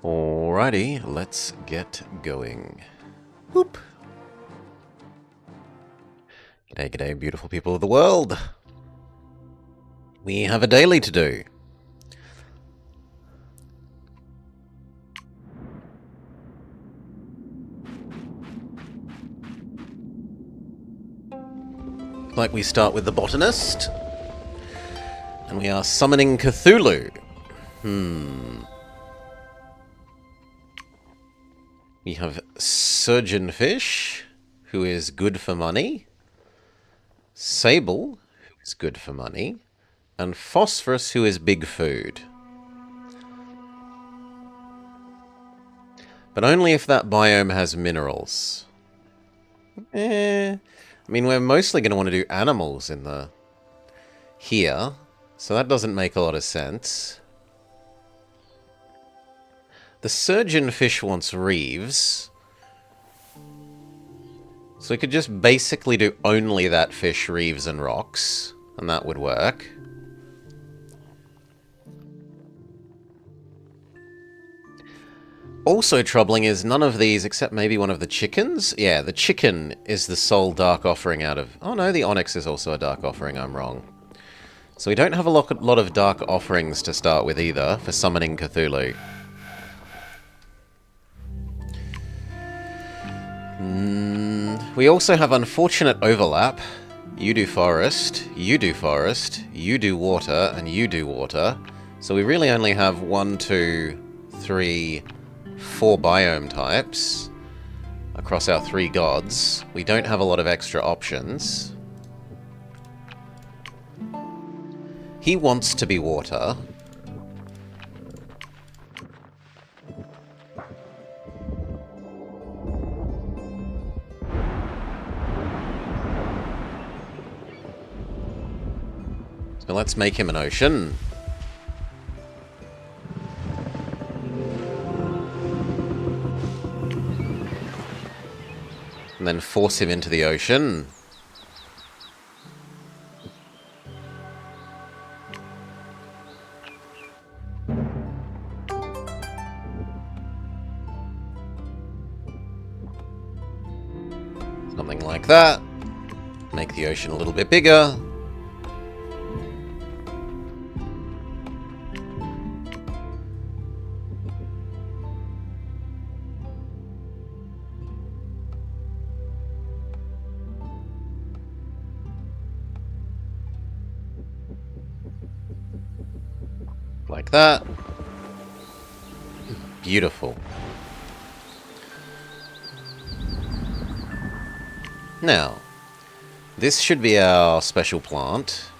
Alrighty, let's get going. Whoop! G'day, g'day, beautiful people of the world. We have a daily to do. Like we start with the botanist. And we are summoning Cthulhu. We have Surgeonfish, who is good for money. Sable, who is good for money. And Phosphorus, who is big food. But only if that biome has minerals. I mean, we're mostly going to want to do animals in the... here. So that doesn't make a lot of sense. The surgeonfish wants reefs. So we could just basically do only that fish, reefs, and rocks. And that would work. Also troubling is none of these, except maybe one of the chickens. Yeah, the chicken is the sole dark offering out of... Oh no, the onyx is also a dark offering, I'm wrong. So we don't have a lot of dark offerings to start with either, for summoning Cthulhu. We also have unfortunate overlap. You do forest, you do forest, you do water, and you do water. So we really only have 1, 2, 3, 4 biome types across our 3 gods. We don't have a lot of extra options. He wants to be water. So let's make him an ocean. And then force him into the ocean. Something like that. Make the ocean a little bit bigger. Like that. Beautiful. Now, this should be our special plant.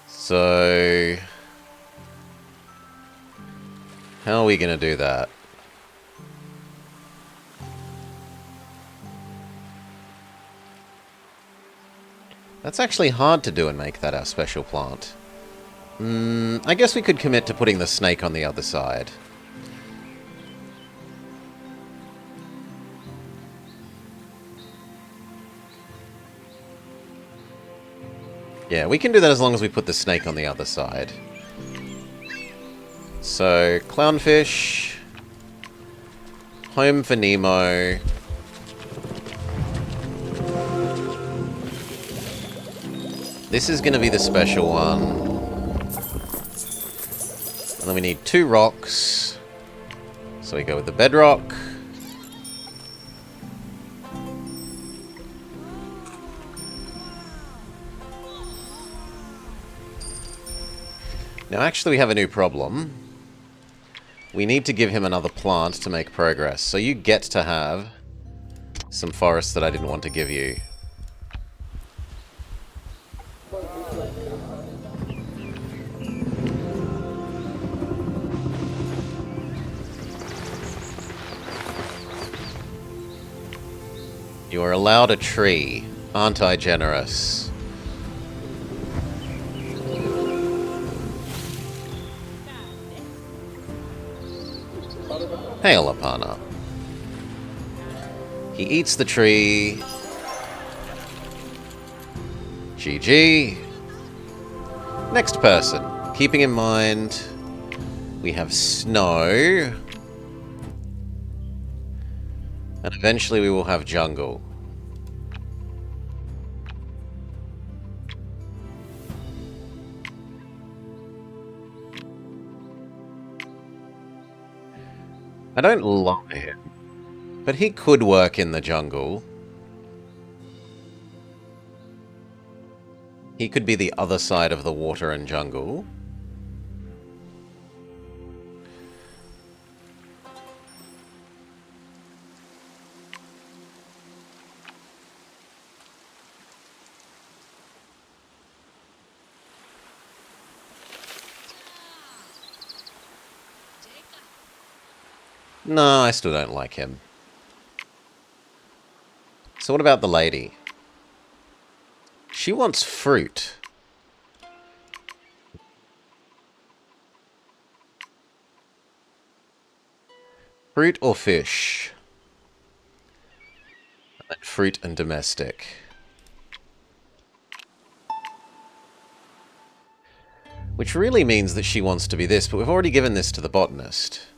So, how are we going to do that? That's actually hard to do and make that our special plant. I guess we could commit to putting the snake on the other side. Yeah, we can do that as long as we put the snake on the other side. So, clownfish. Home for Nemo. This is going to be the special one. And then we need 2 rocks. So we go with the bedrock. Now actually we have a new problem. We need to give him another plant to make progress. So you get to have some forests that I didn't want to give you. You are allowed a tree. Aren't I generous? Hail, Apana. He eats the tree. GG. Next person. keeping in mind we have snow, and eventually we will have jungle. I don't love him, but he could work in the jungle. He could be the other side of the water and jungle. No, I still don't like him. So what about the lady? She wants fruit. Fruit or fish? And fruit and domestic. Which really means that she wants to be this, but we've already given this to the botanist.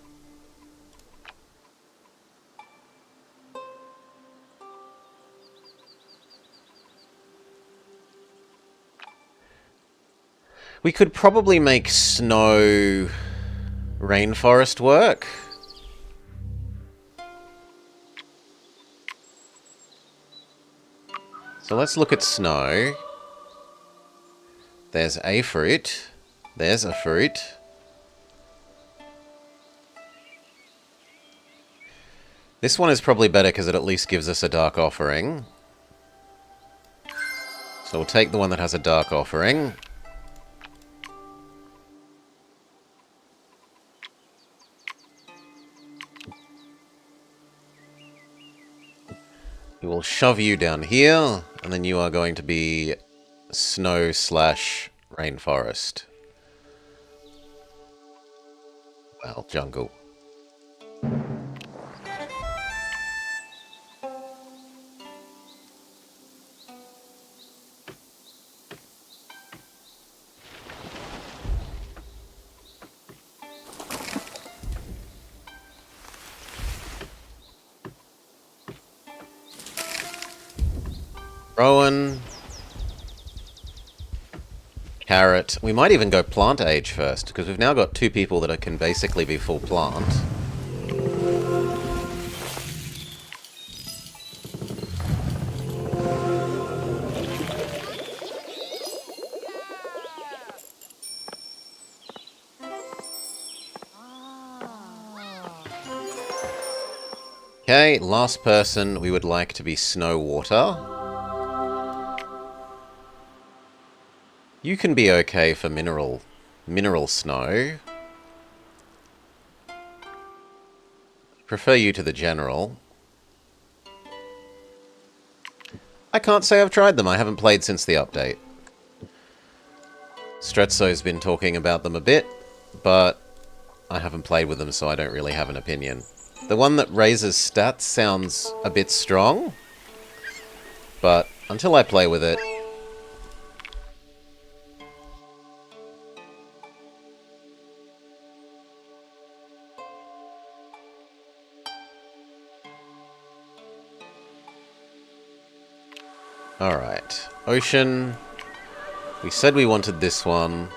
We could probably make snow rainforest work. So let's look at snow. There's a fruit. There's a fruit. This one is probably better because it at least gives us a dark offering. So we'll take the one that has a dark offering. We will shove you down here, and then you are going to be snow slash rainforest. Well, jungle. Rowan. Carrot. We might even go plant age first, because we've now got 2 people that can basically be full plant. Okay, last person we would like to be snow water. You can be okay for mineral snow. Prefer you to the general. I can't say I've tried them. I haven't played since the update. Strezzo's been talking about them a bit, but I haven't played with them, so I don't really have an opinion. The one that raises stats sounds a bit strong, but until I play with it... Alright. Ocean. We said we wanted this one.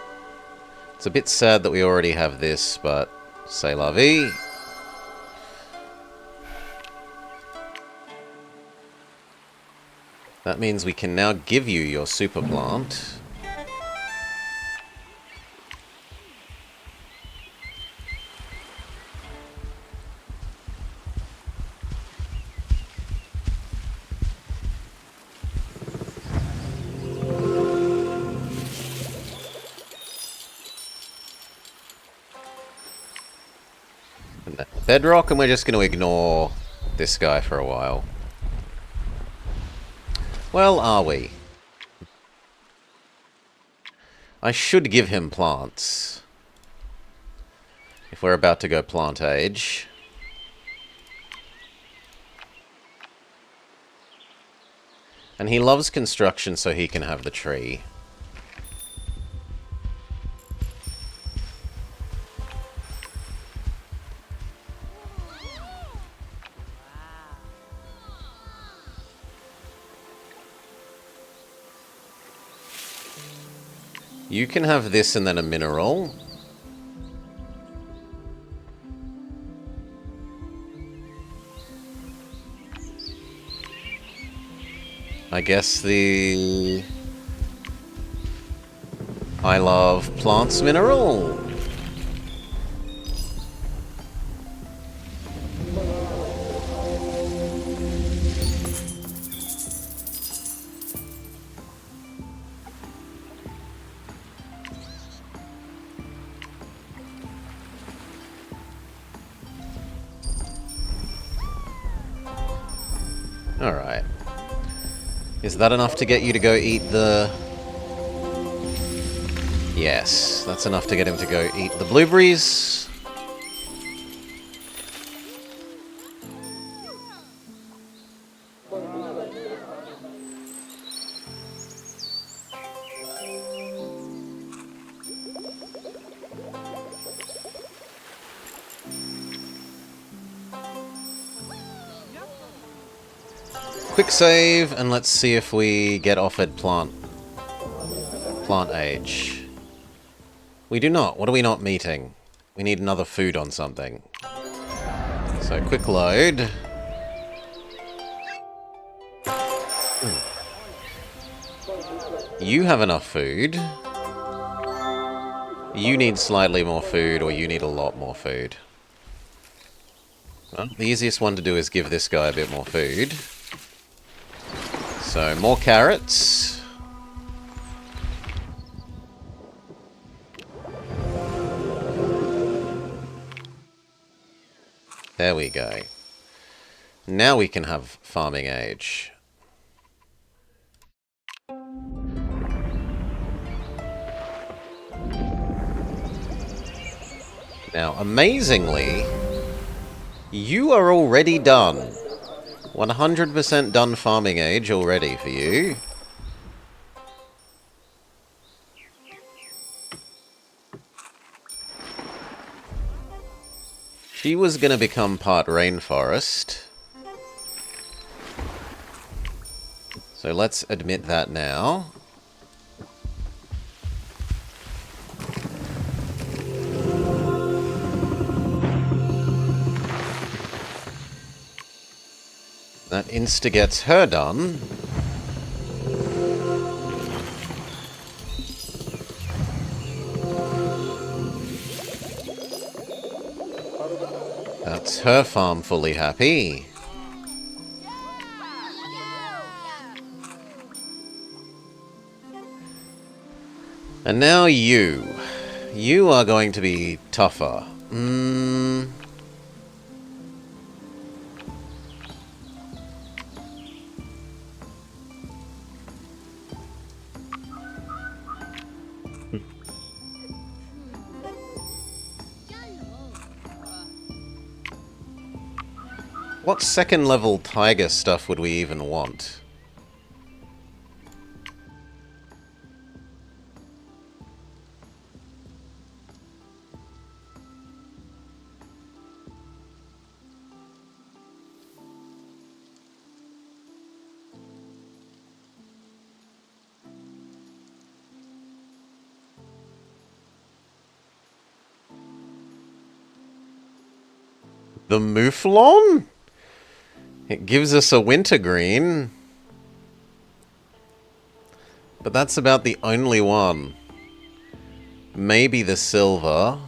It's a bit sad that we already have this, but c'est la vie. That means we can now give you your super plant. Bedrock, and we're just going to ignore this guy for a while. Well, are we? I should give him plants. If we're about to go plant age. And he loves construction, so he can have the tree. You can have this and then a mineral. I guess the I love plants mineral. Alright. Is that enough to get you to go eat the... Yes, that's enough to get him to go eat the blueberries. Quick save, and let's see if we get offered plant age. We do not. What are we not meeting? We need another food on something. So, quick load. You have enough food. You need slightly more food, or you need a lot more food. Well, the easiest one to do is give this guy a bit more food. So, more carrots. There we go. Now we can have farming age. Now, amazingly, you are already done. 100% done farming age already for you. She was going to become part rainforest. So let's admit that now. That insta-gets her done. That's her farm fully happy. And now you. You are going to be tougher. What second level tiger stuff would we even want? The Mouflon? It gives us a wintergreen. But that's about the only one. Maybe the silver.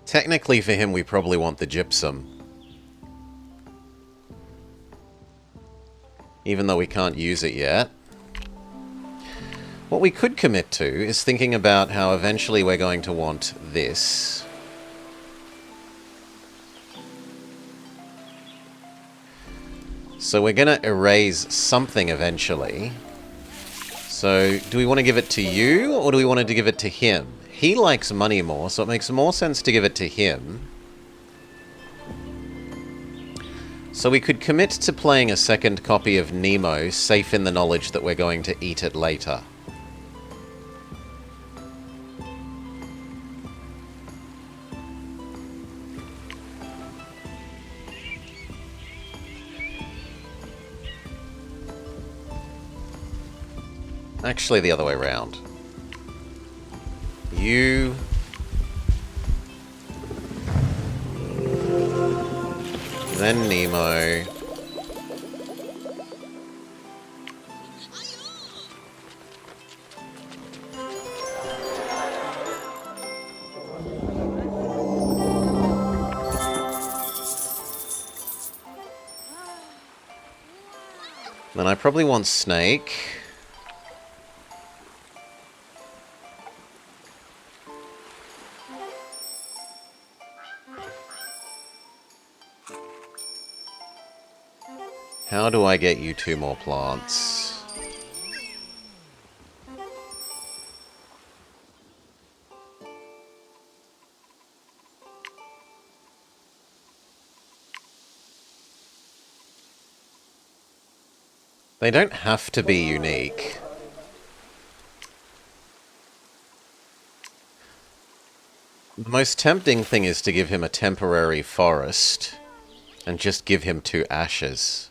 Technically for him we probably want the gypsum. Even though we can't use it yet. What we could commit to is thinking about how eventually we're going to want this. So we're going to erase something eventually. So do we want to give it to you, or do we want to give it to him? He likes money more, so it makes more sense to give it to him. So we could commit to playing a second copy of Nemo, safe in the knowledge that we're going to eat it later. Actually, the other way around. You... Then Nemo. Then I probably want Snake. How do I get you 2 more plants? They don't have to be unique. The most tempting thing is to give him a temporary forest and just give him 2 ashes.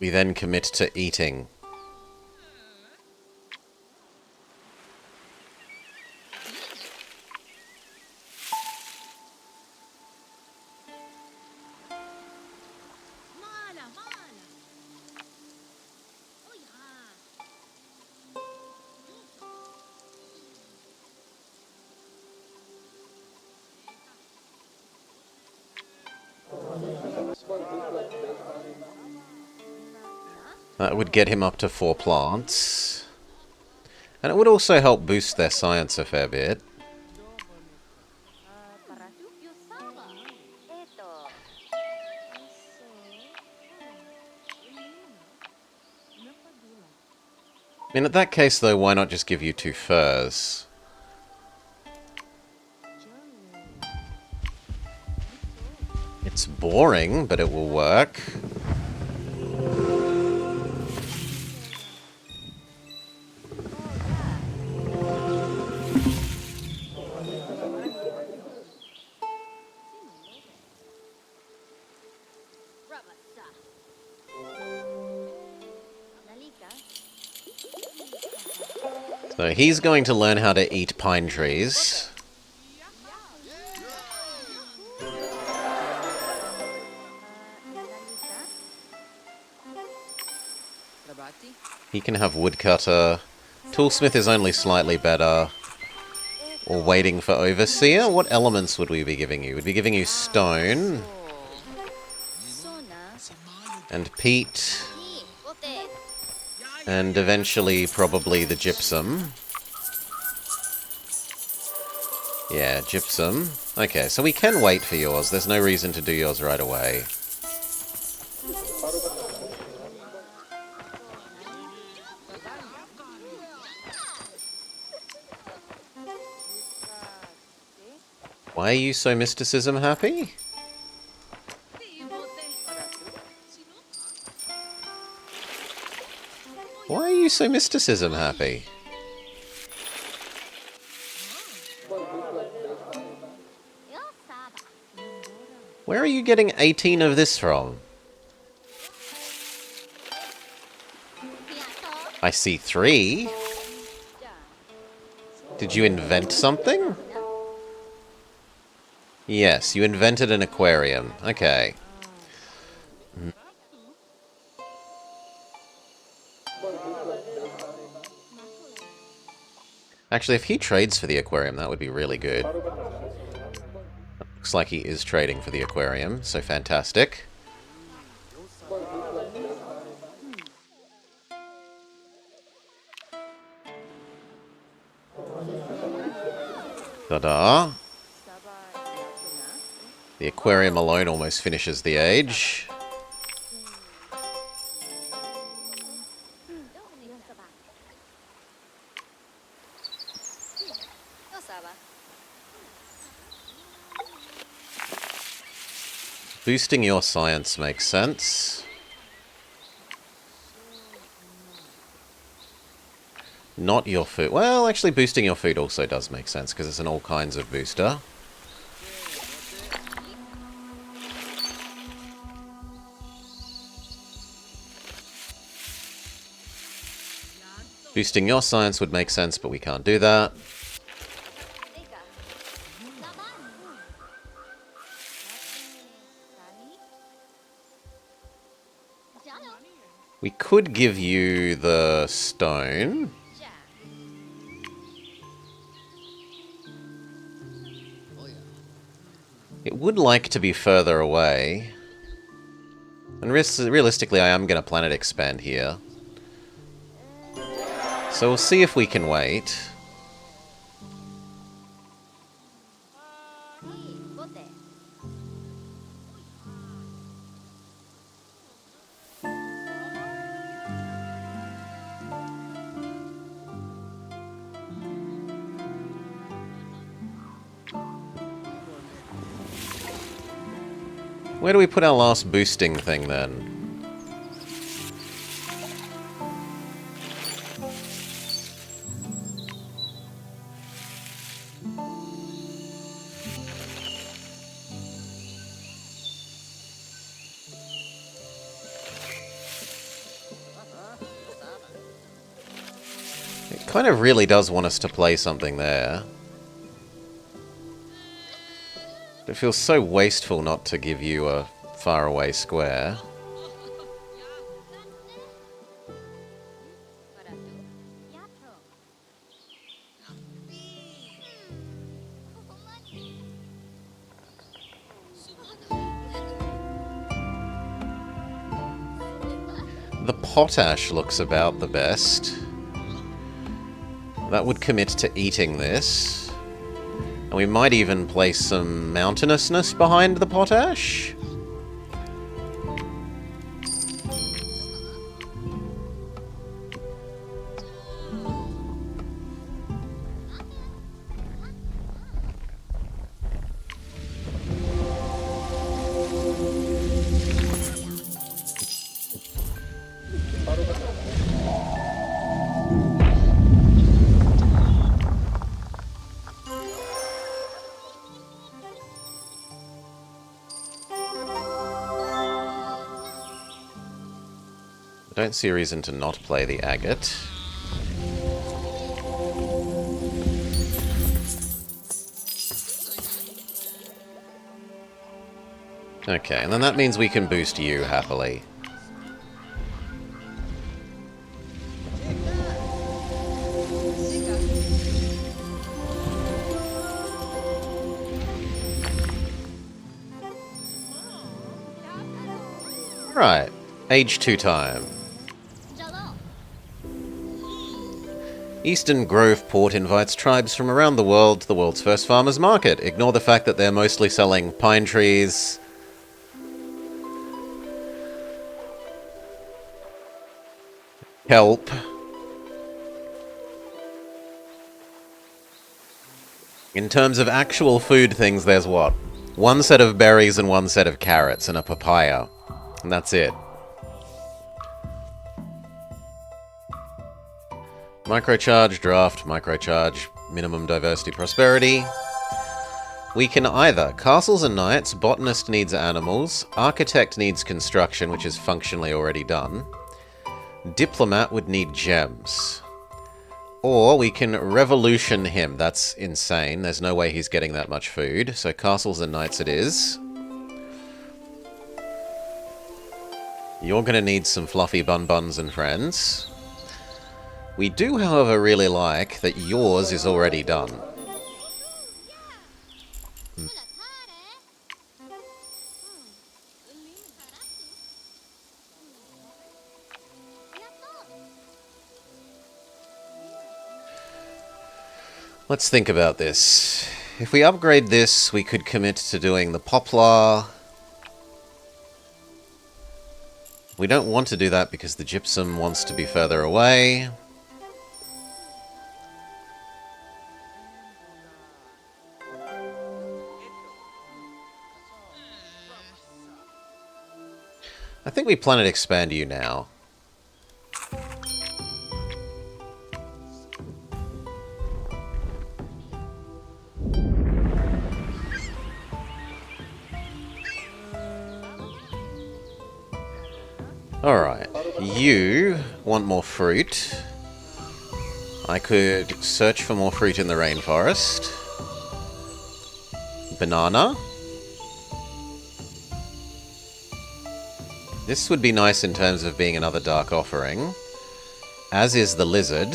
We then commit to eating. That would get him up to 4 plants. And it would also help boost their science a fair bit. I mean, in that case, though, why not just give you 2 furs? It's boring, but it will work. So he's going to learn how to eat pine trees. He can have woodcutter. Toolsmith is only slightly better. Or waiting for overseer. What elements would we be giving you? We'd be giving you stone. And peat. And eventually probably the gypsum. Yeah, gypsum. Okay, so we can wait for yours. There's no reason to do yours right away. Why are you so mysticism happy? Why are you so mysticism happy? Where are you getting 18 of this from? I see 3. Did you invent something? Yes, you invented an aquarium. Okay. Actually, if he trades for the aquarium, that would be really good. Looks like he is trading for the aquarium, so fantastic. Ta-da! The aquarium alone almost finishes the age. Boosting your science makes sense. Not your food. Well, actually boosting your food also does make sense, because it's an all kinds of booster. Boosting your science would make sense, but we can't do that. We could give you the stone. It would like to be further away. And realistically, I am going to planet expand here. So we'll see if we can wait. Where do we put our last boosting thing, then? It kind of really does want us to play something there. It feels so wasteful not to give you a faraway square. The potash looks about the best. That would commit to eating this. And we might even place some mountainousness behind the potash. I don't see a reason to not play the agate. Okay, and then that means we can boost you happily. Right, age 2 time. Eastern Grove Port invites tribes from around the world to the world's first farmers market. Ignore the fact that they're mostly selling pine trees. Kelp. In terms of actual food things, there's what? One set of berries and one set of carrots and a papaya. And that's it. Microcharge, draft, microcharge, minimum diversity, prosperity. We can either castles and knights, botanist needs animals, architect needs construction, which is functionally already done. Diplomat would need gems. Or we can revolution him. That's insane. There's no way he's getting that much food. So castles and knights it is. You're going to need some fluffy bun-buns and friends. We do, however, really like that yours is already done. Let's think about this. If we upgrade this, we could commit to doing the poplar. We don't want to do that because the gypsum wants to be further away. I think we planet expand you now. Alright, you want more fruit. I could search for more fruit in the rainforest. Banana. This would be nice in terms of being another dark offering. As is the lizard.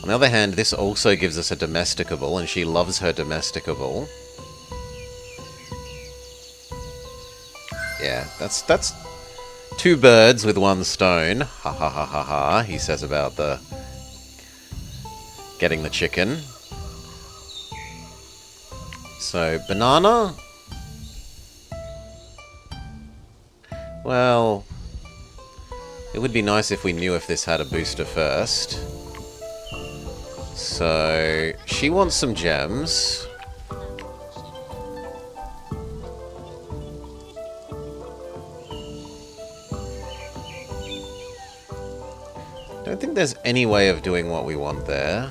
On the other hand, this also gives us a domesticable, and she loves her domesticable. Yeah, that's two birds with one stone. Ha ha ha ha ha, he says about the getting the chicken. So, banana. Well, it would be nice if we knew if this had a booster first. So, she wants some gems. Don't think there's any way of doing what we want there.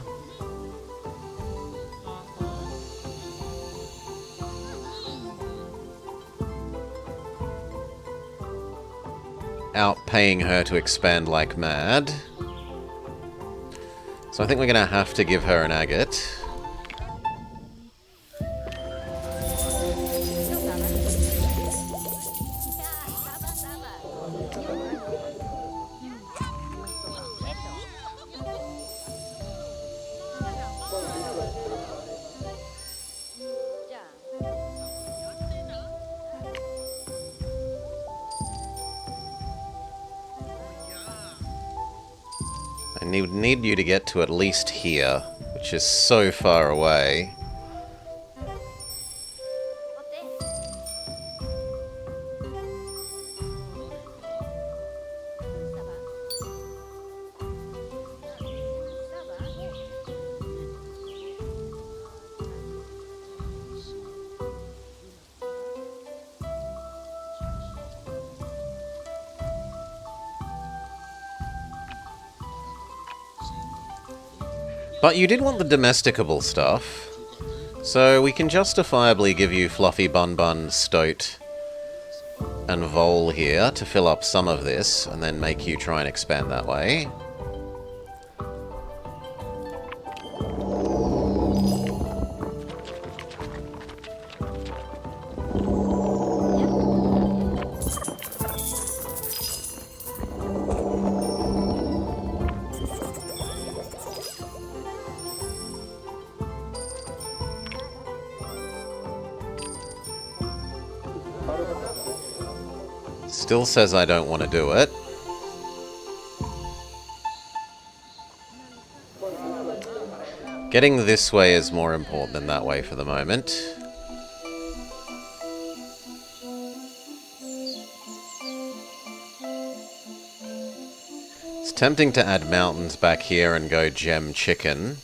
Outpaying her to expand like mad. So I think we're going to have to give her an agate. I need you to get to at least here, which is so far away. But you did want the domesticable stuff, so we can justifiably give you Fluffy Bun Bun, Stoat, and Vole here to fill up some of this, and then make you try and expand that way. Still says I don't want to do it. Getting this way is more important than that way for the moment. It's tempting to add mountains back here and go gem chicken.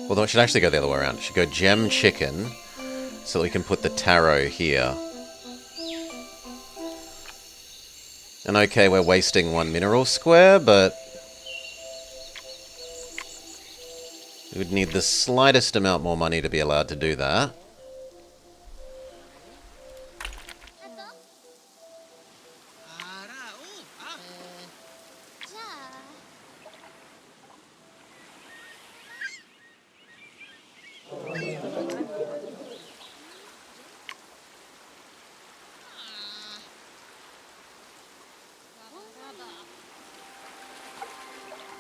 Although it should actually go the other way around. It should go gem chicken, so that we can put the taro here. And okay, we're wasting one mineral square, but we would need the slightest amount more money to be allowed to do that.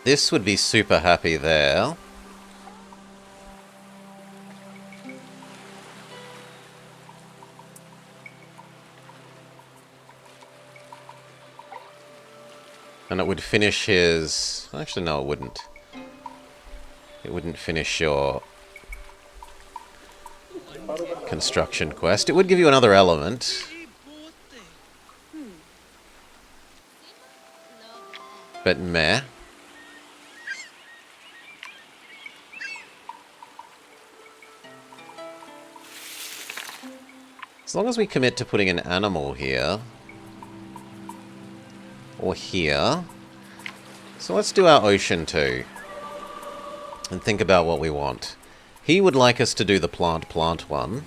This would be super happy there. And it would finish his... Actually, no, it wouldn't. It wouldn't finish your construction quest. It would give you another element. But meh. As long as we commit to putting an animal here. Or here. So let's do our ocean too. And think about what we want. He would like us to do the plant one.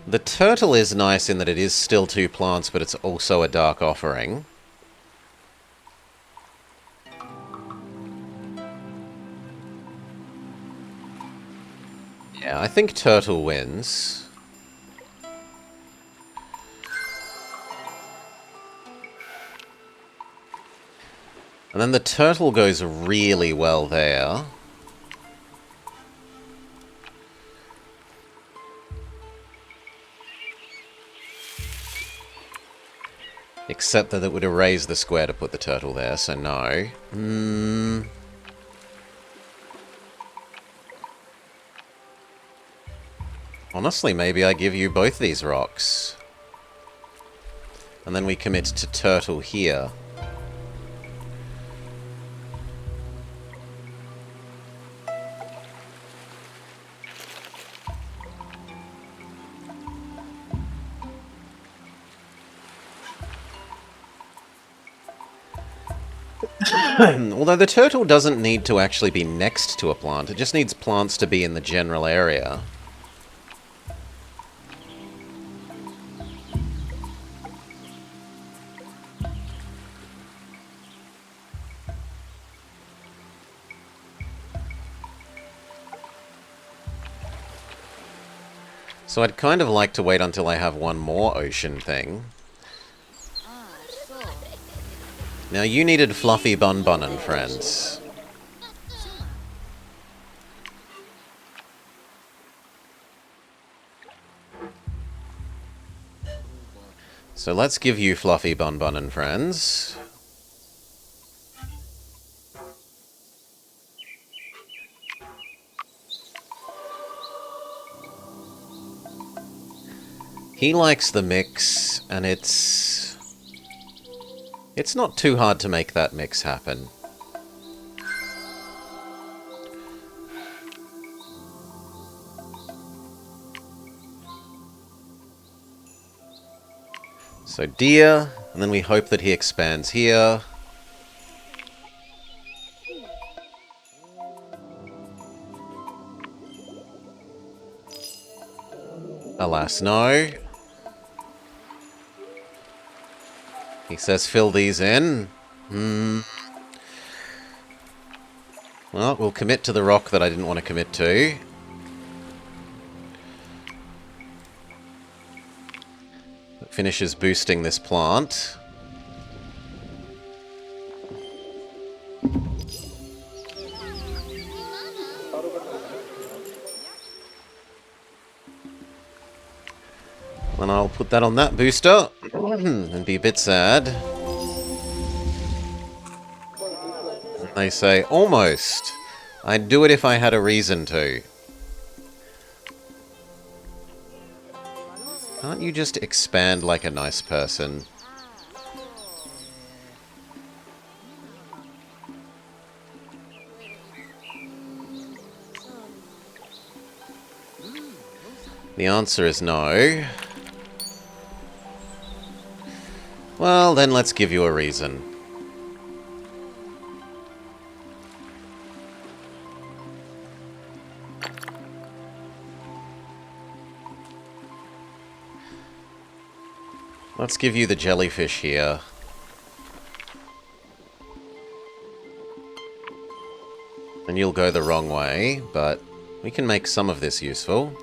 The turtle is nice in that it is still 2 plants, but it's also a dark offering. Yeah, I think turtle wins. And then the turtle goes really well there. Except that it would erase the square to put the turtle there, so no. Honestly, maybe I give you both these rocks. And then we commit to turtle here. Although the turtle doesn't need to actually be next to a plant, it just needs plants to be in the general area. So I'd kind of like to wait until I have one more ocean thing. Now you needed Fluffy Bun Bun and friends. So let's give you Fluffy Bun Bun and friends. He likes the mix, and it's not too hard to make that mix happen. So deer, and then we hope that he expands here. Alas, no. He says fill these in. Well, we'll commit to the rock that I didn't want to commit to. It finishes boosting this plant. Then I'll put that on that booster and be a bit sad. They say, almost. I'd do it if I had a reason to. Can't you just expand like a nice person? The answer is no. Well, then let's give you a reason. Let's give you the jellyfish here. And you'll go the wrong way, but we can make some of this useful.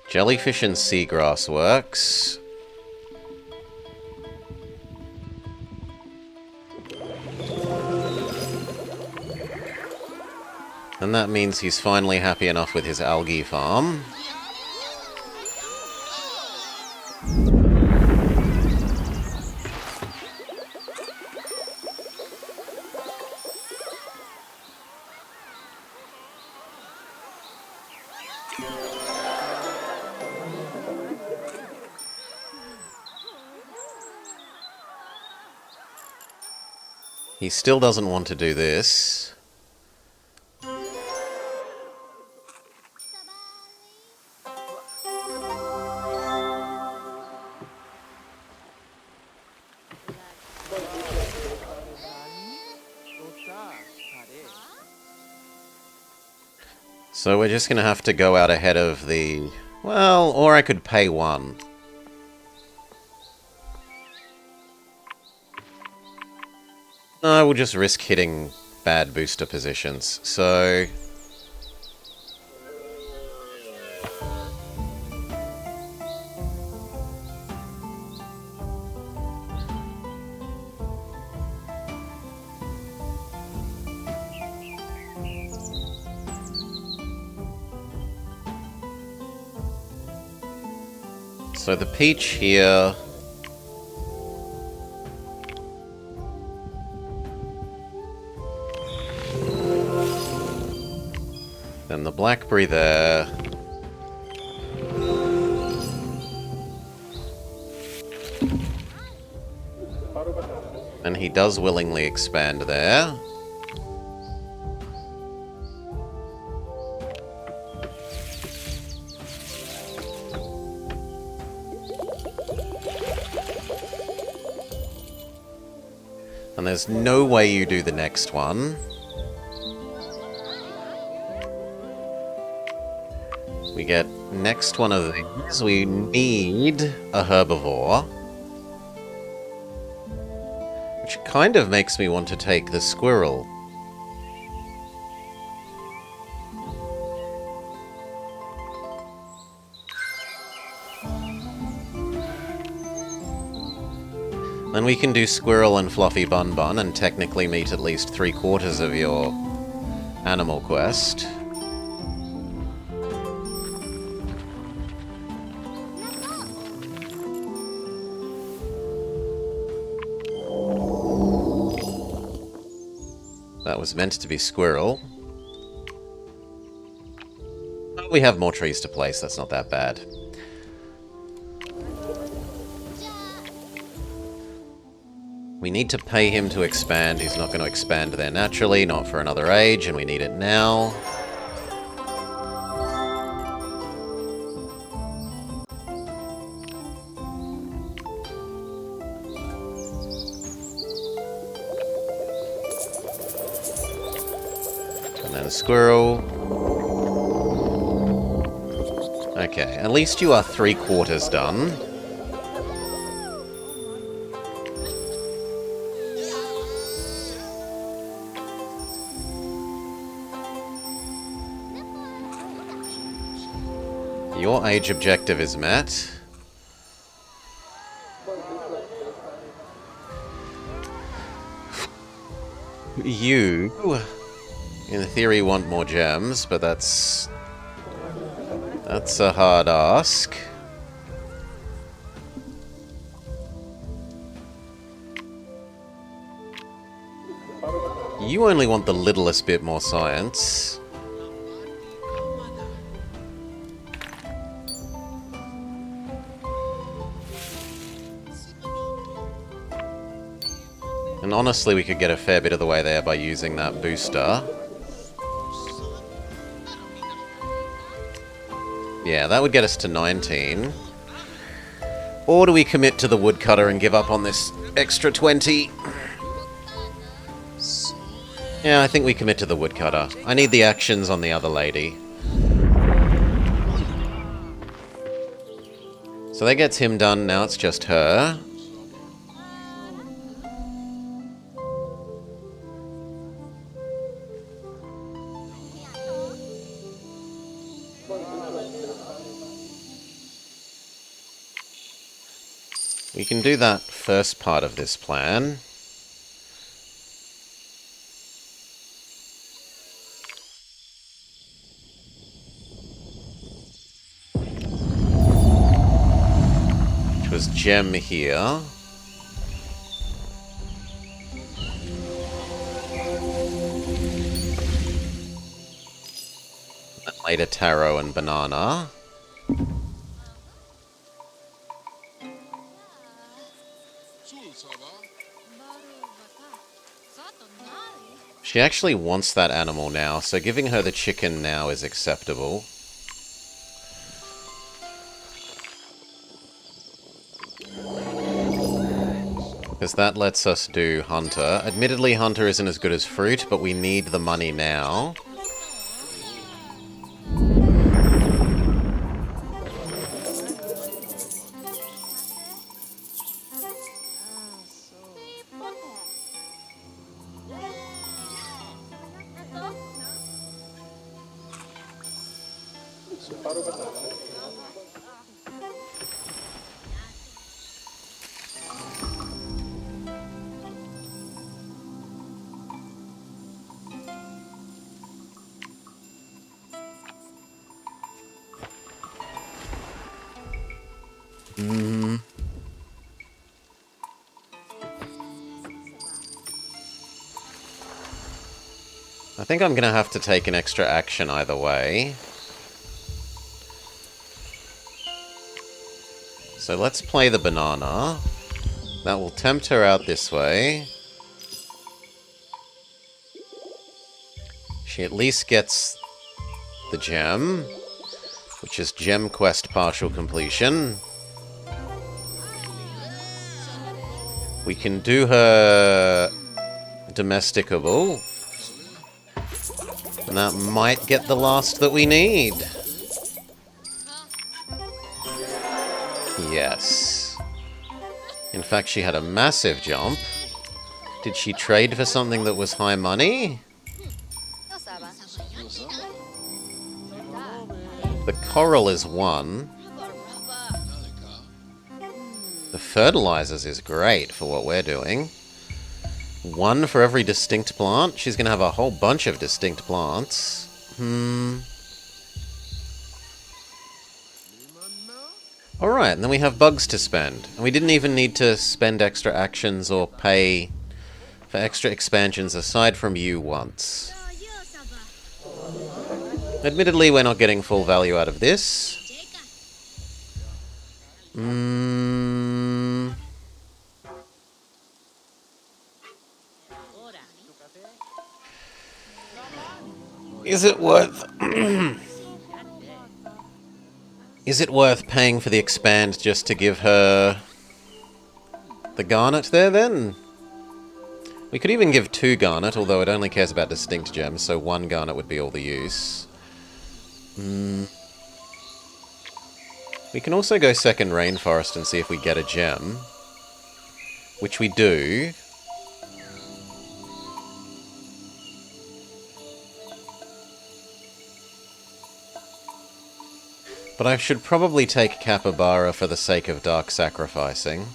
Jellyfish and seagrass works. And that means he's finally happy enough with his algae farm. He still doesn't want to do this. So we're just going to have to go out ahead of the... Well, or I could pay one. No, we'll just risk hitting bad booster positions. So... So the peach here... Then the blackberry there... And he does willingly expand there. And there's no way you do the next one. We get next one of these. We need a herbivore. Which kind of makes me want to take the squirrel. Then we can do Squirrel and Fluffy Bun Bun and technically meet at least 3/4 of your animal quest. That was meant to be Squirrel. Oh, we have more trees to place, that's not that bad. We need to pay him to expand. He's not going to expand there naturally, not for another age, and we need it now. And then squirrel. Okay, at least you are 3/4 done. Your age objective is met. You, in theory, want more gems, but that's a hard ask. You only want the littlest bit more science. And honestly, we could get a fair bit of the way there by using that booster. Yeah, that would get us to 19. Or do we commit to the woodcutter and give up on this extra 20? Yeah, I think we commit to the woodcutter. I need the actions on the other lady. So that gets him done, now it's just her. We can do that first part of this plan. Which was gem here. And later taro and banana. She actually wants that animal now, so giving her the chicken now is acceptable. Because that lets us do Hunter. Admittedly, Hunter isn't as good as Fruit, but we need the money now. I think I'm going to have to take an extra action either way. So let's play the banana. That will tempt her out this way. She at least gets the gem, which is Gem Quest partial completion. We can do her domesticable. And that might get the last that we need. Yes. In fact, she had a massive jump. Did she trade for something that was high money? The coral is 1. The fertilizers is great for what we're doing. 1 for every distinct plant. She's going to have a whole bunch of distinct plants. Alright, and then we have bugs to spend. And we didn't even need to spend extra actions or pay for extra expansions aside from you once. Admittedly, we're not getting full value out of this. Is it worth... Is it worth paying for the expand just to give her the garnet there, then? We could even give 2 garnet, although it only cares about distinct gems, so 1 garnet would be all the use. We can also go second rainforest and see if we get a gem. Which we do. But I should probably take Capybara for the sake of dark sacrificing.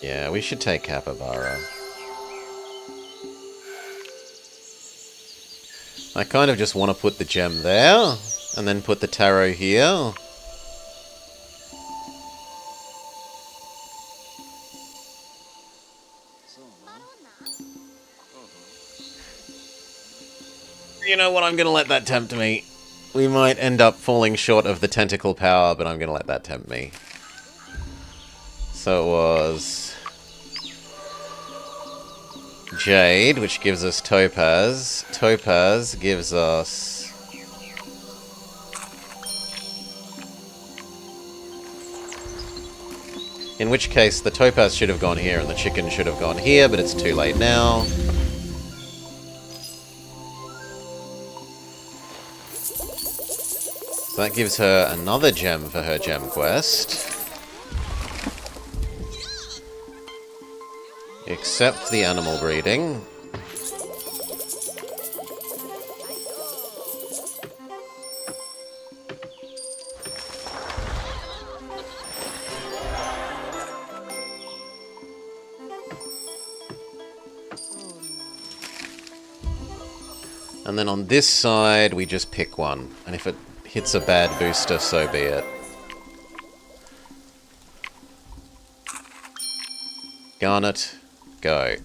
Yeah, we should take Capybara. I kind of just want to put the gem there, and then put the tarot here. You know what, I'm going to let that tempt me. We might end up falling short of the tentacle power, but I'm going to let that tempt me. So it was Jade, which gives us Topaz. Topaz gives us... In which case, the Topaz should have gone here and the chicken should have gone here, but it's too late now. So that gives her another gem for her gem quest. Except the animal breeding. And then on this side, we just pick one. And if it hits a bad booster, so be it. Garnet, go.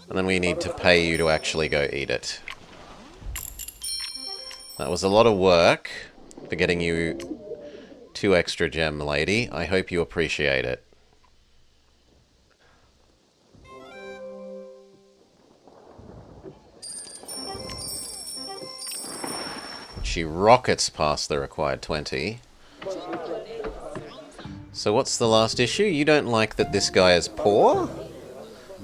And then we need to pay you to actually go eat it. That was a lot of work for getting you 2 extra gem, lady. I hope you appreciate it. She rockets past the required 20. So what's the last issue? You don't like that this guy is poor?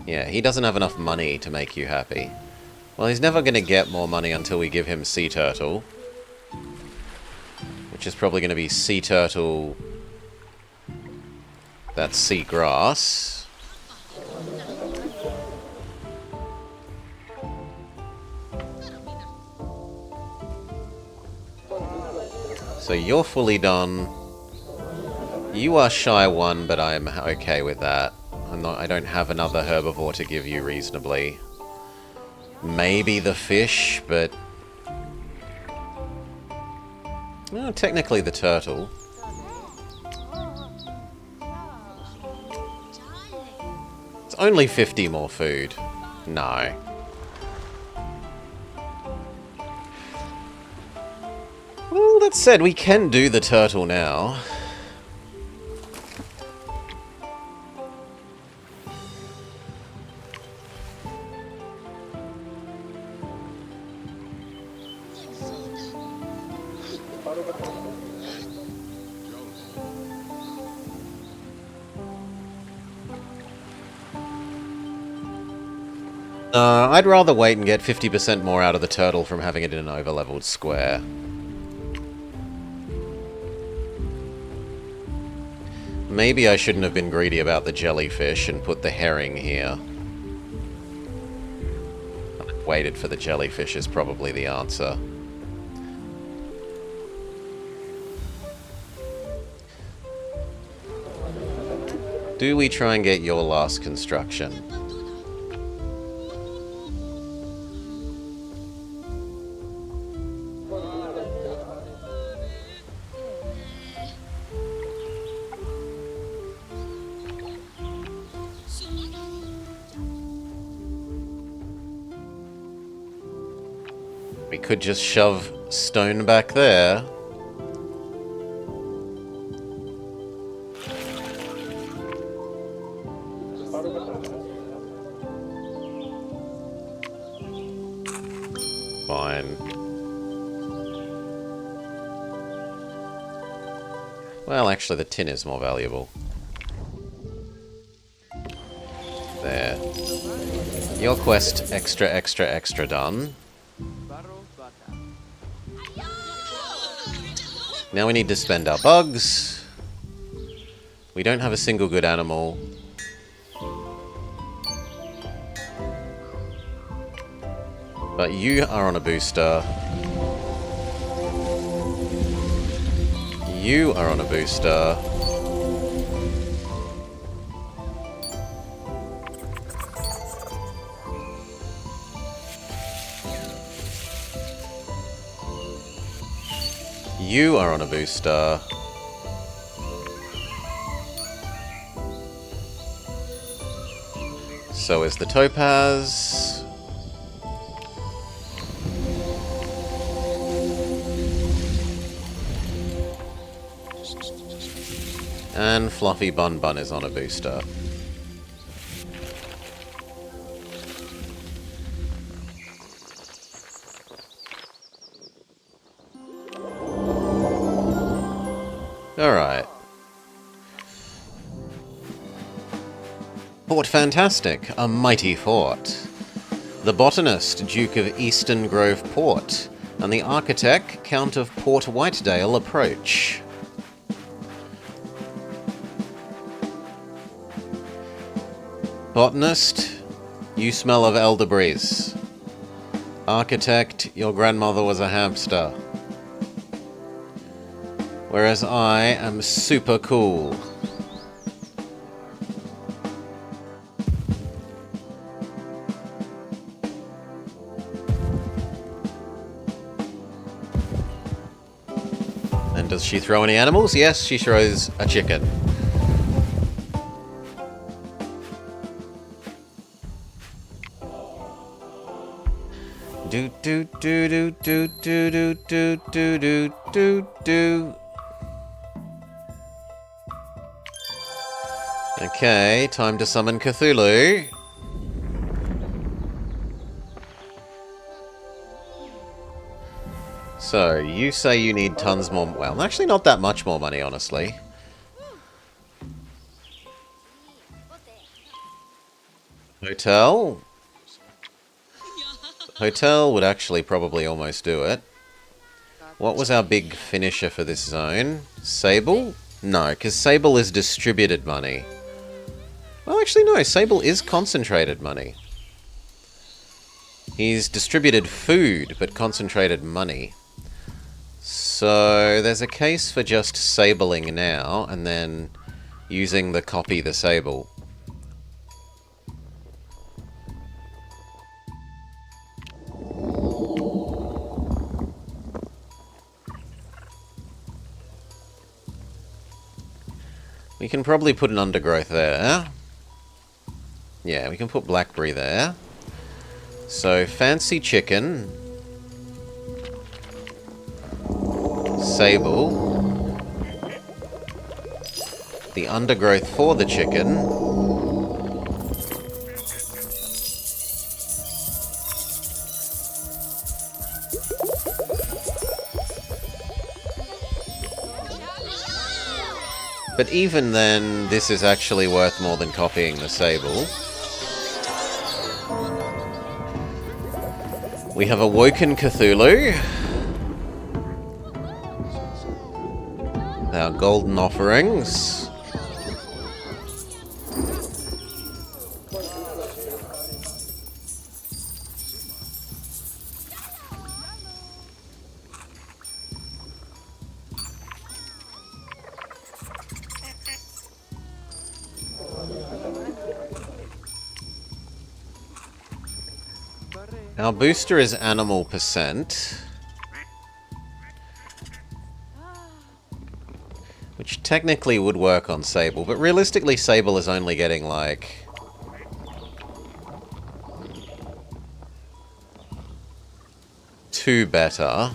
Yeah, he doesn't have enough money to make you happy. Well, he's never going to get more money until we give him Sea Turtle. Which is probably going to be Sea Turtle... That's Sea Grass. So you're fully done. You are shy 1, but I'm okay with that. I don't have another herbivore to give you reasonably. Maybe the fish, but... Well, technically the turtle. It's only 50 more food. No. Well, that said, we can do the turtle now. I'd rather wait and get 50% more out of the turtle from having it in an over-leveled square. Maybe I shouldn't have been greedy about the jellyfish and put the herring here. Waited for the jellyfish is probably the answer. Do we try and get your last construction? We could just shove stone back there. Fine. Well, actually, the tin is more valuable. There. Your quest extra done. Now we need to spend our bugs. We don't have a single good animal. But you are on a booster. You are on a booster. You are on a booster. So is the topaz. And Fluffy Bun Bun is on a booster. Alright. Fort Fantastic, a mighty fort. The botanist, Duke of Eastern Grove Port, and the architect, Count of Port Whitedale approach. Botanist, you smell of elderberries. Architect, your grandmother was a hamster. Whereas I am super cool. And does she throw any animals? Yes, she throws a chicken. Do do do do do do do do do do do. Okay, time to summon Cthulhu. So, you say you need tons more... Well, actually not that much more money, honestly. Hotel? Hotel would actually probably almost do it. What was our big finisher for this zone? Sable? No, because Sable is distributed money. Well, actually no, Sable is concentrated money. He's distributed food, but concentrated money. So, there's a case for just sabling now, and then using the copy the sable. We can probably put an undergrowth there. Yeah, we can put blackberry there. So, fancy chicken. Sable. The undergrowth for the chicken. But even then, this is actually worth more than copying the sable. We have awoken Cthulhu. Our golden offerings. Our booster is animal percent. Which technically would work on Sable, but realistically Sable is only getting like... two better.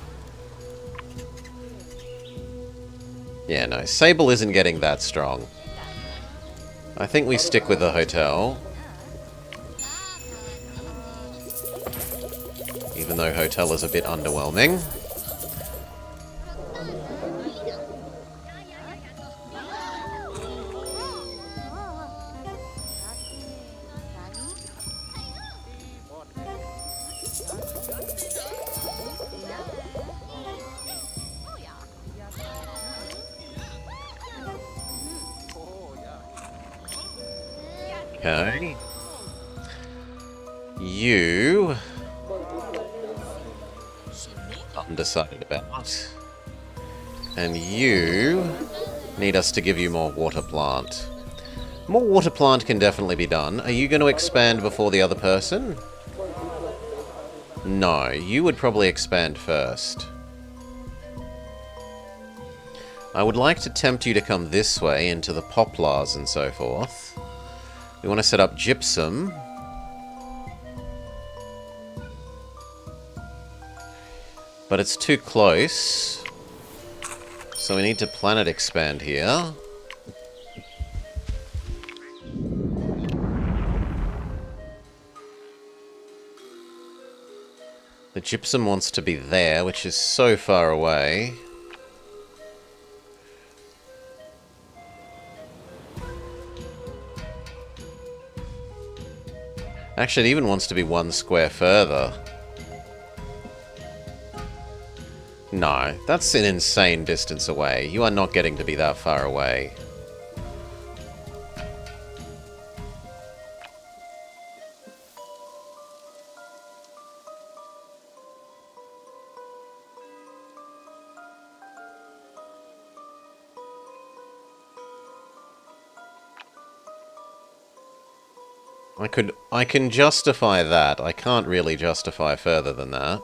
Yeah, no, Sable isn't getting that strong. I think we stick with the hotel. Even though hotel is a bit underwhelming. Okay. You... undecided about. And you need us to give you more water plant. More water plant can definitely be done. Are you going to expand before the other person? No, you would probably expand first. I would like to tempt you to come this way into the poplars and so forth. We want to set up gypsum. But it's too close. So we need to planet expand here. The gypsum wants to be there, which is so far away. Actually, it even wants to be one square further. No, that's an insane distance away. You are not getting to be that far away. I can justify that. I can't really justify further than that.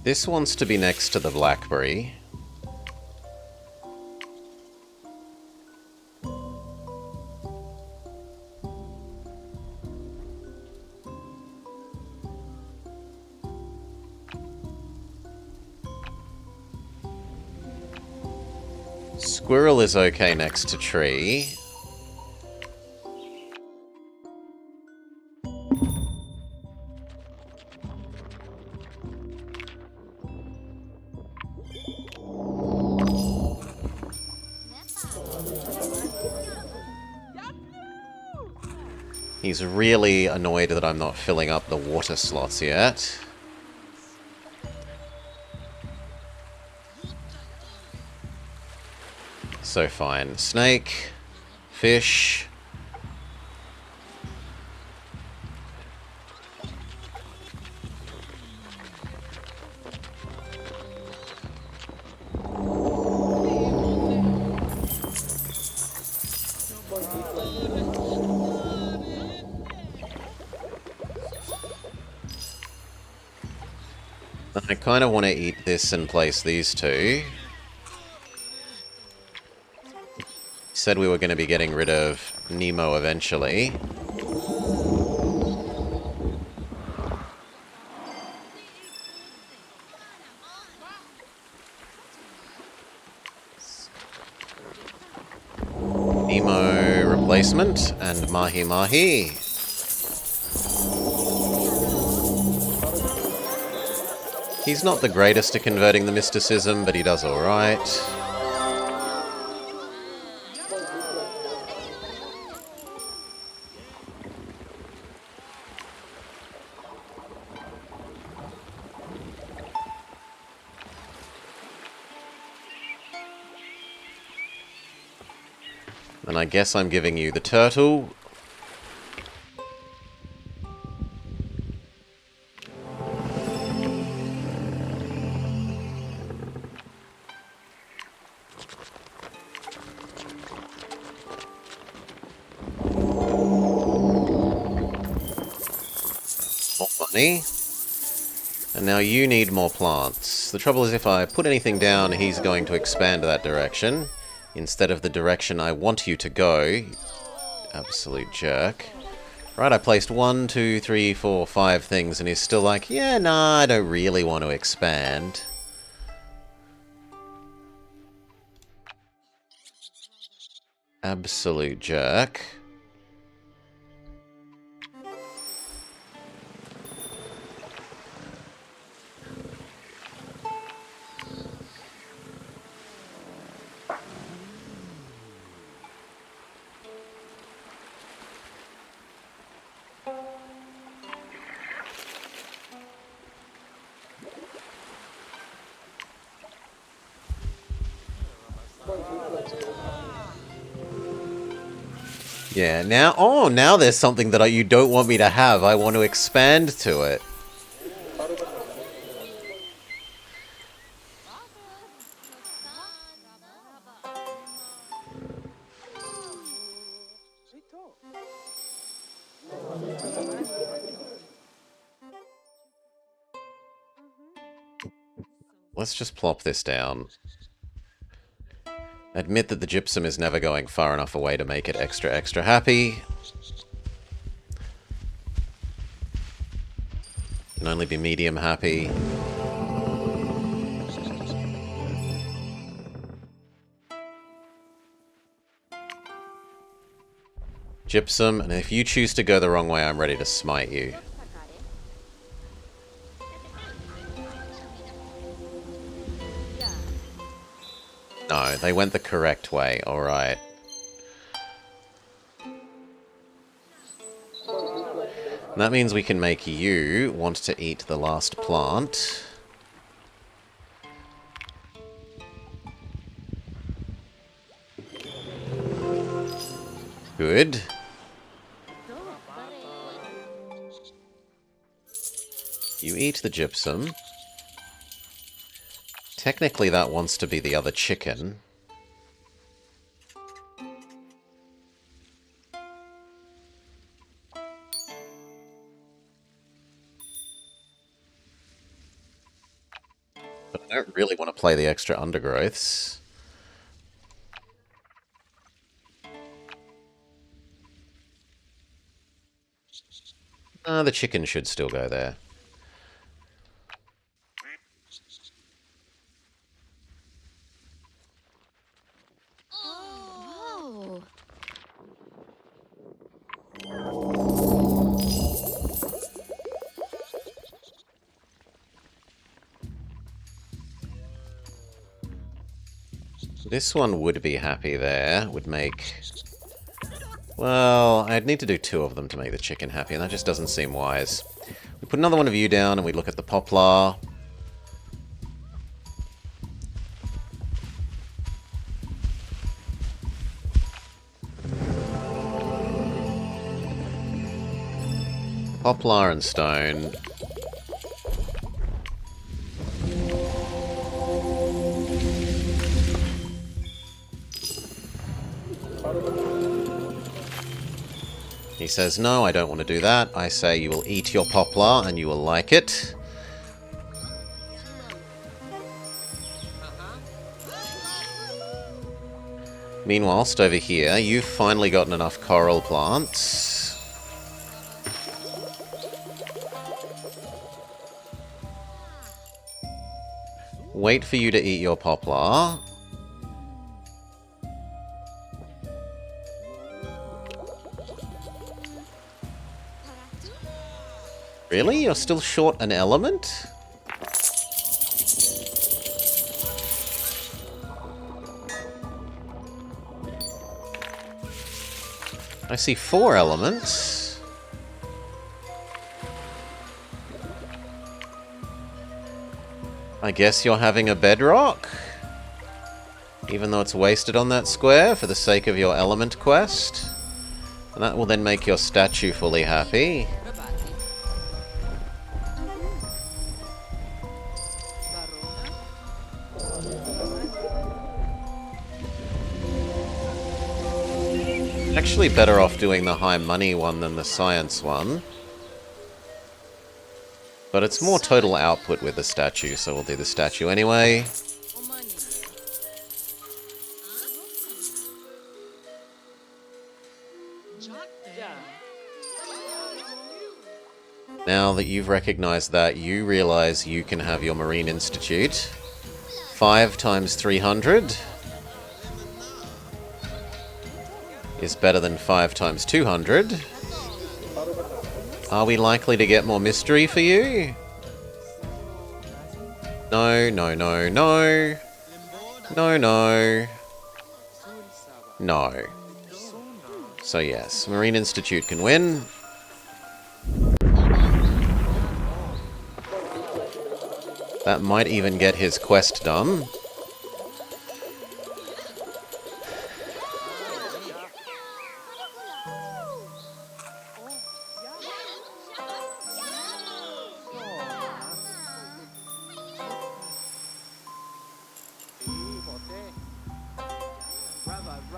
This wants to be next to the blackberry. Squirrel is okay next to tree. He's really annoyed that I'm not filling up the water slots yet. So fine. Snake. Fish. I kind of want to eat this and place these two. Said we were going to be getting rid of Nemo eventually. Nemo replacement and Mahi Mahi. He's not the greatest at converting the mysticism, but he does alright. And I guess I'm giving you the turtle. More money. And now you need more plants. The trouble is if I put anything down, he's going to expand that direction instead of the direction I want you to go. Absolute jerk. Right, I placed 1, 2, 3, 4, 5 things, and he's still like, yeah, nah, I don't really want to expand. Absolute jerk. Yeah, now... Oh, now there's something that you don't want me to have. I want to expand to it. Let's just plop this down. Admit that the gypsum is never going far enough away to make it extra happy. Can only be medium happy. Gypsum, and if you choose to go the wrong way, I'm ready to smite you. No, they went the correct way, alright. That means we can make you want to eat the last plant. Good. You eat the gypsum. Technically that wants to be the other chicken. But I don't really want to play the extra undergrowths. The chicken should still go there. This one would be happy there. Would make... Well, I'd need to do 2 of them to make the chicken happy, and that just doesn't seem wise. We put another one of you down, and we look at the poplar. Poplar and stone. He says, no, I don't want to do that. I say you will eat your poplar and you will like it. Meanwhile, over here, you've finally gotten enough coral plants. Wait for you to eat your poplar. Really? You're still short an element? I see 4 elements. I guess you're having a bedrock? Even though it's wasted on that square for the sake of your element quest. And that will then make your statue fully happy. Actually better off doing the high money one than the science one. But it's more total output with the statue, so we'll do the statue anyway. Now that you've recognized that, you realize you can have your Marine Institute. 5 times 300 is better than 5 times 200. Are we likely to get more mystery for you? No, no, no, no. No, no. No. So yes, Marine Institute can win. That might even get his quest done.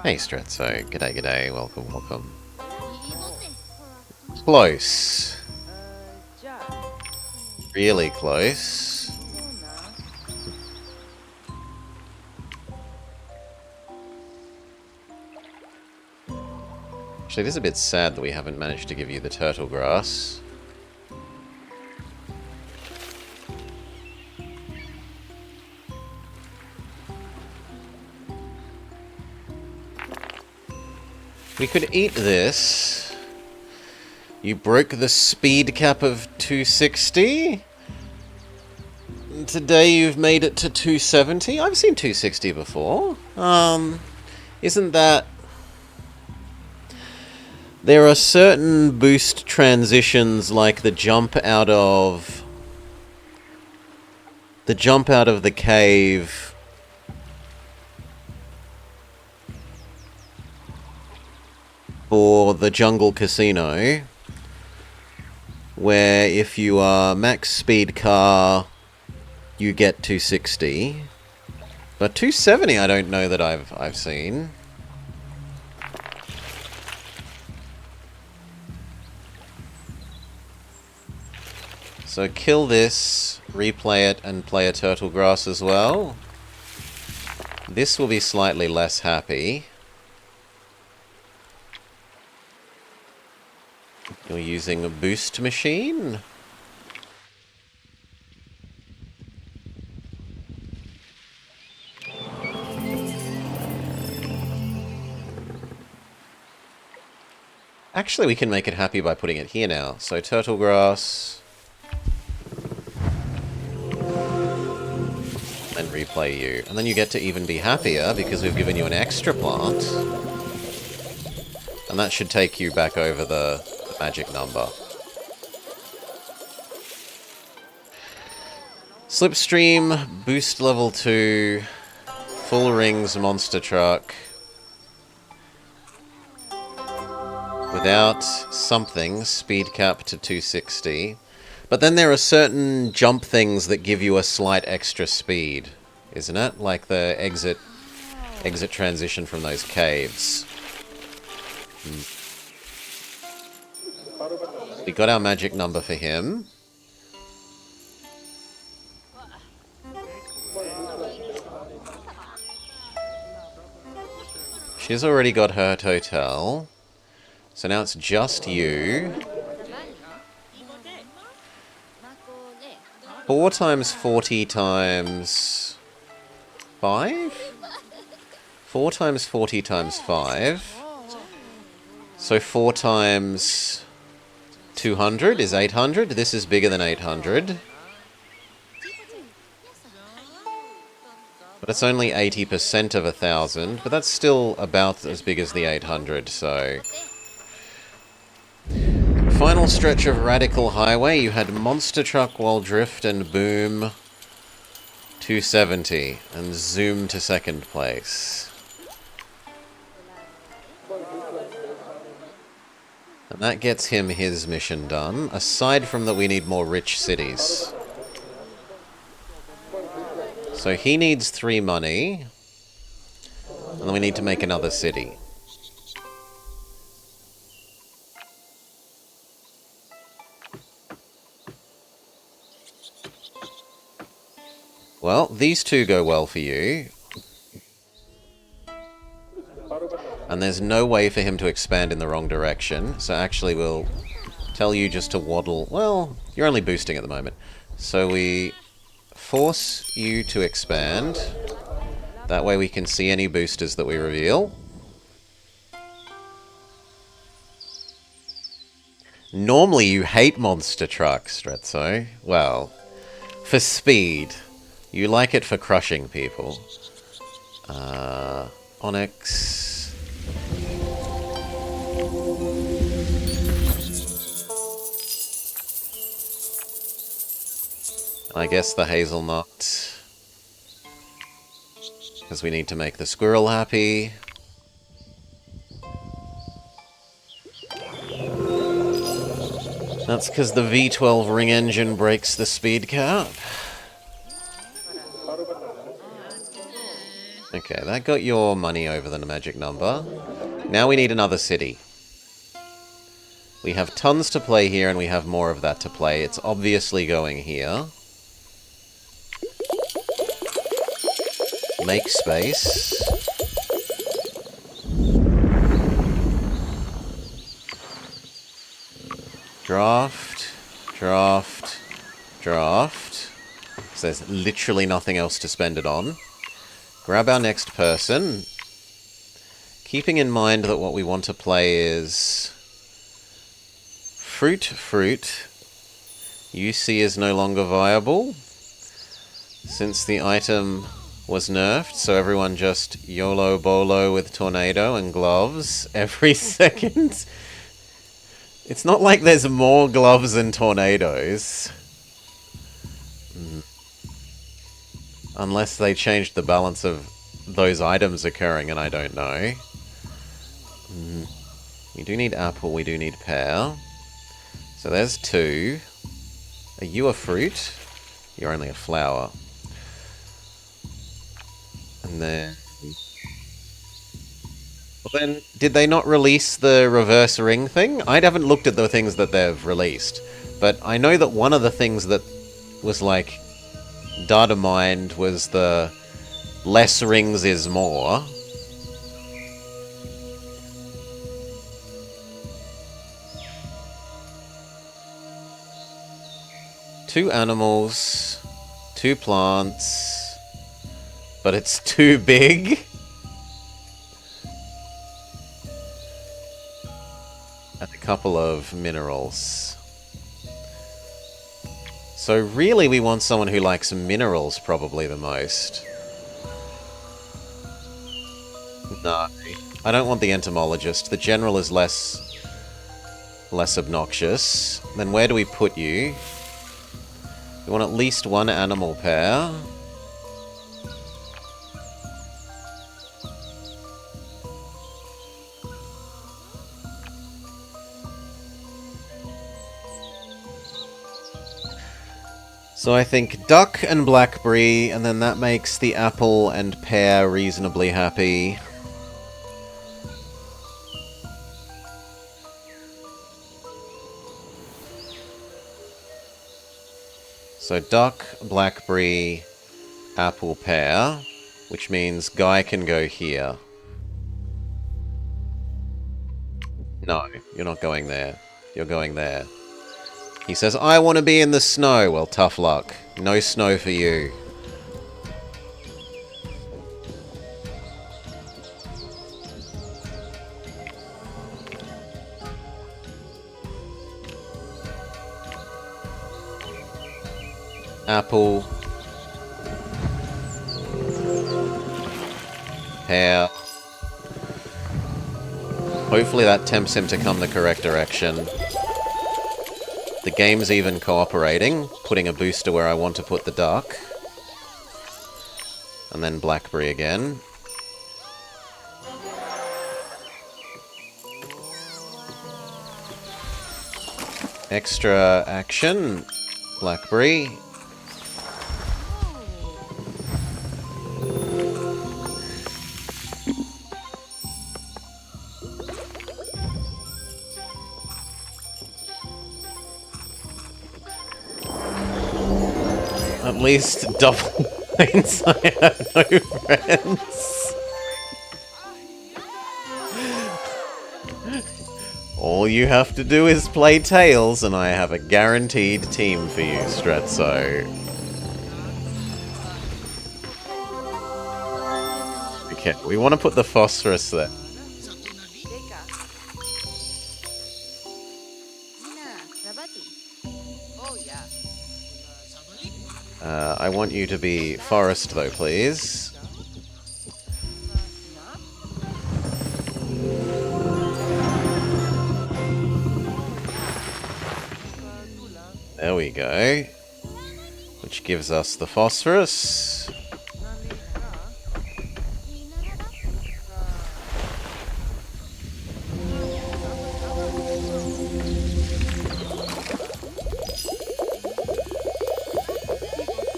Hey Stretzo, g'day g'day, welcome, welcome. Close. Really close. Actually, it is a bit sad that we haven't managed to give you the turtle grass. We could eat this. You broke the speed cap of 260. Today you've made it to 270. I've seen 260 before. Isn't that... There are certain boost transitions, like the jump out of... The jump out of the cave... for the Jungle Casino, where if you are max speed car, you get 260. But 270 I don't know that I've seen. So kill this, replay it, and play a turtle grass as well. This will be slightly less happy. You're using a boost machine? Actually, we can make it happy by putting it here now. So, turtle grass. and replay you. And then you get to even be happier because we've given you an extra plant. And that should take you back over the magic number. Slipstream, boost level 2, full rings monster truck. Without something, speed cap to 260. But then there are certain jump things that give you a slight extra speed, isn't it? Like the exit transition from those caves. We got our magic number for him. She's already got her hotel. So now it's just you. 4 times 40 times 5? 4 times 40 times 5. So 4 times 200 is 800. This is bigger than 800. But it's only 80% of 1,000. But that's still about as big as the 800, so... Final stretch of Radical Highway. You had Monster Truck, Wall Drift, and Boom 270. And Zoom to second place. And that gets him his mission done. Aside from that, we need more rich cities. So he needs 3 money. And then we need to make another city. Well, these two go well for you. And there's no way for him to expand in the wrong direction. So actually we'll tell you just to waddle. Well, you're only boosting at the moment. So we force you to expand. That way we can see any boosters that we reveal. Normally you hate monster trucks, Strezzo. Well, for speed. You like it for crushing people. Onyx. I guess the hazelnut. Because we need to make the squirrel happy. That's because the V12 ring engine breaks the speed cap. Okay, that got your money over the magic number. Now we need another city. We have tons to play here, and we have more of that to play. It's obviously going here. Make space. Draft, draft, draft. So there's literally nothing else to spend it on. Grab our next person. Keeping in mind that what we want to play is... Fruit. UC is no longer viable. Since the item was nerfed, so everyone just YOLO BOLO with Tornado and gloves every second. It's not like there's more gloves than tornadoes. Unless they changed the balance of those items occurring, and I don't know. We do need apple, we do need pear. So there's 2. Are you a fruit? You're only a flower. And then... Well then, did they not release the reverse ring thing? I haven't looked at the things that they've released. But I know that one of the things that was like... data mined was the less rings is more. Two animals, 2 plants, but it's too big. And a couple of minerals. So really we want someone who likes minerals probably the most. No. I don't want the entomologist. The general is less obnoxious. Then where do we put you? We want at least one animal pair. So I think duck and blackberry, and then that makes the apple and pear reasonably happy. So duck, blackberry, apple, pear, which means Guy can go here. No, you're not going there. You're going there. He says, I want to be in the snow. Well, tough luck. No snow for you. Apple. Pear. Hopefully that tempts him to come the correct direction. The game's even cooperating, putting a booster where I want to put the duck. And then blackberry again. Extra action. Blackberry. At least double points. I have no friends. All you have to do is play Tails, and I have a guaranteed team for you, Strezzo. Okay, we want to put the phosphorus there. I want you to be forest, though, please. There we go. Which gives us the phosphorus.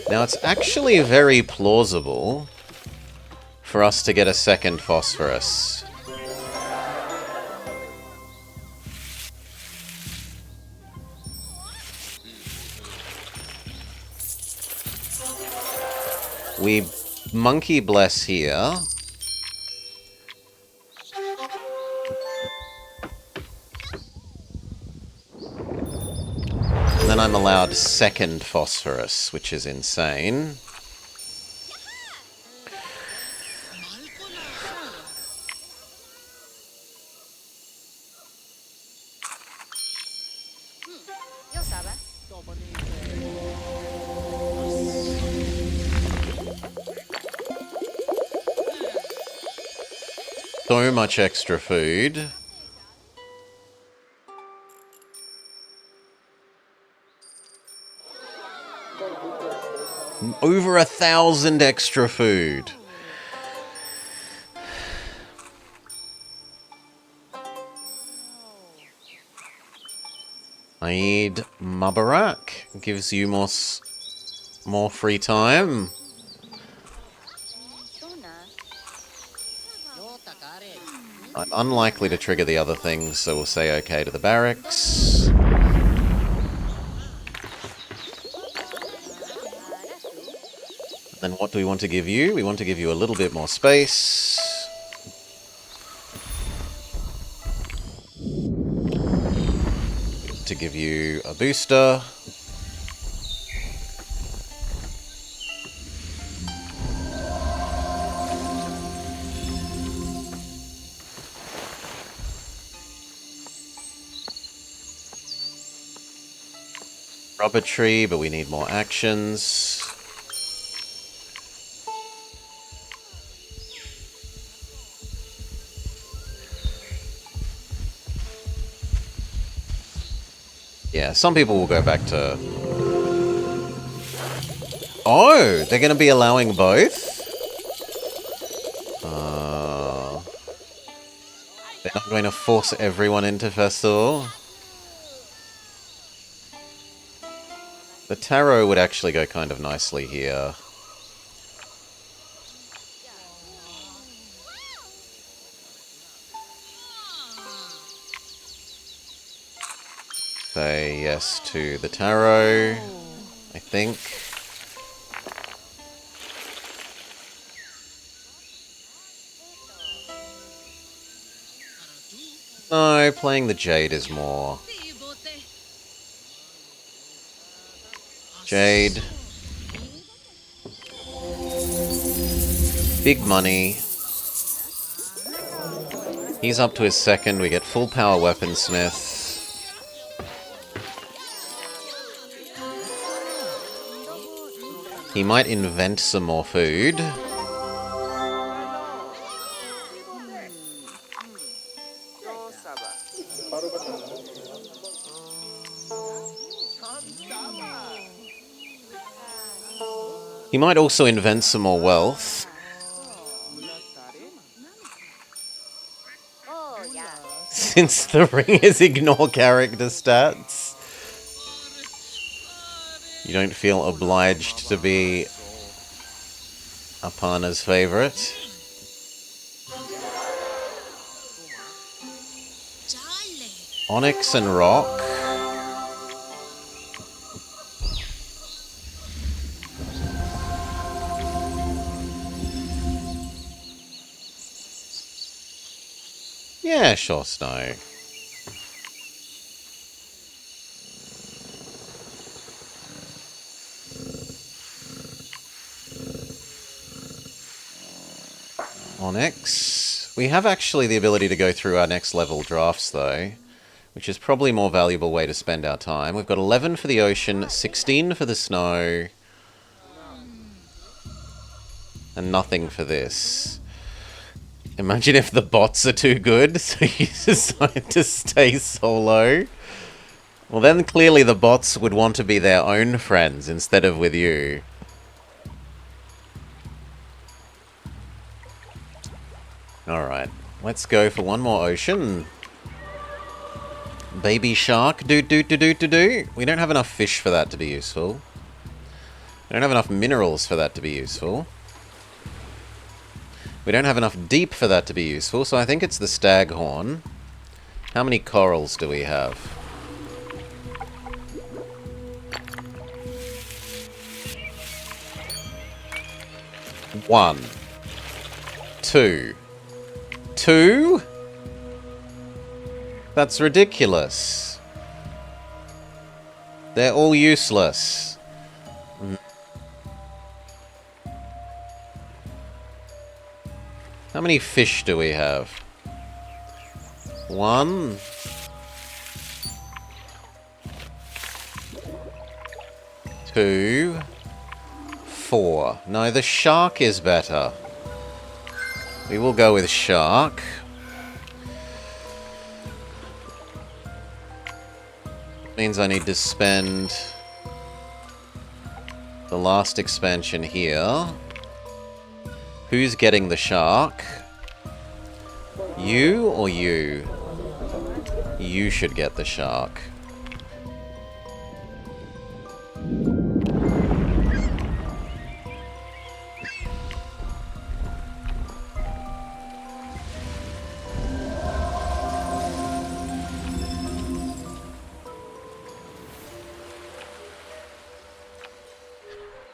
Now, it's actually very plausible for us to get a second phosphorus. We monkey bless here. And then I'm allowed second phosphorus, which is insane. So much extra food. Over 1,000 extra food. I need Mubarak. Gives you more free time. I'm unlikely to trigger the other things, so we'll say okay to the barracks. Then what do we want to give you? We want to give you a little bit more space. To give you a booster. Rubber tree, but we need more actions. Yeah, some people will go back to... Oh, they're going to be allowing both? They're not going to force everyone into Festival? The tarot would actually go kind of nicely here. Say yes to the tarot, I think. No, playing the Jade is more. Jade. Big money. He's up to his second. We get full power weaponsmith. He might invent some more food. He might also invent some more wealth. Since the ring is ignore character stats, you don't feel obliged to be Aparna's favorite. Onyx and rock. Yeah, sure, Snow. Onyx. We have actually the ability to go through our next level drafts, though, which is probably a more valuable way to spend our time. We've got 11 for the ocean, 16 for the snow, and nothing for this. Imagine if the bots are too good, so you decide to stay solo. Well, then clearly the bots would want to be their own friends instead of with you. Alright, let's go for one more ocean. Baby shark, do. We don't have enough fish for that to be useful. We don't have enough minerals for that to be useful. We don't have enough deep for that to be useful, so I think it's the staghorn. How many corals do we have? One. Two. Two? That's ridiculous. They're all useless. How many fish do we have? One. Two. Four. No, the shark is better. We will go with shark. Means I need to spend the last expansion here. Who's getting the shark? You or you? You should get the shark.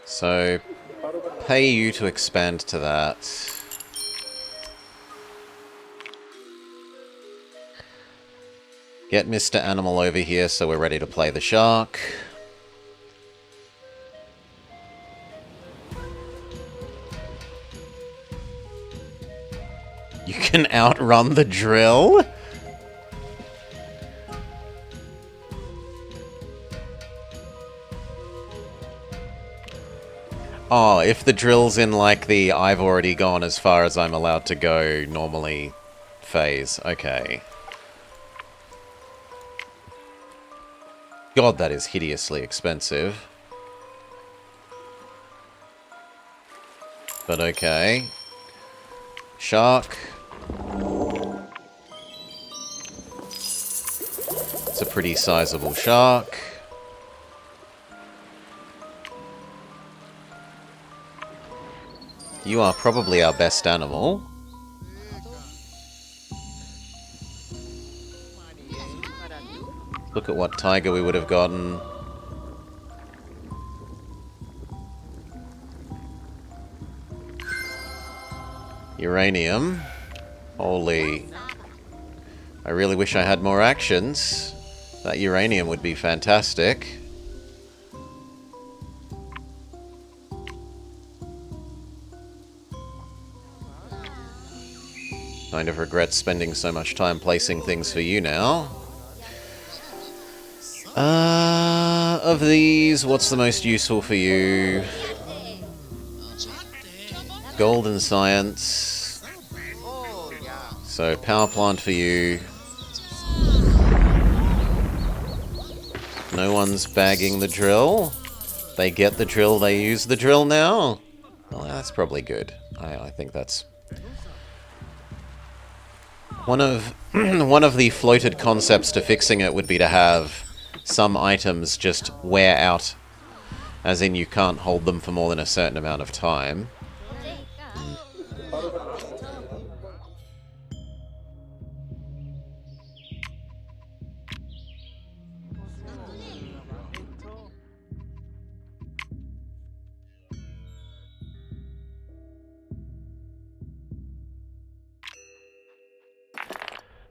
So, pay you to expand to that. Get Mr. Animal over here so we're ready to play the shark. You can outrun the drill? Oh, if the drill's in, like, the I've already gone as far as I'm allowed to go normally phase. Okay. God, that is hideously expensive. But okay. Shark. It's a pretty sizable shark. You are probably our best animal. Look at what tiger we would have gotten. Uranium. Holy. I really wish I had more actions. That uranium would be fantastic. Kind of regret spending so much time placing things for you now. Of these, what's the most useful for you? Gold and science. So, power plant for you. No one's bagging the drill. They get the drill, they use the drill now. Well, that's probably good. I think that's... One of the floated concepts to fixing it would be to have some items just wear out, as in you can't hold them for more than a certain amount of time.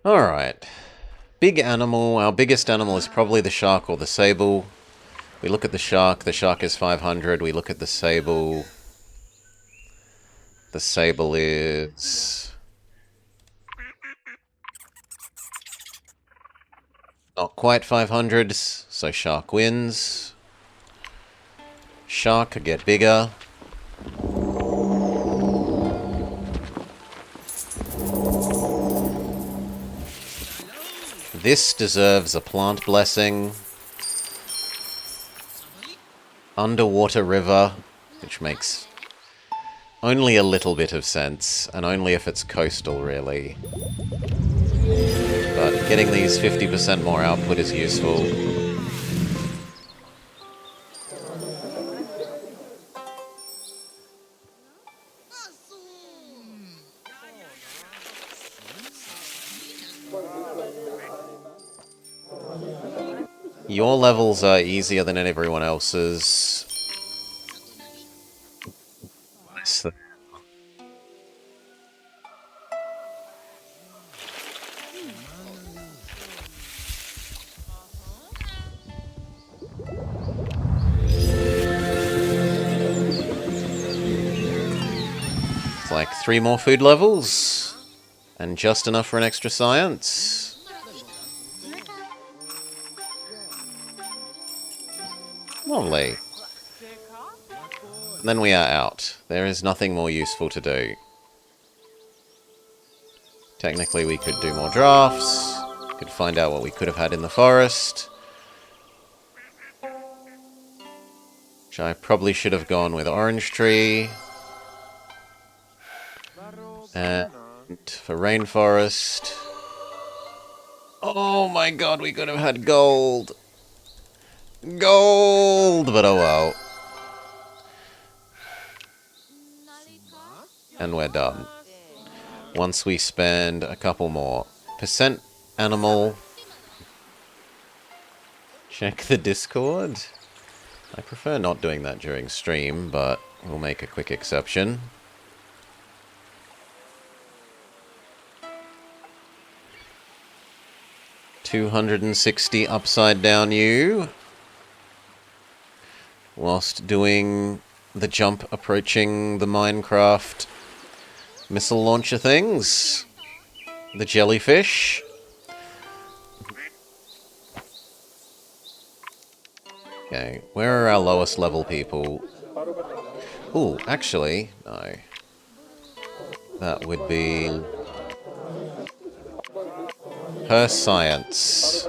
Alright. Big animal. Our biggest animal is probably the shark or the sable. We look at the shark is 500. We look at the sable is... not quite 500, so shark wins. Shark could get bigger. This deserves a plant blessing. Underwater river, which makes only a little bit of sense, and only if it's coastal, really. But getting these 50% more output is useful. Your levels are easier than everyone else's. It's like 3 more food levels, and just enough for an extra science. Lovely. And then we are out. There is nothing more useful to do. Technically, we could do more drafts. Could find out what we could have had in the forest. Which I probably should have gone with orange tree. And for rainforest... oh my god, we could have had gold! Gold! But oh well. And we're done. Once we spend a couple more. Percent animal. Check the Discord. I prefer not doing that during stream, but we'll make a quick exception. $260 upside down U. Whilst doing the jump approaching the Minecraft missile launcher things. The jellyfish. Okay, where are our lowest level people? Ooh, actually, no. That would be her science.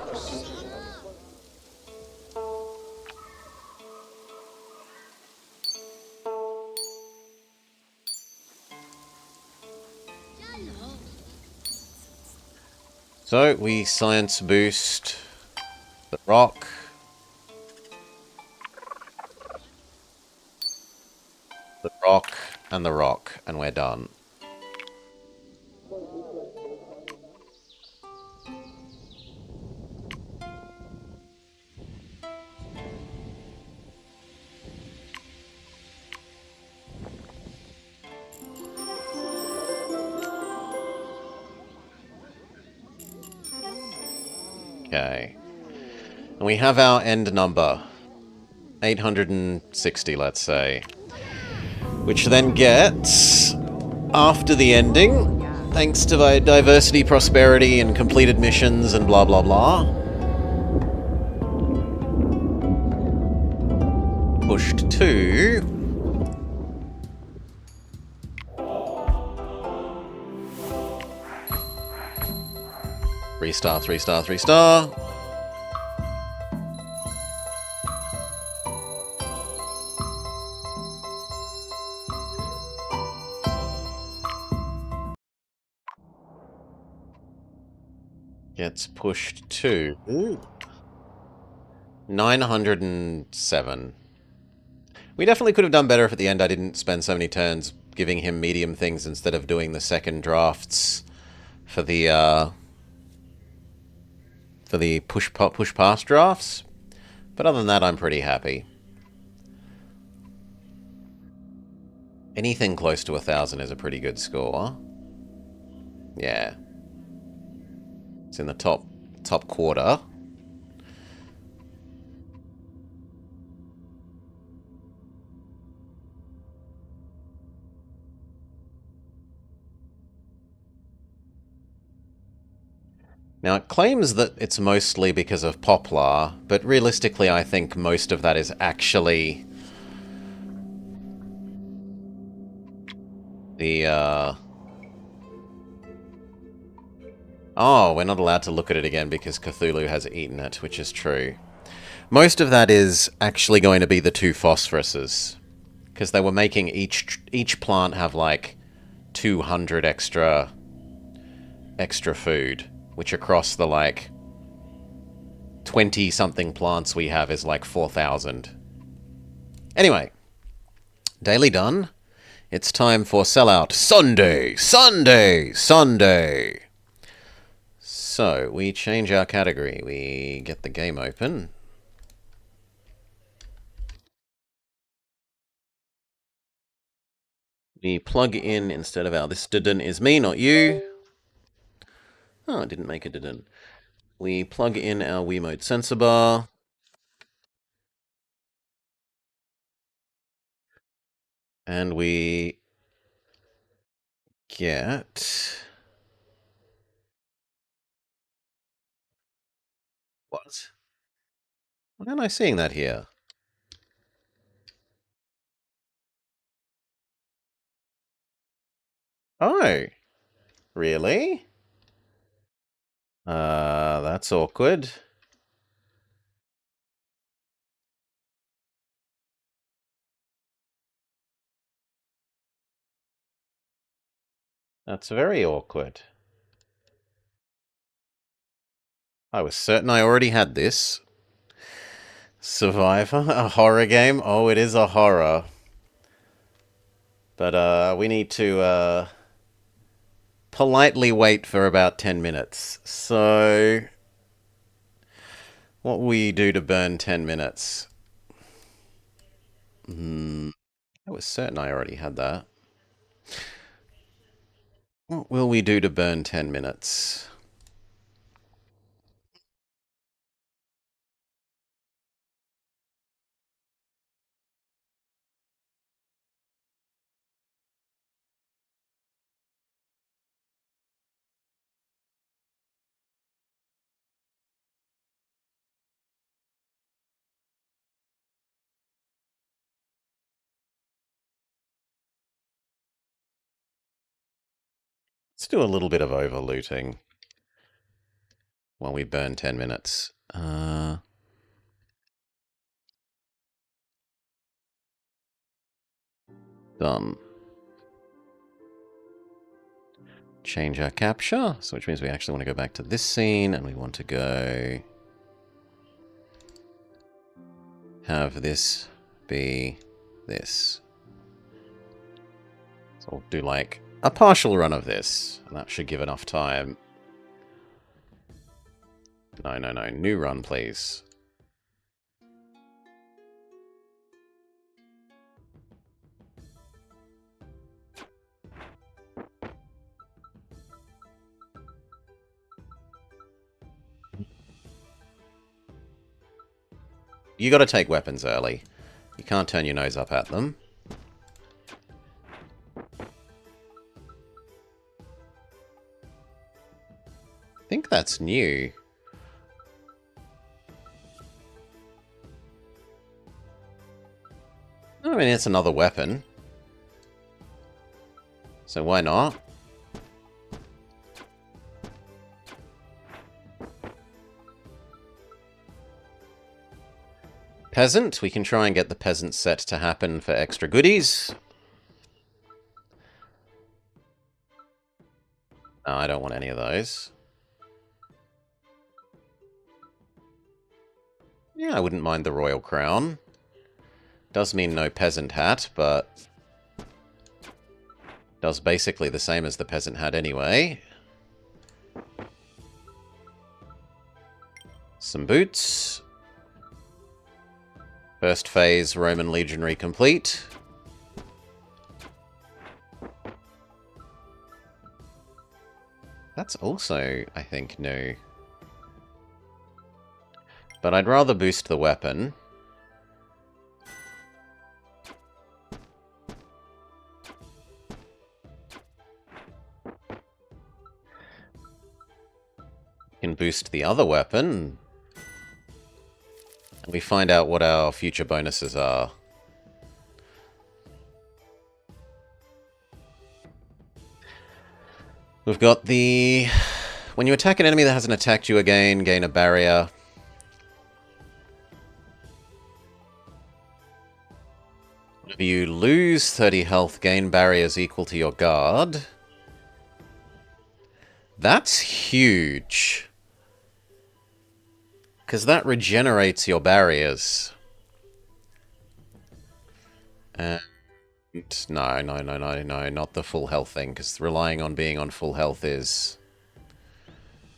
So we science boost the rock, the rock, and the rock, and we're done. Okay. And we have our end number. 860, let's say. Which then gets, after the ending, thanks to diversity, prosperity, and completed missions and blah blah blah, pushed to... Three-star, three-star, three-star. Gets pushed to 907. We definitely could have done better if at the end I didn't spend so many turns giving him medium things instead of doing the second drafts for the push past drafts. But other than that, I'm pretty happy. Anything close to 1,000 is a pretty good score. Yeah. It's in the top quarter. Now, it claims that it's mostly because of Poplar, but realistically I think most of that is actually the, Oh, we're not allowed to look at it again because Cthulhu has eaten it, which is true. Most of that is actually going to be the two phosphoruses, because they were making each plant have like 200 extra food, which across the like 20 something plants we have is like 4,000. Anyway, daily done. It's time for Sellout Sunday, Sunday, Sunday. So we change our category. We get the game open. We plug in instead of our this didn't is me, not you. Oh, I didn't make a didn't. We plug in our Wiimote sensor bar. And we get... What? Why am I seeing that here? Oh, really? That's awkward. That's very awkward. I was certain I already had this. Survivor? A horror game? Oh, it is a horror. But, we need to, politely wait for about 10 minutes. So... what will we do to burn 10 minutes? I was certain I already had that. What will we do to burn 10 minutes? Let's do a little bit of over-looting while we burn 10 minutes. Done. Change our capture, so which means we actually want to go back to this scene, and we want to go... have this be this. So we'll do like a partial run of this, and that should give enough time. No, no, no. New run, please. You gotta take weapons early. You can't turn your nose up at them. I think that's new. I mean, it's another weapon. So why not? Peasant. We can try and get the peasant set to happen for extra goodies. No, I don't want any of those. Yeah, I wouldn't mind the royal crown. Does mean no peasant hat, but does basically the same as the peasant hat anyway. Some boots. First phase Roman legionary complete. That's also, I think, new. But I'd rather boost the weapon. We can boost the other weapon. And we find out what our future bonuses are. We've got the... When you attack an enemy that hasn't attacked you again, gain a barrier. If you lose 30 health, gain barriers equal to your guard. That's huge. Because that regenerates your barriers. And no, not the full health thing, because relying on being on full health is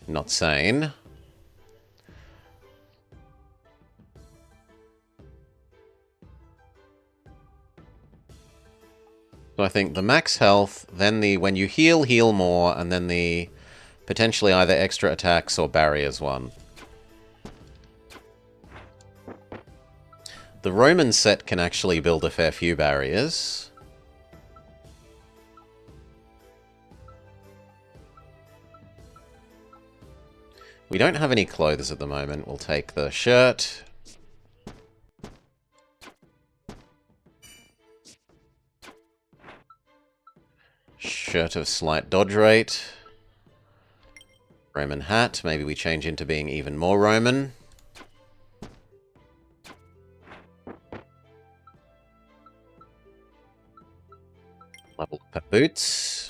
not sane. So I think the max health, then the when you heal, heal more, and then the potentially either extra attacks or barriers one. The Roman set can actually build a fair few barriers. We don't have any clothes at the moment. We'll take the shirt. Shirt of slight dodge rate. Roman hat. Maybe we change into being even more Roman. Level up boots.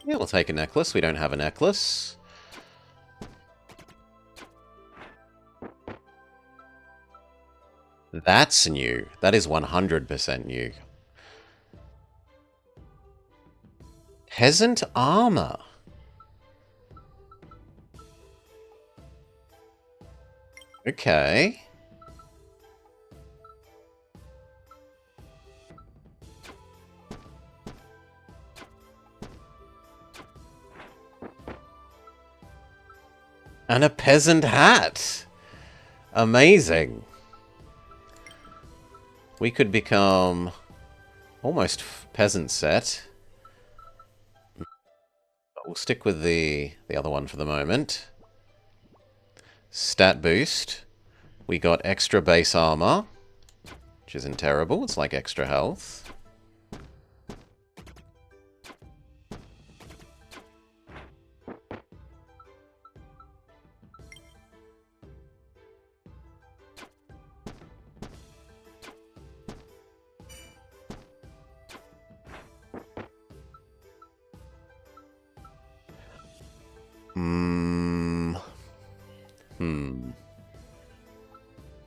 Yeah, we'll take a necklace. We don't have a necklace. That's new. That is 100% new. Peasant armor. Okay. And a peasant hat. Amazing. We could become almost peasant set. we'll stick with the other one for the moment. Stat boost. We got extra base armor, which isn't terrible. It's like extra health.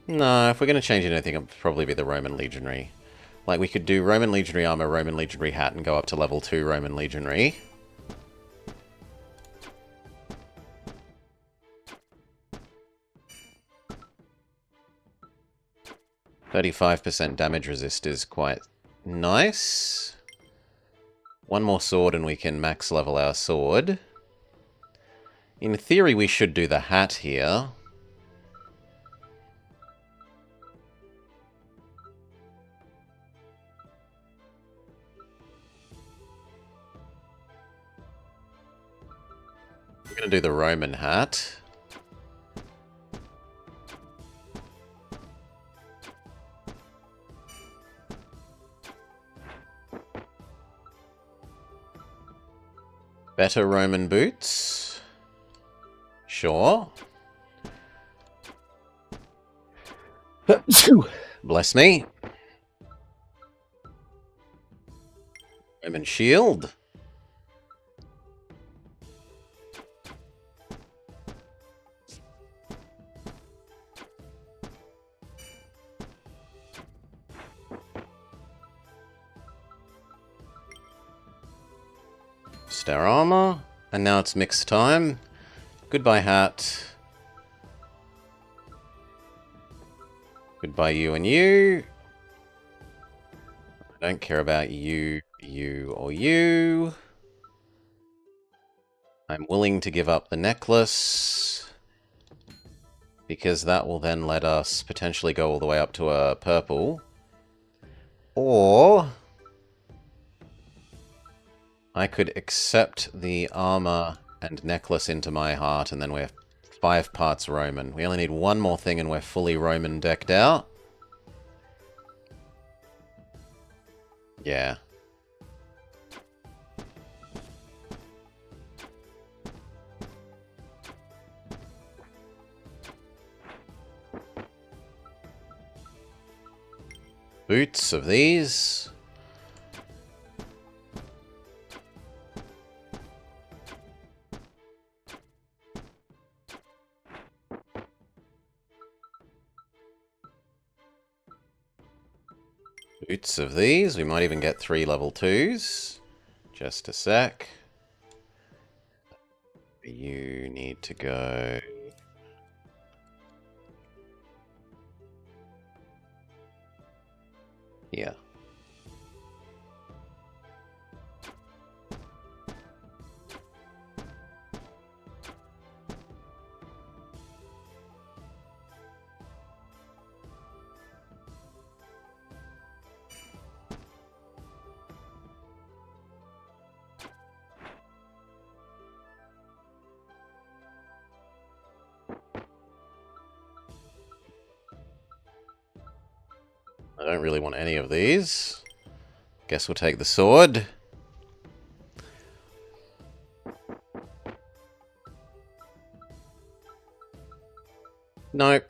No, if we're going to change anything, it would probably be the Roman Legionary. Like, we could do Roman Legionary armor, Roman Legionary hat, and go up to level 2 Roman Legionary. %35% damage resist is quite nice. One more sword and we can max level our sword. In theory, we should do the hat here. We're going to do the Roman hat. Better Roman boots. Sure. Bless me. Roman shield. Star armor. And now it's mixed time. Goodbye, hat. Goodbye, you and you. I don't care about you, you, or you. I'm willing to give up the necklace, because that will then let us potentially go all the way up to a purple. Or I could accept the armor and necklace into my heart, and then we're 5 parts Roman. We only need one more thing and we're fully Roman decked out. Yeah. Boots of these. Boots of these. We might even get 3 level 2s. Just a sec. You need to go... here. I don't really want any of these. Guess we'll take the sword. Nope.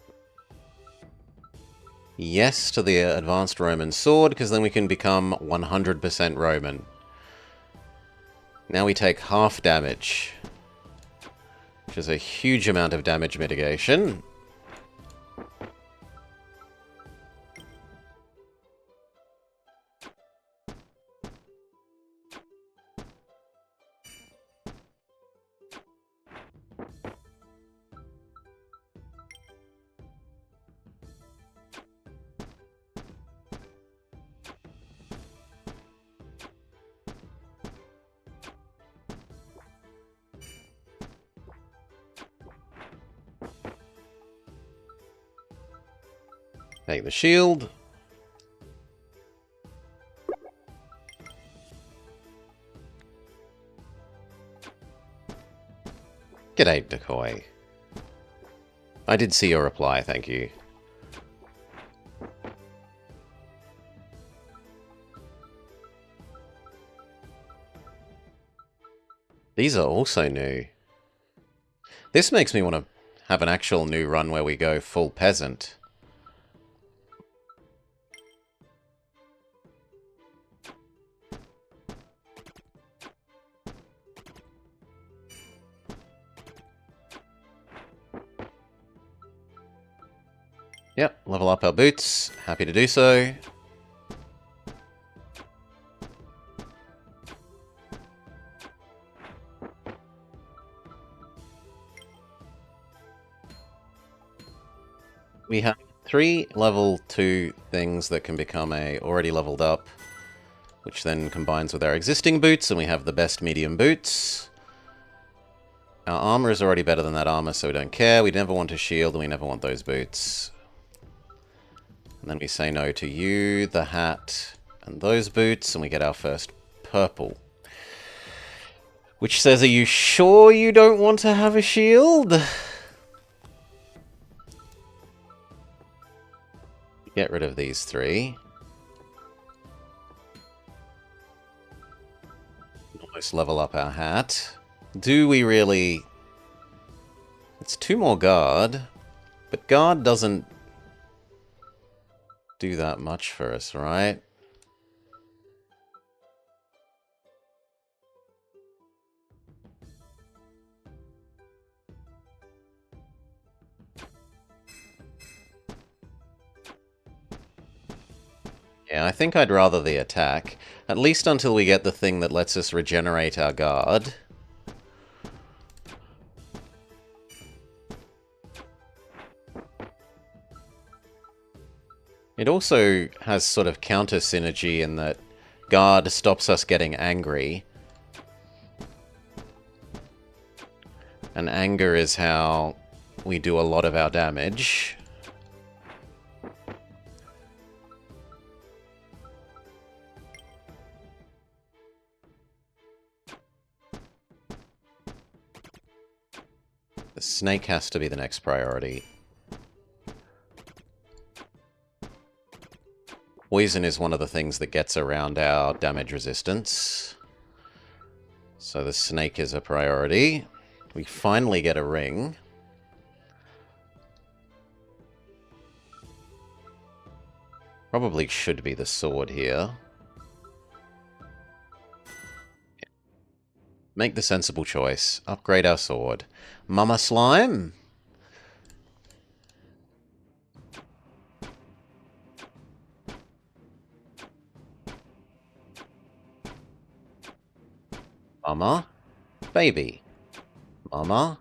Yes to the advanced Roman sword, because then we can become 100% Roman. Now we take half damage, which is a huge amount of damage mitigation. Take the shield. G'day, Decoy. I did see your reply, thank you. These are also new. This makes me want to have an actual new run where we go full peasant. Yep, level up our boots. Happy to do so. We have 3 level 2 things that can become already leveled up, which then combines with our existing boots, and we have the best medium boots. Our armor is already better than that armor, so we don't care. We never want a shield, and we never want those boots. And then we say no to you, the hat, and those boots, and we get our first purple. Which says, are you sure you don't want to have a shield? Get rid of these 3. Almost level up our hat. Do we really... It's 2 more guard, but guard doesn't do that much for us, right? Yeah, I think I'd rather the attack. At least until we get the thing that lets us regenerate our guard. It also has sort of counter synergy in that guard stops us getting angry. And anger is how we do a lot of our damage. The snake has to be the next priority. Poison is one of the things that gets around our damage resistance. So the snake is a priority. We finally get a ring. Probably should be the sword here. Make the sensible choice. Upgrade our sword. Mama Slime? Mama? Baby. Mama?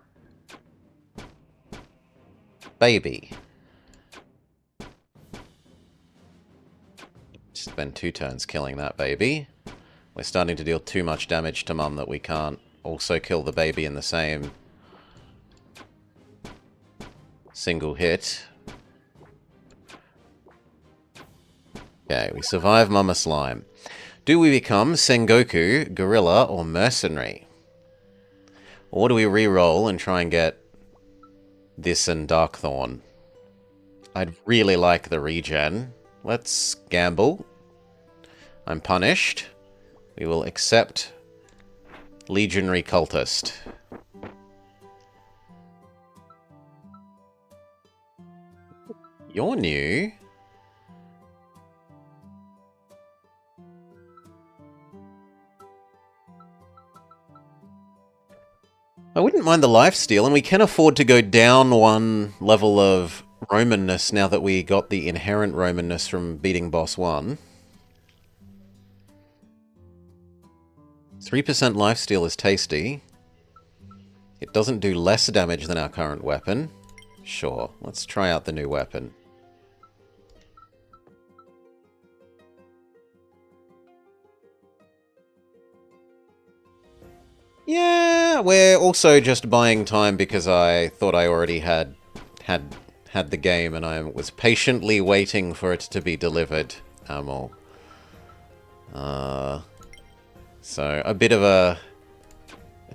Baby. Spend 2 turns killing that baby. We're starting to deal too much damage to Mum that we can't also kill the baby in the same single hit. Okay, we survive Mama Slime. Do we become Sengoku, Gorilla, or Mercenary? Or do we re-roll and try and get this and Darkthorn? I'd really like the regen. Let's gamble. I'm punished. We will accept Legionary Cultist. You're new. I wouldn't mind the lifesteal, and we can afford to go down 1 level of Romanness now that we got the inherent Romanness from beating Boss 1. 3% lifesteal is tasty. It doesn't do less damage than our current weapon. Sure, let's try out the new weapon. Yeah, we're also just buying time because I thought I already had the game and I was patiently waiting for it to be delivered. So a bit of a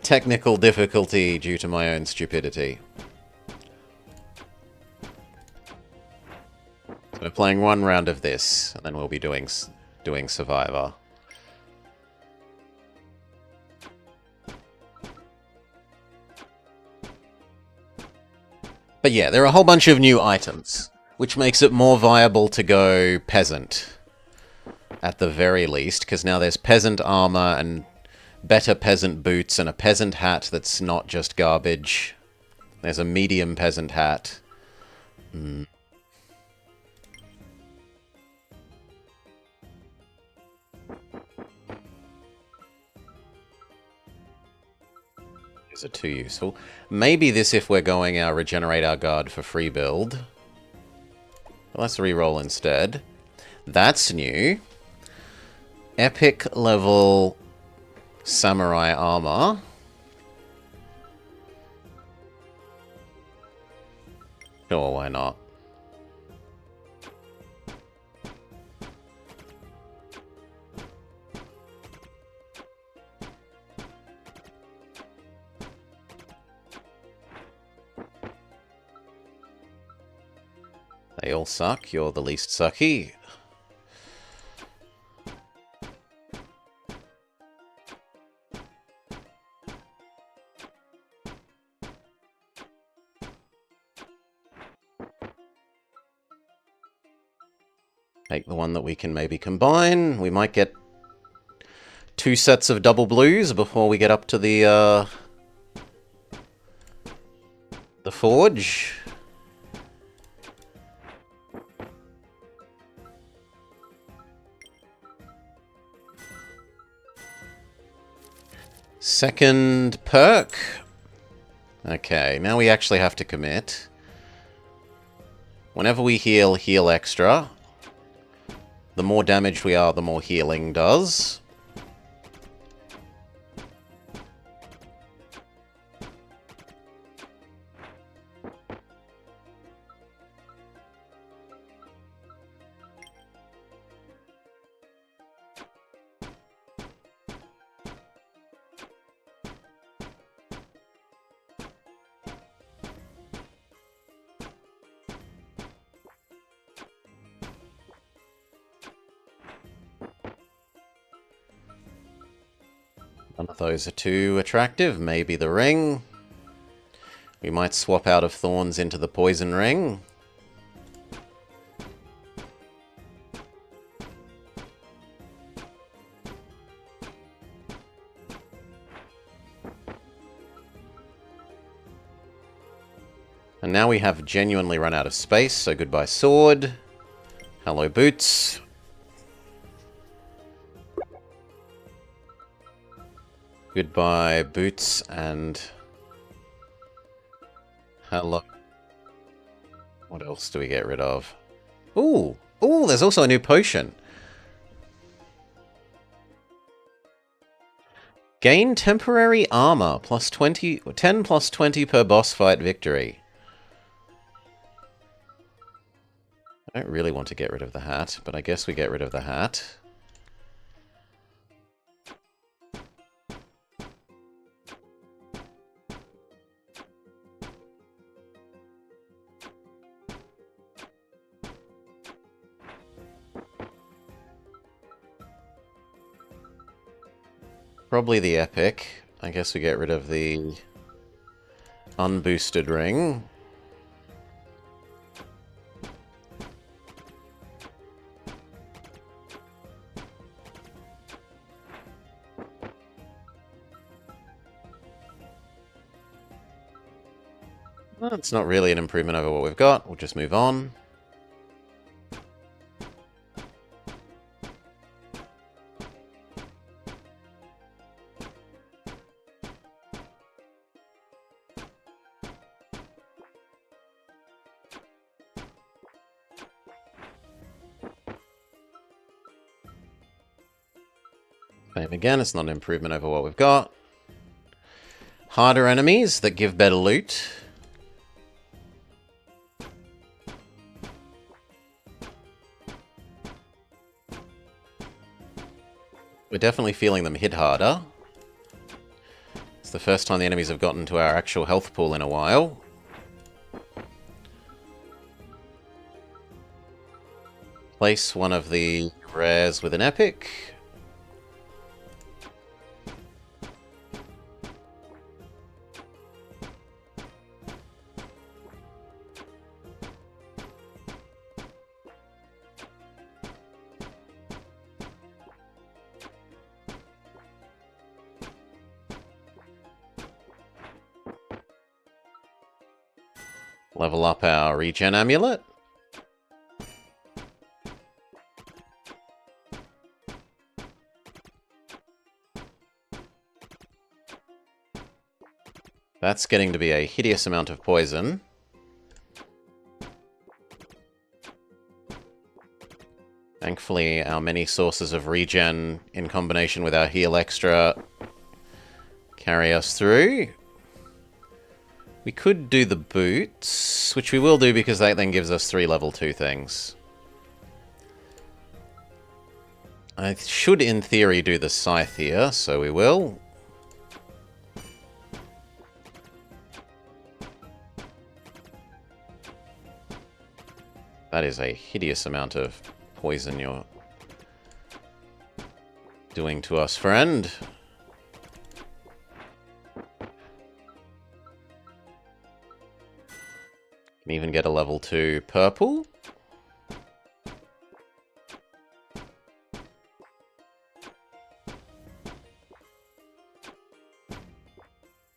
technical difficulty due to my own stupidity. So we're playing one round of this, and then we'll be doing Survivor. But yeah, there are a whole bunch of new items, which makes it more viable to go peasant, at the very least, because now there's peasant armor and better peasant boots and a peasant hat that's not just garbage. There's a medium peasant hat. There's are too useful. Maybe this if we're going our regenerate our guard for free build. Let's reroll instead. That's new. Epic level samurai armor. Sure, why not? They all suck. You're the least sucky. Take the one that we can maybe combine. We might get 2 sets of double blues before we get up to the forge. Second perk. Okay, now we actually have to commit. Whenever we heal, heal extra. The more damaged we are, the more healing does. None of those are too attractive. Maybe the ring. We might swap out of thorns into the poison ring. And now we have genuinely run out of space, so goodbye sword. Hello boots. Goodbye boots and... hello. What else do we get rid of? Ooh! Ooh, there's also a new potion. Gain temporary armor, plus 20, 10 plus 20 per boss fight victory. I don't really want to get rid of the hat, but I guess we get rid of the hat. Probably the epic. I guess we get rid of the unboosted ring. Well, it's not really an improvement over what we've got. We'll just move on. Same again, it's not an improvement over what we've got. Harder enemies that give better loot. We're definitely feeling them hit harder. It's the first time the enemies have gotten to our actual health pool in a while. Place one of the rares with an epic. Level up our regen amulet. That's getting to be a hideous amount of poison. Thankfully, our many sources of regen in combination with our heal extra carry us through. We could do the boots, which we will do because that then gives us 3 level 2 things. I should, in theory, do the scythe here, so we will. That is a hideous amount of poison you're doing to us, friend. Can even get a level 2 purple.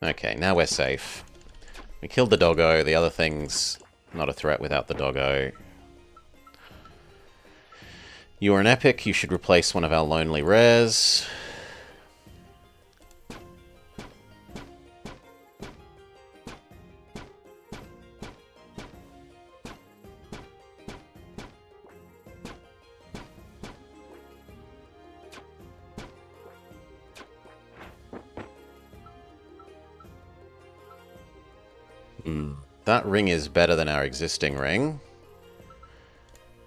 Okay, now we're safe. We killed the doggo. The other thing's not a threat without the doggo. You're an epic. You should replace one of our lonely rares. That ring is better than our existing ring.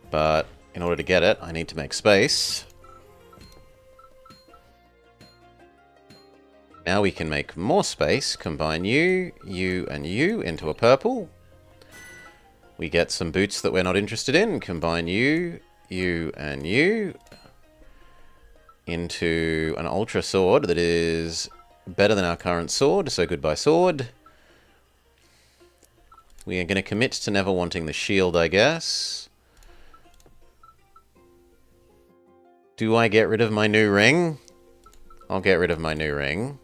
But in order to get it, I need to make space. Now we can make more space. Combine you, you, and you into a purple. We get some boots that we're not interested in. Combine you, you, and you into an ultra sword that is better than our current sword, so goodbye sword. We are going to commit to never wanting the shield, I guess. Do I get rid of my new ring? I'll get rid of my new ring.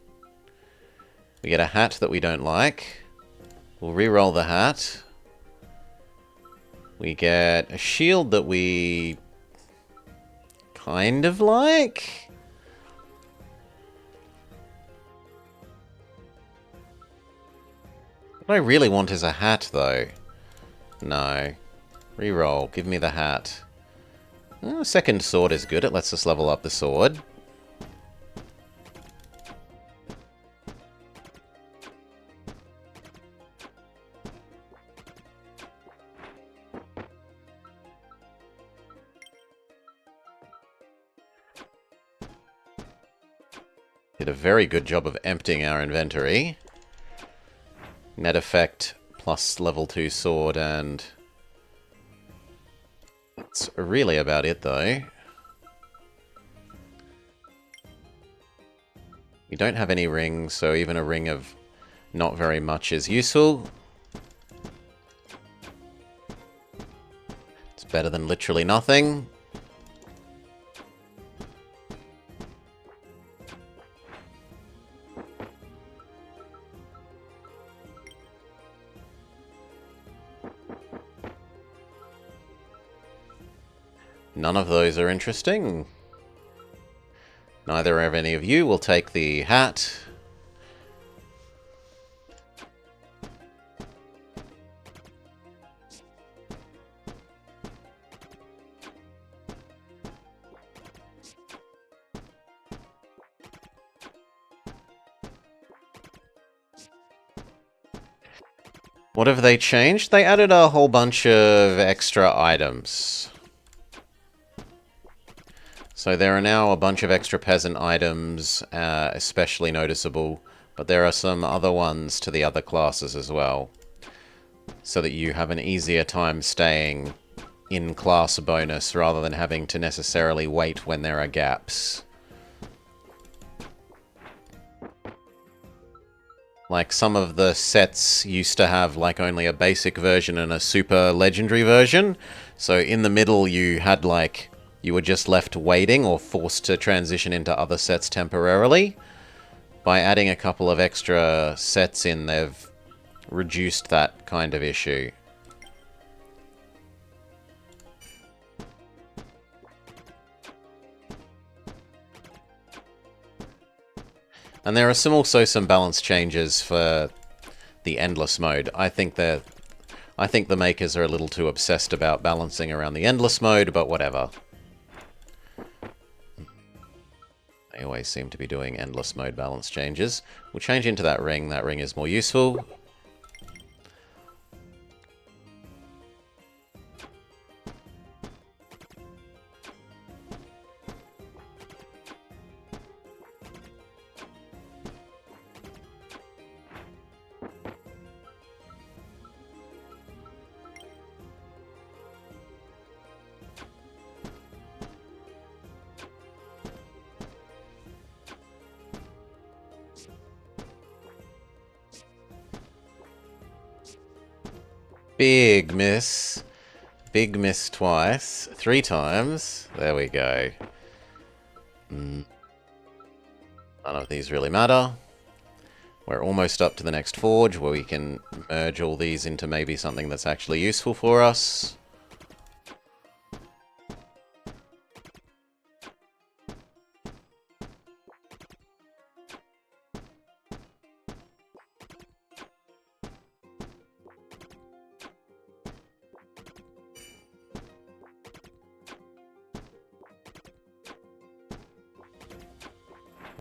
We get a hat that we don't like. We'll re-roll the hat. We get a shield that we kind of like. What I really want is a hat, though. No. Re-roll. Give me the hat. Oh, second sword is good. It lets us level up the sword. Did a very good job of emptying our inventory. Net effect plus level 2 sword, and that's really about it, though. We don't have any rings, so even a ring of not very much is useful. It's better than literally nothing. None of those are interesting. Neither of any of you will take the hat. What have they changed? They added a whole bunch of extra items. So there are now a bunch of extra peasant items, especially noticeable but there are some other ones to the other classes as well, so that you have an easier time staying in class bonus rather than having to necessarily wait when there are gaps. Like, some of the sets used to have like only a basic version and a super legendary version, so in the middle you had like, you were just left waiting or forced to transition into other sets temporarily. By adding a couple of extra sets in, they've reduced that kind of issue. And there are also some balance changes for the endless mode. I think the makers are a little too obsessed about balancing around the endless mode, but whatever. They always seem to be doing endless mode balance changes. We'll change into that ring. That ring is more useful. Big miss. Big miss twice. 3 times. There we go. None of these really matter. We're almost up to the next forge, where we can merge all these into maybe something that's actually useful for us.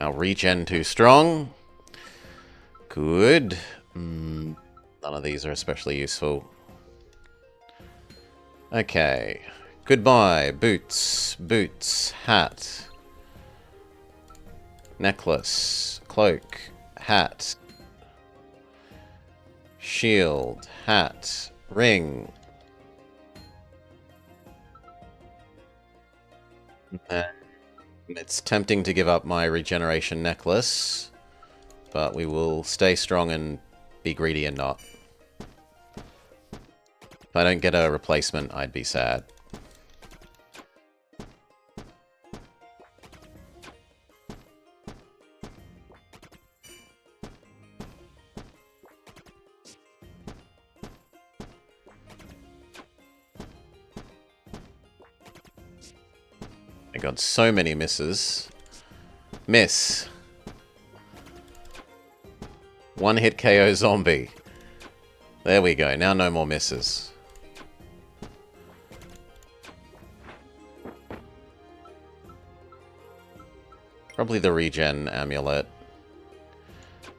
Our regen too strong. Good. None of these are especially useful. Okay. Goodbye. Boots. Boots. Hat. Necklace. Cloak. Hat. Shield. Hat. Ring. It's tempting to give up my regeneration necklace, but we will stay strong and be greedy and not. If I don't get a replacement, I'd be sad. I got so many misses. Miss. One hit KO zombie. There we go. Now no more misses. Probably the regen amulet.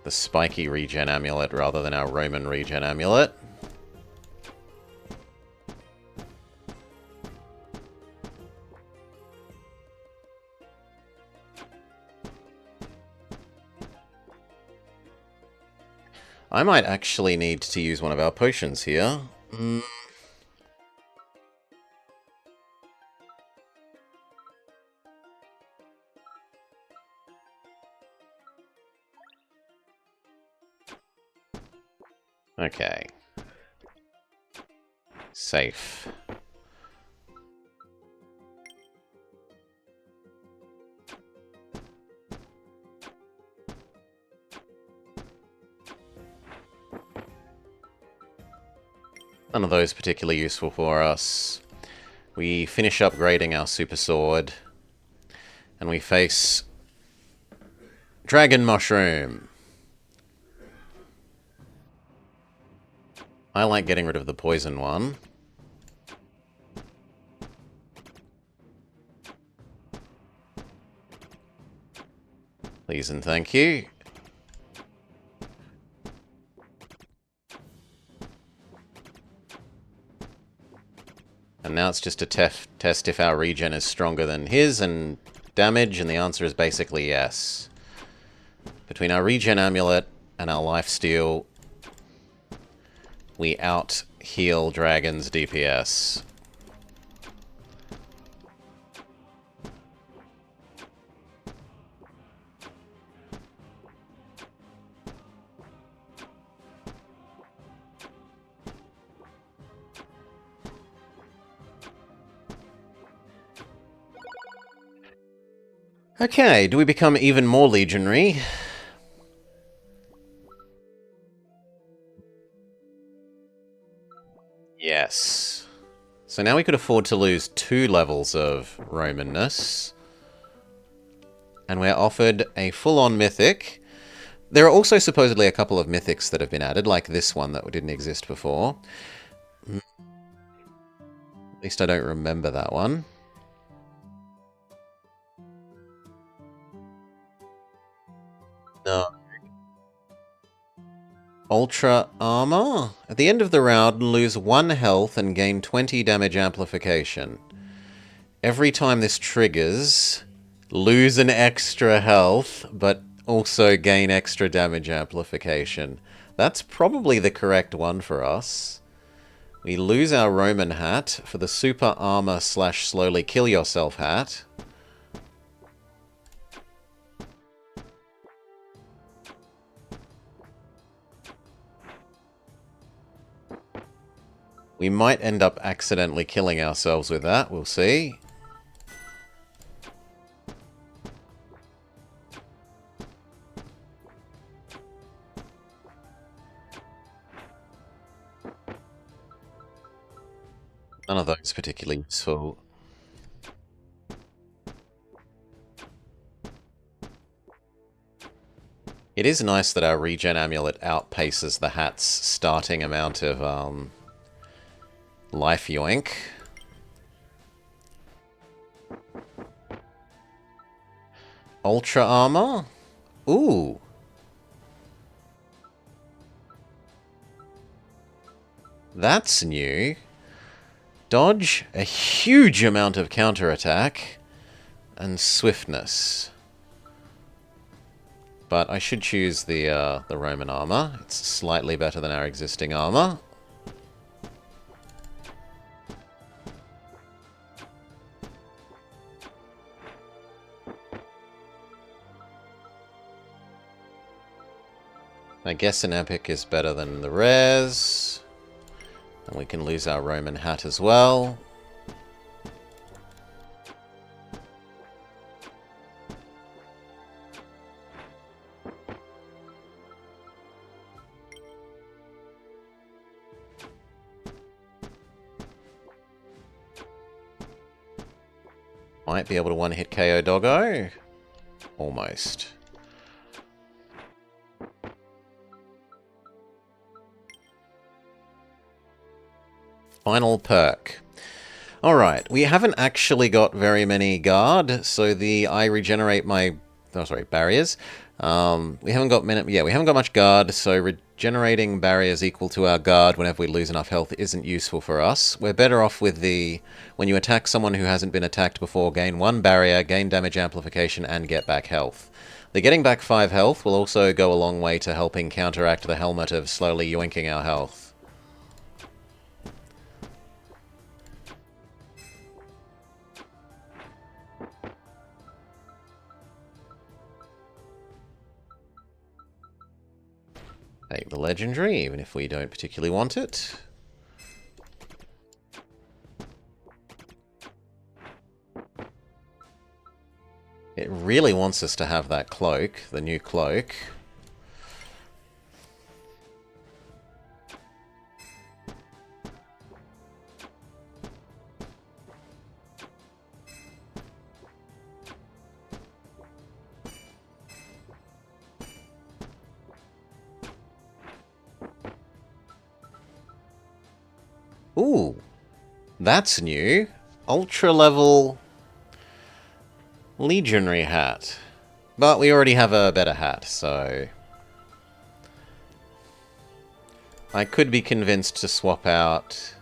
The spiky regen amulet rather than our Roman regen amulet. I might actually need to use one of our potions here. Okay. Safe. None of those particularly useful for us. We finish upgrading our super sword, and we face Dragon Mushroom. I like getting rid of the poison one. Please and thank you. And now it's just a test if our regen is stronger than his and damage, and the answer is basically yes. Between our regen amulet and our lifesteal, we out-heal Dragon's DPS. Okay, do we become even more legionary? Yes. So now we could afford to lose 2 levels of Romanness. And we're offered a full-on mythic. There are also supposedly a couple of mythics that have been added, like this one that didn't exist before. At least I don't remember that one. No. Ultra Armor. At the end of the round, lose 1 health and gain 20 damage amplification. Every time this triggers, lose an extra health, but also gain extra damage amplification. That's probably the correct one for us. We lose our Roman hat for the super armor / slowly kill yourself hat. We might end up accidentally killing ourselves with that, we'll see. None of those particularly useful. It is nice that our regen amulet outpaces the hat's starting amount of life yoink. Ultra armor? Ooh. That's new. Dodge, a huge amount of counterattack, and swiftness. But I should choose the Roman armor. It's slightly better than our existing armor. I guess an epic is better than the rares. And we can lose our Roman hat as well. Might be able to one-hit KO Doggo. Almost. Final perk. Alright, we haven't actually got very many guard, so I regenerate my... Oh, sorry, barriers. We haven't got we haven't got much guard, so regenerating barriers equal to our guard whenever we lose enough health isn't useful for us. We're better off with when you attack someone who hasn't been attacked before, gain 1 barrier, gain damage amplification, and get back health. The getting back 5 health will also go a long way to helping counteract the helmet of slowly yoinking our health. Take the legendary, even if we don't particularly want it. It really wants us to have that cloak, the new cloak. Ooh, that's new. Ultra level legionary hat. But we already have a better hat, so I could be convinced to swap out.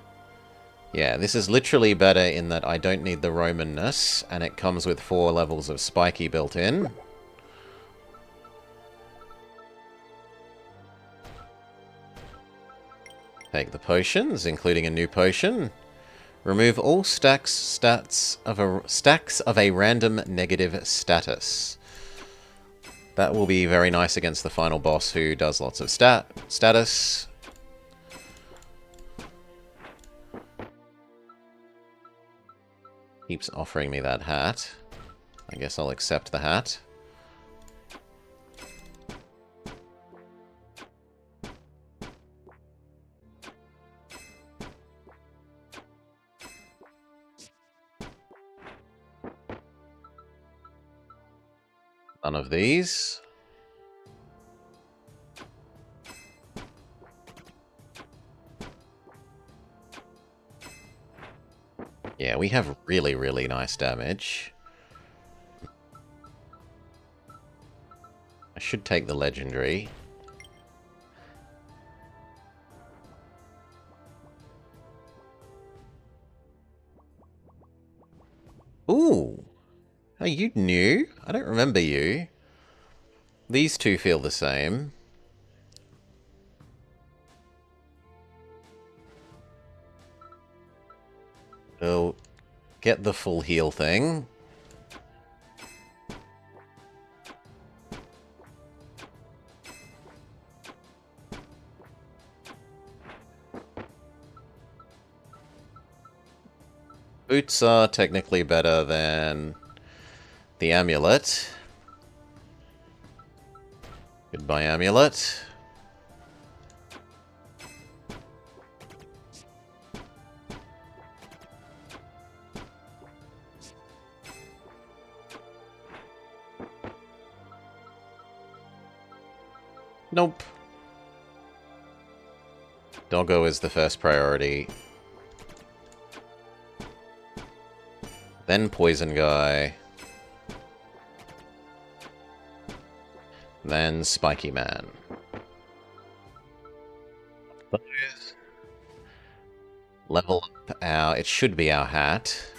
Yeah, this is literally better in that I don't need the Romanness, and it comes with 4 levels of spiky built in. Take the potions, including a new potion. Remove all stacks of a random negative status. That will be very nice against the final boss who does lots of status. Keeps offering me that hat. I guess I'll accept the hat. None of these. Yeah, we have really, really nice damage. I should take the legendary. Ooh! Oh, you new? I don't remember you. These two feel the same. We'll get the full heal thing. Boots are technically better than the amulet. Goodbye, amulet. Nope. Doggo is the first priority. Then Poison Guy. Then Spiky Man. Level up our... It should be our hat.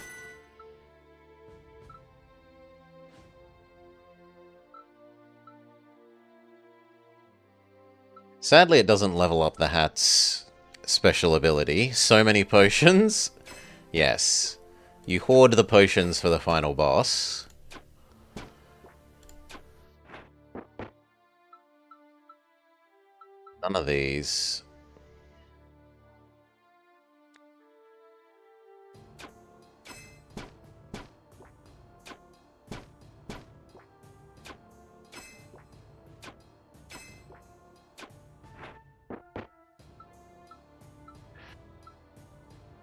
Sadly, it doesn't level up the hat's special ability. So many potions. Yes. You hoard the potions for the final boss. None of these.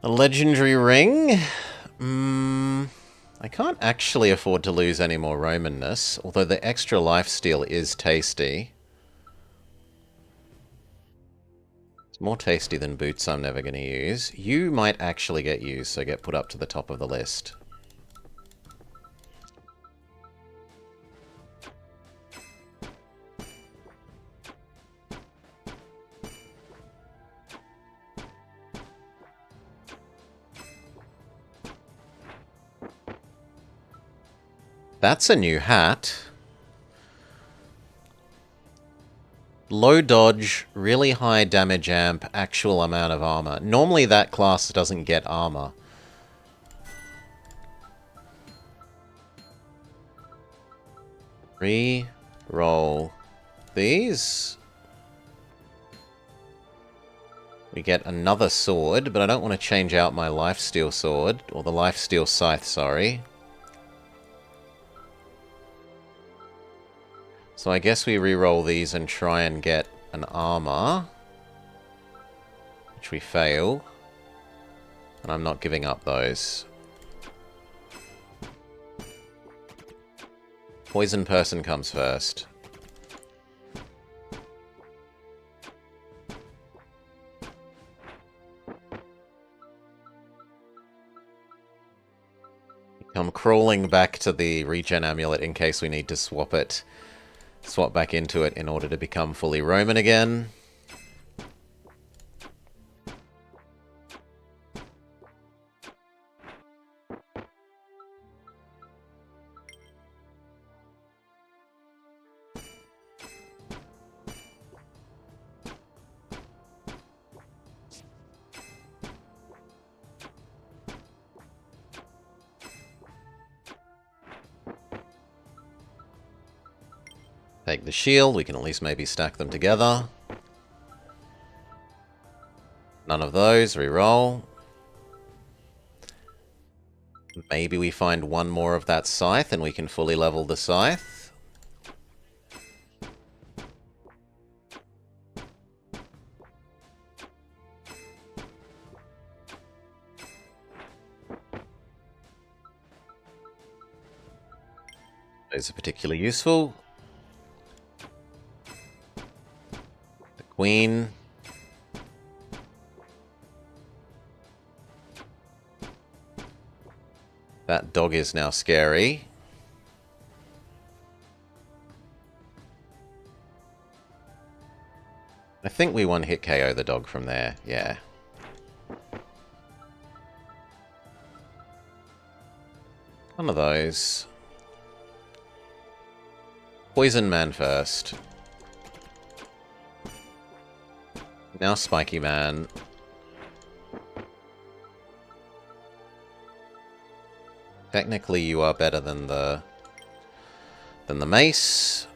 A legendary ring? I can't actually afford to lose any more Romanness, although the extra lifesteal is tasty. It's more tasty than boots I'm never going to use. You might actually get used, so get put up to the top of the list. That's a new hat. Low dodge, really high damage amp, actual amount of armor. Normally that class doesn't get armor. Re-roll these. We get another sword, but I don't want to change out my lifesteal sword, or the lifesteal scythe, sorry. So I guess we re-roll these and try and get an armor. Which we fail. And I'm not giving up those. Poison person comes first. I'm crawling back to the regen amulet in case we need to swap it. Swap back into it in order to become fully Roman again. Take the shield, we can at least maybe stack them together. None of those, reroll. Maybe we find one more of that scythe and we can fully level the scythe. Those are particularly useful. The queen. That dog is now scary. I think we one-hit KO the dog from there, yeah. One of those. Poison Man first. Now Spiky Man. Technically, you are better than the mace.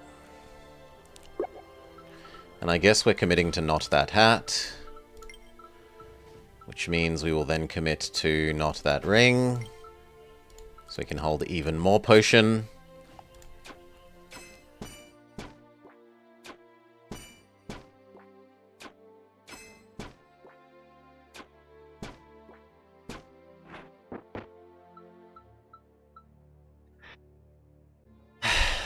And I guess we're committing to not that hat. Which means we will then commit to not that ring. So we can hold even more potion.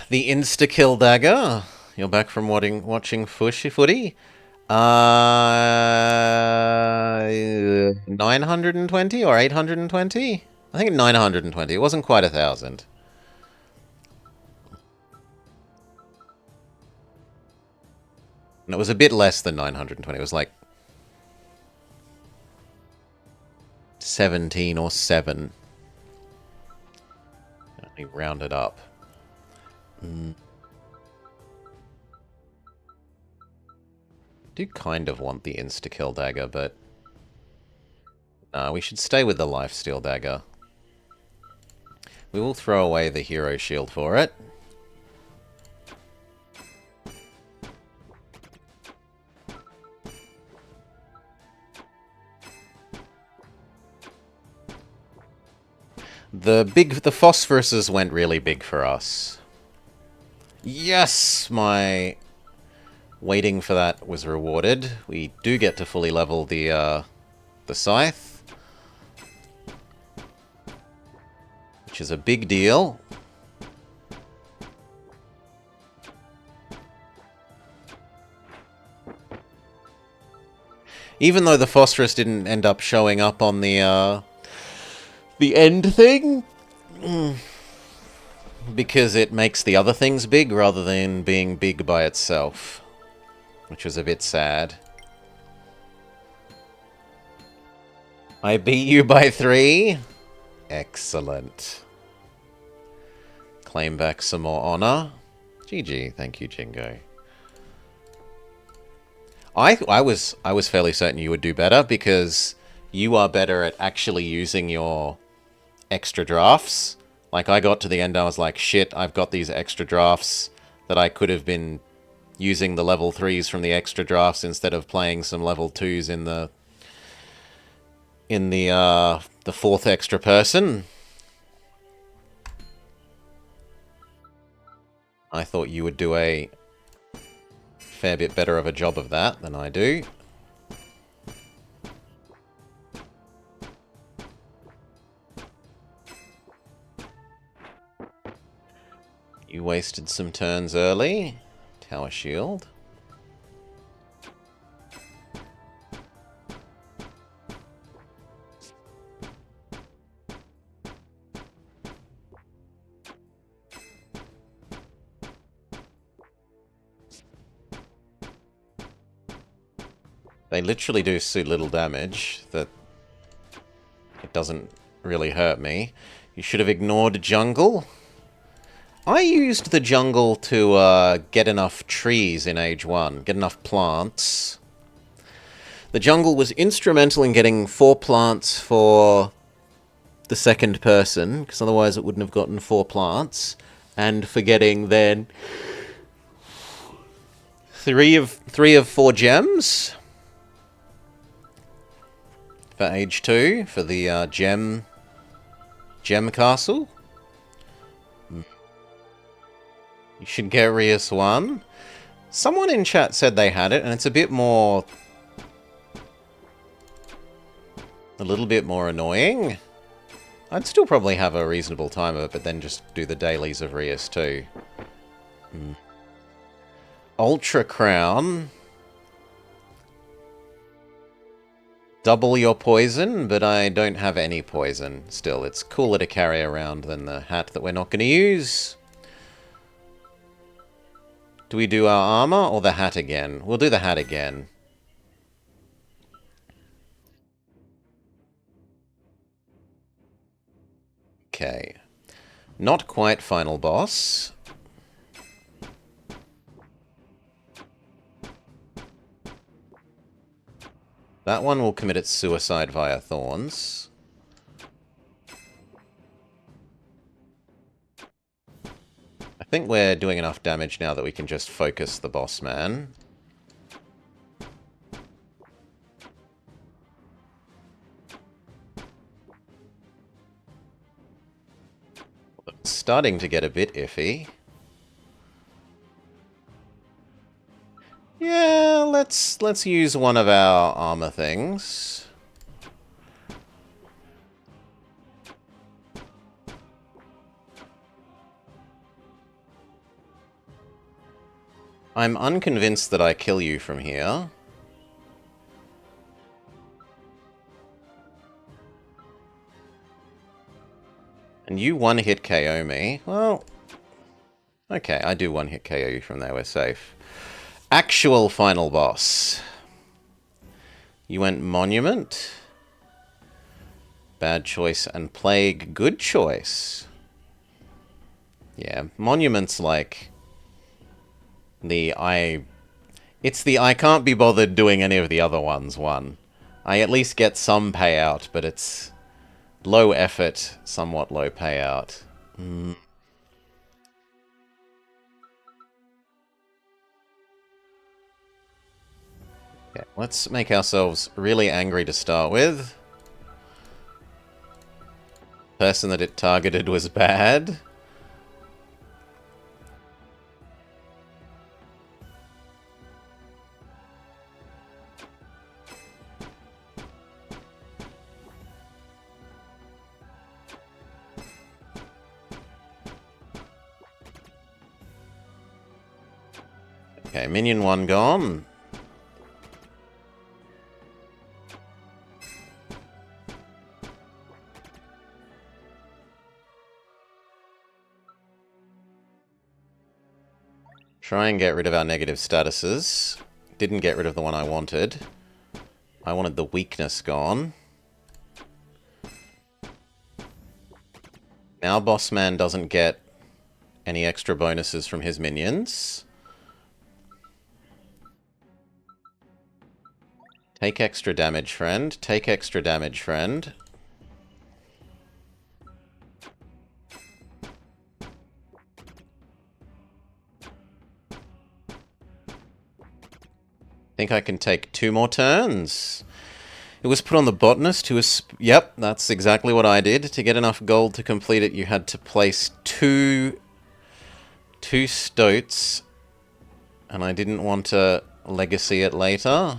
The insta-kill dagger. You're back from watching footy. 920 or 820? I think 920. It wasn't quite 1,000. And it was a bit less than 920. It was like 17 or 7. Let me round it up. Do kind of want the insta-kill dagger, but we should stay with the lifesteal dagger. We will throw away the hero shield for it. The phosphoruses went really big for us. Yes, my waiting for that was rewarded. We do get to fully level the scythe, which is a big deal. Even though the phosphorus didn't end up showing up on the end thing, because it makes the other things big rather than being big by itself, which was a bit sad. I beat you by 3. Excellent. Claim back some more honor. GG, thank you, Jingo. I was fairly certain you would do better because you are better at actually using your extra drafts. Like, I got to the end, I was like, shit, I've got these extra drafts that I could have been using the level 3s from the extra drafts instead of playing some level 2s in the 4th extra person. I thought you would do a fair bit better of a job of that than I do. You wasted some turns early. Tower shield. They literally do so little damage that it doesn't really hurt me. You should have ignored jungle. I used the jungle to get enough trees in Age 1, get enough plants. The jungle was instrumental in getting 4 plants for the second person, because otherwise it wouldn't have gotten 4 plants, and for getting then Three of 4 gems for age 2 for the gem castle. You should get Rias 1. Someone in chat said they had it, and it's a little bit more annoying. I'd still probably have a reasonable time of it, but then just do the dailies of Rias 2. Ultra Crown. Double your poison, but I don't have any poison still. It's cooler to carry around than the hat that we're not going to use. Do we do our armor or the hat again? We'll do the hat again. Okay. Not quite final boss. That one will commit its suicide via thorns. I think we're doing enough damage now that we can just focus the boss man. It's starting to get a bit iffy. Yeah, let's use one of our armor things. I'm unconvinced that I kill you from here. And you one-hit KO me. Well, okay, I do one-hit KO you from there, we're safe. Actual final boss. You went Monument. Bad choice. And Plague, good choice. Yeah, Monument's like... It's the I can't be bothered doing any of the other ones one. I at least get some payout, but it's low effort, somewhat low payout. Okay, let's make ourselves really angry to start with. Person that it targeted was bad. Okay, minion 1 gone. Try and get rid of our negative statuses. Didn't get rid of the one I wanted. I wanted the weakness gone. Now Boss Man doesn't get any extra bonuses from his minions. Take extra damage, friend. Take extra damage, friend. Think I can take 2 more turns. It was put on the botanist who was... Yep, that's exactly what I did. To get enough gold to complete it, you had to place two stoats. And I didn't want to legacy it later.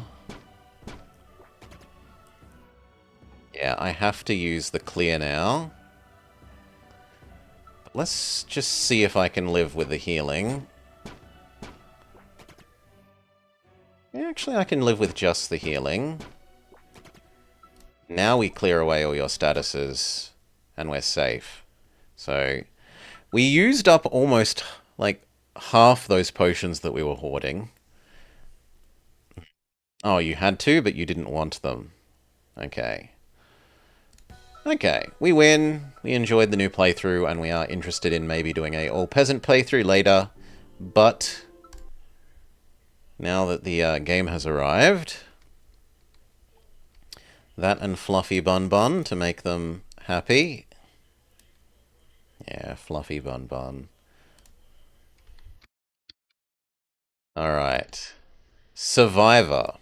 Yeah, I have to use the clear now. But let's just see if I can live with the healing. Yeah, actually, I can live with just the healing. Now we clear away all your statuses, and we're safe. So, we used up almost, like, half those potions that we were hoarding. Oh, you had to, but you didn't want them. Okay. Okay, we win. We enjoyed the new playthrough, and we are interested in maybe doing a all-peasant playthrough later. But now that the game has arrived, that and Fluffy Bun Bun to make them happy. Yeah, Fluffy Bun Bun. Alright. Survivor.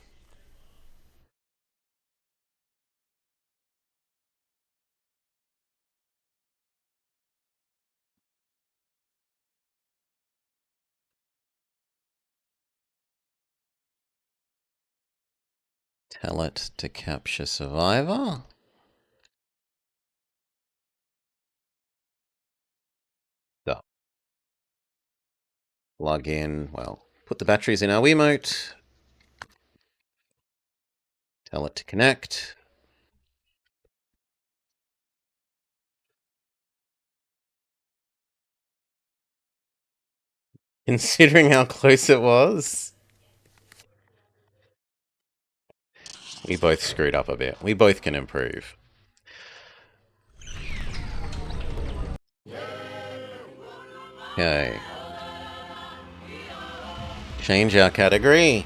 Tell it to capture Survivor. Duh. Plug in, well, put the batteries in our Wiimote. Tell it to connect. Considering how close it was, we both screwed up a bit. We both can improve. Okay. Change our category.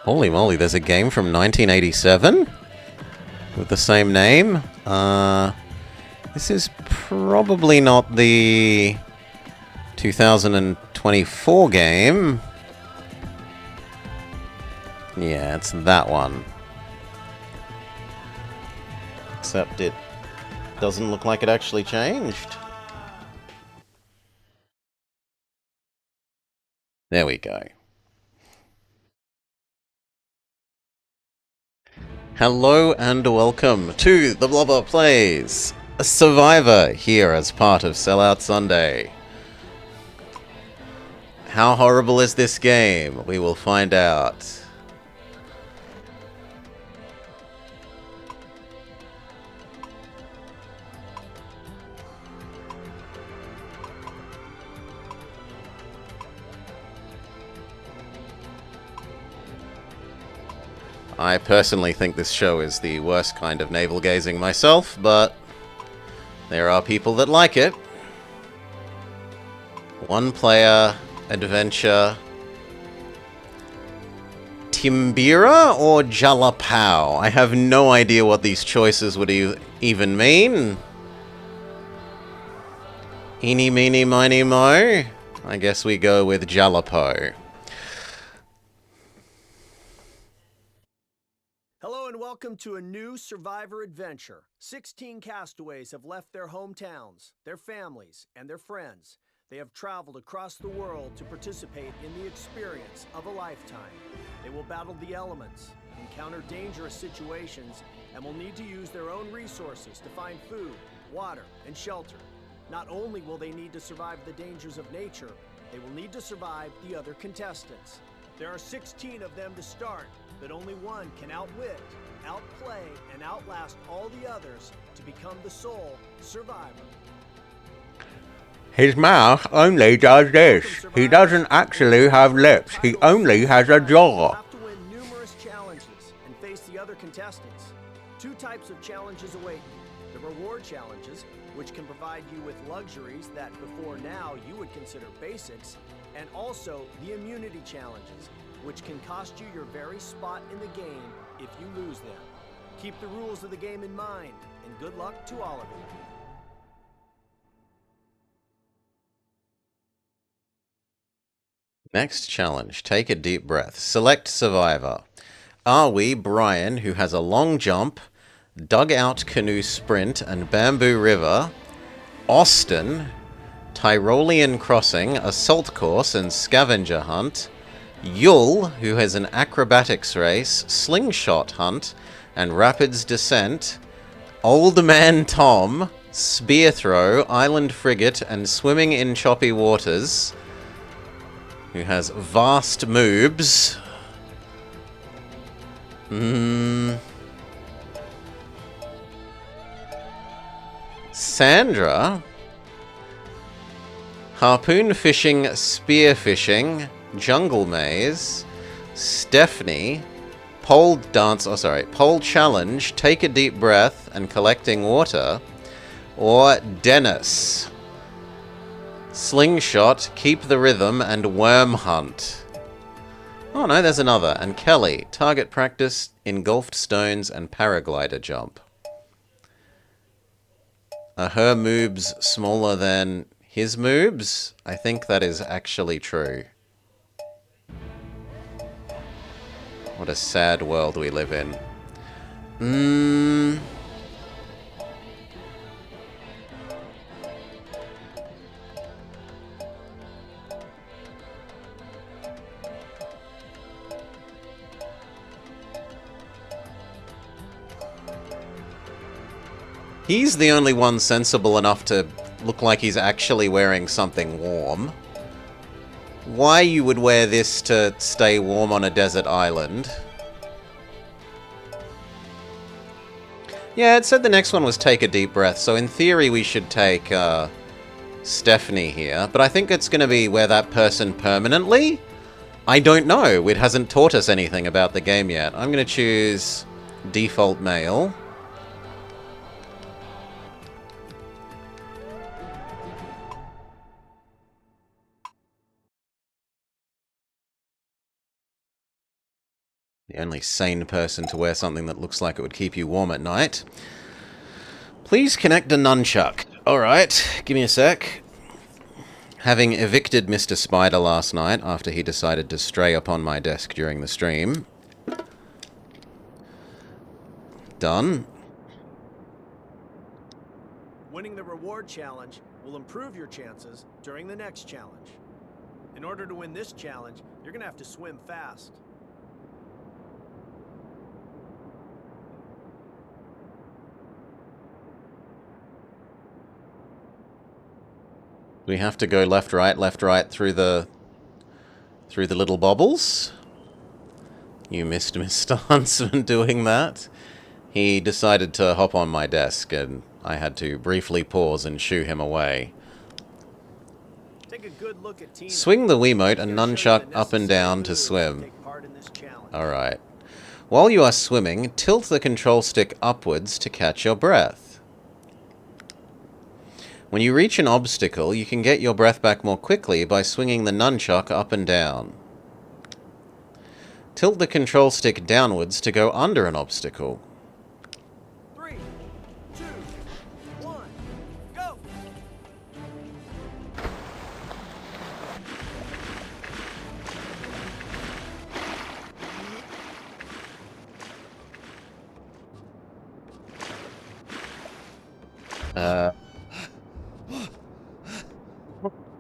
Holy moly, there's a game from 1987 with the same name. This is probably not the 2024 game. Yeah, it's that one. Except it doesn't look like it actually changed. There we go. Hello and welcome to The Blobber Plays Survivor here as part of Sellout Sunday. How horrible is this game? We will find out. I personally think this show is the worst kind of navel-gazing myself, but there are people that like it. One player, adventure, Timbira or Jalapao? I have no idea what these choices would even mean. Eeny, meeny, miny, mo. I guess we go with Jalapao. Hello and welcome to a new Survivor adventure. 16 castaways have left their hometowns, their families, and their friends. They have traveled across the world to participate in the experience of a lifetime. They will battle the elements, encounter dangerous situations, and will need to use their own resources to find food, water, and shelter. Not only will they need to survive the dangers of nature, they will need to survive the other contestants. There are 16 of them to start, but only one can outwit, outplay, and outlast all the others to become the sole survivor. His mouth only does this. He doesn't actually have lips. He only has a jaw. You'll have to win numerous challenges and face the other contestants. Two types of challenges await you. The reward challenges, which can provide you with luxuries that before now you would consider basics, and also the immunity challenges, which can cost you your very spot in the game if you lose them. Keep the rules of the game in mind, and good luck to all of you. Next challenge. Take a deep breath. Select Survivor. Are we Brian, who has a long jump, dugout canoe sprint, and bamboo river? Austin, Tyrolean crossing, assault course, and scavenger hunt? Yul, who has an acrobatics race, slingshot hunt, and rapids descent? Old Man Tom, spear throw, island frigate, and swimming in choppy waters? Who has vast moobs? Sandra, harpoon fishing, spear fishing, jungle maze. Stephanie, pole challenge, take a deep breath, and collecting water. Or Dennis, slingshot, keep the rhythm, and worm hunt. Oh no, there's another. And Kelly, target practice, engulfed stones, and paraglider jump. Are her moobs smaller than his moobs. I think that is actually true. What a sad world we live in. He's the only one sensible enough to look like he's actually wearing something warm. Why you would wear this to stay warm on a desert island? Yeah, it said the next one was take a deep breath, so in theory we should take Stephanie here, but I think it's going to be wear that person permanently? I don't know, it hasn't taught us anything about the game yet. I'm going to choose default male. The only sane person to wear something that looks like it would keep you warm at night. Please connect a nunchuck. Alright, give me a sec. Having evicted Mr. Spider last night after he decided to stray upon my desk during the stream. Done. Winning the reward challenge will improve your chances during the next challenge. In order to win this challenge, you're going to have to swim fast. We have to go left, right through the little bobbles. You missed Mr. Huntsman doing that. He decided to hop on my desk, and I had to briefly pause and shoo him away. Take a good look at Tina. Swing the Wiimote and nunchuck up and down to swim. Alright. While you are swimming, tilt the control stick upwards to catch your breath. When you reach an obstacle, you can get your breath back more quickly by swinging the nunchuck up and down. Tilt the control stick downwards to go under an obstacle. 3, 2, 1, go!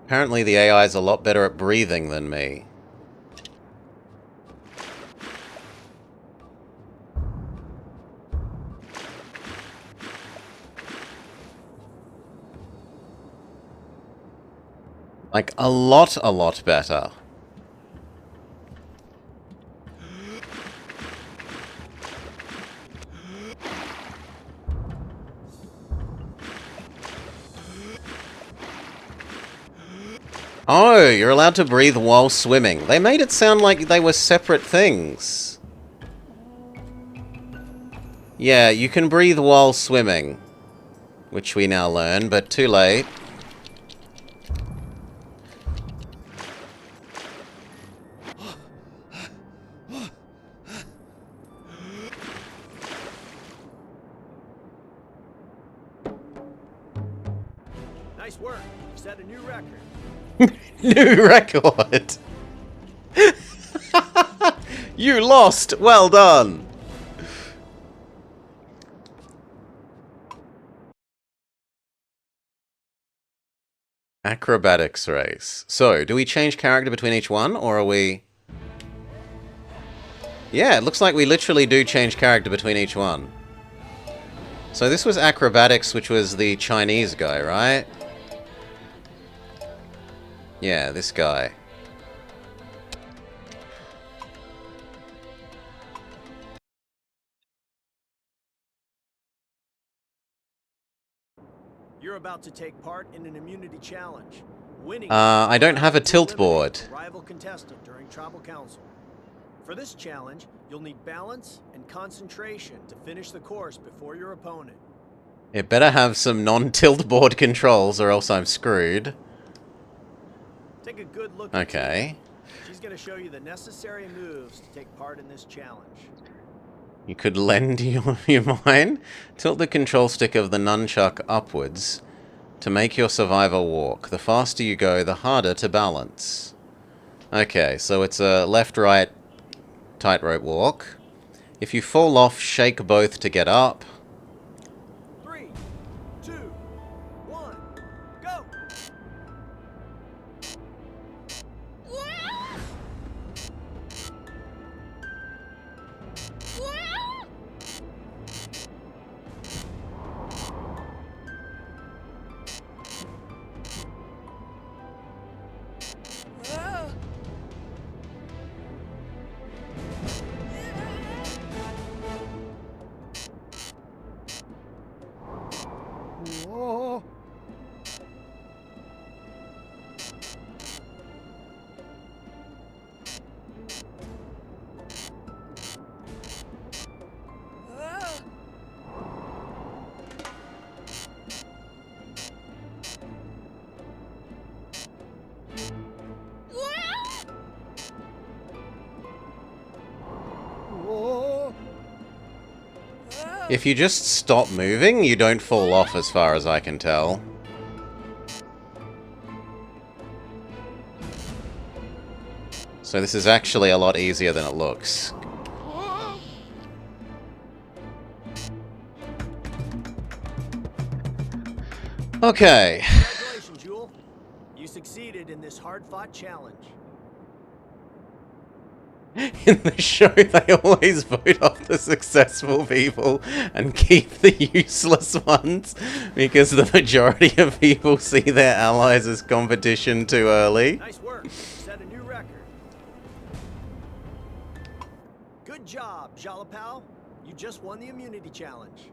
Apparently the AI is a lot better at breathing than me. Like, a lot better. Oh, you're allowed to breathe while swimming. They made it sound like they were separate things. Yeah, you can breathe while swimming. Which we now learn, but too late. Nice work. You set a new record. New record! You lost! Well done! Acrobatics race. So, do we change character between each one, or are we... Yeah, it looks like we literally do change character between each one. So this was acrobatics, which was the Chinese guy, right? Yeah, this guy. You're about to take part in an immunity challenge. Winning. I don't have a tilt board. Rival contestant during Tribal Council. For this challenge, you'll need balance and concentration to finish the course before your opponent. It better have some non-tilt board controls, or else I'm screwed. Take a good look. Okay. She's going to show you the necessary moves to take part in this challenge. You could lend your mine. Tilt the control stick of the nunchuck upwards to make your survivor walk. The faster you go, the harder to balance. Okay, so it's a left-right tightrope walk. If you fall off, shake both to get up. 3, 2, 1, go! Whoa. Whoa. If you just stop moving, you don't fall off as far as I can tell. So this is actually a lot easier than it looks. Okay. Congratulations, Jewel. You succeeded in this hard-fought challenge. In the show, they always vote off the successful people and keep the useless ones because the majority of people see their allies as competition too early. Nice work. You set a new record. Good job, Jalapal. You just won the immunity challenge.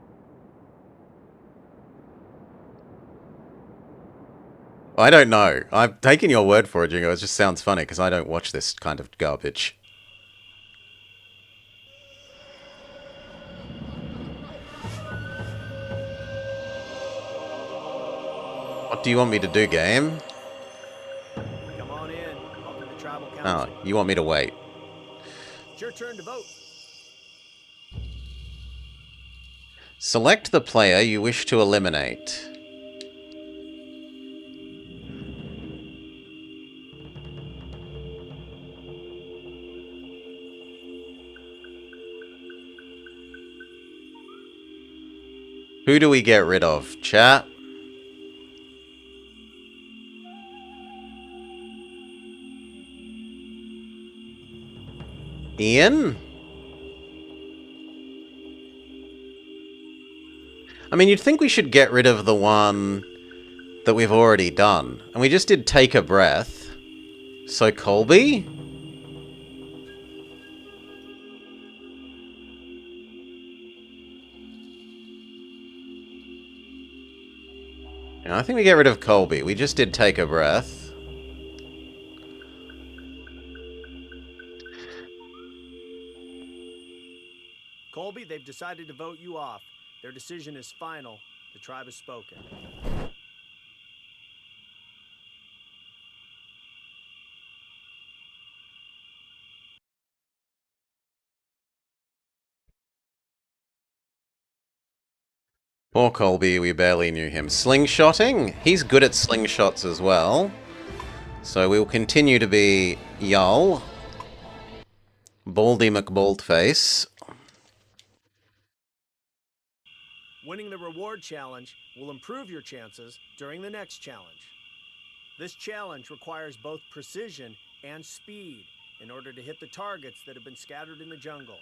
I don't know. I'm taking your word for it, Jingo. It just sounds funny because I don't watch this kind of garbage. What do you want me to do, game? Come on in. Welcome to Tribal Oh, Council. you want me to wait. It's your turn to vote. Select the player you wish to eliminate. Who do we get rid of, chat? Ian? I mean, you'd think we should get rid of the one that we've already done. And we just did take a breath. So Colby? Yeah, I think we get rid of Colby. We just did take a breath. Colby, they've decided to vote you off. Their decision is final. The tribe has spoken. Poor Colby, we barely knew him. Slingshotting? He's good at slingshots as well. So we will continue to be Yull. Baldy McBaldface. Winning the reward challenge will improve your chances during the next challenge. This challenge requires both precision and speed in order to hit the targets that have been scattered in the jungle.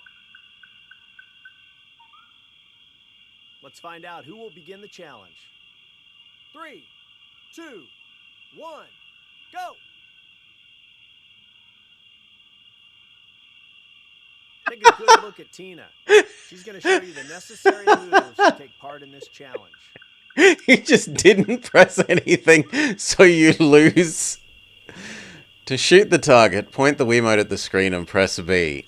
Let's find out who will begin the challenge. 3, 2, 1, go! Take a good look at Tina. She's going to show you the necessary moves to take part in this challenge. You just didn't press anything, so you lose. To shoot the target, point the Wiimote at the screen and press B.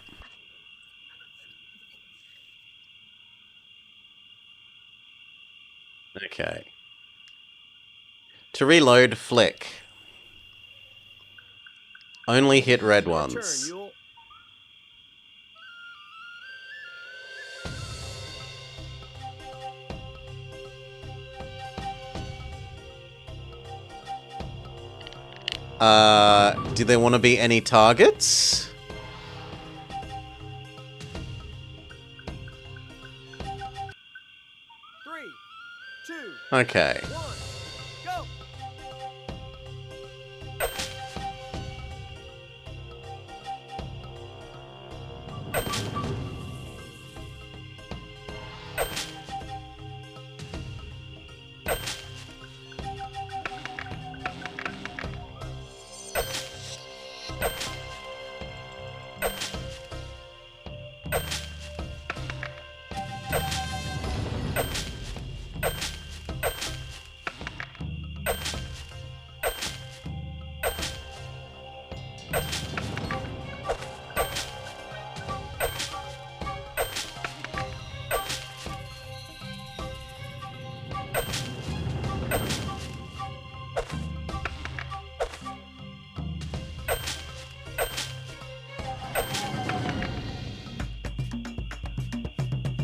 Okay. To reload, flick. Only hit red Your turn, ones. Yule. Do there want to be any targets? Three, two, Okay. one, go!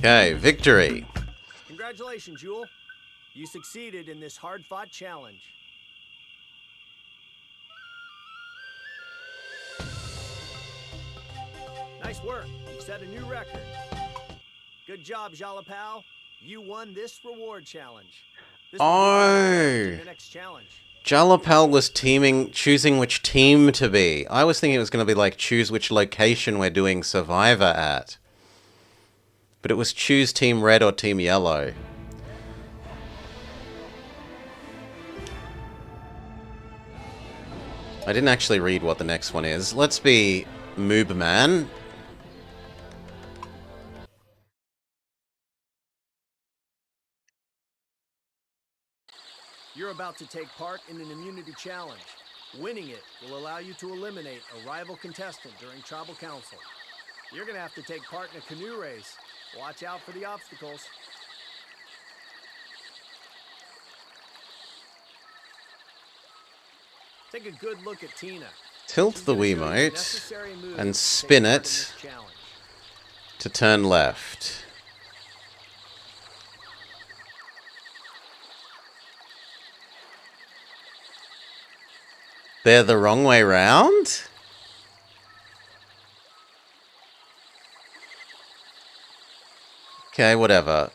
Okay, victory. Congratulations, Jewel. You succeeded in this hard-fought challenge. Nice work. You set a new record. Good job, Jalapal. You won this reward challenge. This will be the next challenge. Jalapal was choosing which team to be. I was thinking it was going to be like choose which location we're doing Survivor at. But it was choose Team Red or Team Yellow. I didn't actually read what the next one is. Let's be Moob Man. You're about to take part in an immunity challenge. Winning it will allow you to eliminate a rival contestant during Tribal Council. You're going to have to take part in a canoe race. Watch out for the obstacles. Take a good look at Tina. Tilt the Wiimote and spin it to turn left. They're the wrong way round? Okay, whatever.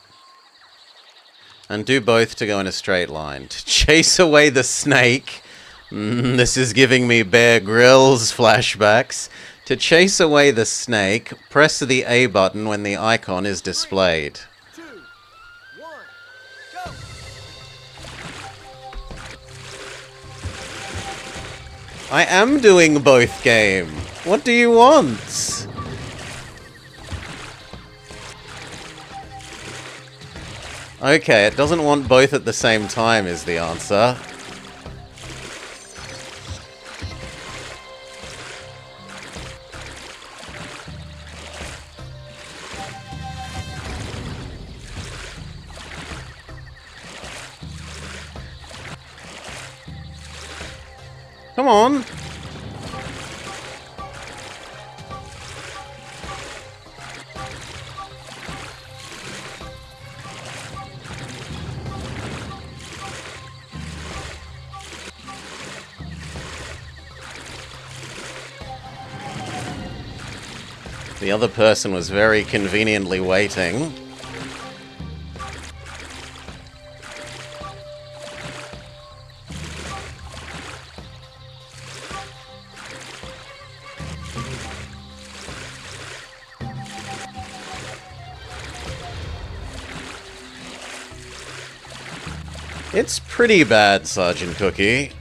And do both to go in a straight line. To chase away the snake. This is giving me Bear Grylls flashbacks. To chase away the snake, press the A button when the icon is displayed. 3, 2, 1, go! I am doing both game. What do you want? Okay, it doesn't want both at the same time is the answer. Come on. The other person was very conveniently waiting. It's pretty bad, Sergeant Cookie.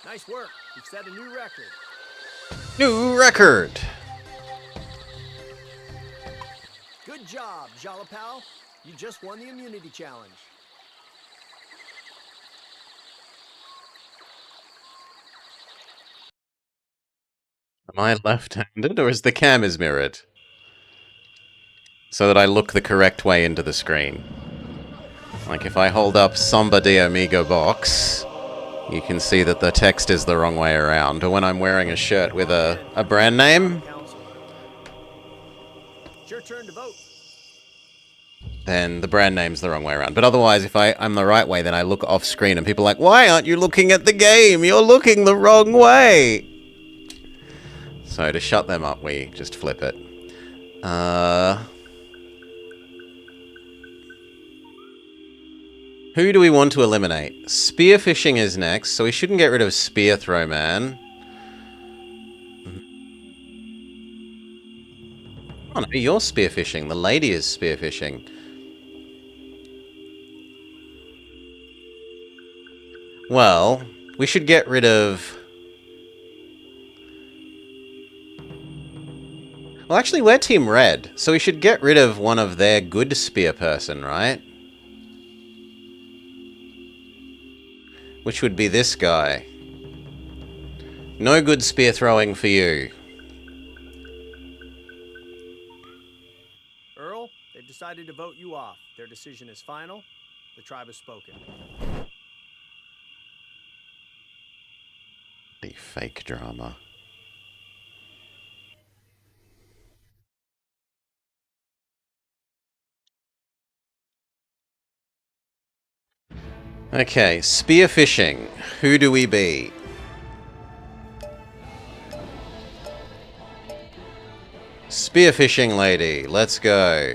Nice work. You've set a new record. New record! Good job, Jalapal. You just won the immunity challenge. Am I left-handed, or is the cam is mirrored? So that I look the correct way into the screen. Like if I hold up Samba de Amigo box, you can see that the text is the wrong way around. Or when I'm wearing a shirt with a brand name, It's your turn to vote. then the brand name's the wrong way around. But otherwise, if I'm the right way, then I look off screen and people are like, why aren't you looking at the game? You're looking the wrong way. So to shut them up, we just flip it. Who do we want to eliminate? Spearfishing is next, so we shouldn't get rid of Spear Throw Man. Oh no, you're spearfishing. The lady is spearfishing. Well, we should get rid of... Well, actually, we're Team Red, so we should get rid of one of their good spear person, right? Which would be this guy. No good spear throwing for you. Earl, they've decided to vote you off. Their decision is final. The tribe has spoken. The fake drama. Okay, spearfishing. Who do we be? Spearfishing lady, let's go.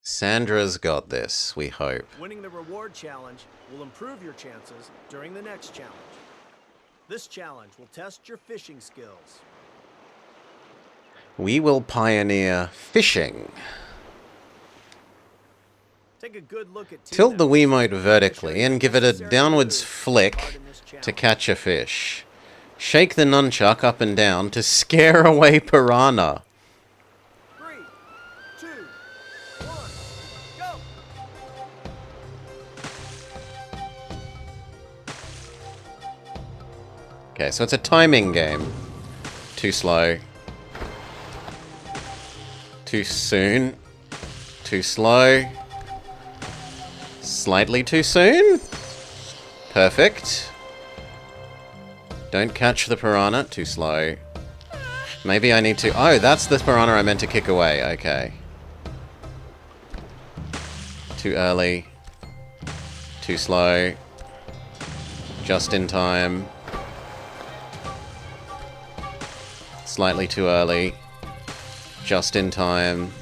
Sandra's got this, we hope. Winning the reward challenge will improve your chances during the next challenge. This challenge will test your fishing skills. We will pioneer fishing. Take a good look at Tilt the Tina. Wiimote vertically and give it a downwards flick to catch a fish. Shake the nunchuck up and down to scare away piranha. 3, 2, 1, go! Okay, so it's a timing game. Too slow. Too soon. Too slow. Slightly too soon? Perfect. Don't catch the piranha. Too slow. Maybe I need to... Oh, that's the piranha I meant to kick away. Okay. Too early. Too slow. Just in time. Slightly too early. Just in time.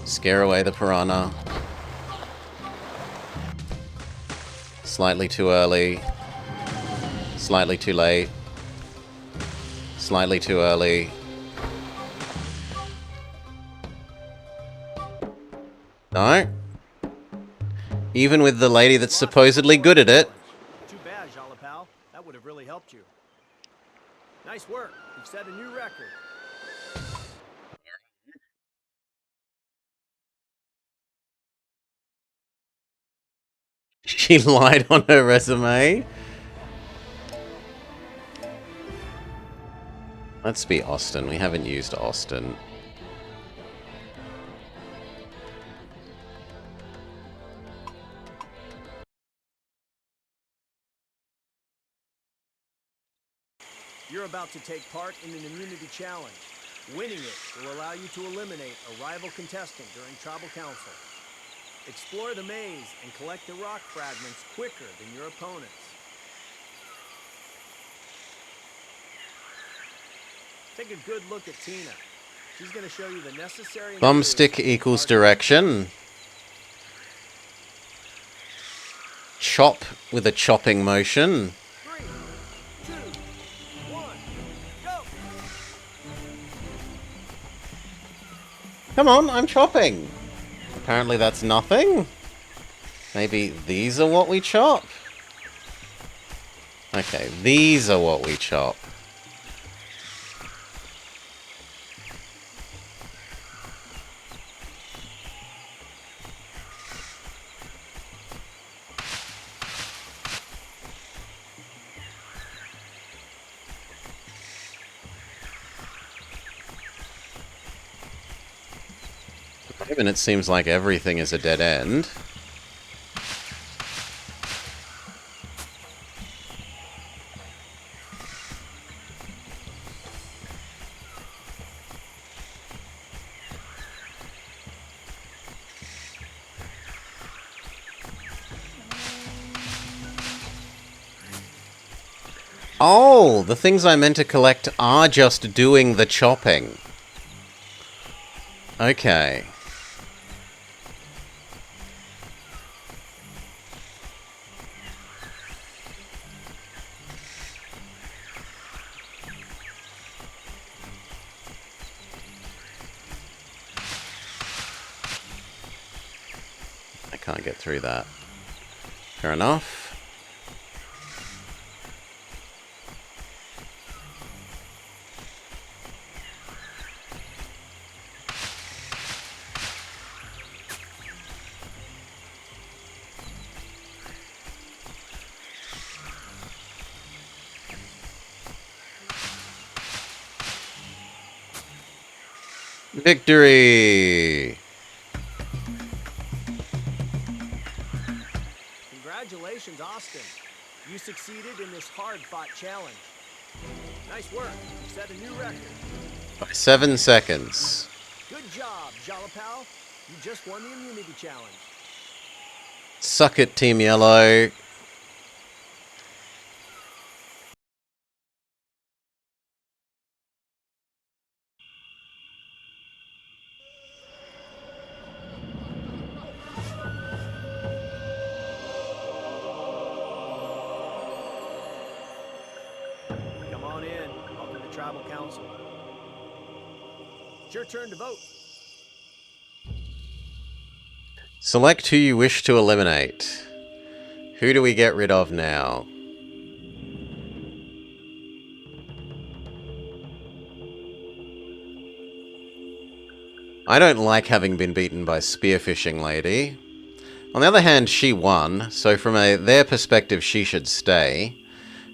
Scare away the piranha. Slightly too early. Slightly too late. Slightly too early. No? Even with the lady that's supposedly good at it. Too bad, Jalapal. That would have really helped you. Nice work. You've set a new record. She lied on her resume. Let's be Austin. We haven't used Austin. You're about to take part in an immunity challenge. Winning it will allow you to eliminate a rival contestant during Tribal Council. Explore the maze and collect the rock fragments quicker than your opponents. Take a good look at Tina. She's going to show you the necessary... Thumbstick equals direction. Chop with a chopping motion. 3, 2, 1, go! Come on, I'm chopping. Apparently that's nothing. Maybe these are what we chop? Okay, these are what we chop. And it seems like everything is a dead end. Oh, the things I meant to collect are just doing the chopping. Okay. I can't get through that. Fair enough. Victory! Congratulations, Austin. You succeeded in this hard-fought challenge. Nice work. You set a new record. By 7 seconds. Good job, Jalapal. You just won the immunity challenge. Suck it, Team Yellow. Come on in. Welcome to Tribal Council. It's your turn to vote. Select who you wish to eliminate. Who do we get rid of now? I don't like having been beaten by Spearfishing Lady. On the other hand, she won, so from their perspective, she should stay.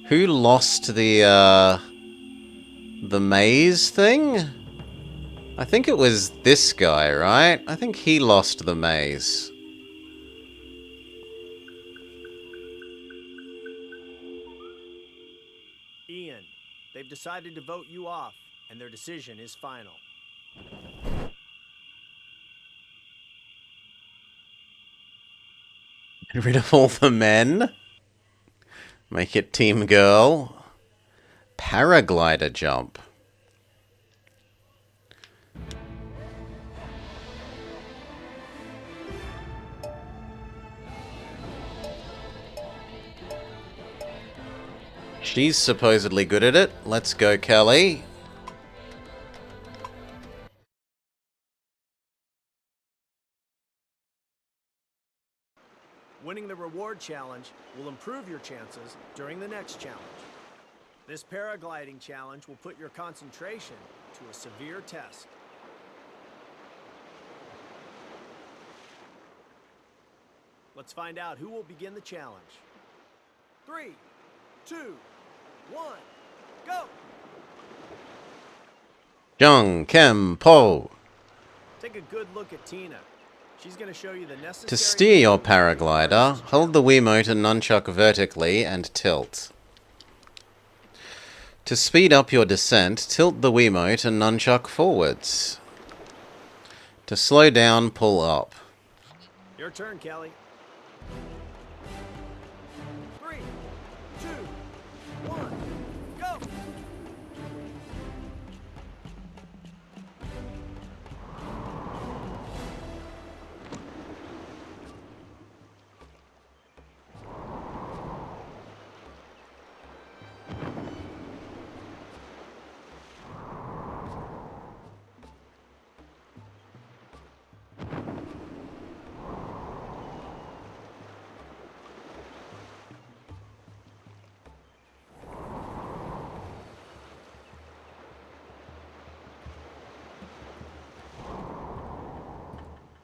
Who lost the maze thing? I think it was this guy, right? I think he lost the maze. Ian, they've decided to vote you off, and their decision is final. Get rid of all the men. Make it Team Girl. Paraglider jump. She's supposedly good at it. Let's go, Kelly. Winning the reward challenge will improve your chances during the next challenge. This paragliding challenge will put your concentration to a severe test. Let's find out who will begin the challenge. 3, 2, 1, go! Jung Kem Po. Take a good look at Tina. She's going to show you the necessary... To steer your paraglider, hold the Wiimote and nunchuck vertically and tilt. To speed up your descent, tilt the Wiimote and nunchuck forwards. To slow down, pull up. Your turn, Kelly. 3, 2, 1, go!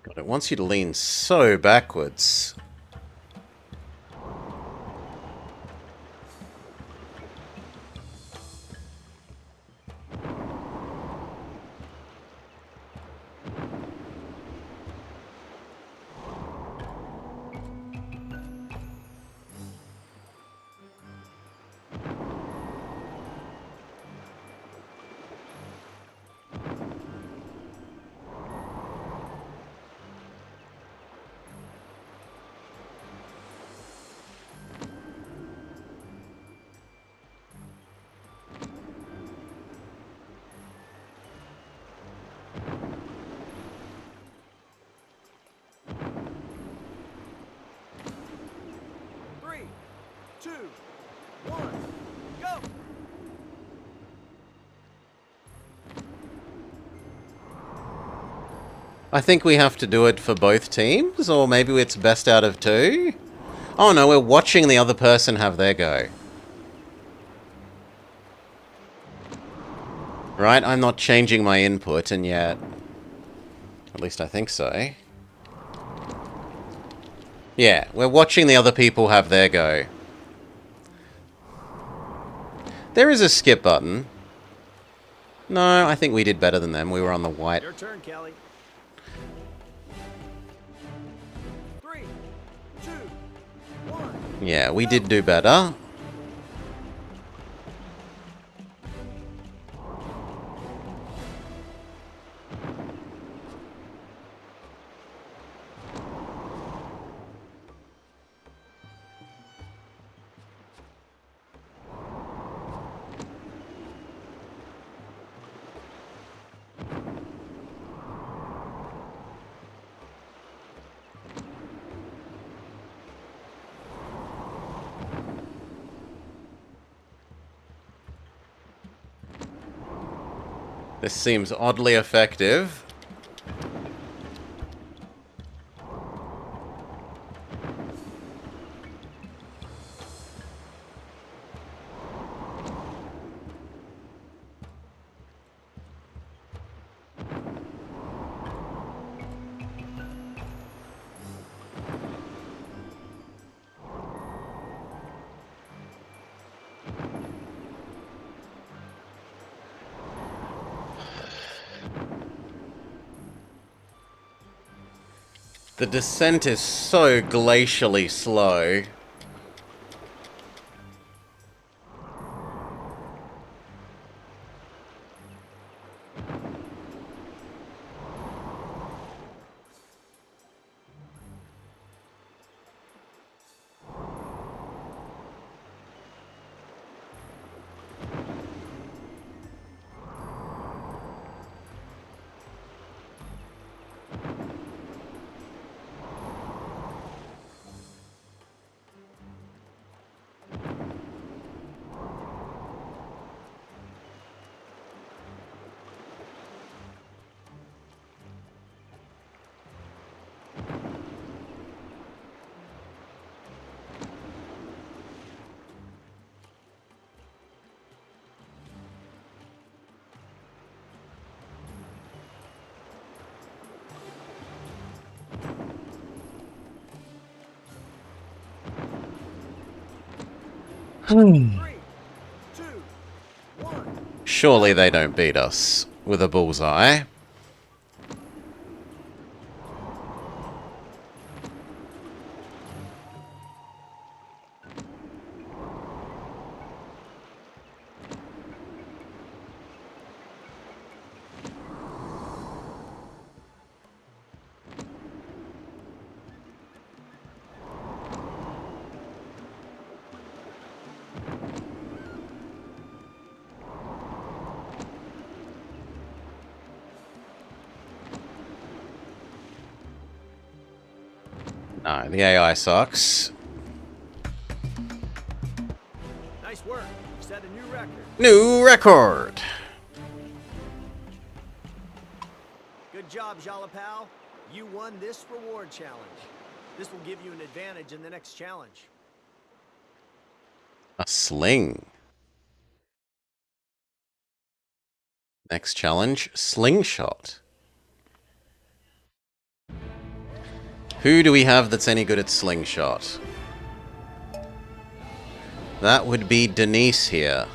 God, it wants you to lean so backwards. 2, 1, go! I think we have to do it for both teams, or maybe it's best out of 2? Oh no, we're watching the other person have their go. Right, I'm not changing my input, and yet... At least I think so. Yeah, we're watching the other people have their go. There is a skip button. No, I think we did better than them. We were on the white. Your turn, Kelly. 3, 2, 1. Yeah, we did do better. This seems oddly effective. The descent is so glacially slow. Three, two, one. Surely they don't beat us with a bullseye. No, the AI sucks. Nice work. You set a new record. New record! Good job, Jalapal. You won this reward challenge. This will give you an advantage in the next challenge. A sling. Next challenge, slingshot. Who do we have that's any good at slingshot? That would be Denise here.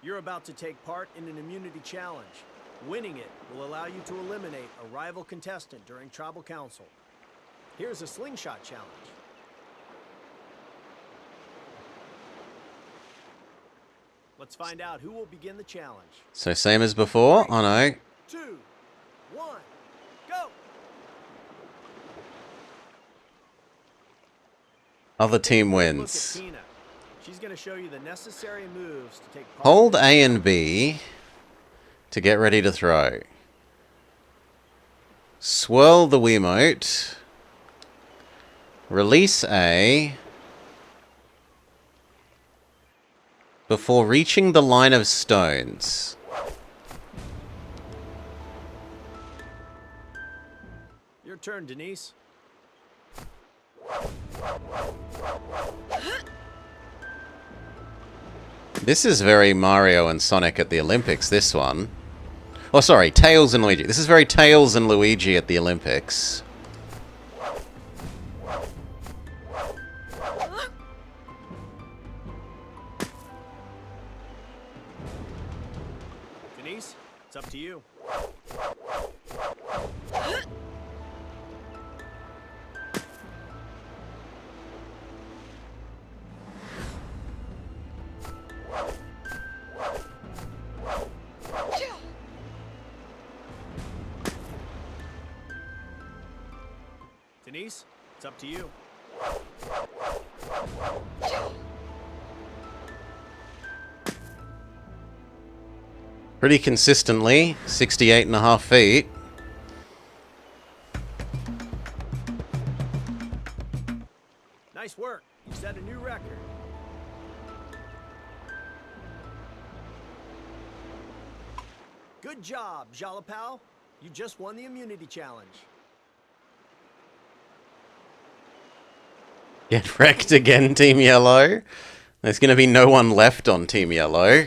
You're about to take part in an immunity challenge. Winning it will allow you to eliminate a rival contestant during Tribal Council. Here's a slingshot challenge. Let's find out who will begin the challenge. So same as before? Oh no. 2, 1, go! Other team Look at wins. Tina. She's going to show you the necessary moves to take part. Hold A and B to get ready to throw. Swirl the Wiimote. Release A. Before reaching the line of stones. Your turn, Denise. This is very Mario and Sonic at the Olympics, this one. Oh, sorry, Tails and Luigi. This is very Tails and Luigi at the Olympics. Denise, it's up to you. Denise, it's up to you. Pretty consistently, 68.5 feet. Nice work. You set a new record. Good job, Jalapal. You just won the immunity challenge. Get wrecked again, Team Yellow. There's going to be no one left on Team Yellow.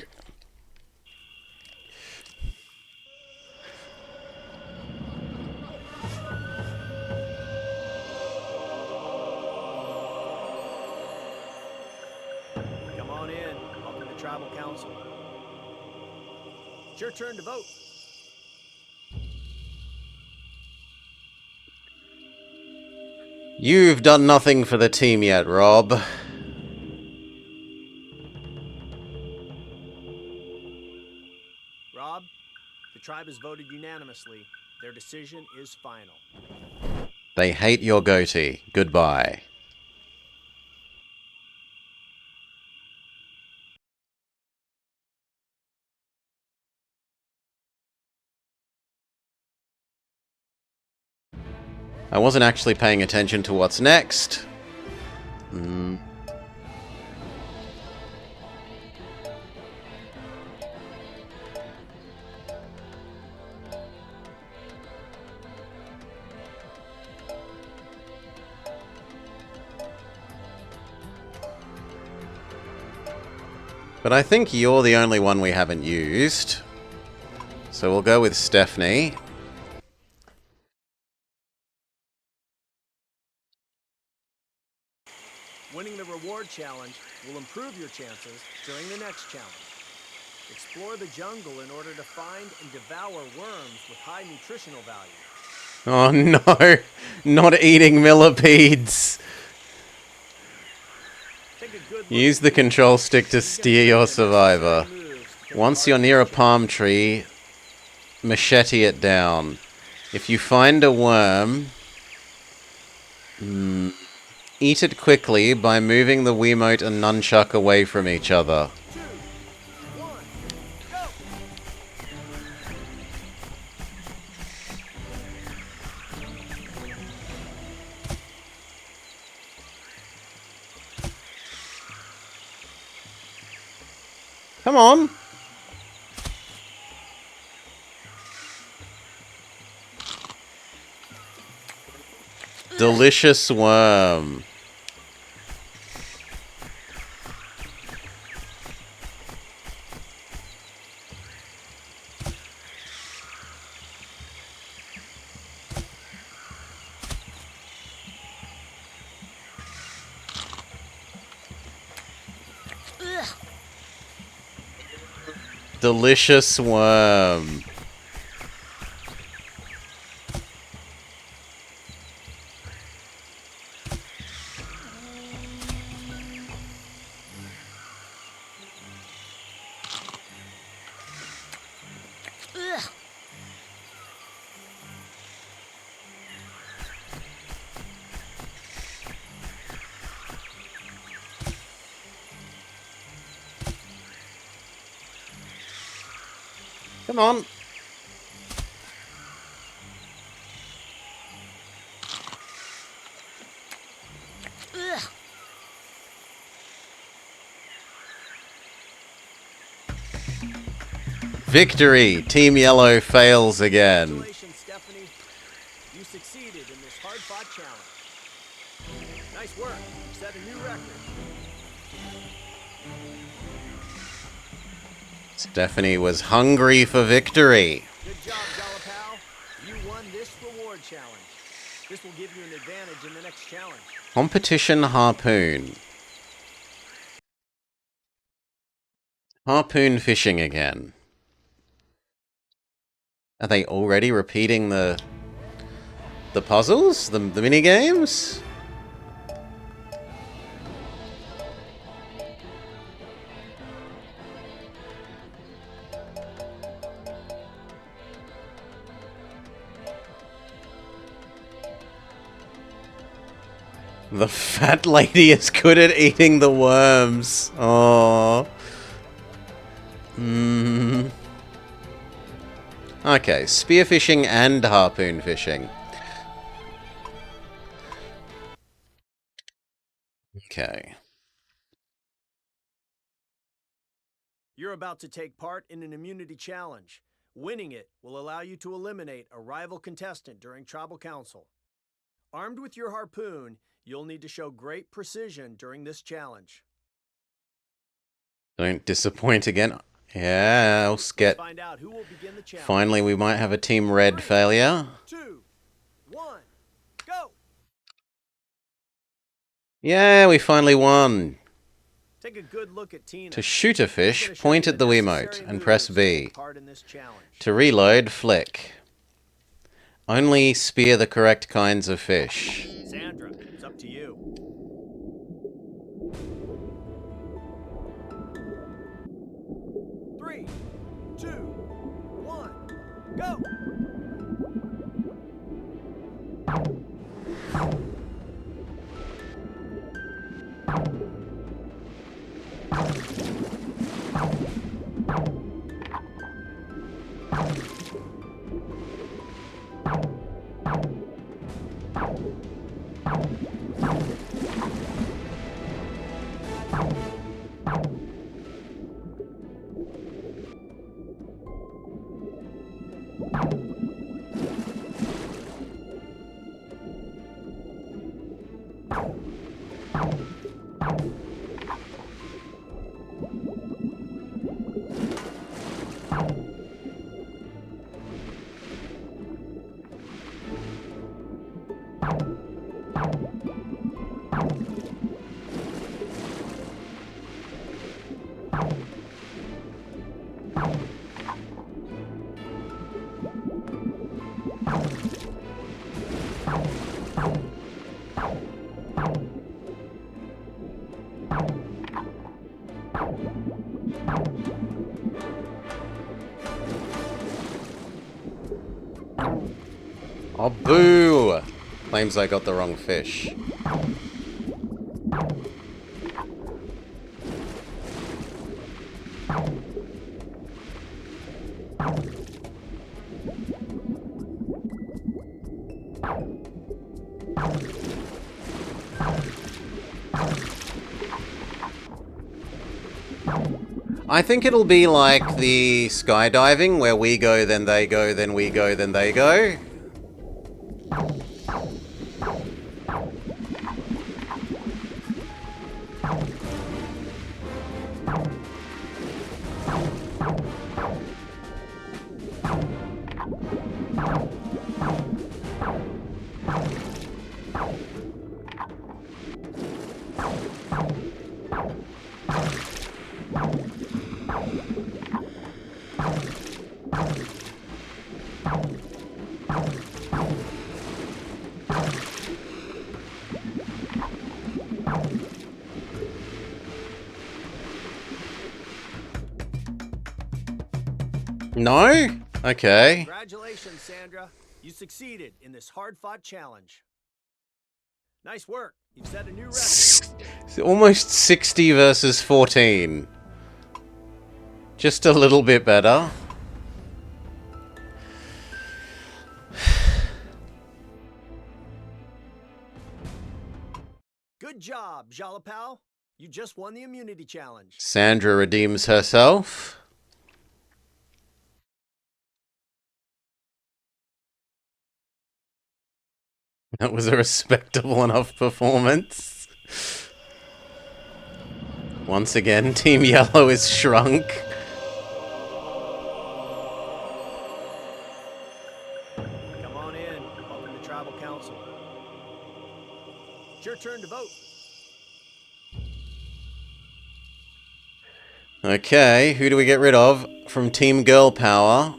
Come on in. Welcome to Tribal Council. It's your turn to vote. You've done nothing for the team yet, Rob. Rob, the tribe has voted unanimously. Their decision is final. They hate your goatee. Goodbye. I wasn't actually paying attention to what's next. But I think you're the only one we haven't used. So we'll go with Stephanie. Winning the reward challenge will improve your chances during the next challenge. Explore the jungle in order to find and devour worms with high nutritional value. Oh no, not eating millipedes. Take a good look Use at the these. control stick to steer your survivor. Once you're near a palm tree, machete it down. If you find a worm, eat it quickly by moving the Wiimote and nunchuck away from each other. 2, 1, go! Come on! Delicious worm. Delicious worm. Come on. Victory! Team Yellow fails again. Congratulations, Stephanie. You succeeded in this hard-fought challenge. Nice work. You set a new record. Stephanie was hungry for victory. Good job, Galapal. You won this reward challenge. This will give you an advantage in the next challenge. Competition harpoon. Harpoon fishing again. Are they already repeating the puzzles? The mini games? The fat lady is good at eating the worms. Oh. Okay, spearfishing and harpoon fishing. Okay. You're about to take part in an immunity challenge. Winning it will allow you to eliminate a rival contestant during Tribal Council. Armed with your harpoon, you'll need to show great precision during this challenge. Don't disappoint again. Yeah, I'll get... Find out who will begin the challenge. Finally, we might have a Team Red failure. 2, 1, go! Yeah, we finally won. Take a good look at Tina. To shoot a fish, point at the Wiimote and press B. To reload, flick. Only spear the correct kinds of fish. Sandra, it's up to you. Three, 2, 1, go! Oh, boo! Claims I got the wrong fish. I think it'll be like the skydiving, where we go, then they go, then we go, then they go. No? Okay. Congratulations, Sandra. You succeeded in this hard-fought challenge. Nice work. You've set a new record. Almost 60 versus 14. Just a little bit better. Good job, Jalapal. You just won the immunity challenge. Sandra redeems herself. That was a respectable enough performance. Once again, Team Yellow is shrunk. Come on in. Welcome to Tribal Council. It's your turn to vote. Okay, who do we get rid of from Team Girl Power?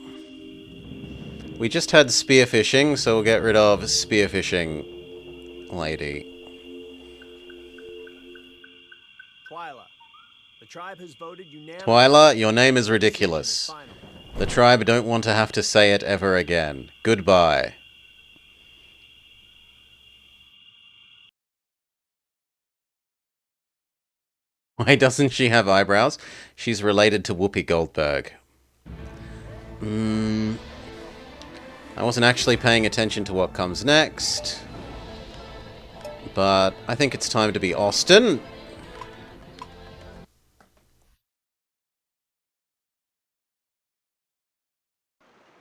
We just had spearfishing, so we'll get rid of spearfishing lady. Twyla. The tribe has voted unanimously. Twyla, your name is ridiculous. The tribe don't want to have to say it ever again. Goodbye. Why doesn't she have eyebrows? She's related to Whoopi Goldberg. I wasn't actually paying attention to what comes next. But I think it's time to be Austin.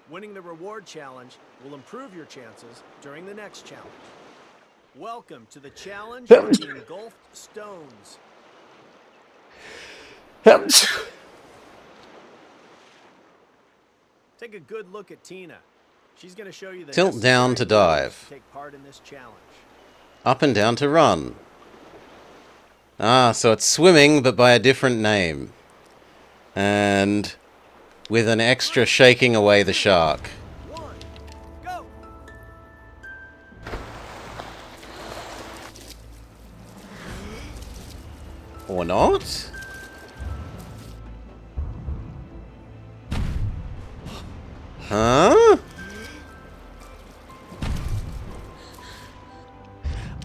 Winning the reward challenge will improve your chances during the next challenge. Welcome to the challenge of the engulfed stones. Take a good look at Tina. She's going to show you the Tilt down to dive. Take part in this challenge. Up and down to run. Ah, so it's swimming, but by a different name. And with an extra shaking away the shark. One, go! Or not? Huh?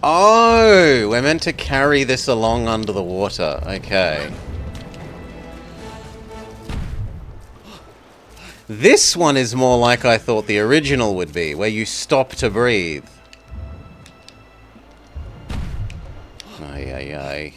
Oh, we're meant to carry this along under the water. Okay. This one is more like I thought the original would be, where you stop to breathe. Ay, ay, ay.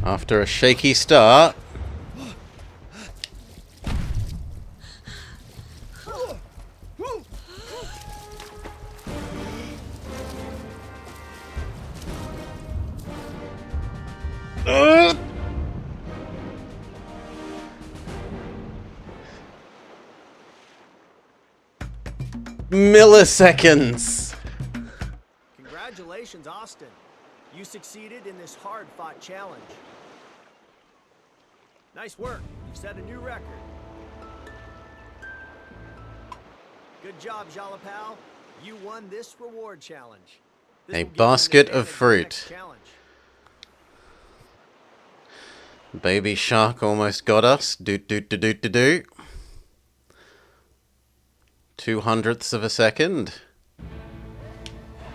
After a shaky start. Milliseconds. Congratulations, Austin. You succeeded in this hard-fought challenge. Nice work. You set a new record. Good job, Jalapal. You won this reward challenge. This A will give you an basket of advantage for the next fruit. challenge. Baby shark almost got us. Doot doot doot doot doot doot. 2/100ths of a second.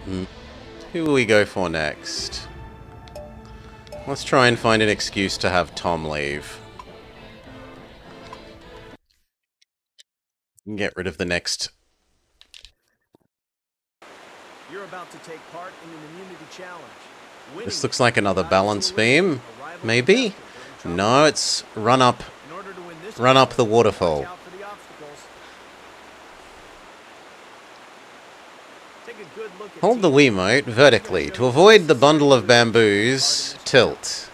Who will we go for next? Let's try and find an excuse to have Tom leave. And get rid of the next. You're about to take part in an immunity challenge. Winning This looks like another allows balance you to eliminate beam. a rival Maybe? contestant during trouble. No, it's run up In order to win this Run up the challenge, waterfall. watch out for the look at Hold the Tina. Wiimote vertically. To avoid the bundle of bamboos, tilt.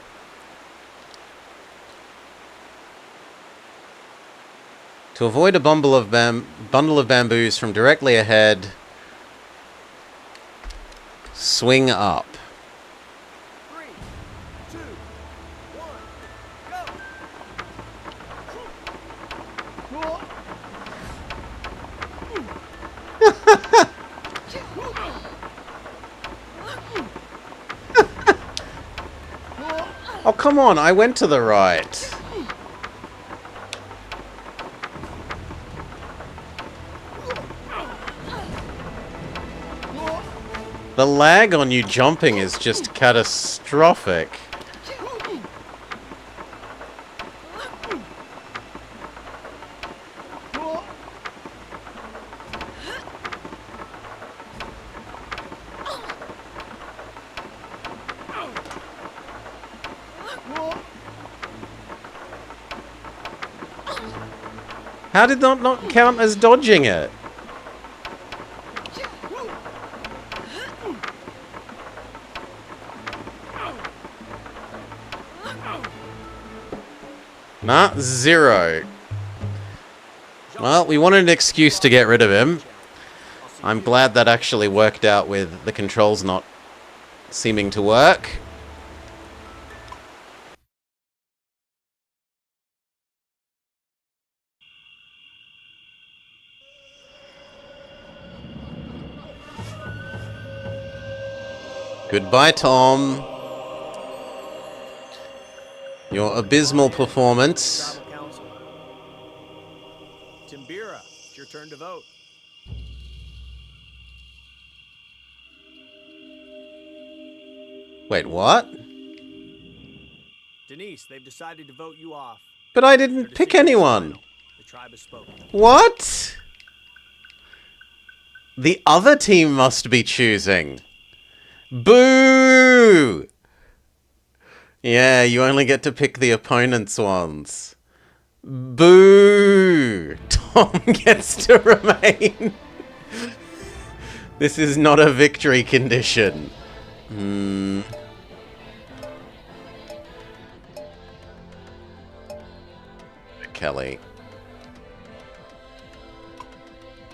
To avoid a bundle of bamboos from directly ahead, swing up. 3, 2, 1, Oh, come on, I went to the right. The lag on you jumping is just catastrophic. How did that not count as dodging it? Nah, 0. Well, we wanted an excuse to get rid of him. I'm glad that actually worked out with the controls not seeming to work. Goodbye, Tom. Your abysmal performance. Tribal Council. Timbira, it's your turn to vote. Wait, what? Denise, they've decided to vote you off. But I Their didn't pick decision is anyone. final. The tribe has spoken. What? The other team must be choosing. Boo! Yeah, you only get to pick the opponent's ones. Boo! Tom gets to remain. This is not a victory condition. Kelly.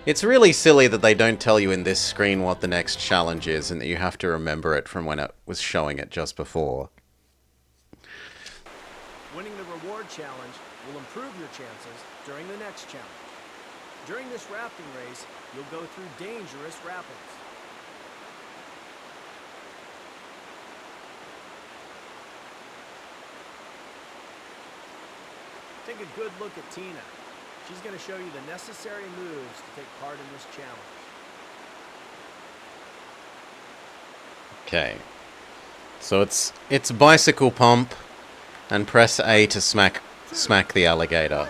It's really silly that they don't tell you in this screen what the next challenge is and that you have to remember it from when it was showing it just before. Winning the reward challenge will improve your chances during the next challenge. During this rafting race, you'll go through dangerous rapids. Take a good look at Tina. She's going to show you the necessary moves to take part in this challenge. Okay. So it's bicycle pump and press A to smack the alligator.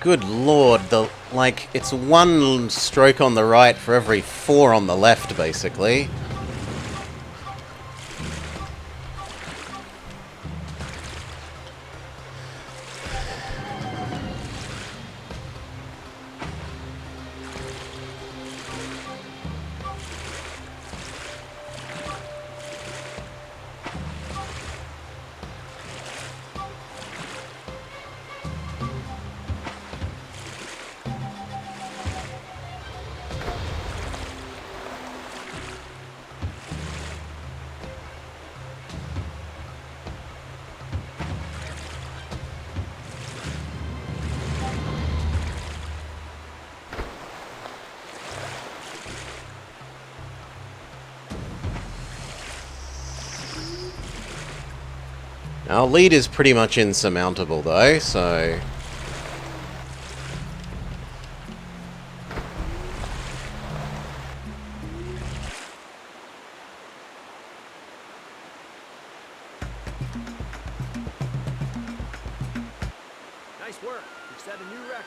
Good lord, it's 1 stroke on the right for every 4 on the left, basically. Our lead is pretty much insurmountable though, so... Nice work. You've set a new record.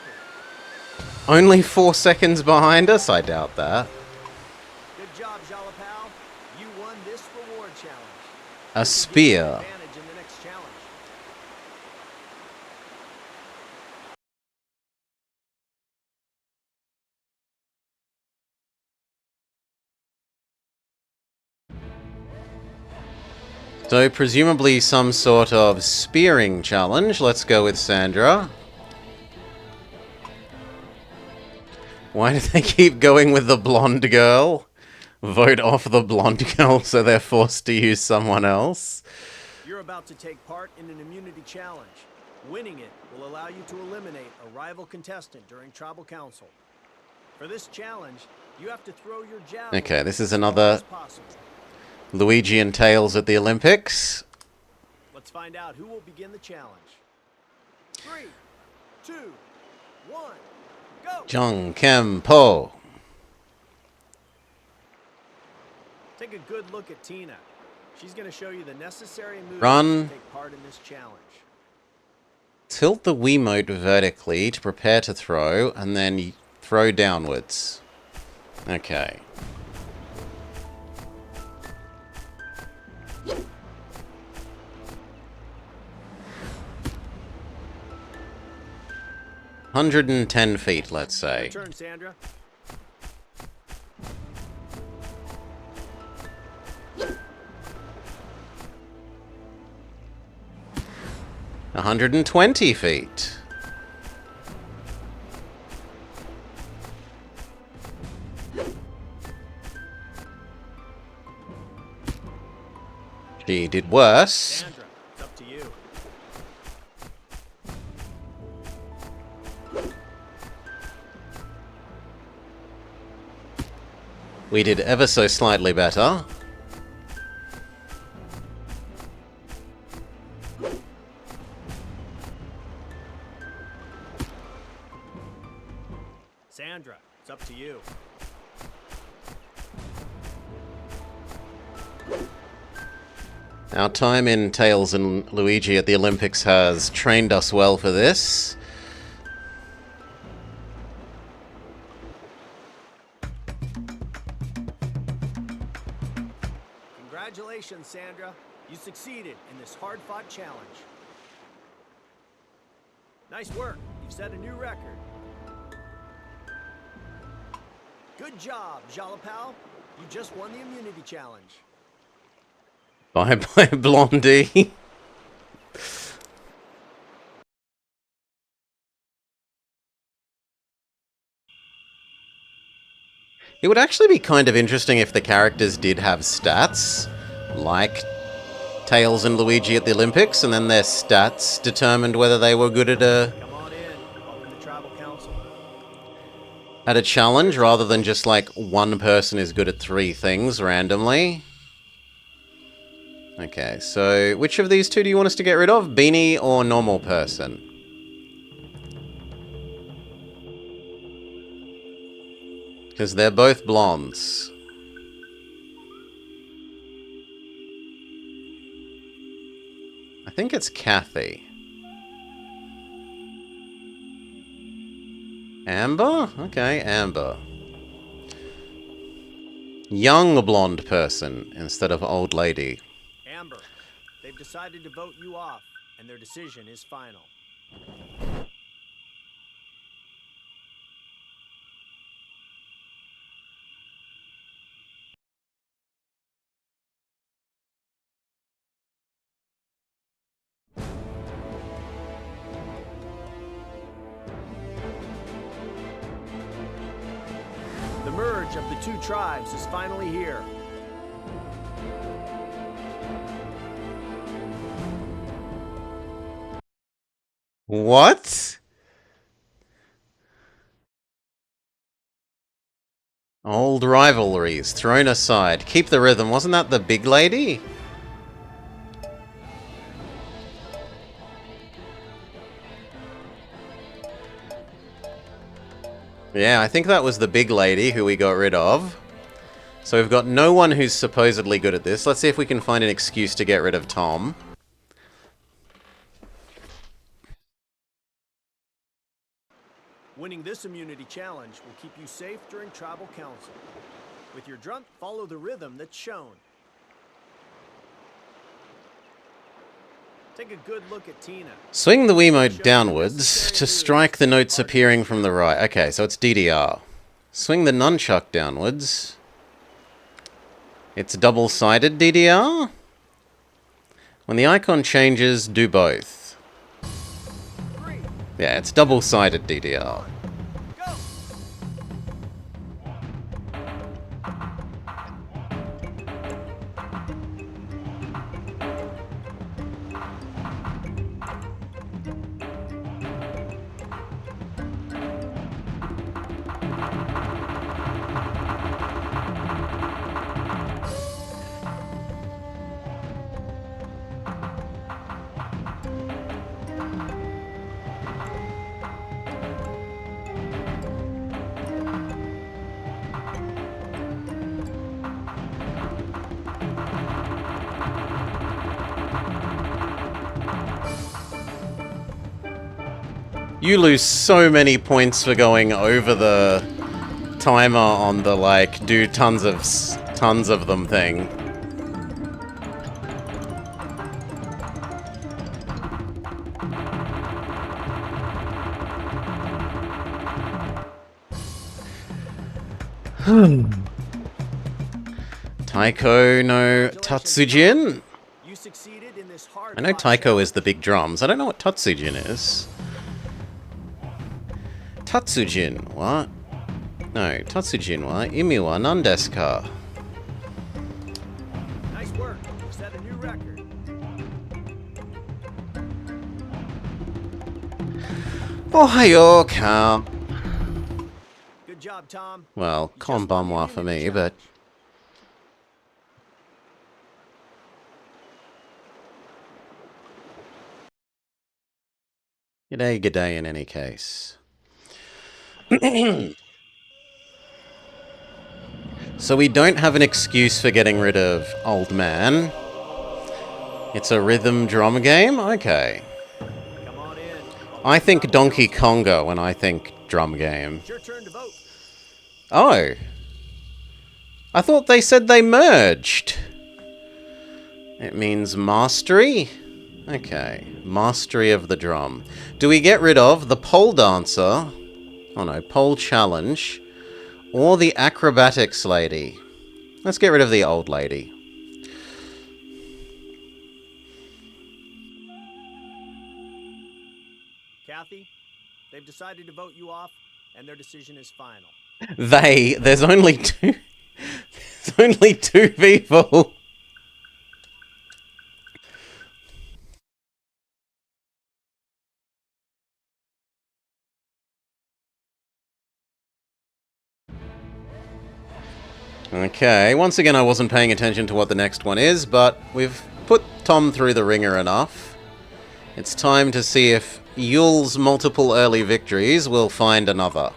Only 4 seconds behind us? I doubt that. Good job, Jalapal. You won this reward challenge. A This will give you an spear. advantage in the next challenge. So presumably some sort of spearing challenge. Let's go with Sandra. Why do they keep going with the blonde girl? Vote off the blonde girl so they're forced to use someone else. You're about to take part in an immunity challenge. Winning it will allow you to eliminate a rival contestant during Tribal Council. For this challenge, you have to throw your javelin Okay, this is as far another as possible. Luigi and Tails at the Olympics. Let's find out who will begin the challenge. 3, 2, 1, go! Jung Kem Po. Take a good look at Tina. She's going to show you the necessary moves Run. to take part in this challenge. Tilt the Wiimote vertically to prepare to throw, and then throw downwards. Okay. $110 feet, let's say. Your turn, Sandra. $120 feet. She did worse. Sandra, it's up to you. We did ever so slightly better. Sandra, it's up to you. Our time in Tails and Luigi at the Olympics has trained us well for this. Congratulations, Sandra. You succeeded in this hard-fought challenge. Nice work. You've set a new record. Good job, Jalapal. You just won the immunity challenge. Bye-bye, Blondie. It would actually be kind of interesting if the characters did have stats, like Tails and Luigi at the Olympics, and then their stats determined whether they were good at Come on in. Welcome to Tribal Council. a challenge, rather than just like one person is good at 3 things randomly. Okay, so which of these two do you want us to get rid of? Beanie or normal person? Because they're both blondes. I think it's Kathy. Amber? Okay, Amber. Young blonde person instead of old lady. Amber, they've decided to vote you off, and their decision is final. The merge of the 2 tribes is finally here. What? Old rivalries thrown aside. Keep the rhythm. Wasn't that the big lady? Yeah, I think that was the big lady who we got rid of. So we've got no one who's supposedly good at this. Let's see if we can find an excuse to get rid of Tom. Winning this immunity challenge will keep you safe during tribal council. With your drum, follow the rhythm that's shown. Take a good look at Tina. Swing the Wiimote downwards to strike the notes appearing from the right. Okay, so it's DDR. Swing the nunchuck downwards. It's double-sided DDR. When the icon changes, do both. Yeah, it's double-sided DDR. You lose so many points for going over the timer on the, like, do tons of them thing. Taiko no Tatsujin? You succeeded in this hard I know Taiko is the big drums. I don't know what Tatsujin is. Tatsujin wa... No, Tatsujin wa imi wa nan desu ka? Nice work. You set a new record. Ohayo ka. Good job, Tom. Well, konbanwa for me, but... G'day, g'day in any case. So we don't have an excuse for getting rid of Old Man. It's a rhythm drum game? Okay. Come on in. I think Donkey Konga when I think drum game. It's your turn to vote. Oh. I thought they said they merged. It means mastery? Okay. Mastery of the drum. Do we get rid of the pole dancer? Oh no, pole challenge. Or the acrobatics lady? Let's get rid of the old lady. Kathy, they've decided to vote you off, and their decision is final. There's only two... There's only two people. Okay, once again I wasn't paying attention to what the next one is, but we've put Tom through the ringer enough. It's time to see if Yule's multiple early victories will find another.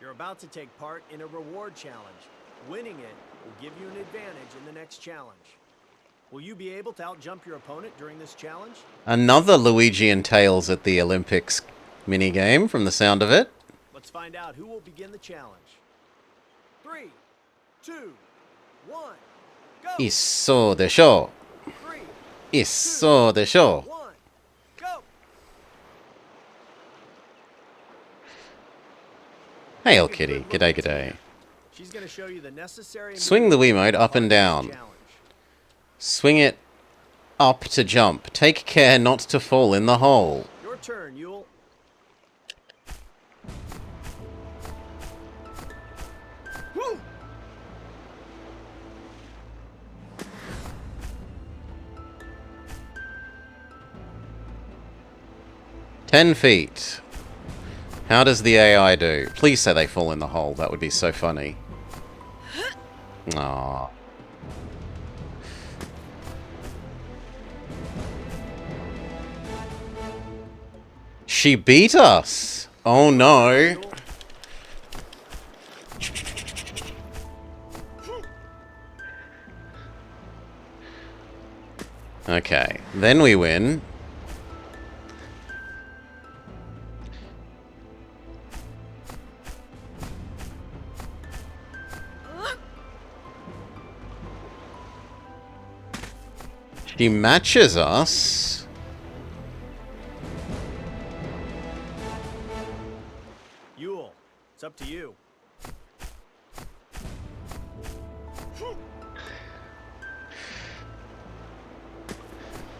You're about to take part in a reward challenge. Winning it will give you an advantage in the next challenge. Will you be able to outjump your opponent during this challenge? Another Luigi and Tails at the Olympics minigame, from the sound of it. Let's find out who will begin the challenge. 3, 2, 1, go! いっそうでしょう。 3, いっそうでしょう。 1, go! Hail Kitty, g'day g'day. She's gonna show you the necessary Swing the Wiimote up and down. challenge. Swing it up to jump. Take care not to fall in the hole. Your turn, Yule. Woo! 10 feet. How does the AI do? Please say they fall in the hole. That would be so funny. Aww. She beat us! Oh no. Okay, then we win. She matches us. Yule, it's up to you.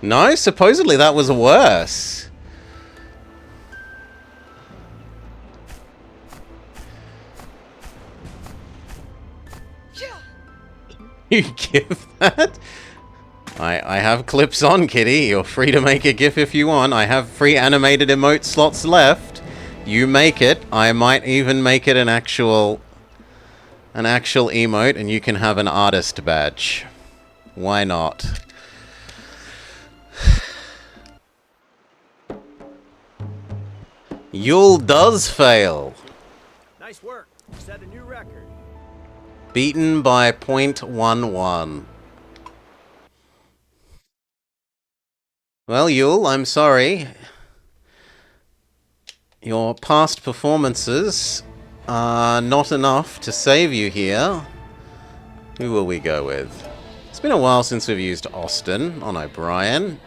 No, supposedly that was worse. You give that? I have clips on, kitty. You're free to make a GIF if you want. I have free animated emote slots left. You make it. I might even make it an actual emote, and you can have an artist badge. Why not? Yule does fail. Nice work. You set a new record. Beaten by 0.11. Well, Yule, I'm sorry. Your past performances are not enough to save you here. Who will we go with? It's been a while since we've used Austin on O'Brien.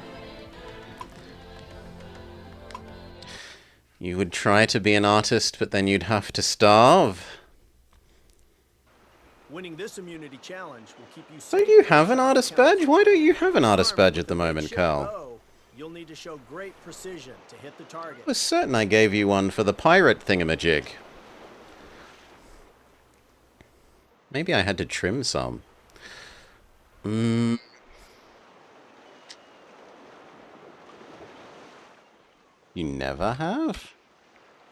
You would try to be an artist, but then you'd have to starve. Winning this immunity challenge will keep you So do you have an artist badge? Why don't you have an artist badge at the moment, Carl? You'll need to show great precision to hit the target. I was certain I gave you one for the pirate thingamajig. Maybe I had to trim some. You never have?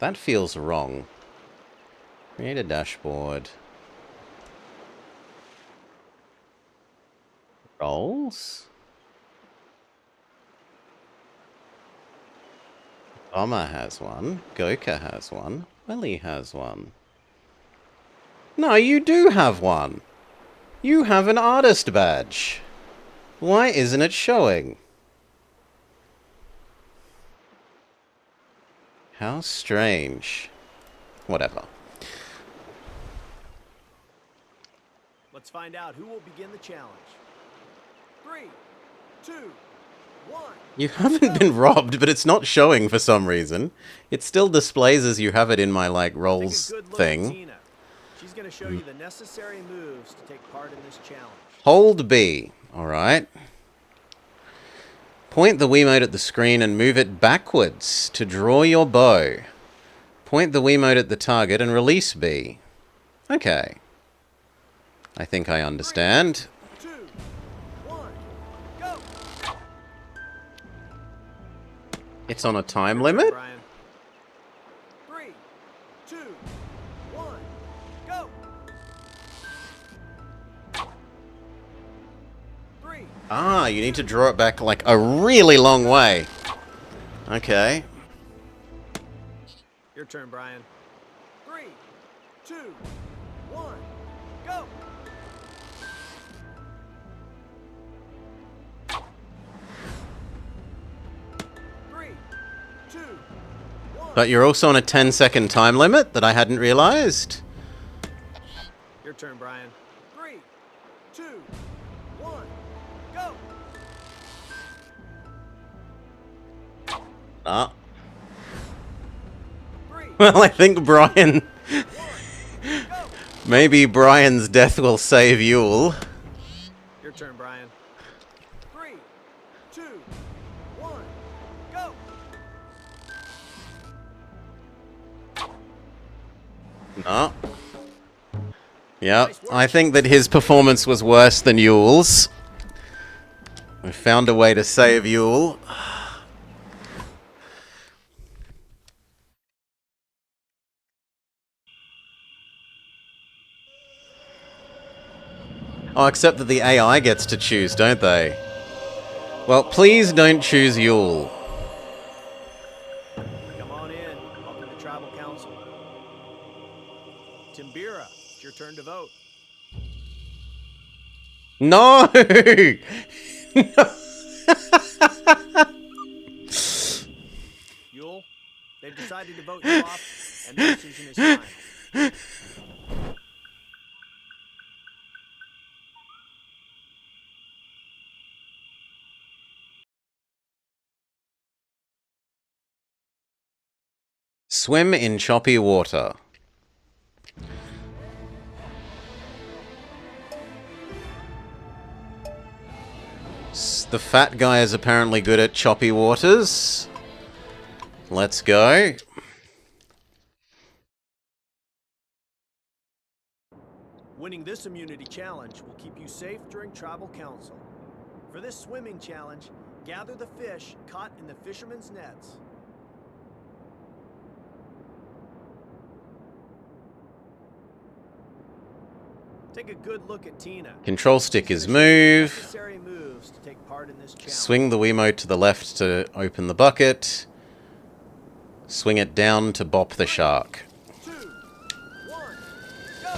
That feels wrong. Create a dashboard. Roles? Oma has one. Goka has one. Willy has one. No, you do have one. You have an artist badge. Why isn't it showing? How strange. Whatever. Let's find out who will begin the challenge. 3, 2, 1. You haven't been robbed, but it's not showing for some reason. It still displays as you have it in my, like, roles thing. She's going to show you the necessary moves to take part in this challenge. Hold B. Alright. Point the Wiimote at the screen and move it backwards to draw your bow. Point the Wiimote at the target and release B. Okay. I think I understand. 3, 2, 1, go! It's on a time limit? Brian. 3, 2, 1, go! 3. Ah, you need to draw it back like a really long way. Okay. Your turn, Brian. 3, 2, 1, go! But you're also on a 10-second time limit that I hadn't realized. Your turn, Brian. 3, 2, 1, go! Ah. Well, I think Brian... Maybe Brian's death will save Yule. Your turn, Brian. 3, 2, 1, go! No. Yep, I think that his performance was worse than Yule's. We found a way to save Yule. Oh, except that the AI gets to choose, don't they? Well, please don't choose Yule. Come Timbira, it's your turn to vote. No! Yule, they've decided to vote you off, and the decision is final. Swim in choppy water. The fat guy is apparently good at choppy waters. Let's go. Winning this immunity challenge will keep you safe during tribal council. For this swimming challenge, gather the fish caught in the fishermen's nets. Take a good look at Tina. Control stick is move. Necessary moves to take part in this challenge. Swing the Wiimote to the left to open the bucket. Swing it down to bop the shark. 2, 1, go!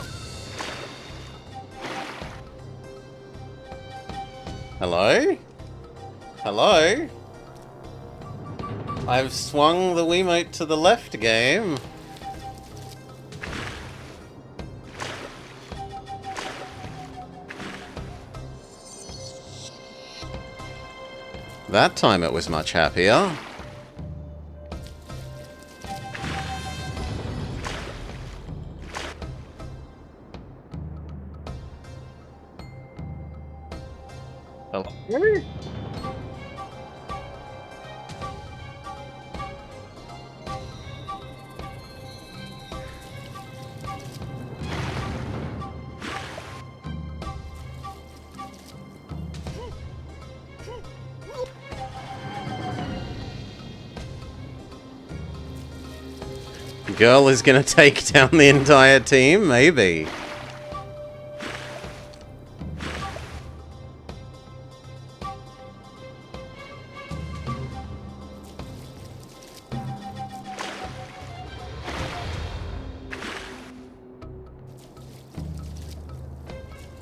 Hello? Hello? I've swung the Wiimote to the left, game. That time it was much happier. Hello? Girl is gonna take down the entire team? Maybe.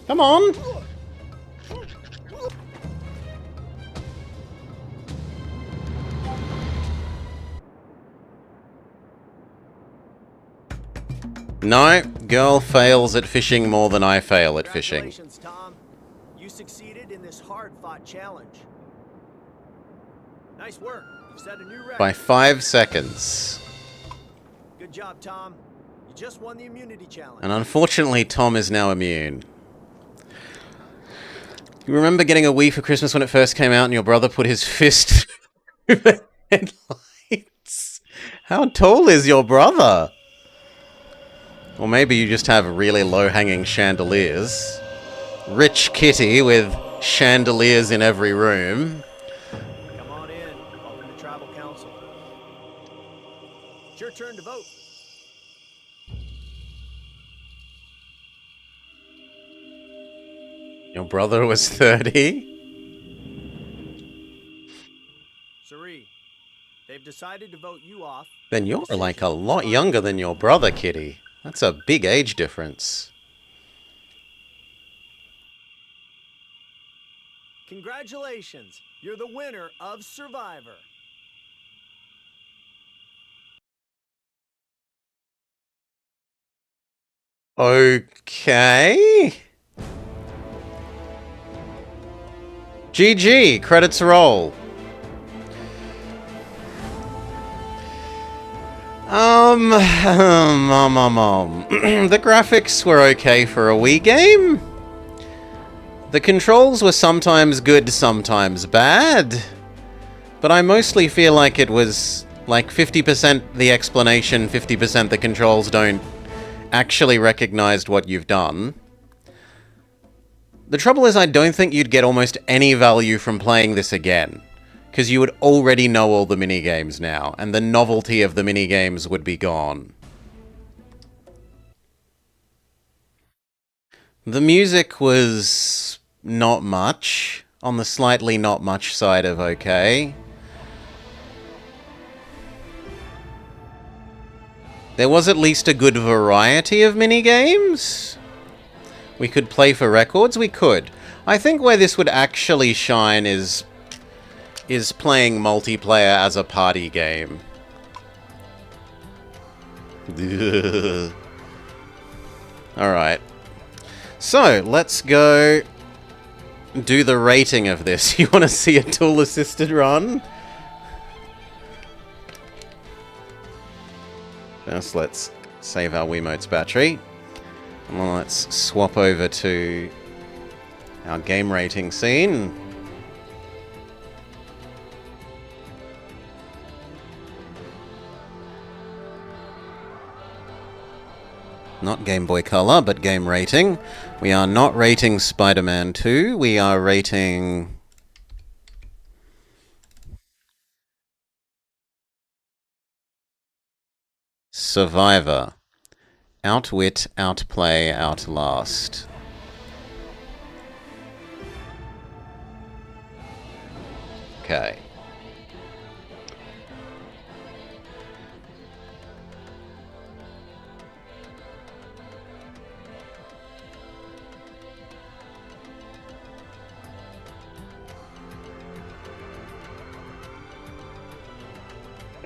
Come on! No, girl fails at fishing more than I fail at fishing. Congratulations, Tom. You succeeded in this hard-fought challenge. Nice work. You set a new record. By 5 seconds. Good job, Tom. You just won the immunity challenge. And unfortunately, Tom is now immune. You remember getting a Wii for Christmas when it first came out and your brother put his fist through the headlights? How tall is your brother? Or maybe you just have really low-hanging chandeliers. Rich kitty with chandeliers in every room. Come on in. Welcome to Tribal Council. It's your turn to vote. Your brother was 30? Suri, they've decided to vote you off. Then you're like a lot younger than your brother, kitty. That's a big age difference. Congratulations. You're the winner of Survivor. Okay. GG, credits roll. The graphics were okay for a Wii game. The controls were sometimes good, sometimes bad. But I mostly feel like it was like 50% the explanation, 50% the controls don't actually recognize what you've done. The trouble is I don't think you'd get almost any value from playing this again, because you would already know all the minigames now, and the novelty of the minigames would be gone. The music was not much, on the slightly not much side of okay. There was at least a good variety of minigames. We could play for records. We could. I think where this would actually shine is playing multiplayer as a party game. Alright. So, let's go do the rating of this. You want to see a tool-assisted run? First, let's save our Wiimote's battery. And then let's swap over to our game rating scene. Not Game Boy Color, but game rating. We are not rating Spider-Man 2. We are rating... Survivor. Outwit, outplay, outlast. Okay.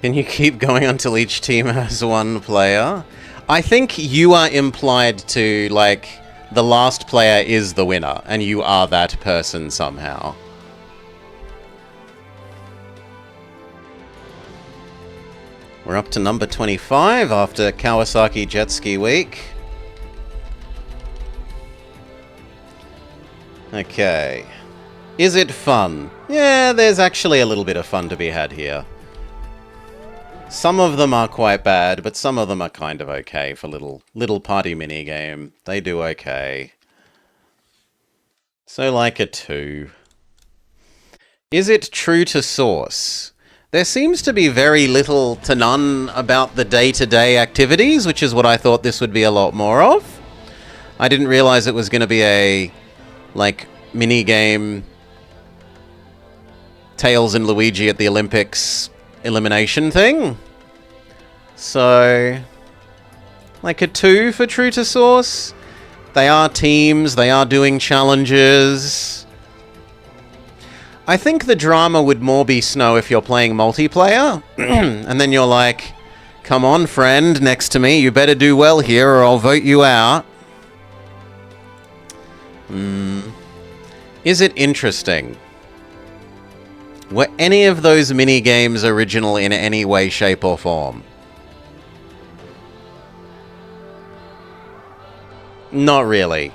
Can you keep going until each team has one player? I think you are implied to, like, the last player is the winner, and you are that person somehow. We're up to number 25 after Kawasaki Jet Ski Week. Okay. Is it fun? Yeah, there's actually a little bit of fun to be had here. Some of them are quite bad, but some of them are kind of okay for little party minigame. They do okay. So like a 2. Is it true to source? There seems to be very little to none about the day-to-day activities, which is what I thought this would be a lot more of. I didn't realize it was going to be a, like, minigame Tails and Luigi at the Olympics elimination thing. So, like a 2 for true to source. They are teams, they are doing challenges. I think the drama would more be Snow if you're playing multiplayer. And then you're like, come on friend, next to me, you better do well here or I'll vote you out. Is it interesting? Were any of those mini-games original in any way, shape, or form? Not really.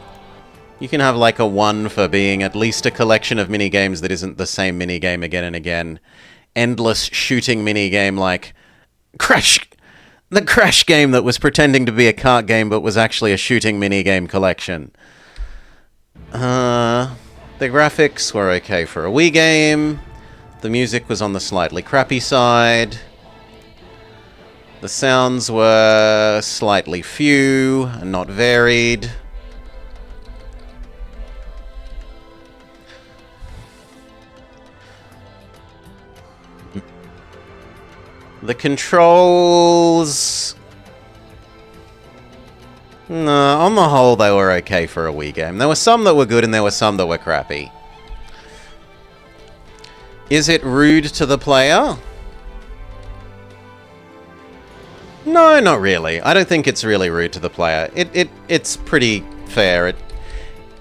You can have like a 1 for being at least a collection of mini-games that isn't the same mini-game again and again. Endless shooting mini-game like Crash... The Crash game that was pretending to be a kart game but was actually a shooting mini-game collection. The graphics were okay for a Wii game. The music was on the slightly crappy side. The sounds were slightly few and not varied. The controls... No, on the whole, they were okay for a Wii game. There were some that were good and there were some that were crappy. Is it rude to the player? No, not really. I don't think it's really rude to the player. It's pretty fair.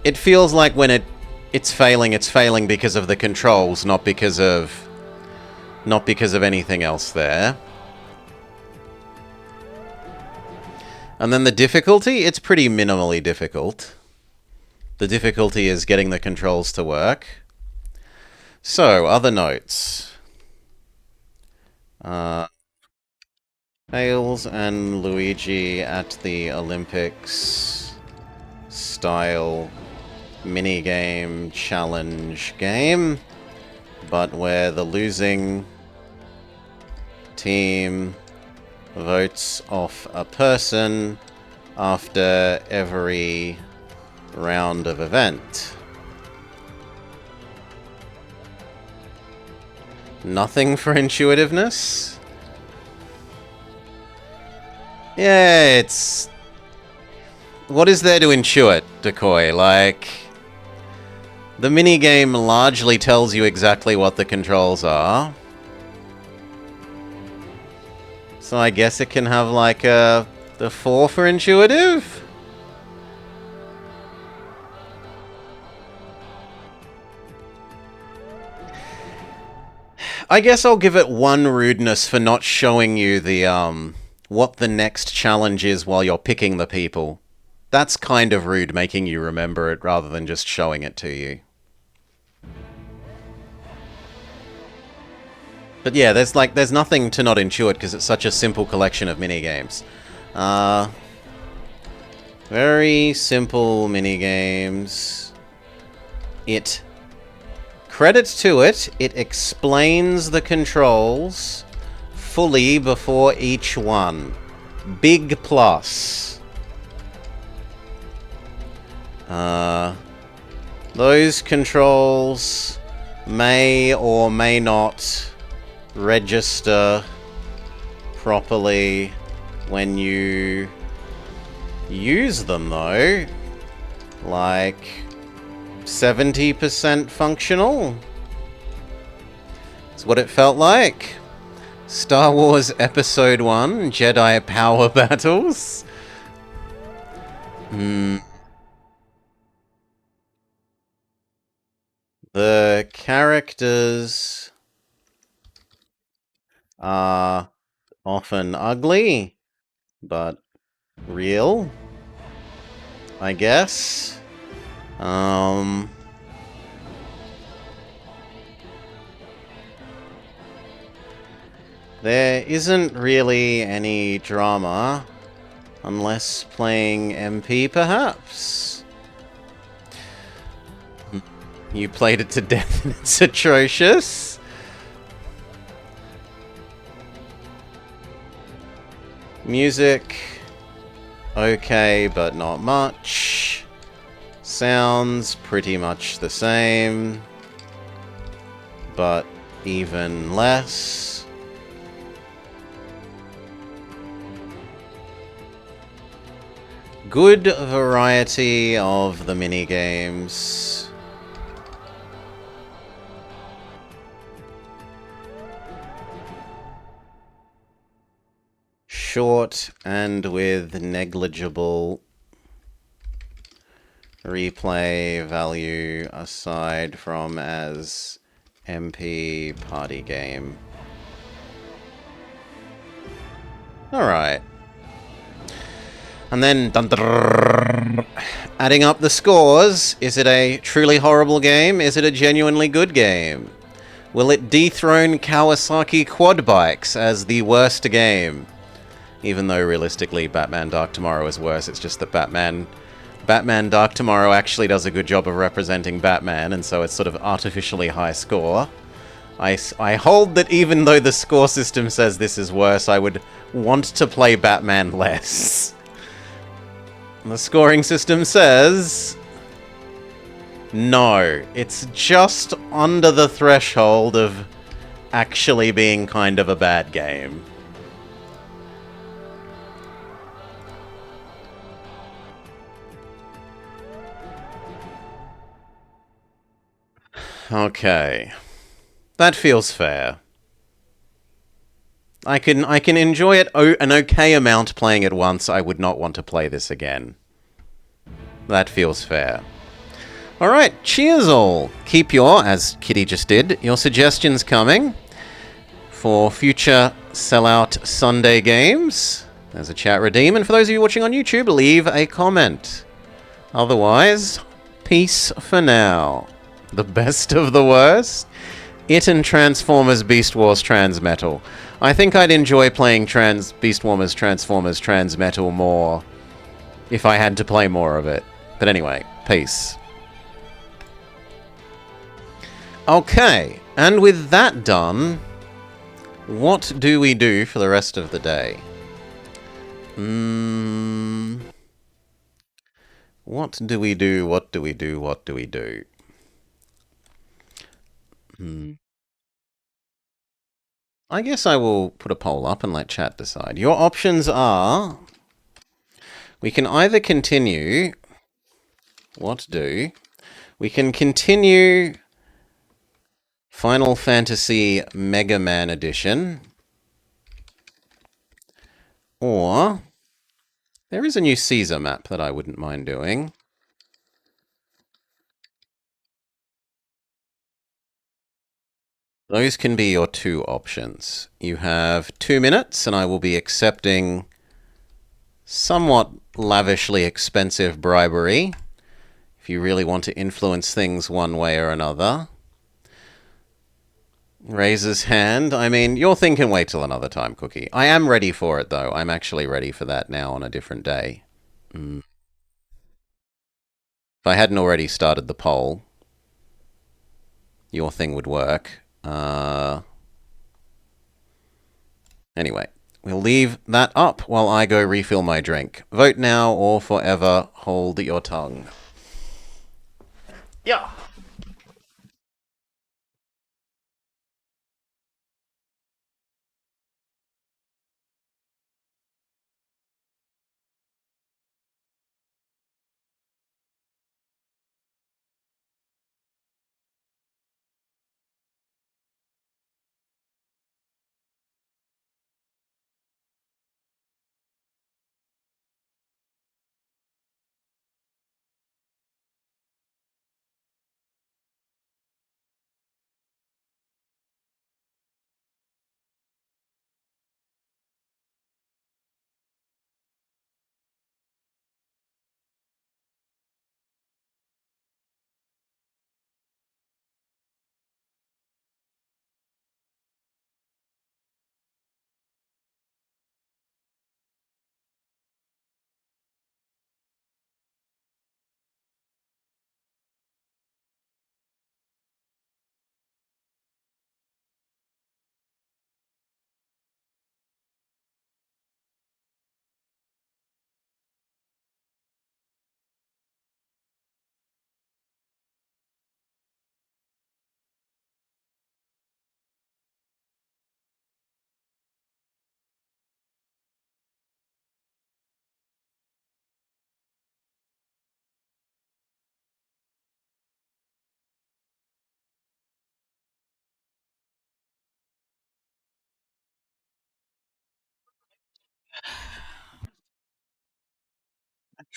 It feels like when it's failing because of the controls, not because of anything else there. And then the difficulty, it's pretty minimally difficult. The difficulty is getting the controls to work. So, other notes. Tails and Luigi at the Olympics style minigame challenge game, but where the losing team votes off a person after every round of event. Nothing for intuitiveness. Yeah, it's... What is there to intuit, Decoy? Like... The minigame largely tells you exactly what the controls are. So I guess it can have like the 4 for intuitive? I guess I'll give it 1 rudeness for not showing you the, what the next challenge is while you're picking the people. That's kind of rude, making you remember it rather than just showing it to you. But yeah, there's nothing to not intuit because it's such a simple collection of minigames. Very simple minigames. Credit to it, it explains the controls fully before each one. Big plus. Those controls may or may not register properly when you use them, though. Like 70% functional. That's what it felt like. Star Wars Episode 1 Jedi Power Battles. The characters are often ugly, but real, I guess. There isn't really any drama, unless playing MP, perhaps. You played it to death and it's atrocious. Music, okay, but not much. Sounds pretty much the same, but even less. Good variety of the minigames. Short and with negligible replay value aside from as MP party game. Alright. And then, adding up the scores, is it a truly horrible game? Is it a genuinely good game? Will it dethrone Kawasaki quad bikes as the worst game? Even though realistically Batman Dark Tomorrow is worse, it's just that Batman Dark Tomorrow actually does a good job of representing Batman, and so it's sort of artificially high score. I hold that even though the score system says this is worse, I would want to play Batman less. The scoring system says... no, it's just under the threshold of actually being kind of a bad game. Okay. That feels fair. I can enjoy it an okay amount playing it once. I would not want to play this again. That feels fair. Alright, cheers all. Keep your, as Kitty just did, your suggestions coming for future Sellout Sunday games. There's a chat redeem, and for those of you watching on YouTube, leave a comment. Otherwise, peace for now. The best of the worst? It and Transformers Beast Wars Transmetal. I think I'd enjoy playing Beast Wars Transformers Transmetal more if I had to play more of it. But anyway, peace. Okay, and with that done, what do we do for the rest of the day? What do we do? What do we do? What do we do? I guess I will put a poll up and let chat decide. Your options are We can either continue... What do? We can continue Final Fantasy Mega Man Edition. Or... There is a new Caesar map that I wouldn't mind doing. Those can be your two options. You have 2 minutes, and I will be accepting somewhat lavishly expensive bribery if you really want to influence things one way or another. Raises hand. I mean, your thing can wait till another time, Cookie. I am ready for it, though. I'm actually ready for that now on a different day. If I hadn't already started the poll, your thing would work. Anyway, we'll leave that up while I go refill my drink. Vote now or forever hold your tongue. Yeah.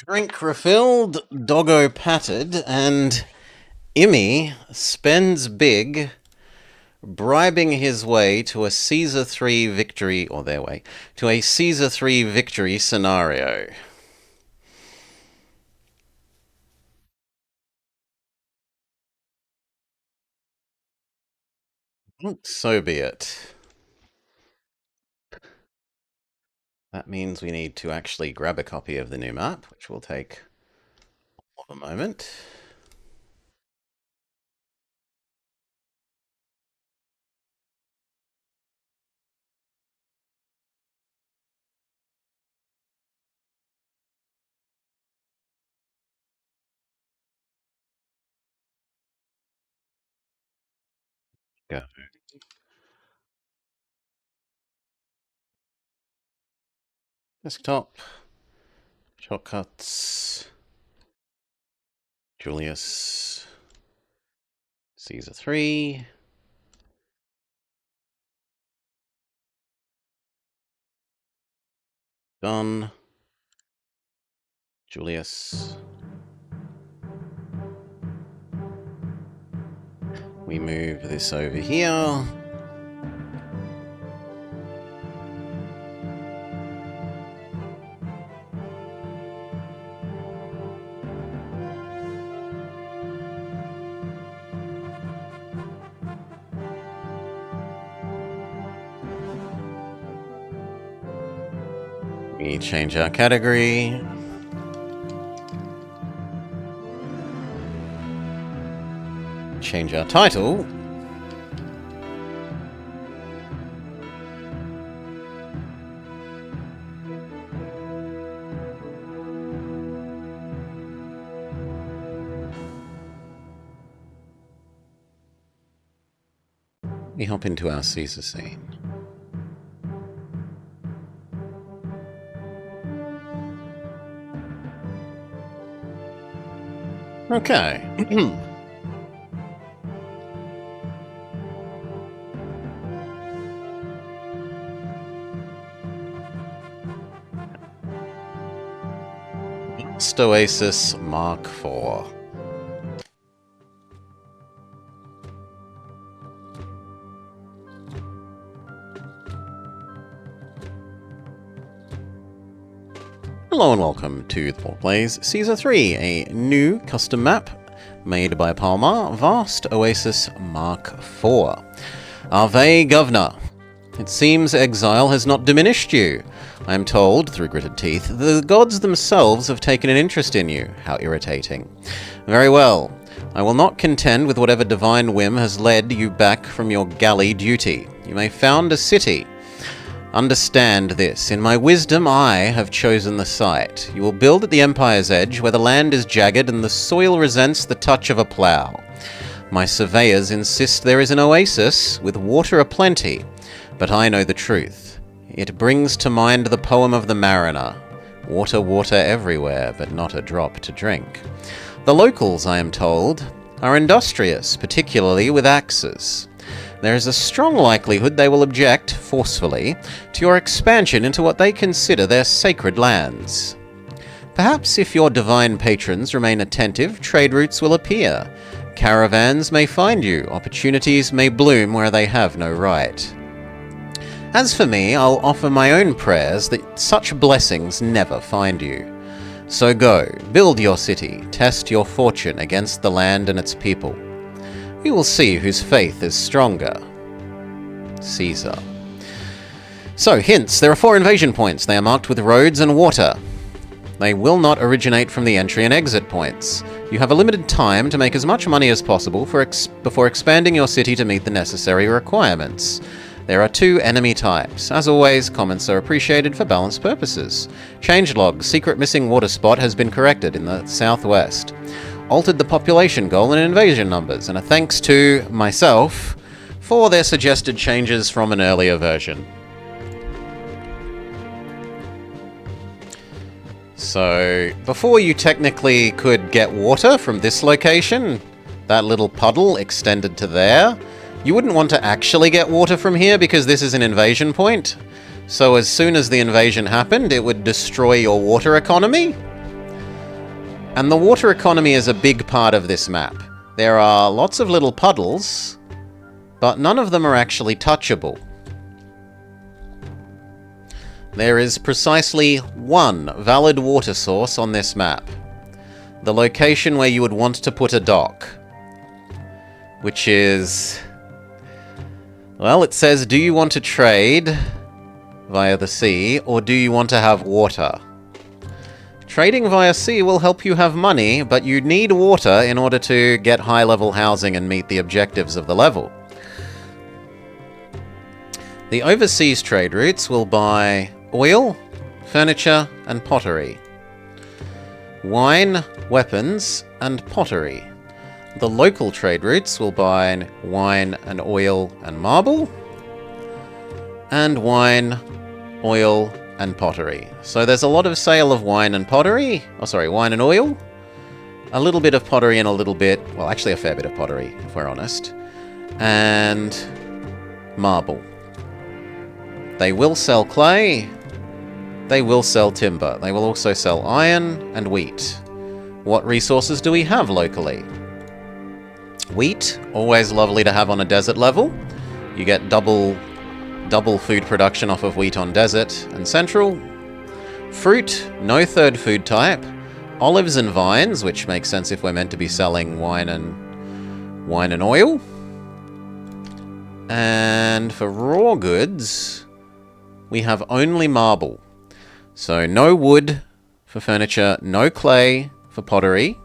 Drink refilled, doggo patted, and Immy spends big bribing his way to a Caesar 3 victory, or their way, to a Caesar 3 victory scenario. So be it. That means we need to actually grab a copy of the new map, which will take a moment. Go. Desktop. Shortcuts. Julius. Caesar 3. Done. Julius. We move this over here. We change our category. Change our title. We hop into our Caesar scene. Okay. Oasis Mark IV. Hello and welcome to the Paul Plays Caesar 3, a new custom map made by Palmar, Vast Oasis Mark IV. Ave Governor. It seems exile has not diminished you. I am told, through gritted teeth, the gods themselves have taken an interest in you. How irritating. Very well. I will not contend with whatever divine whim has led you back from your galley duty. You may found a city. Understand this. In my wisdom, I have chosen the site. You will build at the Empire's edge, where the land is jagged and the soil resents the touch of a plough. My surveyors insist there is an oasis, with water aplenty, but I know the truth. It brings to mind the poem of the mariner. Water, water everywhere, but not a drop to drink. The locals, I am told, are industrious, particularly with axes. There is a strong likelihood they will object, forcefully, to your expansion into what they consider their sacred lands. Perhaps if your divine patrons remain attentive, trade routes will appear. Caravans may find you, opportunities may bloom where they have no right. As for me, I'll offer my own prayers that such blessings never find you. So go, build your city, test your fortune against the land and its people. We will see whose faith is stronger. Caesar. So, hints. There are 4 invasion points. They are marked with roads and water. They will not originate from the entry and exit points. You have a limited time to make as much money as possible before expanding your city to meet the necessary requirements. There are 2 enemy types. As always, comments are appreciated for balance purposes. Changelog, secret missing water spot has been corrected in the southwest. Altered the population goal and invasion numbers, and a thanks to myself for their suggested changes from an earlier version. So, before you technically could get water from this location, that little puddle extended to there, you wouldn't want to actually get water from here because this is an invasion point. So as soon as the invasion happened, it would destroy your water economy. And the water economy is a big part of this map. There are lots of little puddles, but none of them are actually touchable. There is precisely one valid water source on this map. The location where you would want to put a dock. Which is... well, it says, do you want to trade via the sea, or do you want to have water? Trading via sea will help you have money, but you need water in order to get high-level housing and meet the objectives of the level. The overseas trade routes will buy oil, furniture, and pottery. Wine, weapons, and pottery. The local trade routes will buy wine and oil and marble, and wine, oil, and pottery. So there's a lot of sale of wine and pottery. Oh, sorry, wine and oil. A little bit of pottery and a little bit... well, actually a fair bit of pottery, if we're honest. And marble. They will sell clay. They will sell timber. They will also sell iron and wheat. What resources do we have locally? Wheat, always lovely to have on a desert level. You get double food production off of wheat on desert and central. Fruit, no third food type. Olives and vines, which makes sense if we're meant to be selling wine and oil. And for raw goods, we have only marble. So no wood for furniture, no clay for pottery.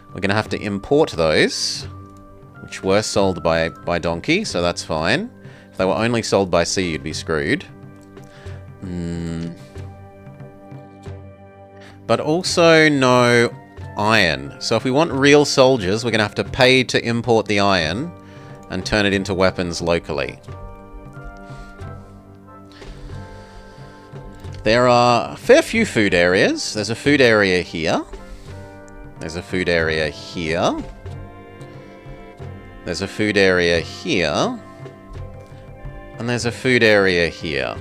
We're going to have to import those, which were sold by donkey, so that's fine. If they were only sold by sea, you'd be screwed. But also no iron. So if we want real soldiers, we're going to have to pay to import the iron and turn it into weapons locally. There are a fair few food areas. There's a food area here. There's a food area here. There's a food area here. And there's a food area here.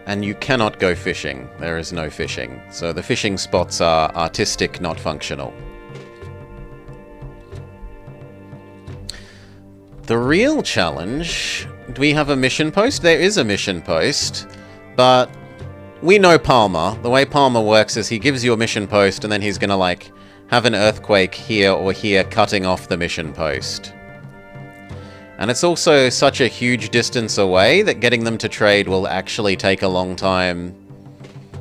And you cannot go fishing. There is no fishing. So the fishing spots are artistic, not functional. The real challenge... Do we have a mission post? There is a mission post, but we know Palmer. The way Palmer works is he gives you a mission post and then he's gonna, like, have an earthquake here or here cutting off the mission post. And it's also such a huge distance away that getting them to trade will actually take a long time.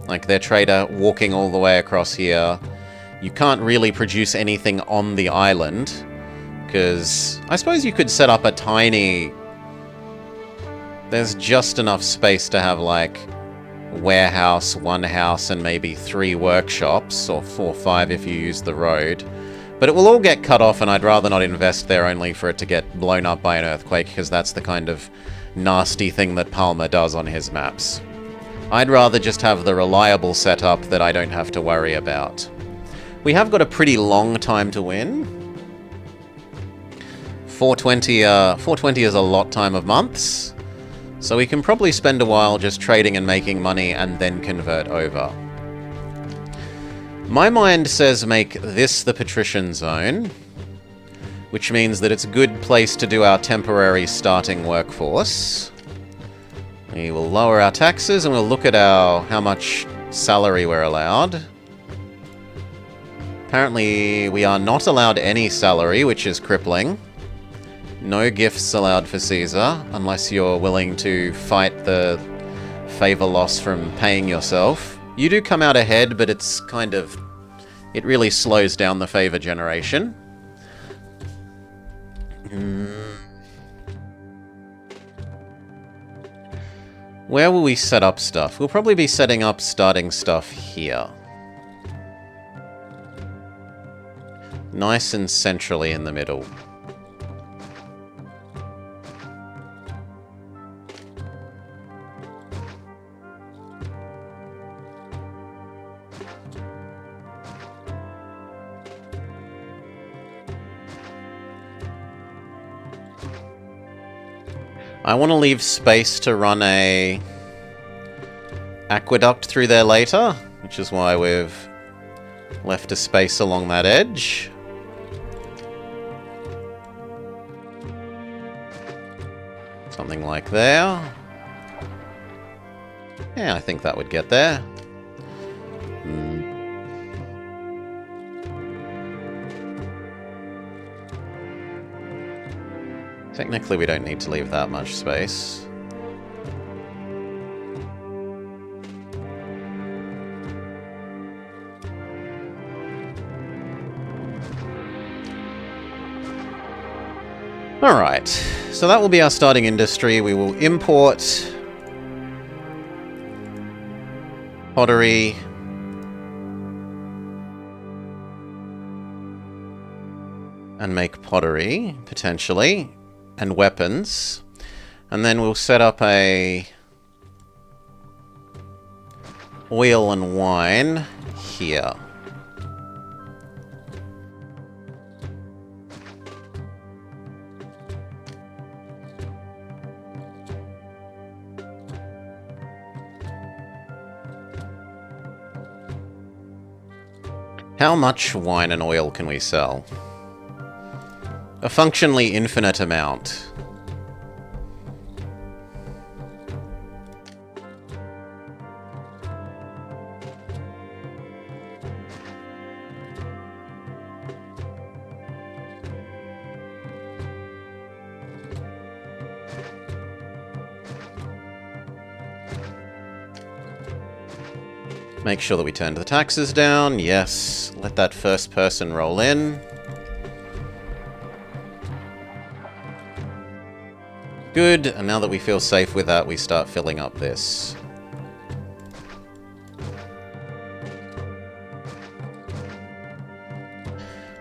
Like, their trader walking all the way across here. You can't really produce anything on the island, because I suppose you could set up a tiny... There's just enough space to have, like, warehouse, one house, and maybe 3 workshops, or 4 or 5 if you use the road. But it will all get cut off, and I'd rather not invest there only for it to get blown up by an earthquake, because that's the kind of nasty thing that Palmer does on his maps. I'd rather just have the reliable setup that I don't have to worry about. We have got a pretty long time to win. 420 is a lot time of months. So we can probably spend a while just trading and making money and then convert over. My mind says make this the patrician zone, which means that it's a good place to do our temporary starting workforce. We will lower our taxes and we'll look at how much salary we're allowed. Apparently we are not allowed any salary, which is crippling. No gifts allowed for Caesar, unless you're willing to fight the favor loss from paying yourself. You do come out ahead, but it's kind of... It really slows down the favor generation. Where will we set up stuff? We'll probably be setting up starting stuff here. Nice and centrally in the middle. I want to leave space to run a aqueduct through there later, which is why we've left a space along that edge. Something like there. Yeah, I think that would get there. Technically, we don't need to leave that much space. Alright, so that will be our starting industry. We will import pottery, and make pottery, potentially, and weapons. And then we'll set up a oil and wine here. How much wine and oil can we sell? A functionally infinite amount. Make sure that we turn the taxes down. Yes. Let that first person roll in. Good. And now that we feel safe with that, we start filling up this.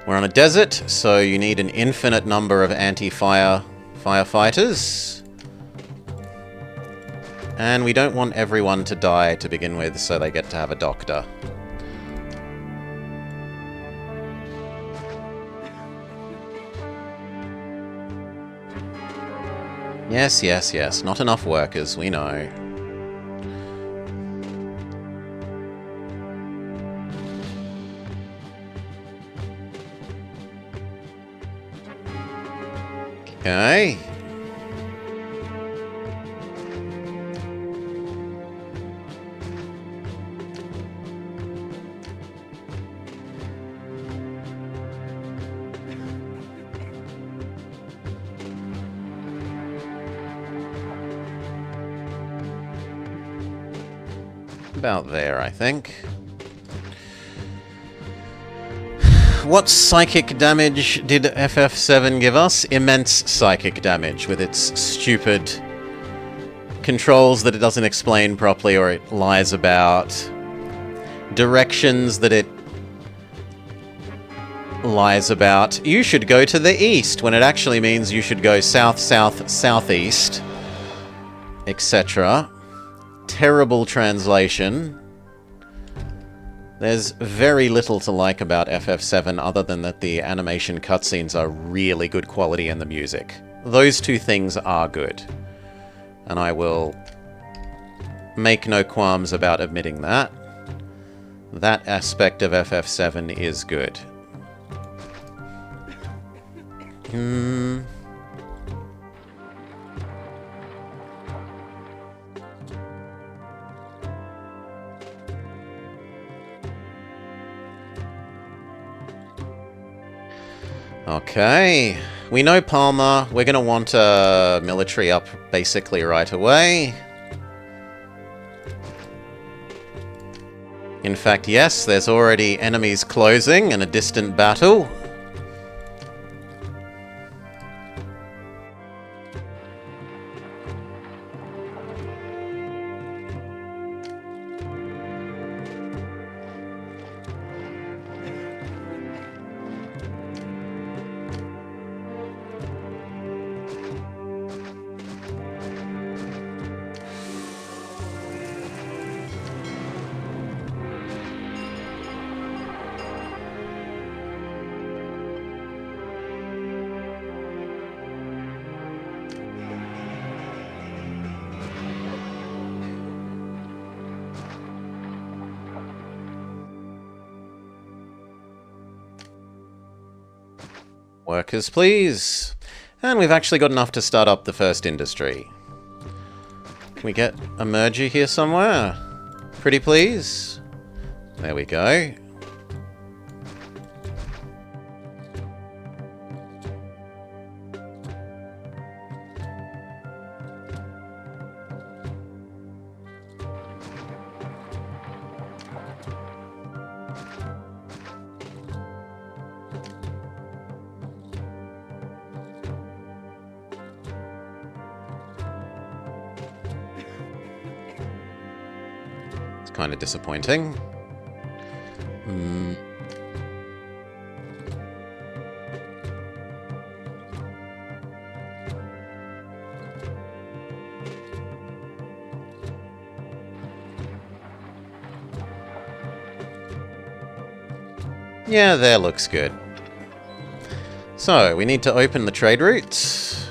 We're on a desert, so you need an infinite number of firefighters. And we don't want everyone to die to begin with, so they get to have a doctor. Yes, yes, yes. Not enough workers, we know. Okay. About there, I think. What psychic damage did FF7 give us? Immense psychic damage with its stupid controls that it doesn't explain properly or it lies about. Directions that it lies about. You should go to the east when it actually means you should go south, south, southeast, etc. Terrible translation. There's very little to like about FF7 other than that the animation cutscenes are really good quality and the music. Those two things are good. And I will make no qualms about admitting that. That aspect of FF7 is good. Okay, we know Palmer. We're going to want a military up basically right away. In fact, yes, there's already enemies closing and a distant battle. Workers, please. And we've actually got enough to start up the first industry. Can we get a merger here somewhere? Pretty please? There we go. Kind of disappointing. Yeah, there looks good. So, we need to open the trade routes.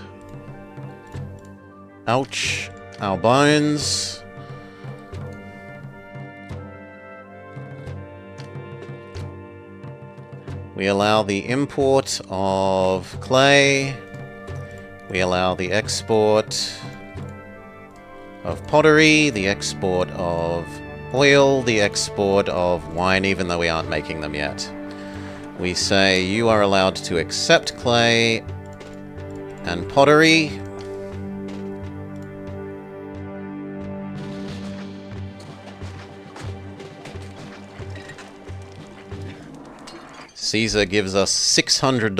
Ouch. Our bones. We allow the import of clay. We allow the export of pottery, the export of oil, the export of wine, even though we aren't making them yet. We say you are allowed to accept clay and pottery. Caesar gives us $600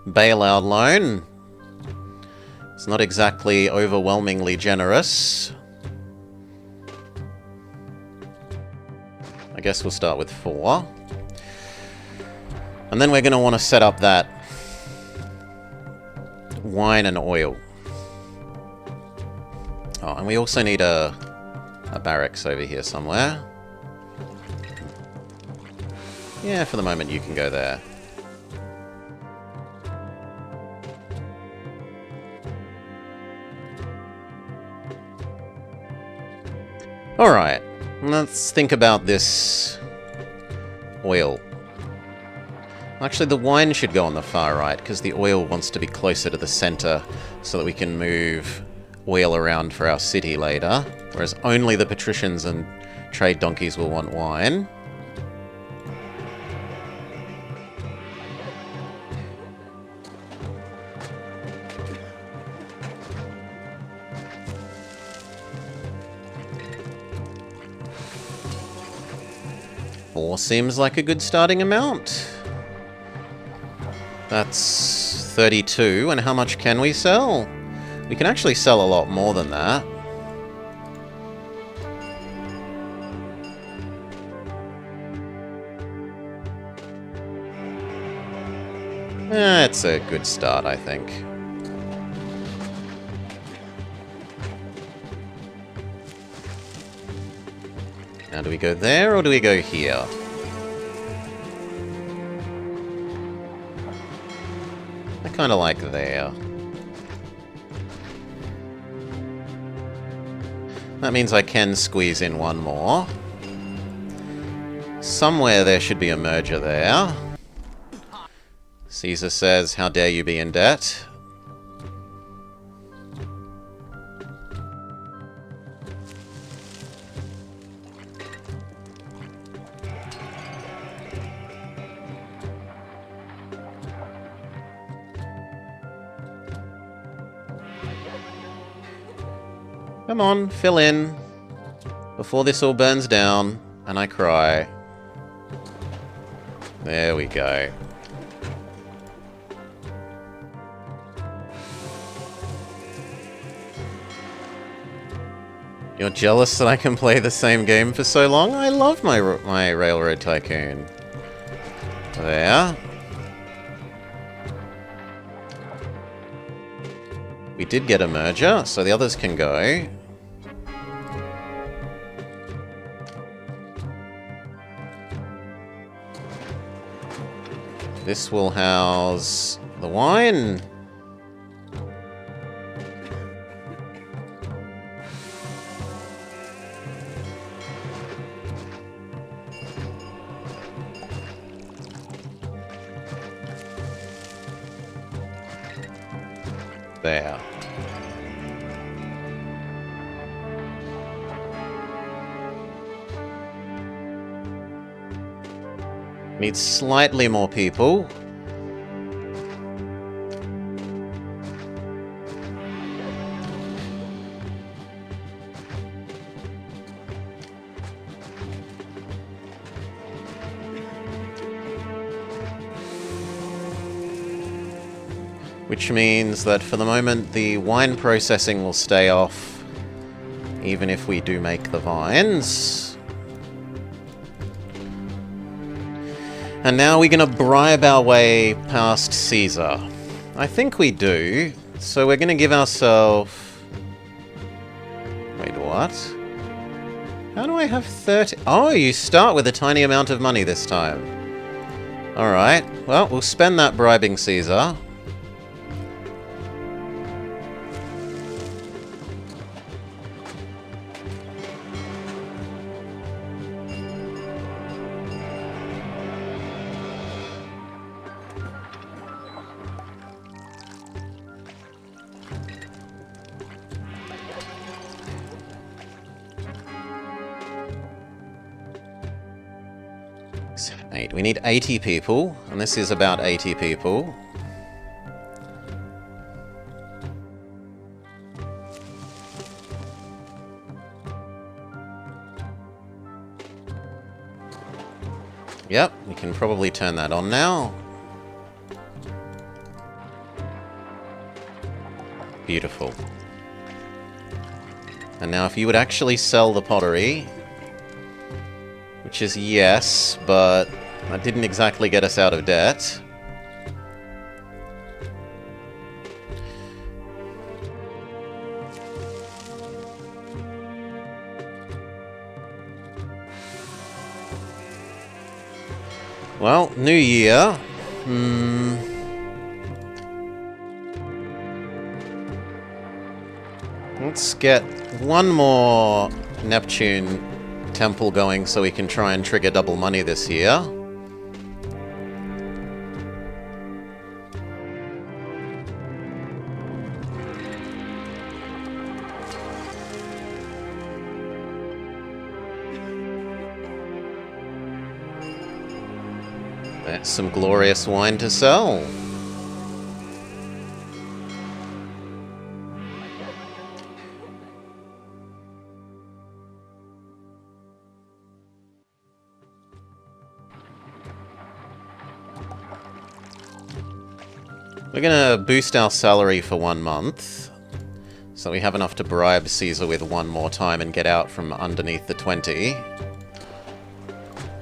bailout loan. It's not exactly overwhelmingly generous. I guess we'll start with 4. And then we're going to want to set up that wine and oil. Oh, and we also need a barracks over here somewhere. Yeah, for the moment you can go there. Alright, let's think about this oil. Actually, the wine should go on the far right, because the oil wants to be closer to the center, so that we can move oil around for our city later, whereas only the patricians and trade donkeys will want wine. Four seems like a good starting amount. That's 32, and how much can we sell? We can actually sell a lot more than that. It's a good start, I think. Now, do we go there, or do we go here? I kind of like there. That means I can squeeze in one more. Somewhere there should be a merger there. Caesar says, "How dare you be in debt?" Come on, fill in. Before this all burns down, and I cry. There we go. You're jealous that I can play the same game for so long? I love my Railroad Tycoon. There. We did get a merger, so the others can go. This will house the wine. There. Need slightly more people. Which means that for the moment the wine processing will stay off, even if we do make the vines. And now we're going to bribe our way past Caesar. I think we do. So we're going to give ourselves... Wait, what? How do I have 30? Oh, you start with a tiny amount of money this time. Alright, well, we'll spend that bribing Caesar. We need 80 people, and this is about 80 people. Yep, we can probably turn that on now. Beautiful. And now if you would actually sell the pottery, which is yes, but that didn't exactly get us out of debt. Well, new year. Let's get one more Neptune temple going so we can try and trigger double money this year. That's some glorious wine to sell. We're gonna boost our salary for 1 month, so we have enough to bribe Caesar with one more time and get out from underneath the 20.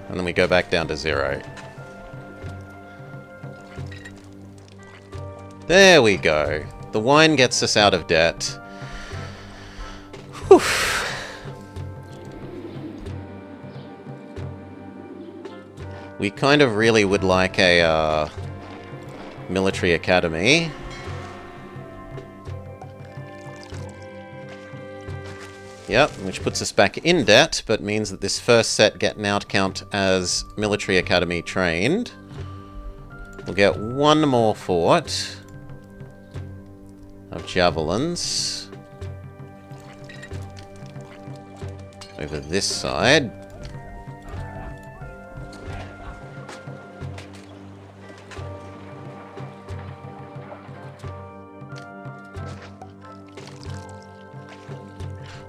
And then we go back down to 0. There we go. The wine gets us out of debt. Whew. We kind of really would like a military academy. Yep, which puts us back in debt, but means that this first set get now count as military academy trained. We'll get one more fort of javelins over this side.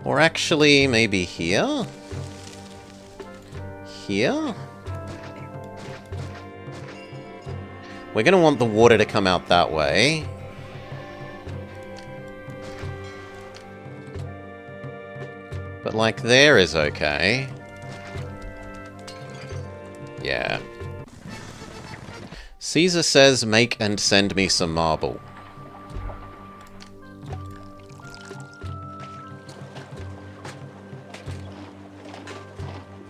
Or actually, maybe here? Here? We're going to want the water to come out that way. But like there is okay. Yeah. Caesar says, make and send me some marble.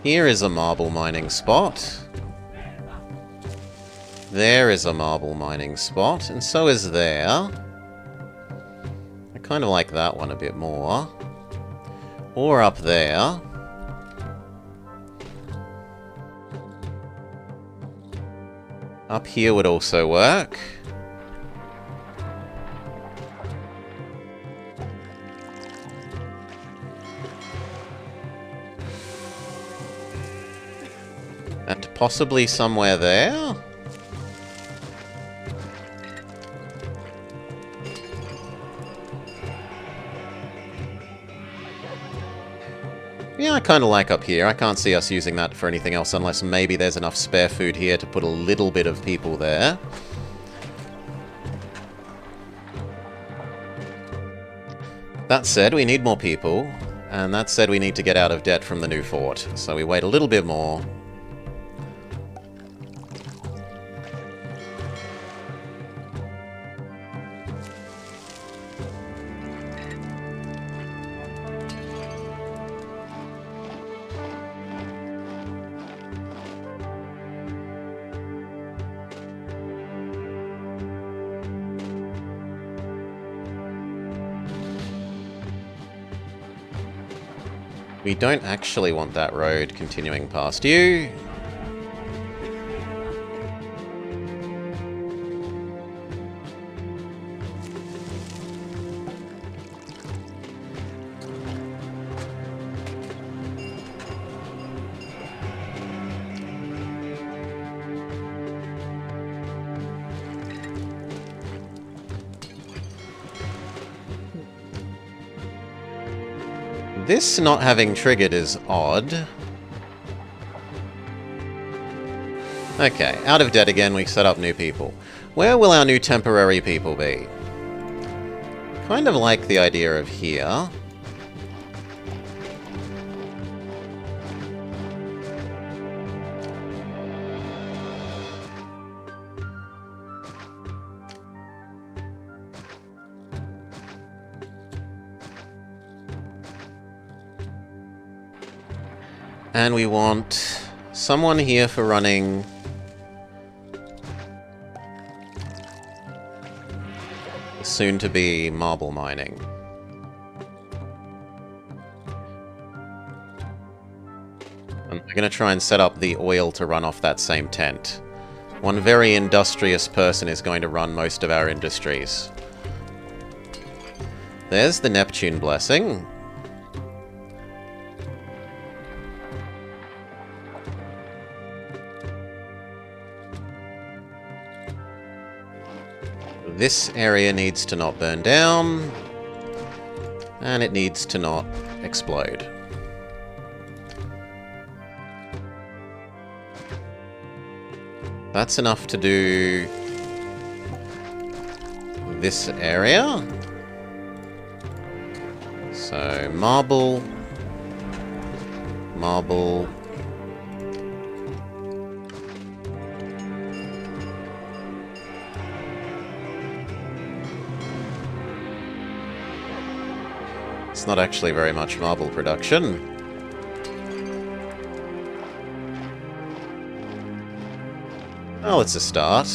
Here is a marble mining spot. There is a marble mining spot, and so is there. I kind of like that one a bit more. Or up there. Up here would also work. And possibly somewhere there? Yeah, I kind of like up here. I can't see us using that for anything else unless maybe there's enough spare food here to put a little bit of people there. That said, we need more people. And that said, we need to get out of debt from the new fort. So we wait a little bit more. We don't actually want that road continuing past you. This not having triggered is odd. Okay, out of debt again, we set up new people. Where will our new temporary people be? Kind of like the idea of here. And we want someone here for running soon-to-be marble mining. We're going to try and set up the oil to run off that same tent. One very industrious person is going to run most of our industries. There's the Neptune blessing. This area needs to not burn down. And it needs to not explode. That's enough to do this area. So, marble, marble. It's not actually very much marble production. Oh, it's a start.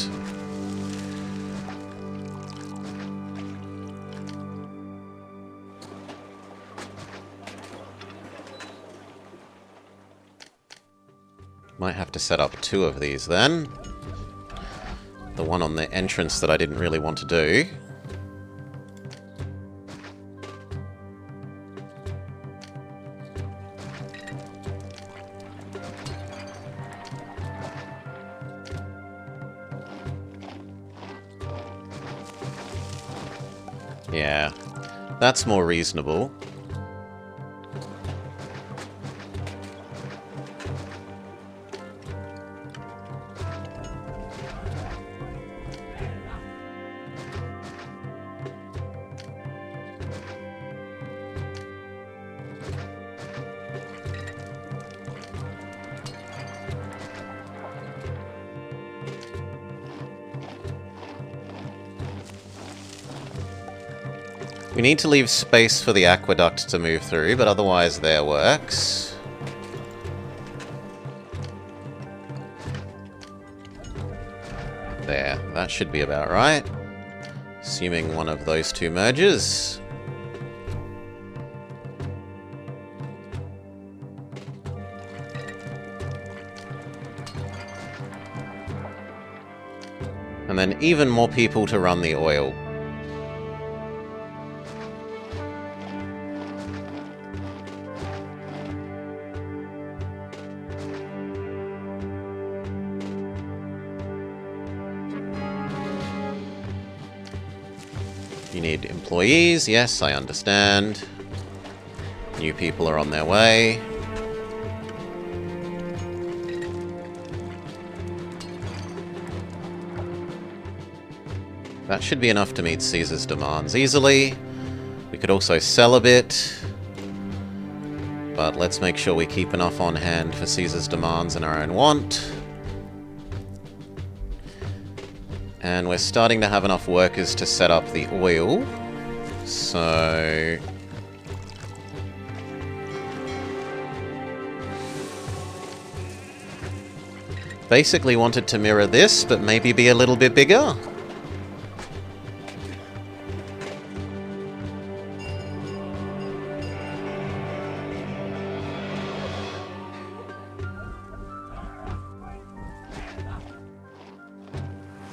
Might have to set up 2 of these then. The one on the entrance that I didn't really want to do. Yeah, that's more reasonable. We need to leave space for the aqueduct to move through, but otherwise there works. There, that should be about right. Assuming one of those 2 merges. And then even more people to run the oil. You need employees, yes, I understand. New people are on their way. That should be enough to meet Caesar's demands easily. We could also sell a bit. But let's make sure we keep enough on hand for Caesar's demands and our own want. And we're starting to have enough workers to set up the oil. So... basically wanted to mirror this, but maybe be a little bit bigger.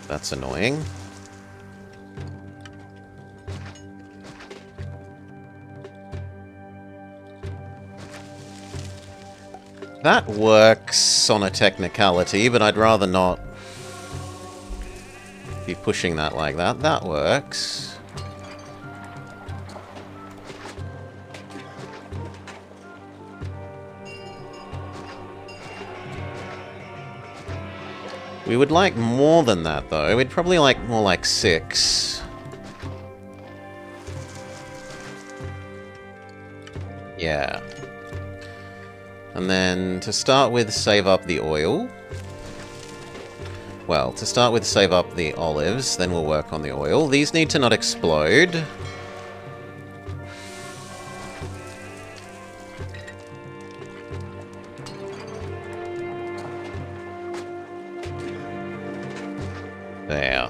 That's annoying. That works on a technicality, but I'd rather not be pushing that like that. That works. We would like more than that, though. We'd probably like more like 6. Yeah. And then, to start with, save up the oil. Well, to start with, save up the olives, then we'll work on the oil. These need to not explode. There.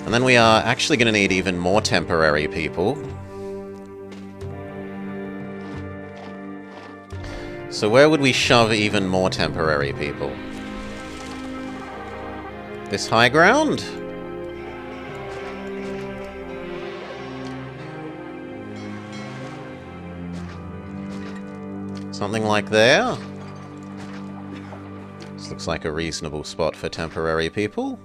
And then we are actually going to need even more temporary people. So where would we shove even more temporary people? This high ground? Something like there? This looks like a reasonable spot for temporary people.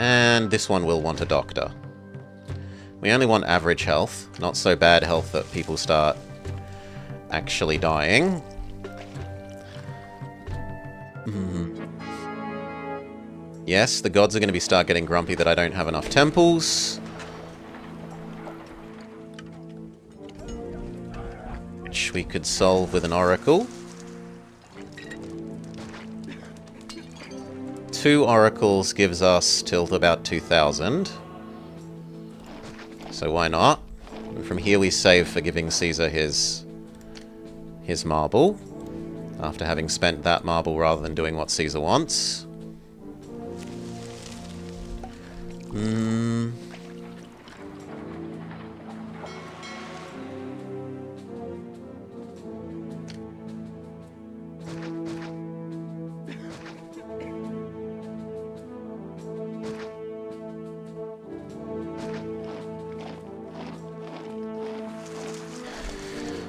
And this one will want a doctor. We only want average health, not so bad health that people start actually dying. Yes, the gods are going to start getting grumpy that I don't have enough temples. Which we could solve with an oracle. 2 oracles gives us till about 2,000. So why not? And from here we save for giving Caesar his marble. After having spent that marble rather than doing what Caesar wants.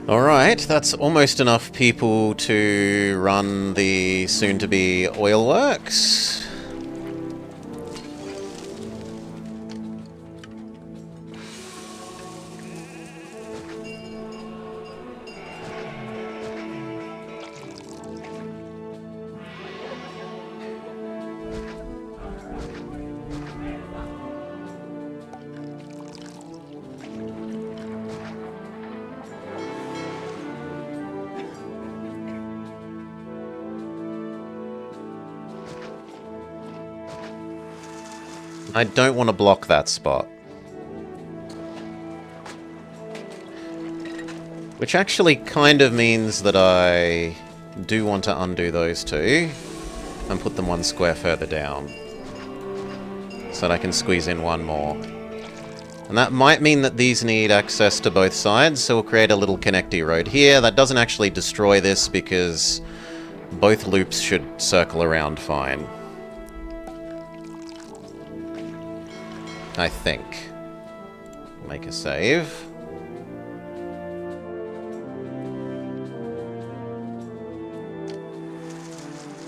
Alright, that's almost enough people to run the soon-to-be oil works. I don't want to block that spot. Which actually kind of means that I do want to undo those two and put them 1 square further down. So that I can squeeze in one more. And that might mean that these need access to both sides, so we'll create a little connecty road here. That doesn't actually destroy this because both loops should circle around fine. I think. Make a save.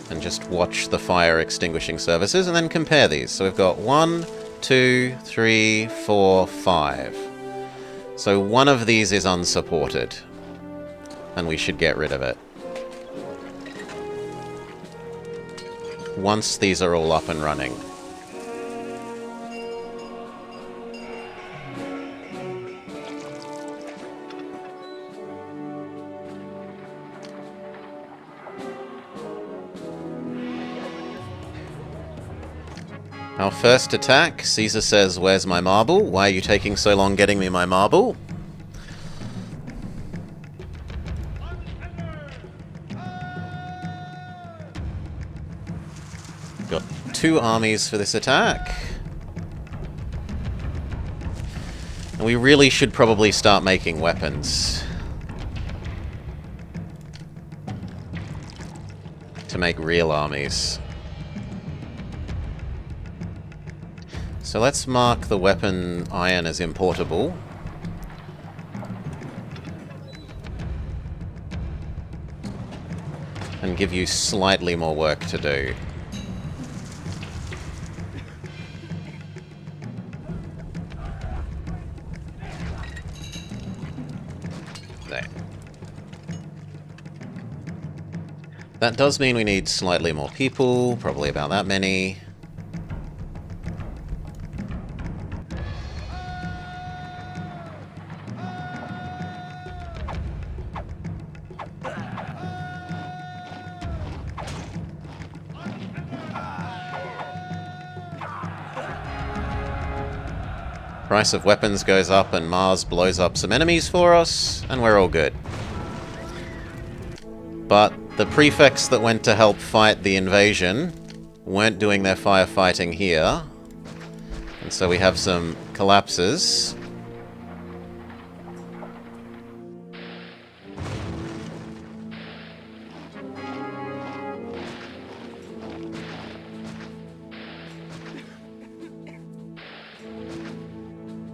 And just watch the fire extinguishing services and then compare these. So we've got 1, 2, 3, 4, 5. So one of these is unsupported. And we should get rid of it. Once these are all up and running. Our first attack, Caesar says, "Where's my marble? Why are you taking so long getting me my marble?" Got 2 armies for this attack. And we really should probably start making weapons. To make real armies. So let's mark the weapon iron as importable. And give you slightly more work to do. There. That does mean we need slightly more people, probably about that many. Price of weapons goes up and Mars blows up some enemies for us, and we're all good. But the prefects that went to help fight the invasion weren't doing their firefighting here, And so we have some collapses.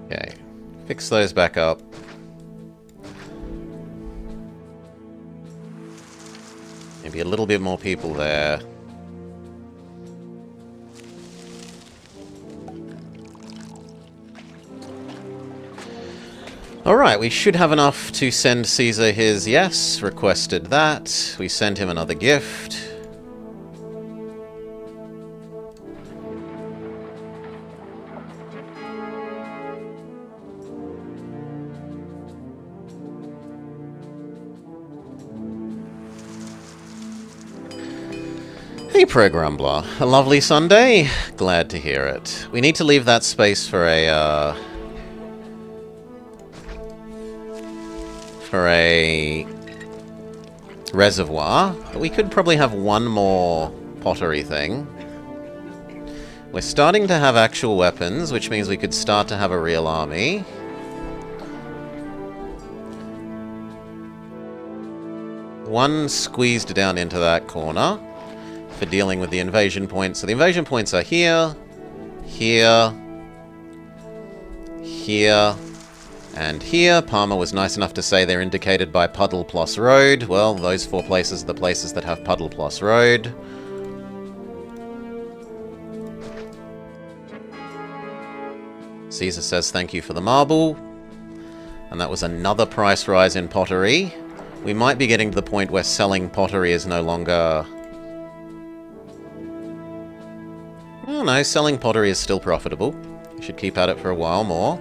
Okay, fix those back up. Maybe a little bit more people there. Alright, we should have enough to send Caesar his yes. Requested that. We sent him another gift. Hey, Programbler. A lovely Sunday? Glad to hear it. We need to leave that space for a reservoir, but we could probably have one more pottery thing. We're starting to have actual weapons, which means we could start to have a real army. One squeezed down into that corner for dealing with the invasion points. So the invasion points are here, here, here, and here. Palmer was nice enough to say they're indicated by puddle plus road. Well, those 4 places are the places that have puddle plus road. Caesar says thank you for the marble. And that was another price rise in pottery. We might be getting to the point where selling pottery is no longer... Oh no, selling pottery is still profitable. We should keep at it for a while more.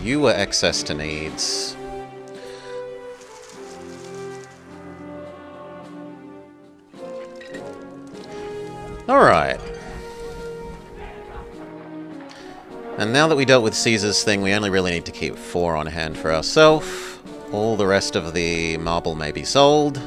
You were excess to needs. Alright. And now that we dealt with Caesar's thing, we only really need to keep 4 on hand for ourselves. All the rest of the marble may be sold.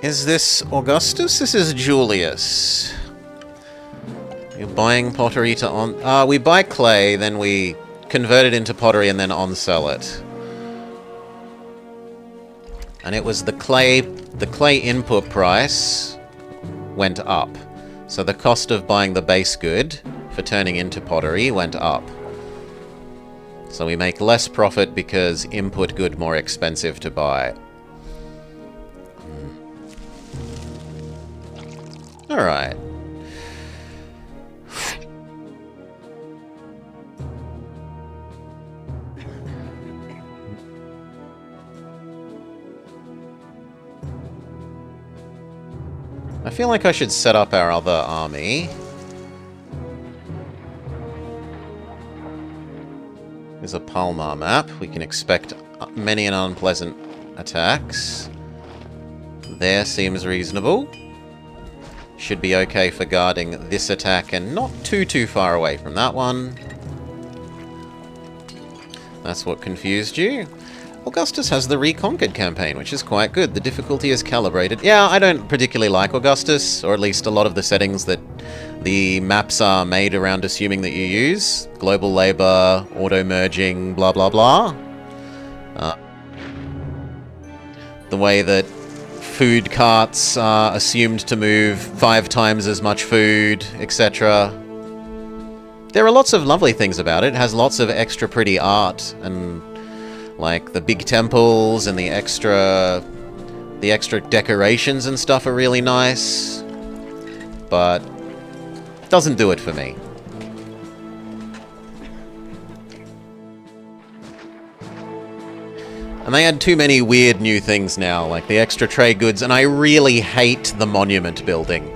Is this Augustus? This is Julius. You're buying pottery to on... we buy clay, then we convert it into pottery and then on-sell it. And it was the clay input price went up. So the cost of buying the base good for turning into pottery went up. So we make less profit because input good more expensive to buy. Alright. I feel like I should set up our other army. Here's a Palmar map. We can expect many and unpleasant attacks. There seems reasonable. Should be okay for guarding this attack and not too far away from that one. That's what confused you. Augustus has the Reconquered campaign, which is quite good. The difficulty is calibrated. Yeah, I don't particularly like Augustus, or at least a lot of the settings that the maps are made around assuming that you use. Global labor, auto-merging, blah blah blah. The way that food carts are assumed to move 5 times as much food, etc. There are lots of lovely things about it. It has lots of extra pretty art, and like the big temples and the extra decorations and stuff are really nice, but it doesn't do it for me. And they add too many weird new things now, like the extra trade goods, and I really hate the monument building.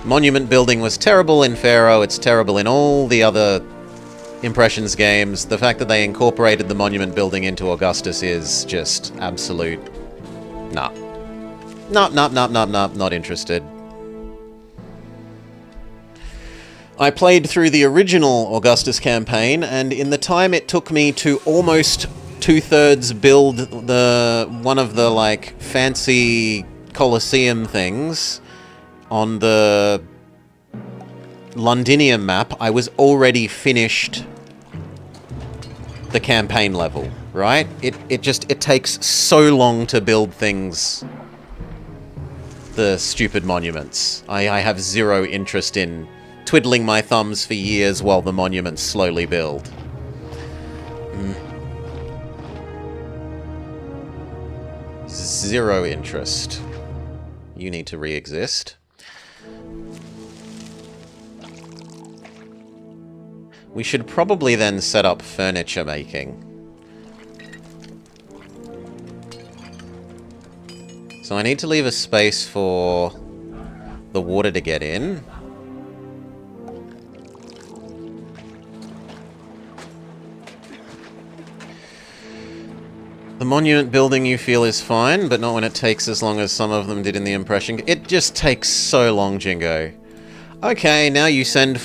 Monument building was terrible in Pharaoh, it's terrible in all the other Impressions games, the fact that they incorporated the monument building into Augustus is just absolute... Nah. Not interested. I played through the original Augustus campaign, and in the time it took me to almost two-thirds build one of the, like, fancy Colosseum things on the Londinium map, I was already finished the campaign level, right? It takes so long to build things. The stupid monuments. I have zero interest in twiddling my thumbs for years while the monuments slowly build. Zero interest. You need to re-exist. We should probably then set up furniture making. So I need to leave a space for the water to get in. The monument building you feel is fine, but not when it takes as long as some of them did in the impression. It just takes so long, Jingo. Okay, now you send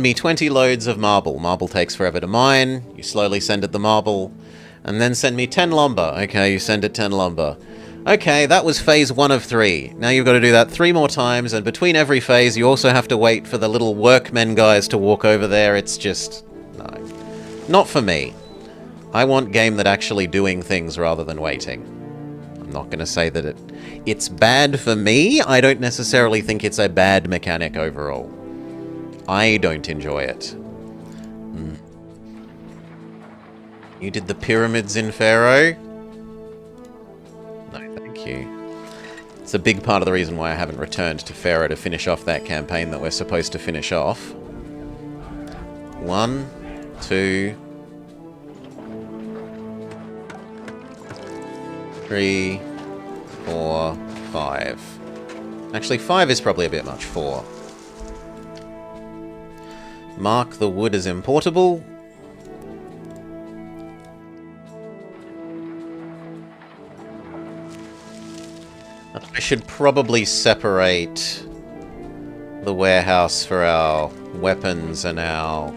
me 20 loads of marble. Marble takes forever to mine. You slowly send it the marble. And then send me 10 lumber. Okay, you send it 10 lumber. Okay, that was phase 1 of 3. Now you've got to do that 3 more times, and between every phase you also have to wait for the little workmen guys to walk over there. It's just... no. Not for me. I want game that actually doing things rather than waiting. I'm not going to say that it's bad for me. I don't necessarily think it's a bad mechanic overall. I don't enjoy it. You did the pyramids in Pharaoh? No, thank you. It's a big part of the reason why I haven't returned to Pharaoh to finish off that campaign that we're supposed to finish off. 1, 2... 3, 4, 5. Actually, 5 is probably a bit much. 4. Mark the wood as importable. I should probably separate the warehouse for our weapons and our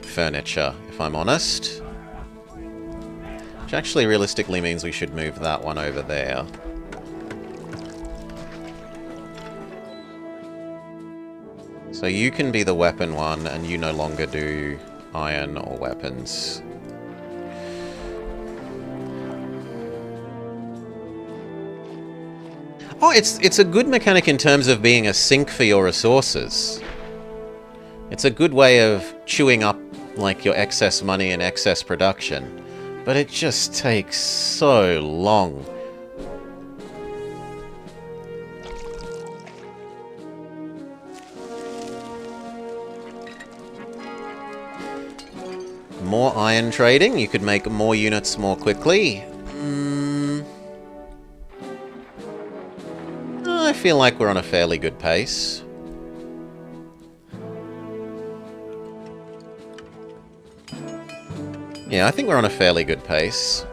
furniture, if I'm honest. Which actually realistically means we should move that one over there. So you can be the weapon one, and you no longer do iron or weapons. Oh, it's a good mechanic in terms of being a sink for your resources. It's a good way of chewing up, like, your excess money and excess production. But it just takes so long. More iron trading, you could make more units more quickly. I feel like we're on a fairly good pace. Yeah, I think we're on a fairly good pace.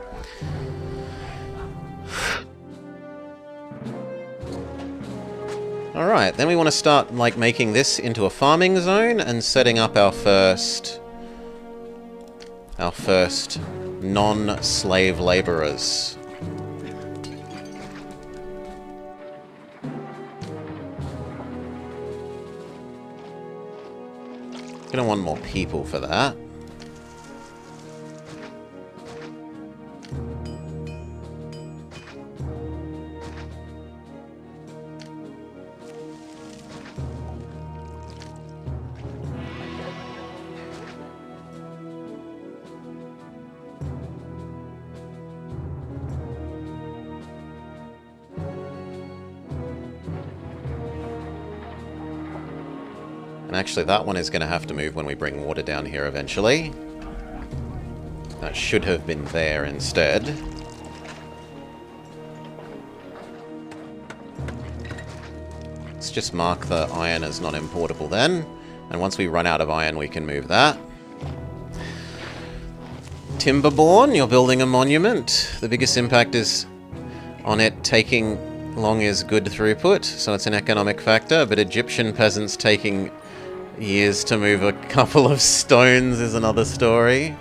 Alright, then we want to start, like, making this into a farming zone and setting up our first non-slave laborers. Gonna want more people for that. And actually that one is going to have to move when we bring water down here eventually. That should have been there instead. Let's just mark the iron as non-importable then. And once we run out of iron, we can move that. Timberborn, you're building a monument. The biggest impact is on it taking long is good throughput, so it's an economic factor, but Egyptian peasants taking years to move a couple of stones is another story.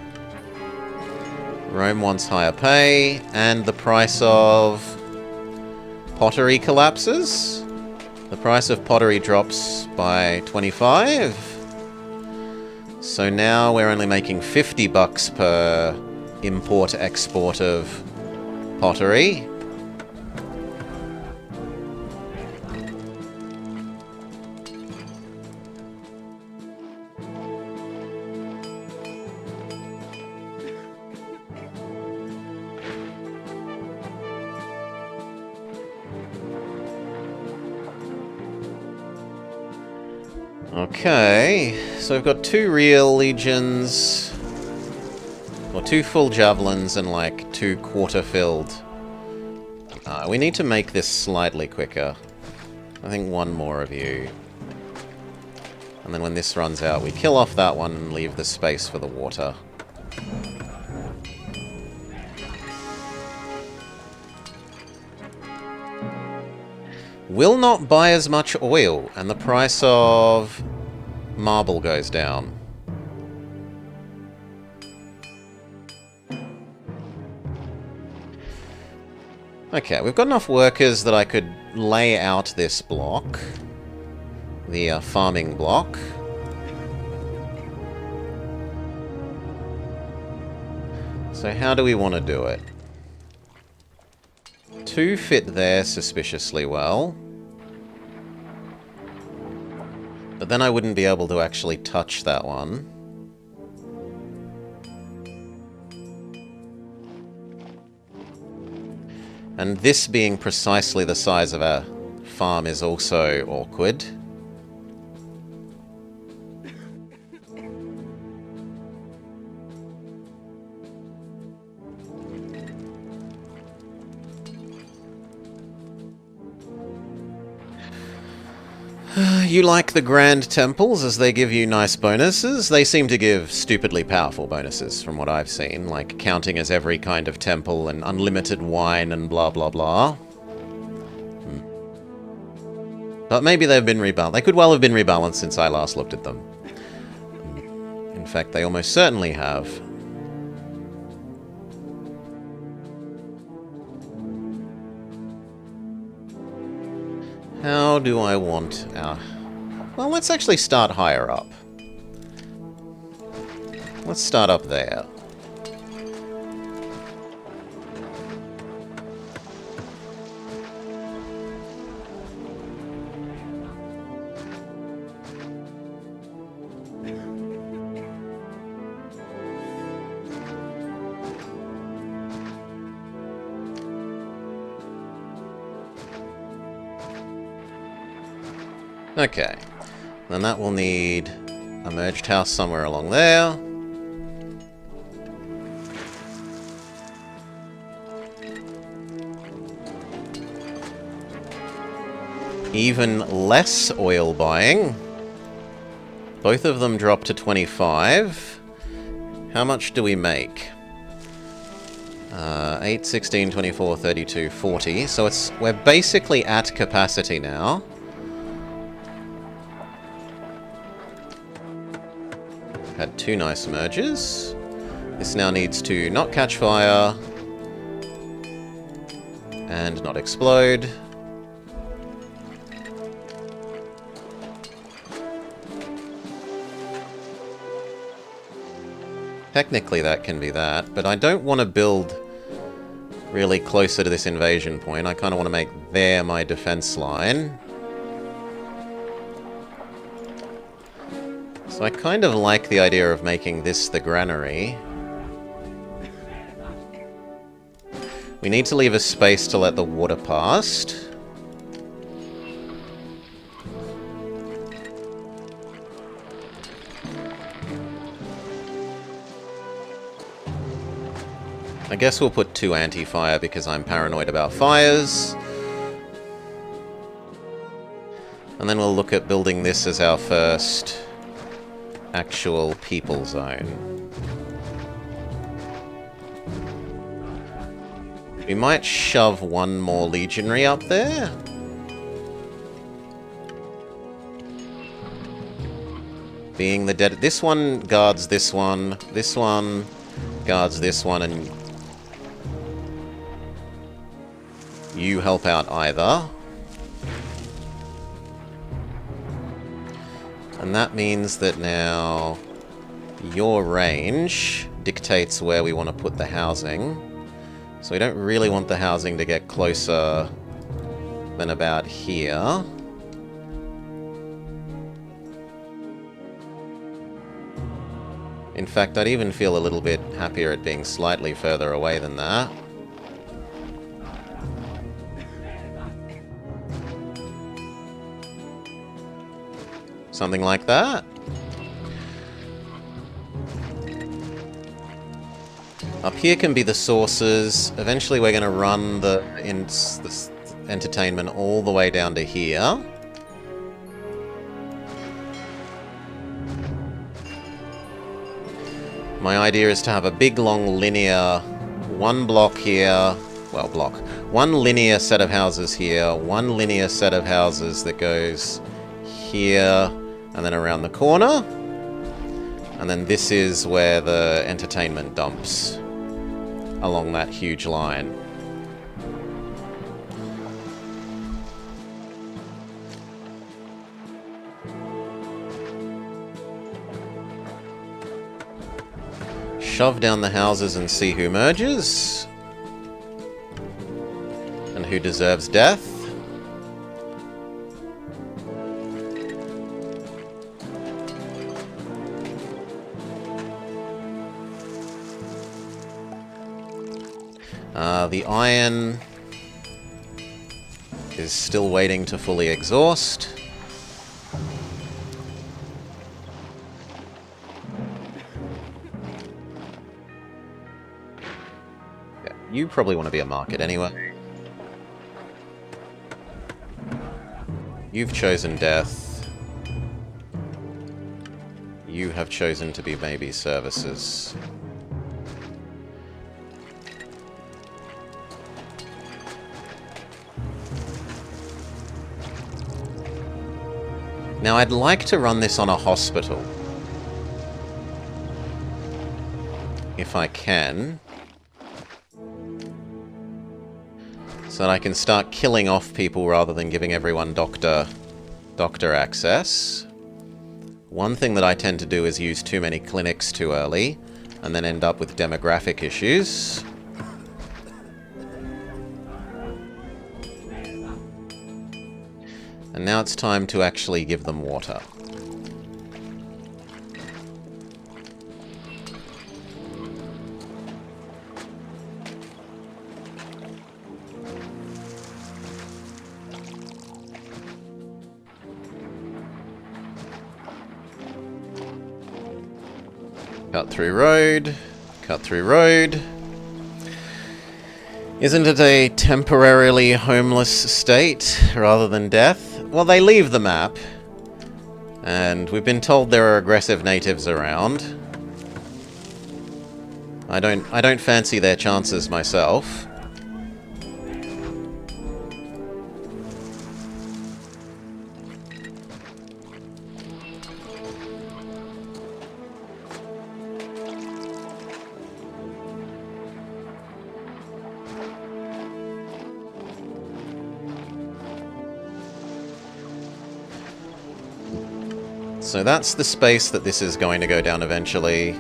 Rome wants higher pay, and the price of pottery collapses. The price of pottery drops by 25. So now we're only making $50 per import-export of pottery. Okay, so we've got 2 real legions, or 2 full javelins and like 2 quarter-filled. We need to make this slightly quicker. I think 1 more of you. And then when this runs out, we kill off that one and leave the space for the water. Will not buy as much oil, and the price of marble goes down. Okay, we've got enough workers that I could lay out this block. The farming block. So how do we want to do it? 2 fit there suspiciously well. But then I wouldn't be able to actually touch that one. And this being precisely the size of our farm is also awkward. You like the grand temples as they give you nice bonuses? They seem to give stupidly powerful bonuses from what I've seen, like counting as every kind of temple and unlimited wine and blah blah blah. But maybe they've been rebalanced. They could well have been rebalanced since I last looked at them. In fact, they almost certainly have. How do I want our... Well, let's actually start higher up. Let's start up there. Okay, then that will need a merged house somewhere along there. Even less oil buying. Both of them drop to 25. How much do we make? 8, 16, 24, 32, 40. So we're basically at capacity now. Had 2 nice merges. This now needs to not catch fire and not explode. Technically that can be that, but I don't want to build really closer to this invasion point. I kind of want to make there my defense line. So I kind of like the idea of making this the granary. We need to leave a space to let the water past. I guess we'll put 2 anti-fire because I'm paranoid about fires. And then we'll look at building this as our first actual people zone. We might shove one more legionary up there. Being the dead... This one guards this one guards this one, and you help out either. And that means that now your range dictates where we want to put the housing. So we don't really want the housing to get closer than about here. In fact, I'd even feel a little bit happier at being slightly further away than that. Something like that. Up here can be the sources. Eventually we're going to run the entertainment all the way down to here. My idea is to have a big long linear, one block here, well block, one linear set of houses here, one linear set of houses that goes here and then around the corner. And then this is where the entertainment dumps along that huge line. Shove down the houses and see who merges. And who deserves death. The iron is still waiting to fully exhaust. Yeah, you probably want to be a market anyway. You've chosen death. You have chosen to be maybe services. Now, I'd like to run this on a hospital. If I can. So that I can start killing off people rather than giving everyone doctor access. One thing that I tend to do is use too many clinics too early, and then end up with demographic issues. And now it's time to actually give them water. Cut through road. Cut through road. Isn't it a temporarily homeless state rather than death? Well, they leave the map, and we've been told there are aggressive natives around. I don't fancy their chances myself. So that's the space that this is going to go down eventually.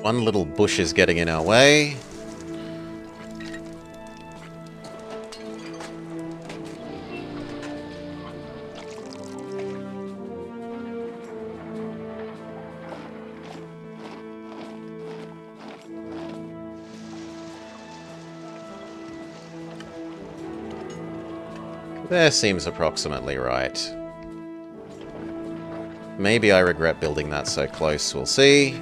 One little bush is getting in our way. There seems approximately right. Maybe I regret building that so close, we'll see.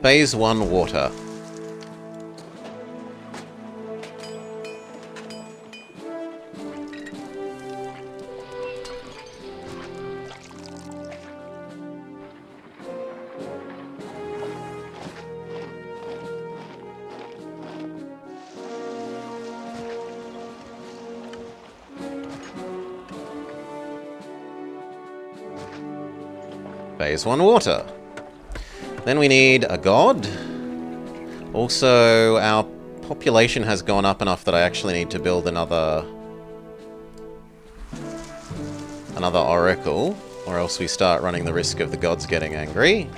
Phase 1 water. Phase 1 water. Then we need a god. Also, our population has gone up enough that I actually need to build another oracle, or else we start running the risk of the gods getting angry.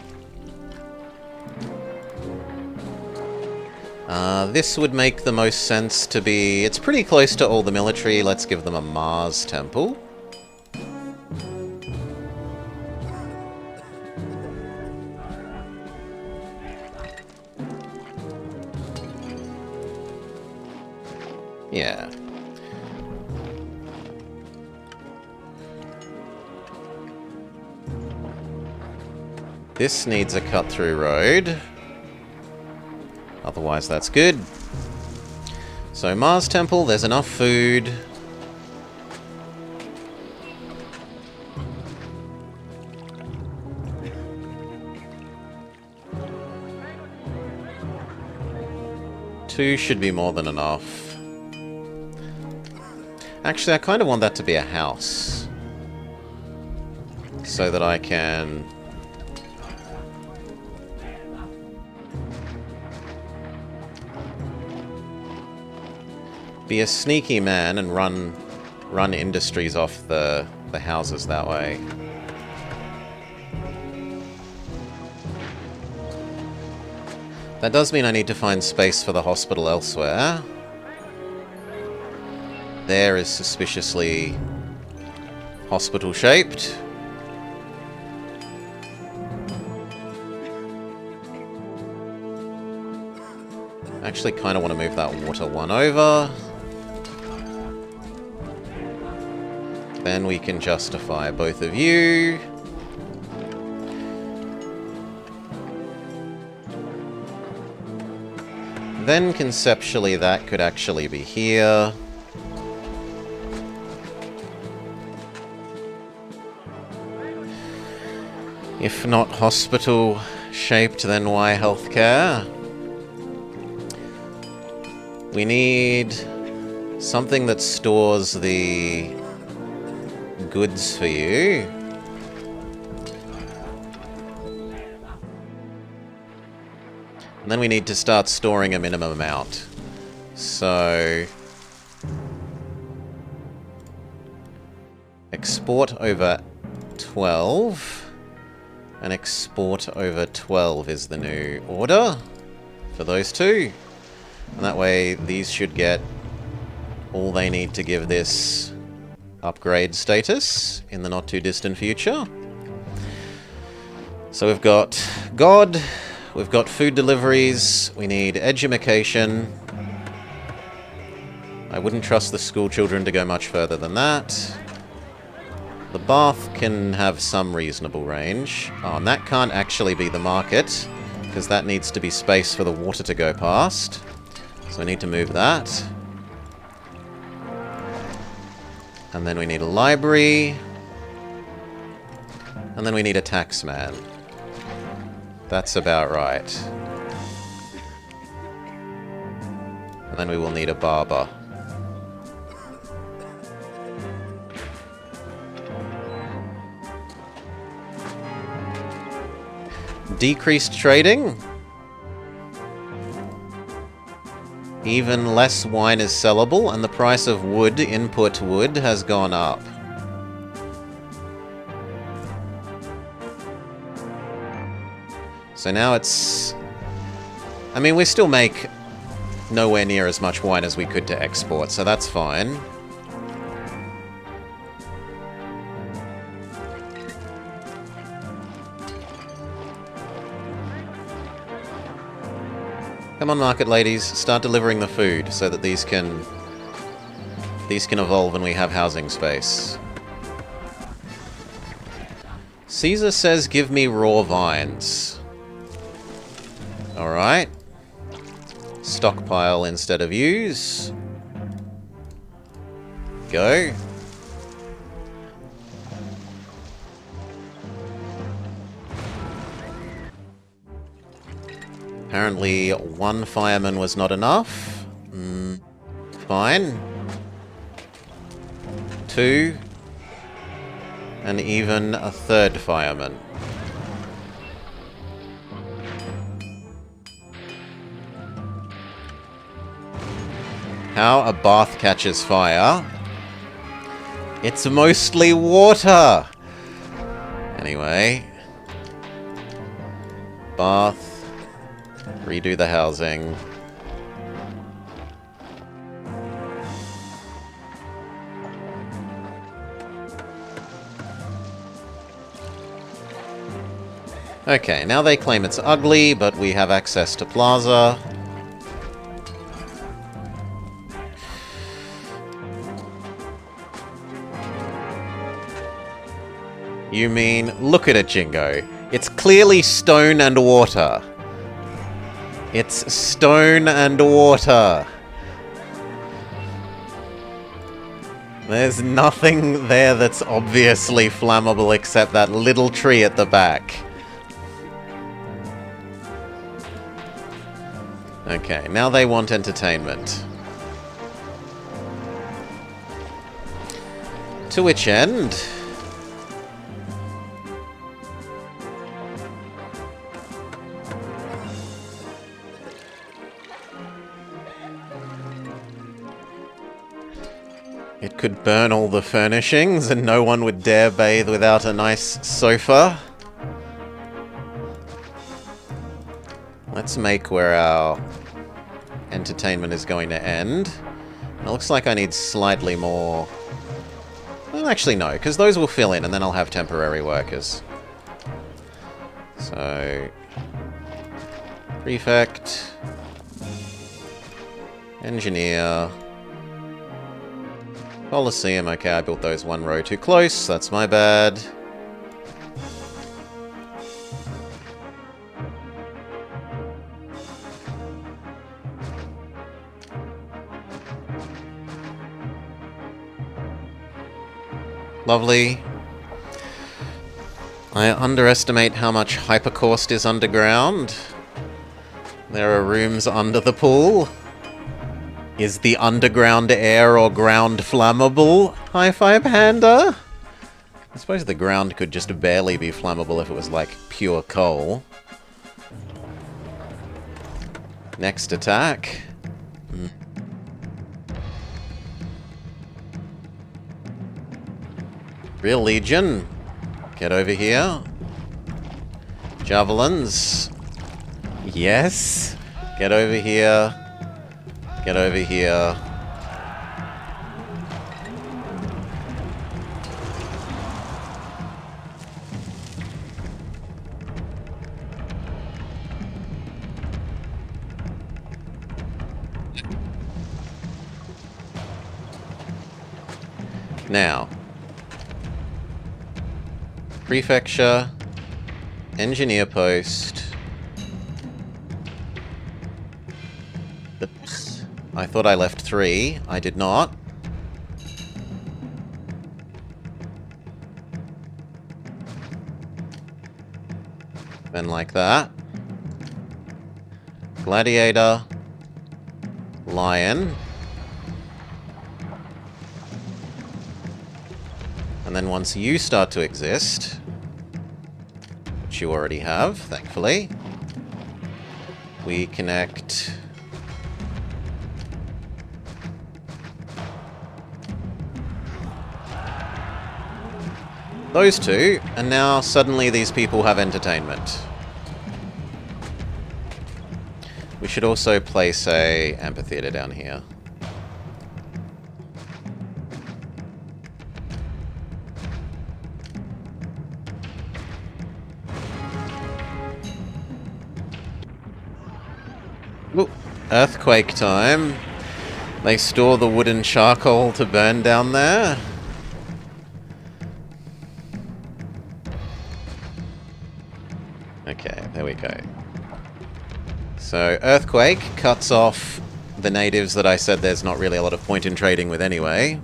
This would make the most sense to be... It's pretty close to all the military. Let's give them a Mars temple. Yeah. This needs a cut-through road. Otherwise, that's good. So, Mars Temple, there's enough food. Two should be more than enough. Actually, I kind of want that to be a house. So that I can... be a sneaky man and run industries off the houses that way. That does mean I need to find space for the hospital elsewhere. There is suspiciously hospital-shaped. Actually, kind of want to move that water one over. Then we can justify both of you. Then conceptually that could actually be here. If not hospital shaped, then why healthcare? We need something that stores the goods for you. And then we need to start storing a minimum amount. So... export over 12. And export over 12 is the new order for those two. And that way, these should get all they need to give this upgrade status in the not-too-distant future. So we've got God, we've got food deliveries, we need edumacation. I wouldn't trust the school children to go much further than that. The bath can have some reasonable range. Oh, and that can't actually be the market, because that needs to be space for the water to go past. So I need to move that. And then we need a library. And then we need a taxman. That's about right. And then we will need a barber. Decreased trading. Even less wine is sellable, and the price of wood, input wood, has gone up. So now it's... I mean, we still make nowhere near as much wine as we could to export, so that's fine. Come on, market ladies, start delivering the food so that these can evolve and we have housing space. Caesar says, give me raw vines. Alright. Stockpile instead of use. Go. Apparently, one fireman was not enough. Fine. 2. And even a third fireman. How a bath catches fire. It's mostly water! Anyway. Bath. Redo the housing. Okay, now they claim it's ugly, but we have access to Plaza. You mean, look at it, Jingo. It's clearly stone and water. It's stone and water. There's nothing there that's obviously flammable except that little tree at the back. Okay, now they want entertainment. To which end? It could burn all the furnishings and no one would dare bathe without a nice sofa. Let's make where our entertainment is going to end. It looks like I need slightly more... Well, actually no, because those will fill in and then I'll have temporary workers. So... Prefect... Engineer... Coliseum, okay, I built those one row too close, that's my bad. Lovely. I underestimate how much hypercaust is underground. There are rooms under the pool. Is the underground air or ground flammable? Hi-Fi Panda? I suppose the ground could just barely be flammable if it was like pure coal. Next attack. Real Legion. Get over here. Javelins. Yes. Get over here. Get over here. Now. Prefecture. Engineer post. I thought I left 3. I did not. Then like that. Gladiator. Lion. And then once you start to exist, which you already have, thankfully, we connect... those two, and now suddenly these people have entertainment. We should also place a amphitheater down here. Ooh, earthquake time. They store the wooden charcoal to burn down there. Okay, there we go. So, Earthquake cuts off the natives that I said there's not really a lot of point in trading with anyway.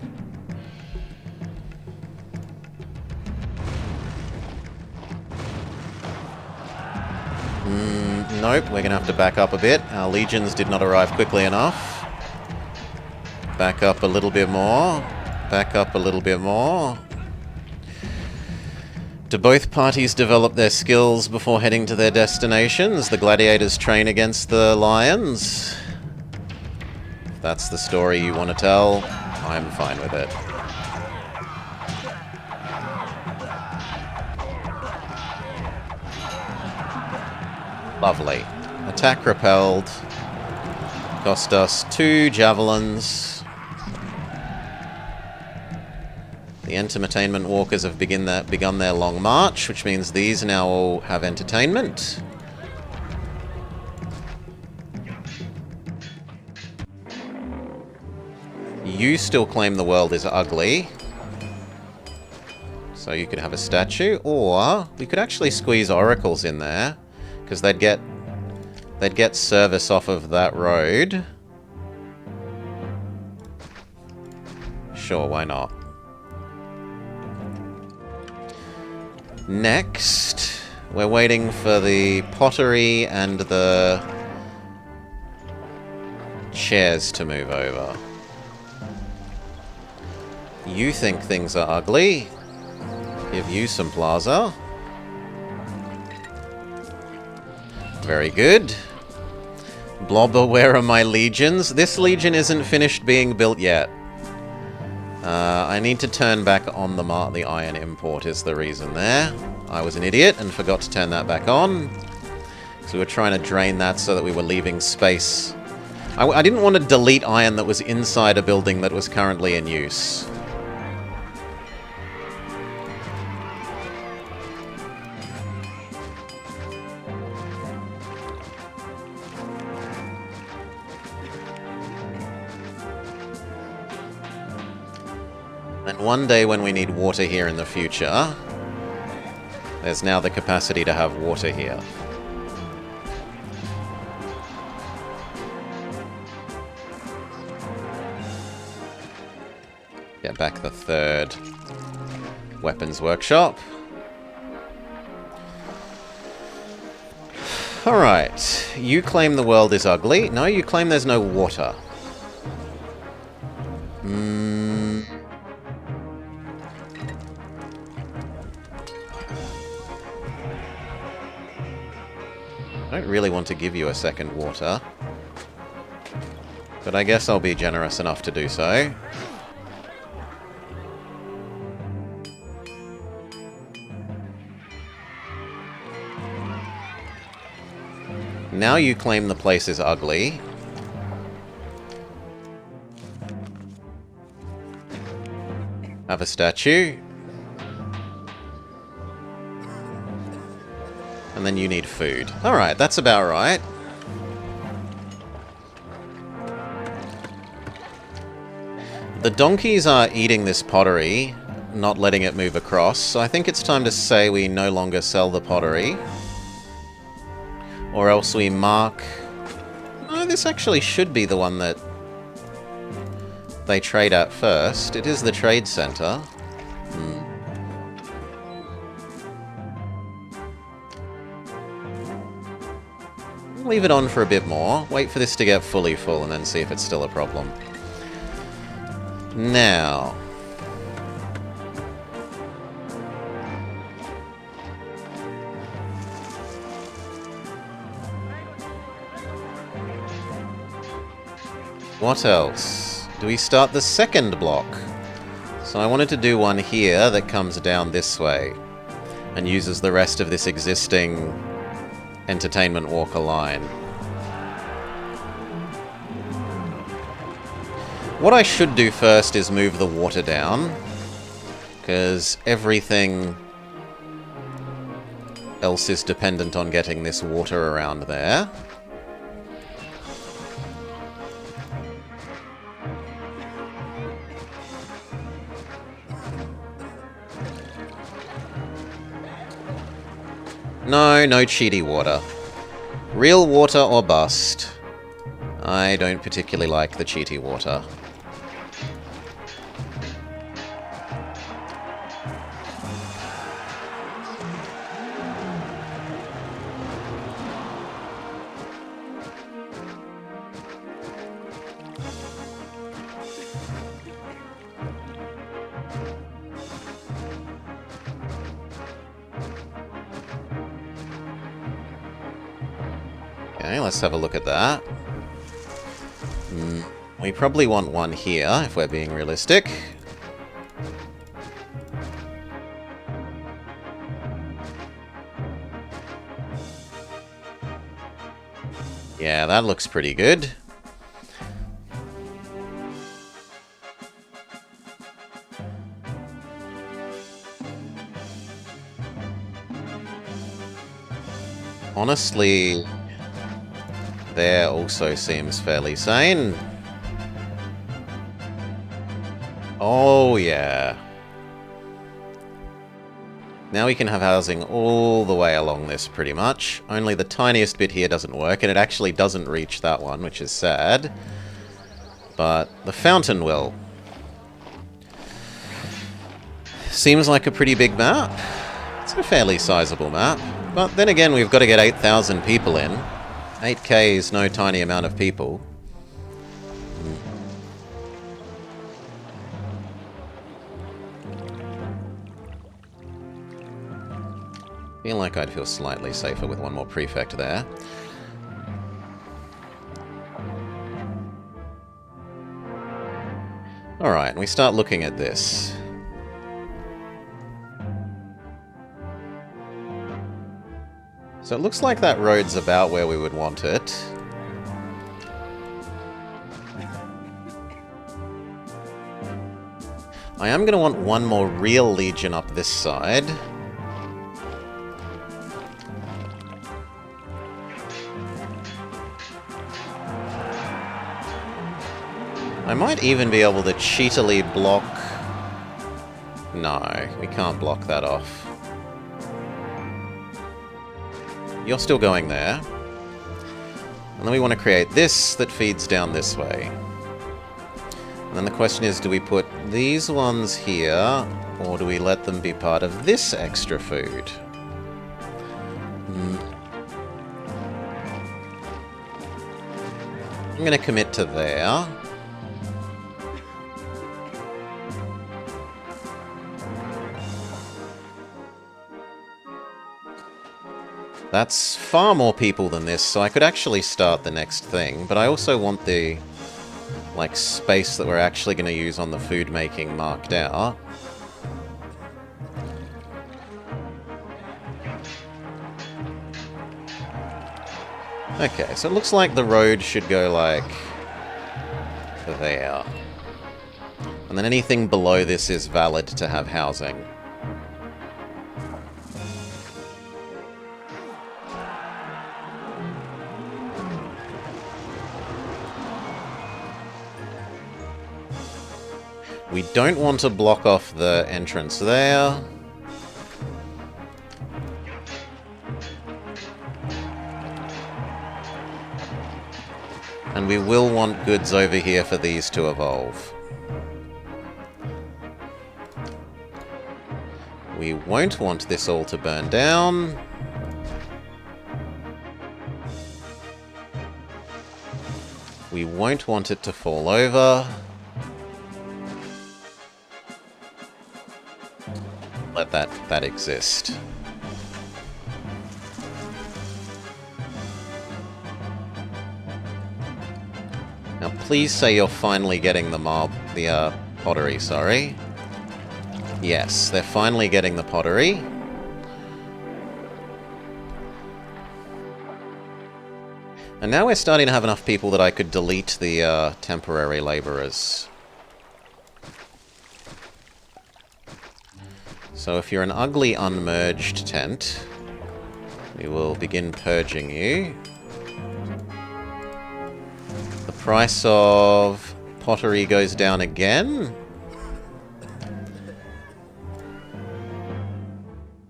Nope, we're going to have to back up a bit. Our legions did not arrive quickly enough. Back up a little bit more. Back up a little bit more. Do both parties develop their skills before heading to their destinations? The gladiators train against the lions? If that's the story you want to tell, I'm fine with it. Lovely. Attack repelled. Cost us 2 javelins. The entertainment walkers have begun their long march, which means these now all have entertainment. You still claim the world is ugly. So you could have a statue, or we could actually squeeze oracles in there. Because they'd get service off of that road. Sure, why not? Next, we're waiting for the pottery and the chairs to move over. You think things are ugly? Give you some plaza. Very good. Blobber, where are my legions? This legion isn't finished being built yet. I need to turn back on the iron import is the reason there. I was an idiot and forgot to turn that back on. So we were trying to drain that so that we were leaving space. I didn't want to delete iron that was inside a building that was currently in use. And one day when we need water here in the future, there's now the capacity to have water here. Get back the 3rd weapons workshop. Alright, you claim the world is ugly. No, you claim there's no water. I don't really want to give you a second water, but I guess I'll be generous enough to do so. Now you claim the place is ugly. Have a statue. And then you need food. Alright, that's about right. The donkeys are eating this pottery, not letting it move across, so I think it's time to say we no longer sell the pottery. Or else we mark... No, this actually should be the one that they trade at first. It is the trade center. Leave it on for a bit more. Wait for this to get fully full and then see if it's still a problem. Now... what else? Do we start the second block? So I wanted to do one here that comes down this way and uses the rest of this existing entertainment walker line. What I should do first is move the water down, because everything else is dependent on getting this water around there. No cheaty water. Real water or bust. I don't particularly like the cheaty water. Okay, let's have a look at that. We probably want one here, if we're being realistic. Yeah, that looks pretty good. Honestly, there also seems fairly sane. Oh, yeah. Now we can have housing all the way along this, pretty much. Only the tiniest bit here doesn't work, and it actually doesn't reach that one, which is sad. But the fountain will. Seems like a pretty big map. It's a fairly sizable map. But then again, we've got to get 8,000 people in. 8k is no tiny amount of people. Feel like I'd feel slightly safer with one more prefect there. Alright, we start looking at this. So it looks like that road's about where we would want it. I am going to want one more real legion up this side. I might even be able to cheatily block... No, we can't block that off. You're still going there. And then we want to create this that feeds down this way. And then the question is, do we put these ones here, or do we let them be part of this extra food? I'm going to commit to there. That's far more people than this, so I could actually start the next thing, but I also want the, like, space that we're actually going to use on the food making marked out. Okay, so it looks like the road should go, like, there. And then anything below this is valid to have housing. We don't want to block off the entrance there. And we will want goods over here for these to evolve. We won't want this all to burn down. We won't want it to fall over. Let that exist. Now please say you're finally getting the pottery, sorry. Yes, they're finally getting the pottery. And now we're starting to have enough people that I could delete the temporary laborers. So if you're an ugly unmerged tent, we will begin purging you. The price of pottery goes down again.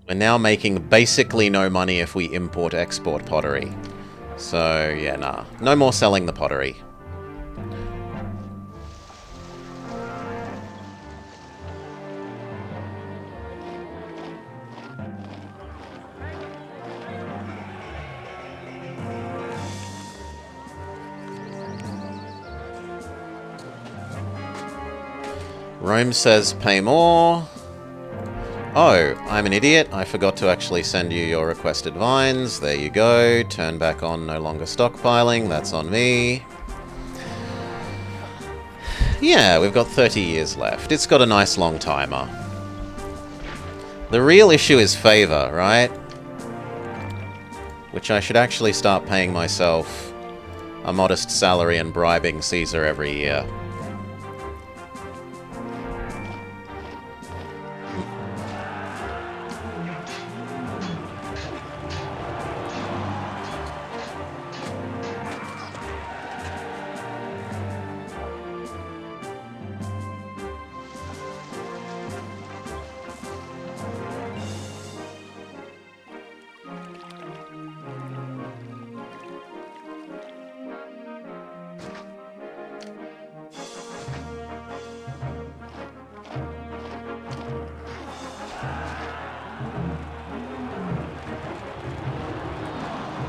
We're now making basically no money if we import-export pottery. So, yeah, nah. No more selling the pottery. Rome says pay more. Oh, I'm an idiot. I forgot to actually send you your requested vines. There you go. Turn back on no longer stockpiling. That's on me. Yeah, we've got 30 years left. It's got a nice long timer. The real issue is favor, right? Which I should actually start paying myself a modest salary and bribing Caesar every year.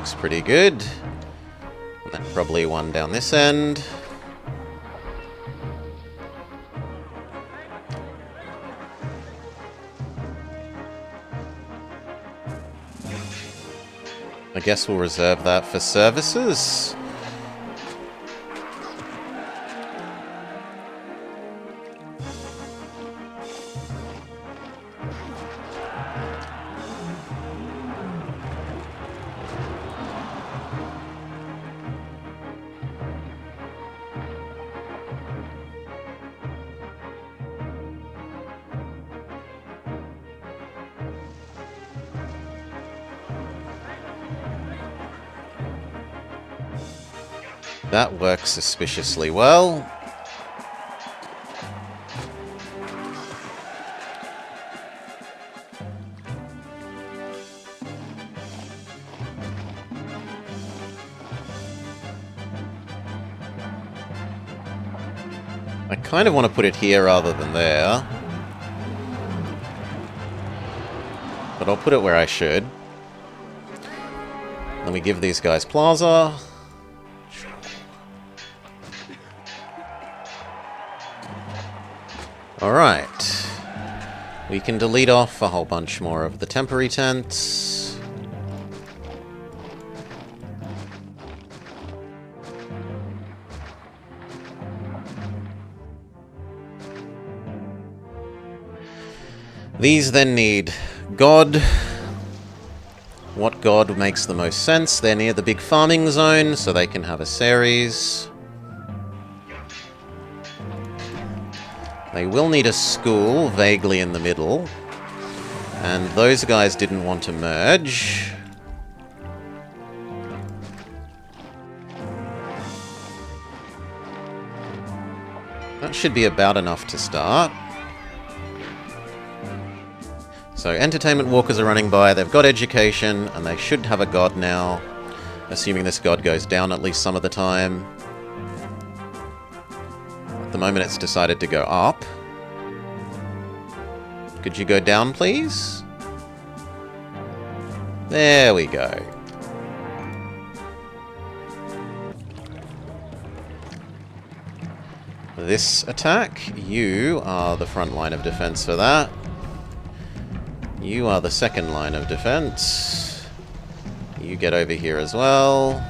Looks pretty good. And then probably one down this end. I guess we'll reserve that for services. That works suspiciously well. I kind of want to put it here rather than there. But I'll put it where I should. Then we give these guys plaza. Alright. We can delete off a whole bunch more of the temporary tents. These then need God. What God makes the most sense? They're near the big farming zone, so they can have a series. They will need a school, vaguely in the middle. And those guys didn't want to merge. That should be about enough to start. So entertainment walkers are running by, they've got education, and they should have a god now. Assuming this god goes down at least some of the time. At the moment it's decided to go up. Could you go down, please? There we go. This attack, you are the front line of defense for that. You are the second line of defense. You get over here as well.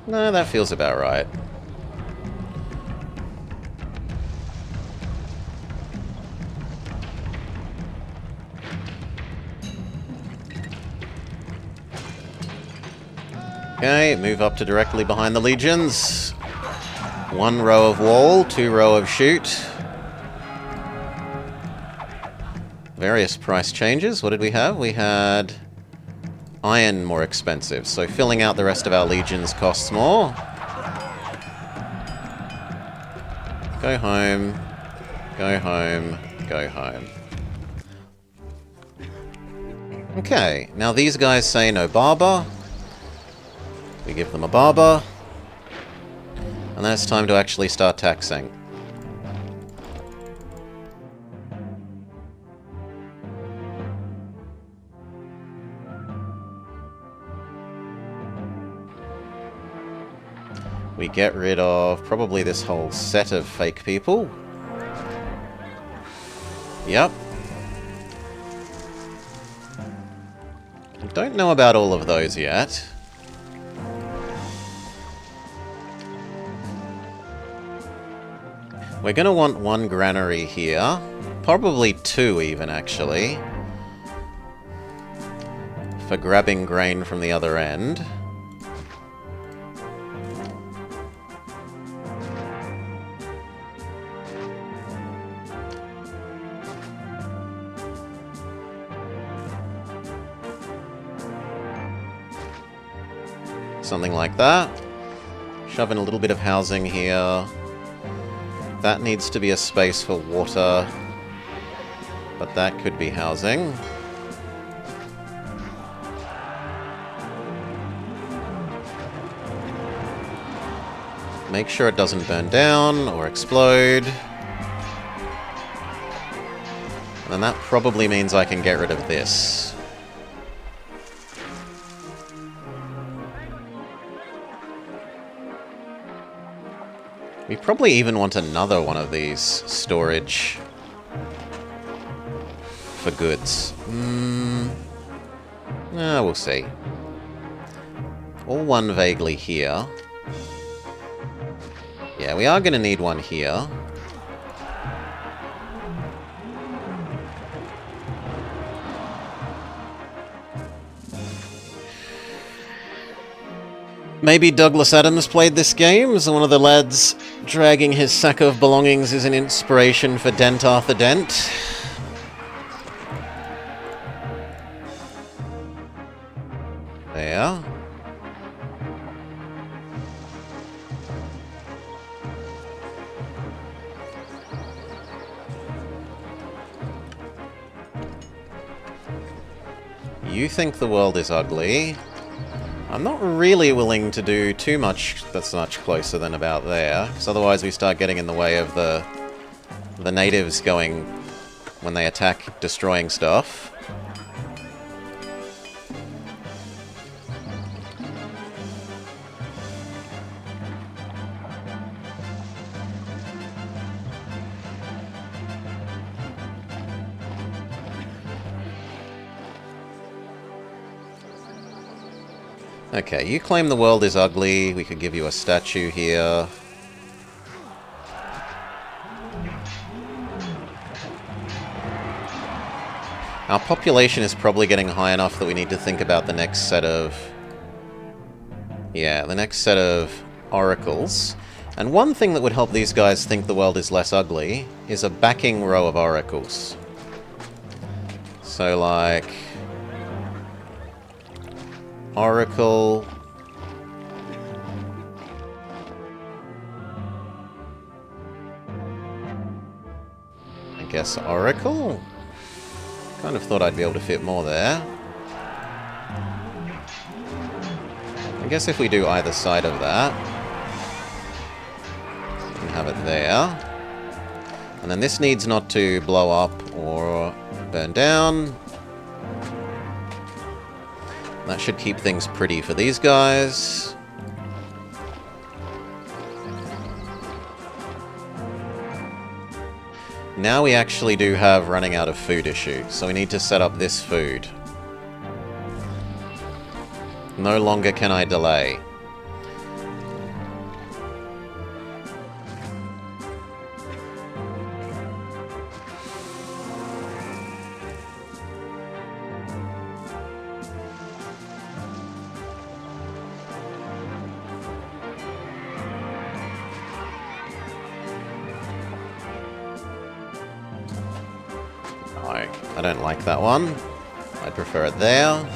No, that feels about right. Okay, move up to directly behind the legions. One row of wall, 2 row of shoot. various price changes. What did we have? We had iron more expensive, so filling out the rest of our legions costs more. Go home. Go home. Go home. Okay, now these guys say no barber. We give them a barber. And then it's time to actually start taxing. We get rid of probably this whole set of fake people. Yep. Don't know about all of those yet. We're going to want one granary here. Probably two even, actually. For grabbing grain from the other end. Something like that. Shove in a little bit of housing here. That needs to be a space for water. But that could be housing. Make sure it doesn't burn down or explode. And then that probably means I can get rid of this. We probably even want another one of these storage for goods. We'll see. Or one vaguely here. Yeah, we are going to need one here. Maybe Douglas Adams played this game, so one of the lads dragging his sack of belongings is an inspiration for Dent Arthur Dent. There. You think the world is ugly. I'm not really willing to do too much that's much closer than about there, because otherwise we start getting in the way of the natives going when they attack, destroying stuff. Okay, you claim the world is ugly. We could give you a statue here. Our population is probably getting high enough that we need to think about the next set of... Yeah, the next set of oracles. And one thing that would help these guys think the world is less ugly is a backing row of oracles. So, like... Oracle. I guess Oracle? Kind of thought I'd be able to fit more there. I guess if we do either side of that, we can have it there. And then this needs not to blow up or burn down. That should keep things pretty for these guys. Now we actually do have running out of food issue, so we need to set up this food. No longer can I delay. I don't like that one. I'd prefer it there.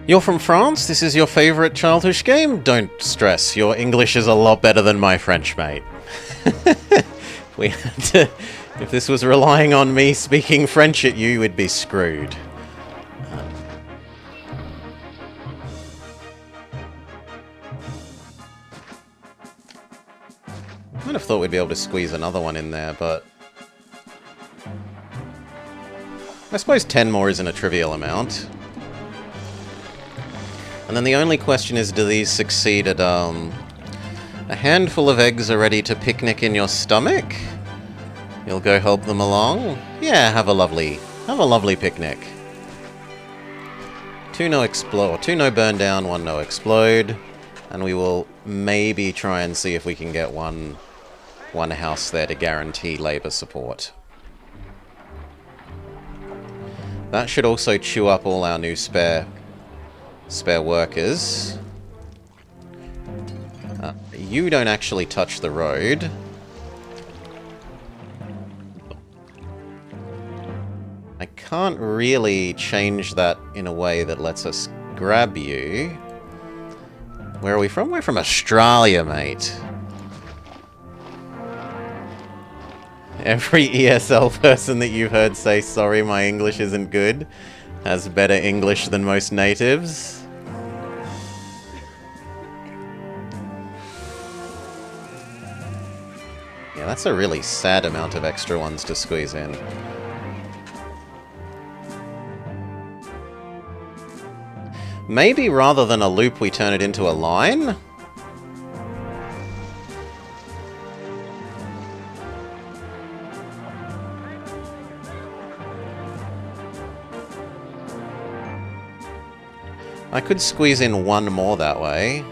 You're from France? This is your favourite childish game? Don't stress, your English is a lot better than my French, mate. We had to... If this was relying on me speaking French at you, we'd be screwed. I might have thought we'd be able to squeeze another one in there, but... I suppose 10 more isn't a trivial amount. And then the only question is, do these succeed at, a handful of eggs are ready to picnic in your stomach? You'll go help them along? Yeah, have a lovely picnic. 2 no explode, 2 no burn down, 1 no explode. And we will maybe try and see if we can get one house there to guarantee labor support. That should also chew up all our new spare workers. You don't actually touch the road. I can't really change that in a way that lets us grab you. Where are we from? We're from Australia, mate. Every ESL person that you've heard say, sorry, my English isn't good, has better English than most natives. Yeah, that's a really sad amount of extra ones to squeeze in. Maybe rather than a loop, we turn it into a line? I could squeeze in 1 more that way.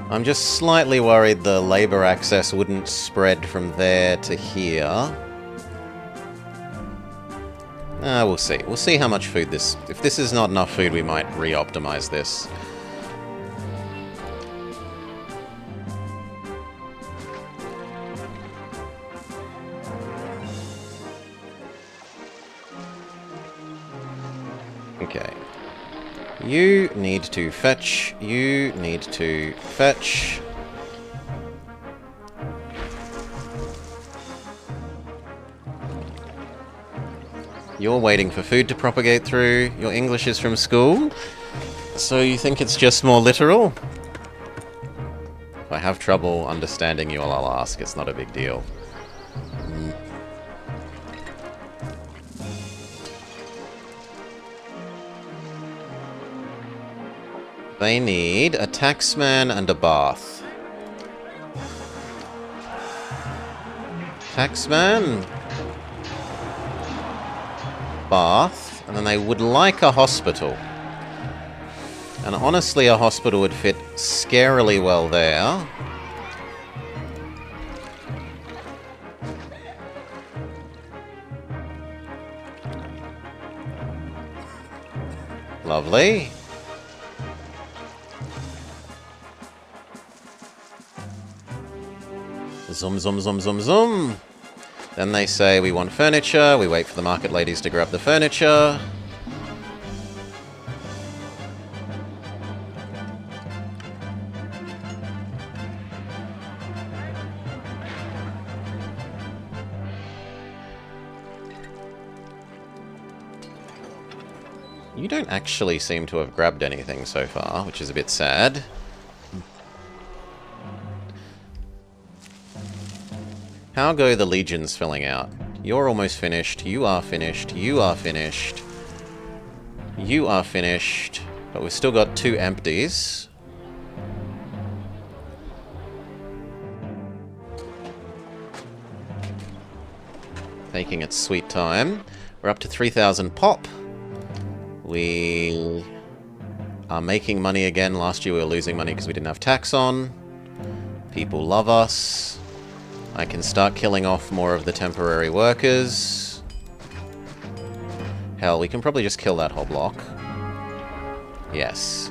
I'm just slightly worried the labor access wouldn't spread from there to here. We'll see. We'll see how much food this... If this is not enough food, we might re-optimize this. Okay. You need to fetch. You need to fetch. You're waiting for food to propagate through. Your English is from school. So you think it's just more literal? If I have trouble understanding you, I'll ask. It's not a big deal. They need a taxman and a bath. Taxman. Bath. And then they would like a hospital. And honestly, a hospital would fit scarily well there. Lovely. Zoom, zoom, zoom, zoom, zoom. Then they say we want furniture. We wait for the market ladies to grab the furniture. You don't actually seem to have grabbed anything so far, which is a bit sad. How go the legions filling out? You're almost finished. You are finished. You are finished. You are finished. But we've still got 2 empties. Taking its sweet time. We're up to 3,000 pop. We are making money again. Last year we were losing money because we didn't have tax on. People love us. I can start killing off more of the temporary workers. Hell, we can probably just kill that whole block. Yes.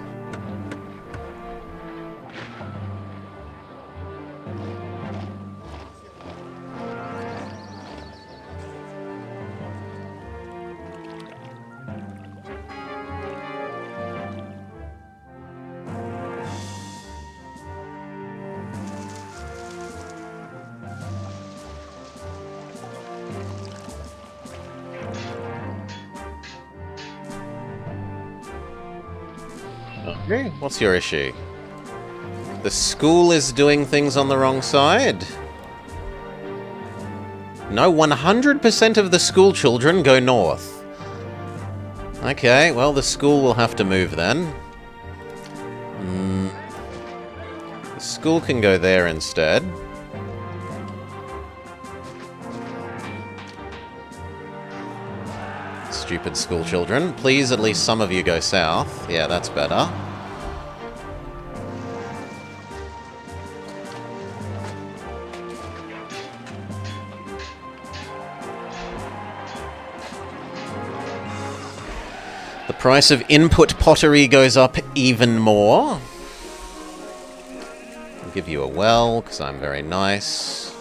Okay, what's your issue? The school is doing things on the wrong side? No, 100% of the school children go north. Okay, well, the school will have to move then. The school can go there instead. Stupid school children. Please, at least some of you go south. Yeah, that's better. The price of input pottery goes up even more. I'll give you a well, because I'm very nice.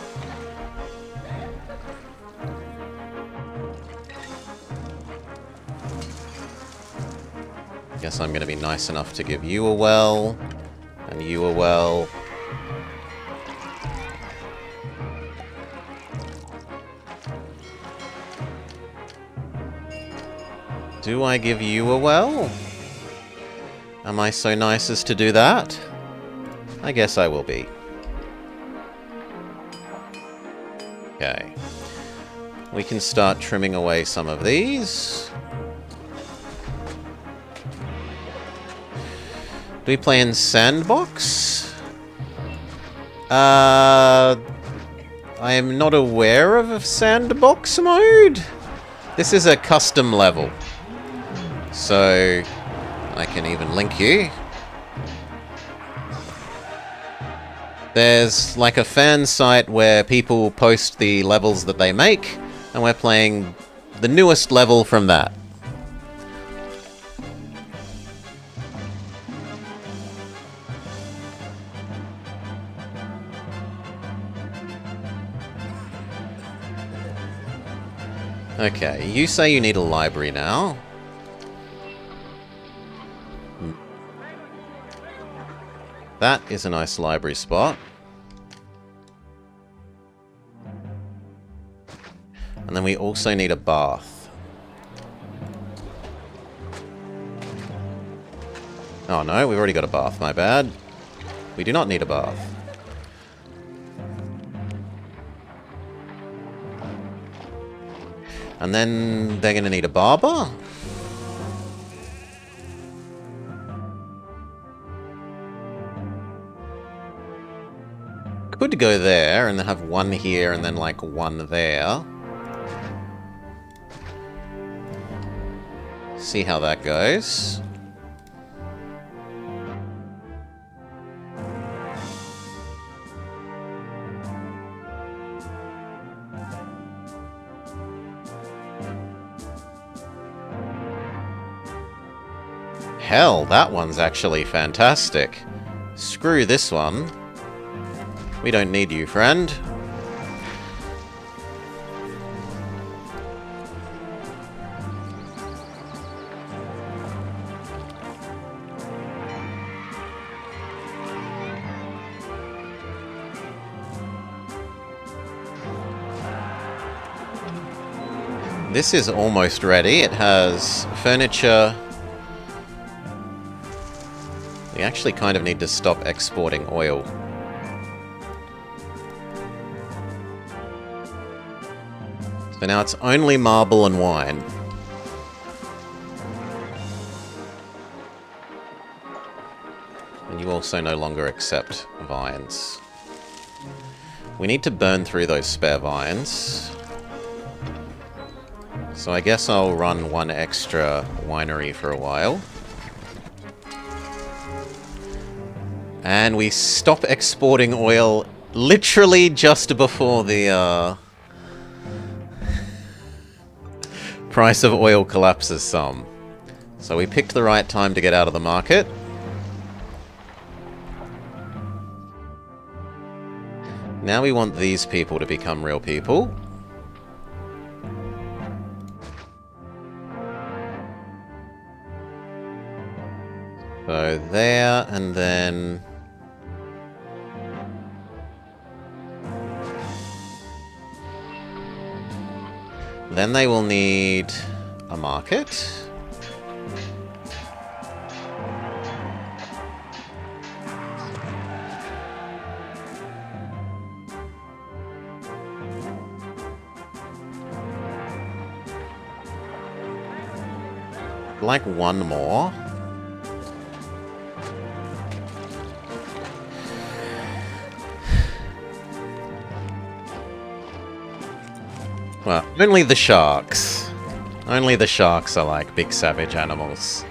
Guess I'm going to be nice enough to give you a well, and you a well. Do I give you a well? Am I so nice as to do that? I guess I will be. Okay. We can start trimming away some of these. Do we play in Sandbox? I am not aware of a Sandbox mode. This is a custom level. So, I can even link you. There's like a fan site where people post the levels that they make, and we're playing the newest level from that. Okay, you say you need a library now. That is a nice library spot. And then we also need a bath. Oh no, we've already got a bath, my bad. We do not need a bath. And then they're going to need a barber? Could go there and then have one here and then like one there. See how that goes. Hell, that one's actually fantastic. Screw this one. We don't need you, friend. This is almost ready. It has furniture. We actually kind of need to stop exporting oil. But now it's only marble and wine. And you also no longer accept vines. We need to burn through those spare vines. So I guess I'll run one extra winery for a while. And we stop exporting oil literally just before the price of oil collapses some. So we picked the right time to get out of the market. Now we want these people to become real people. So there, and then... Then they will need a market. Like one more. Well, only the sharks. Only the sharks are like big savage animals.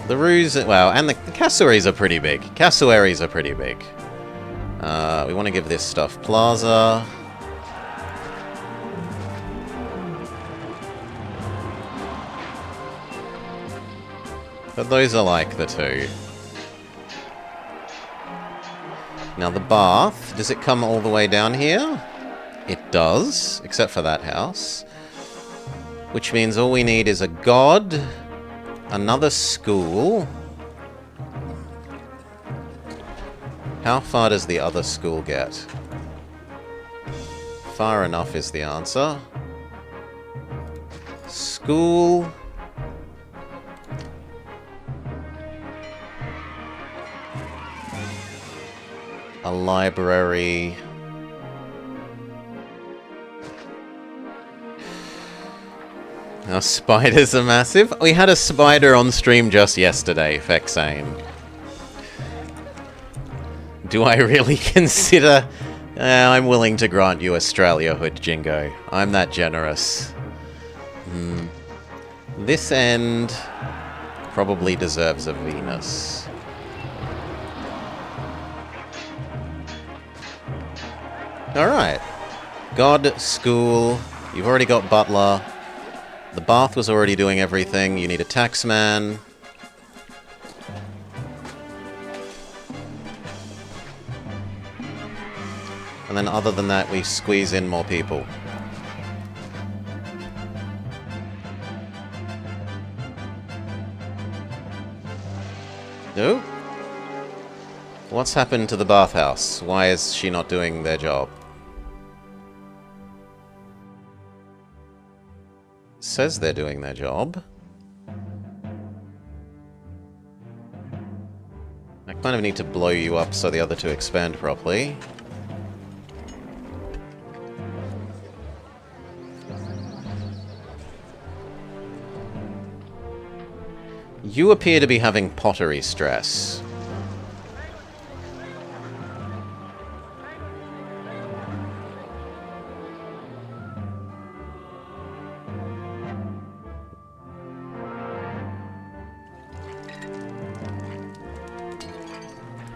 The roos, well, and the cassowaries are pretty big. Cassowaries are pretty big. We want to give this stuff plaza. But those are like the two. Now the bath, does it come all the way down here? It does, except for that house. Which means all we need is a god, another school. How far does the other school get? Far enough is the answer. School. A library. Our spiders are massive. We had a spider on stream just yesterday, Fexane. Do I really consider... I'm willing to grant you Australiahood, Jingo. I'm that generous. This end probably deserves a Venus. Alright. God, school. You've already got butler. The bath was already doing everything. You need a taxman. And then other than that, we squeeze in more people. No? What's happened to the bathhouse? Why is she not doing their job? Says they're doing their job. I kind of need to blow you up so the other two expand properly. You appear to be having pottery stress.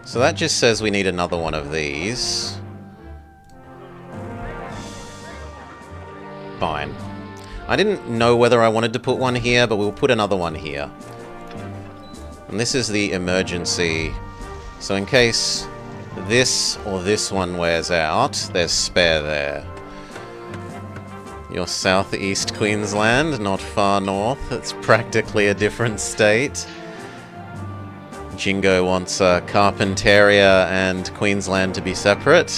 So that just says we need another one of these. Fine. I didn't know whether I wanted to put one here, but we'll put another one here. And this is the emergency. So in case this or this one wears out, there's spare there. Your southeast Queensland, not far north. It's practically a different state. Jingo wants Carpentaria and Queensland to be separate.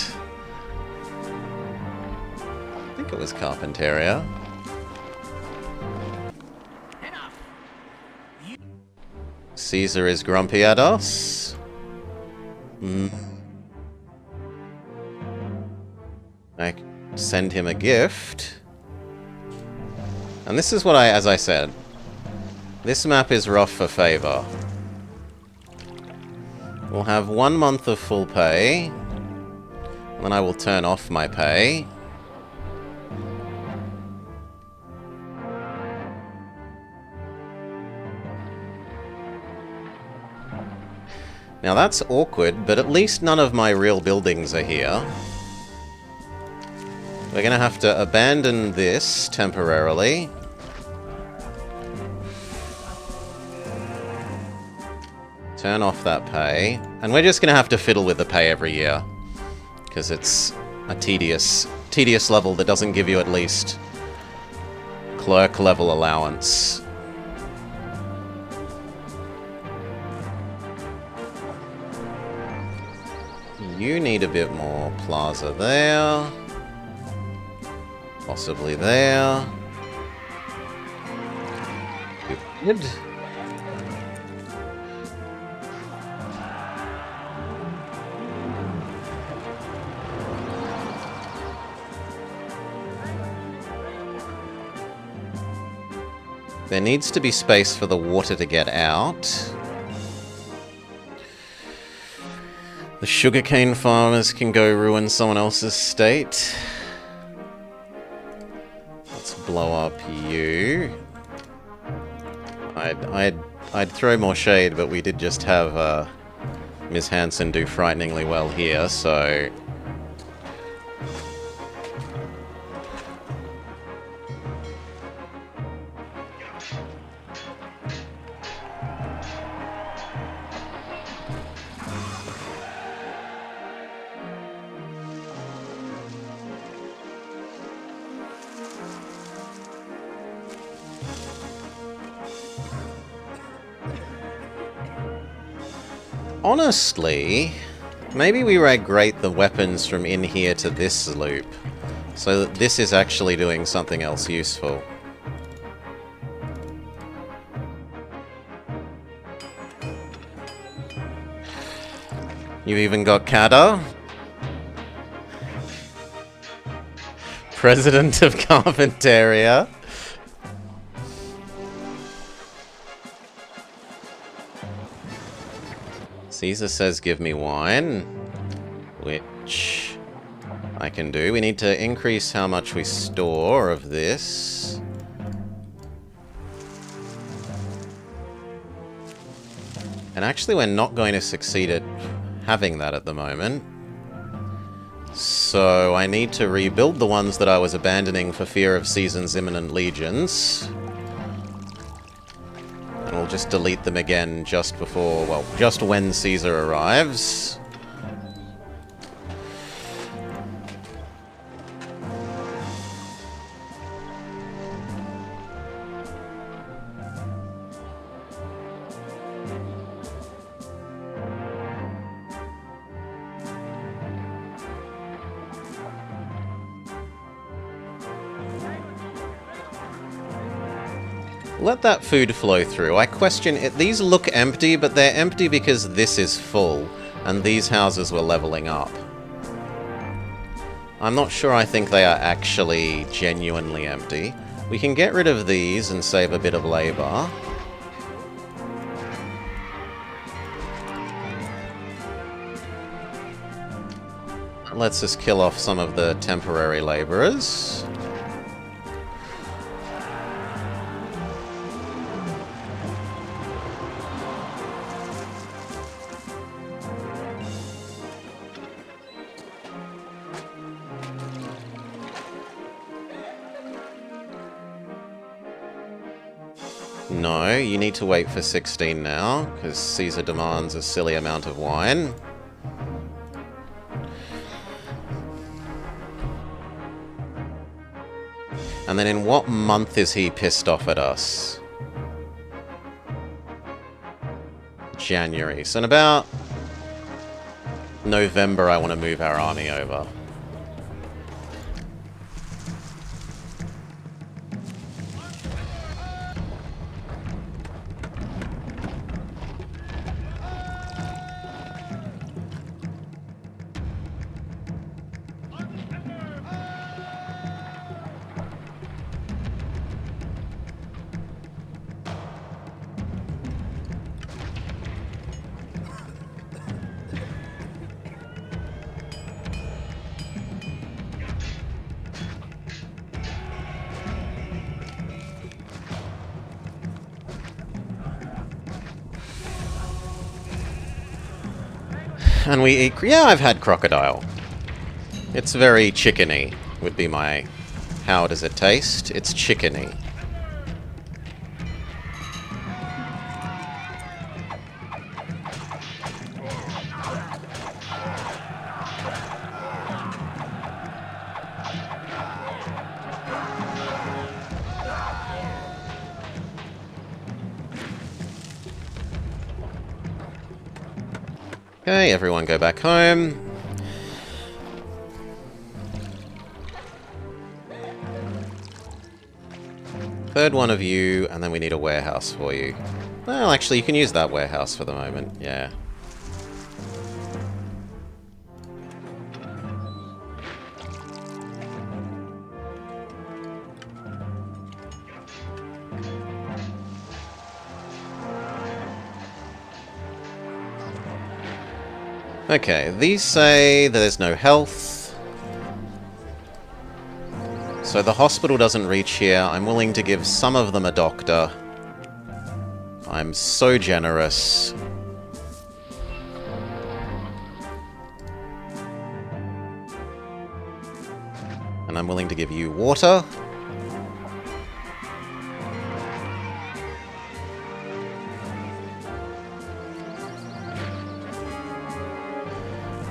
I think it was Carpentaria. Caesar is grumpy at us. I send him a gift. And this is what as I said, this map is rough for favor. We'll have 1 month of full pay, and then I will turn off my pay. Now that's awkward, but at least none of my real buildings are here. We're gonna have to abandon this temporarily. Turn off that pay. And we're just gonna have to fiddle with the pay every year. Because it's a tedious level that doesn't give you at least clerk level allowance. You need a bit more plaza there. Possibly there. Good. There needs to be space for the water to get out. The sugarcane farmers can go ruin someone else's state. Let's blow up you. I'd throw more shade, but we did just have Ms. Hansen do frighteningly well here, so... Honestly, maybe we migrate the weapons from in here to this loop, so that this is actually doing something else useful. You've even got Kata, President of Carpentaria. Caesar says give me wine, which I can do. We need to increase how much we store of this. And actually we're not going to succeed at having that at the moment. So I need to rebuild the ones that I was abandoning for fear of Season's imminent legions. And we'll just delete them again just before, well, just when Caesar arrives. Let that food flow through. I question it. These look empty, but they're empty because this is full, and these houses were leveling up. I'm not sure I think they are actually genuinely empty. We can get rid of these and save a bit of labor. Let's just kill off some of the temporary laborers. No, you need to wait for 16 now, because Caesar demands a silly amount of wine. And then in what month is he pissed off at us? January. So in about November I want to move our army over. And we eat... Yeah, I've had crocodile. It's very chickeny, would be my... How does it taste? It's chickeny. Okay, everyone go back home. Third one of you, and then we need a warehouse for you. Well, actually, you can use that warehouse for the moment, yeah. Okay, these say that there's no health. So the hospital doesn't reach here. I'm willing to give some of them a doctor. I'm so generous. And I'm willing to give you water.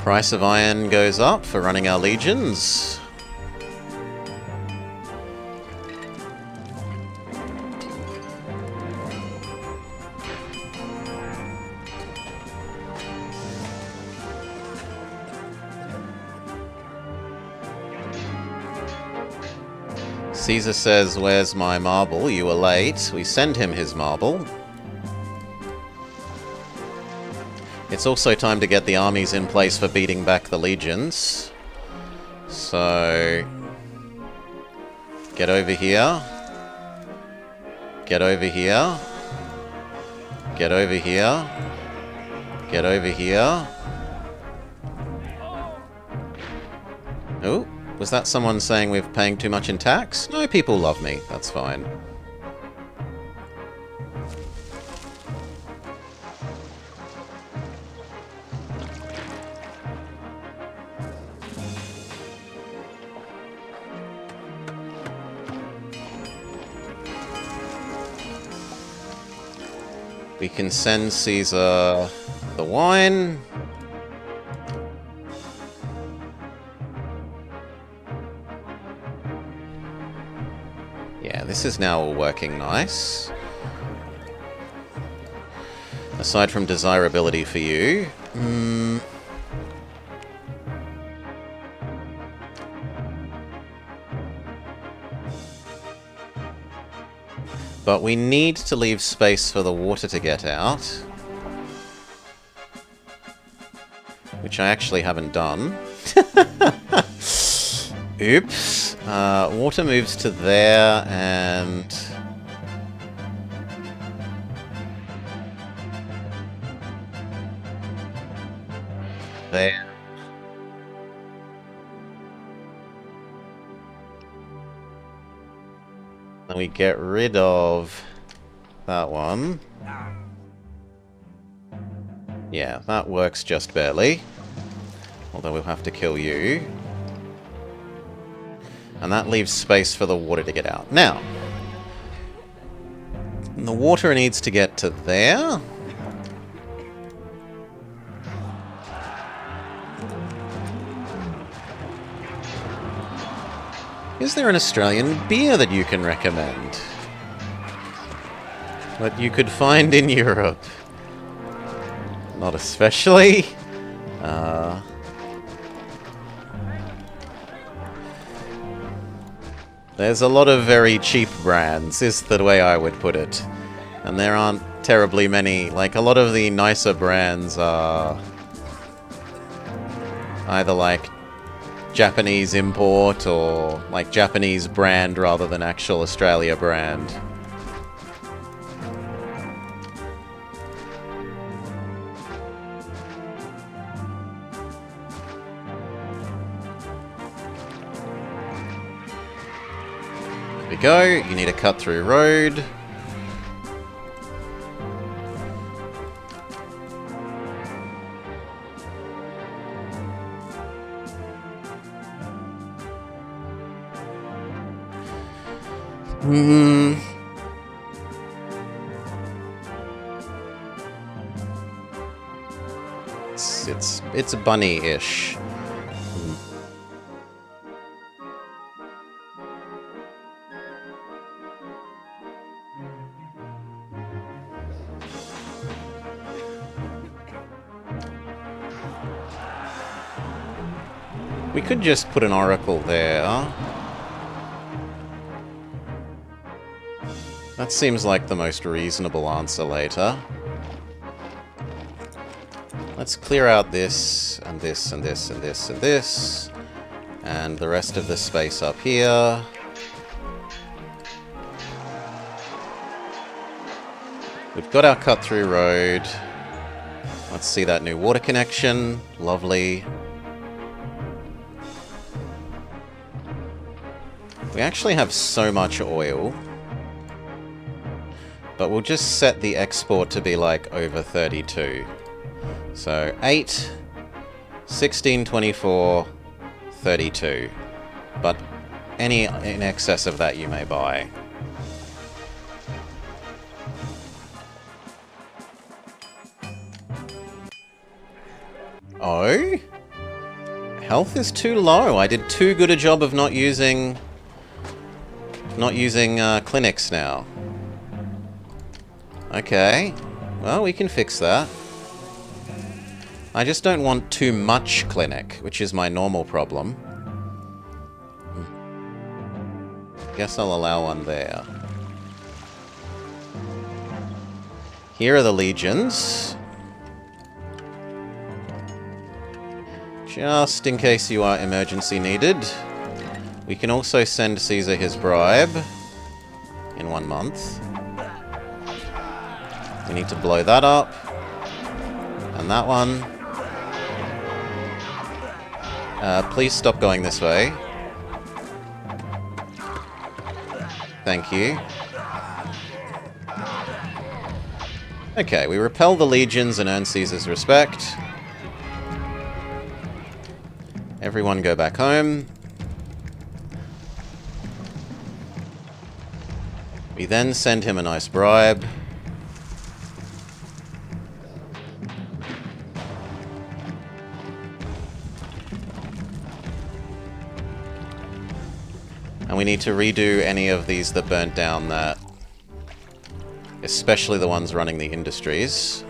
Price of iron goes up for running our legions. Caesar says, "Where's my marble? You were late." We send him his marble. It's also time to get the armies in place for beating back the legions. So... get over here. Get over here. Get over here. Get over here. Oh, was that someone saying we're paying too much in tax? No, people love me. That's fine. We can send Caesar the wine. Yeah, this is now all working nice. Aside from desirability for you. But we need to leave space for the water to get out. Which I actually haven't done. Oops. Water moves to there, and... there. Then we get rid of that one. Yeah, that works just barely. Although we'll have to kill you. And that leaves space for the water to get out. Now, the water needs to get to there. Is there an Australian beer that you can recommend? That you could find in Europe? Not especially. There's a lot of very cheap brands, is the way I would put it. And there aren't terribly many. Like, a lot of the nicer brands are either like Japanese import or like Japanese brand rather than actual Australia brand. There we go. You need a cut-through road. Hmm. It's bunny-ish. We could just put an oracle there. That seems like the most reasonable answer later. Let's clear out this, and this, and this, and this, and this. And the rest of the space up here. We've got our cut-through road. Let's see that new water connection. Lovely. We actually have so much oil. But we'll just set the export to be like over 32. So 8, 16, 24, 32. But any in excess of that you may buy. Oh? Health is too low. I did too good a job of not using clinics now. Okay. Well, we can fix that. I just don't want too much clinic, which is my normal problem. Guess I'll allow one there. Here are the legions. Just in case you are emergency needed. We can also send Caesar his bribe in 1 month. We need to blow that up. And that one. Please stop going this way. Thank you. Okay, we repel the legions and earn Caesar's respect. Everyone go back home. We then send him a nice bribe. And we need to redo any of these that burnt down that... especially the ones running the industries.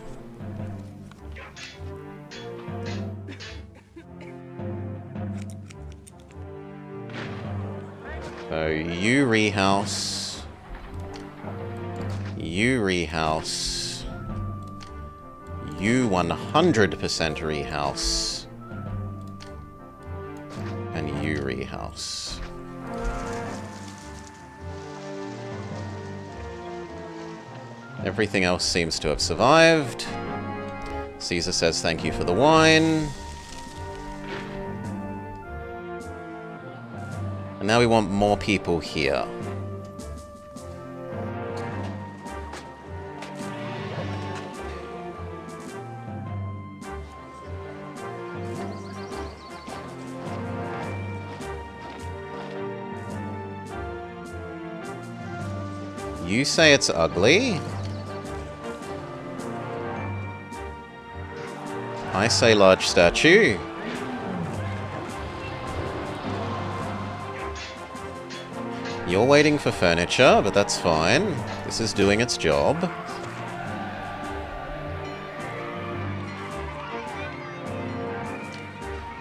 So, you rehouse. You rehouse. You 100% rehouse. And you rehouse. Everything else seems to have survived. Caesar says thank you for the wine. And now we want more people here. You say it's ugly? I say large statue. You're waiting for furniture, but that's fine. This is doing its job.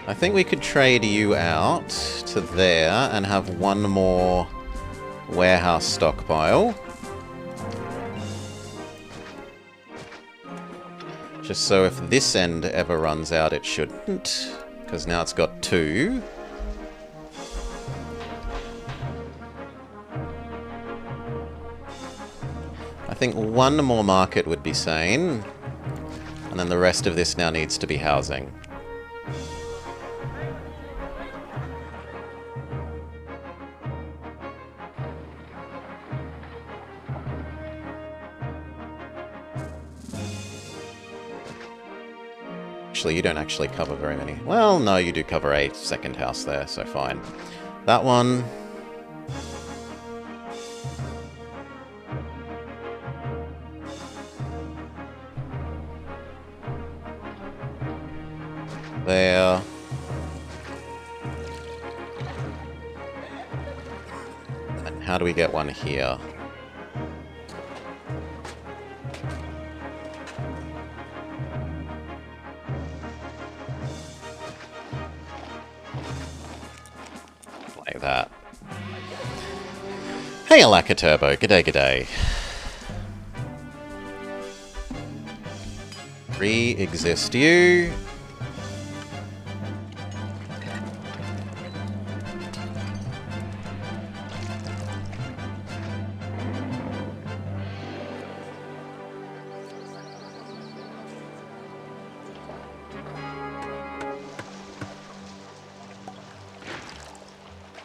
I think we could trade you out to there and have one more warehouse stockpile. Just so if this end ever runs out, it shouldn't. Because now it's got 2. I think one more market would be sane. And then the rest of this now needs to be housing. Actually, you don't actually cover very many. Well, no, you do cover a second house there, so fine. That one. there. And how do we get one here? Like that. Hey, Alaka Turbo. G'day, g'day. Re-exist you.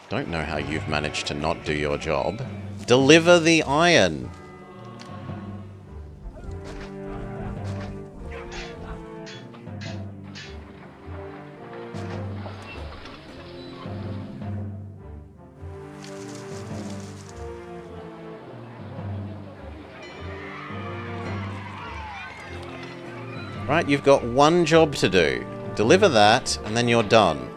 Don't know how you've managed to not do your job. Deliver the iron! Right, you've got one job to do. Deliver that, and then you're done.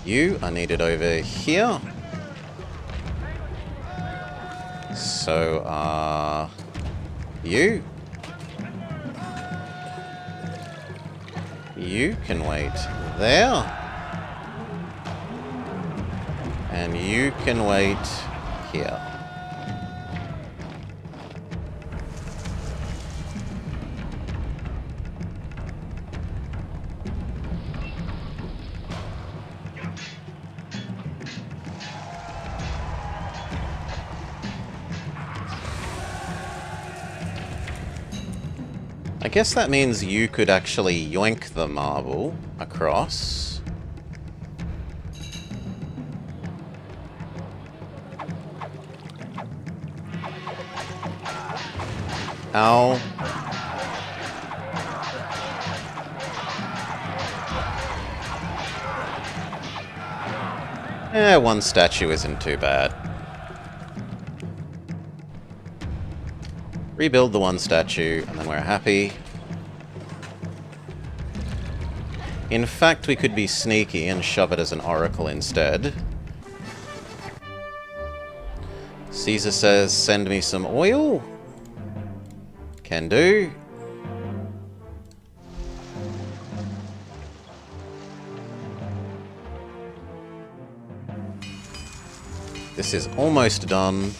You are needed over here. So are you. You can wait there. And you can wait here. I guess that means you could actually yoink the marble across. Ow. One statue isn't too bad. Rebuild the one statue, and then we're happy. In fact, we could be sneaky and shove it as an oracle instead. Caesar says, send me some oil. Can do. This is almost done.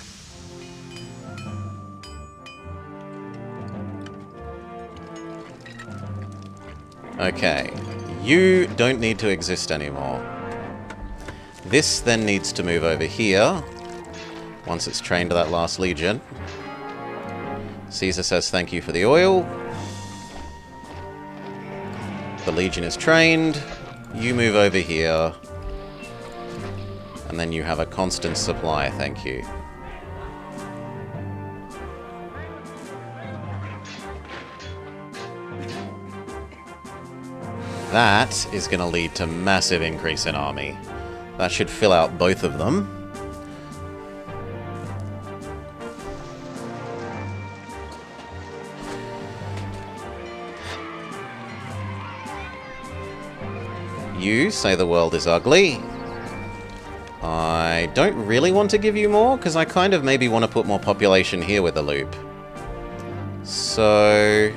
Okay, you don't need to exist anymore. This then needs to move over here, once it's trained that last legion. Caesar says thank you for the oil. The legion is trained, you move over here, and then you have a constant supply, thank you. That is going to lead to massive increase in army. That should fill out both of them. You say the world is ugly. I don't really want to give you more, because I kind of maybe want to put more population here with the loop. So...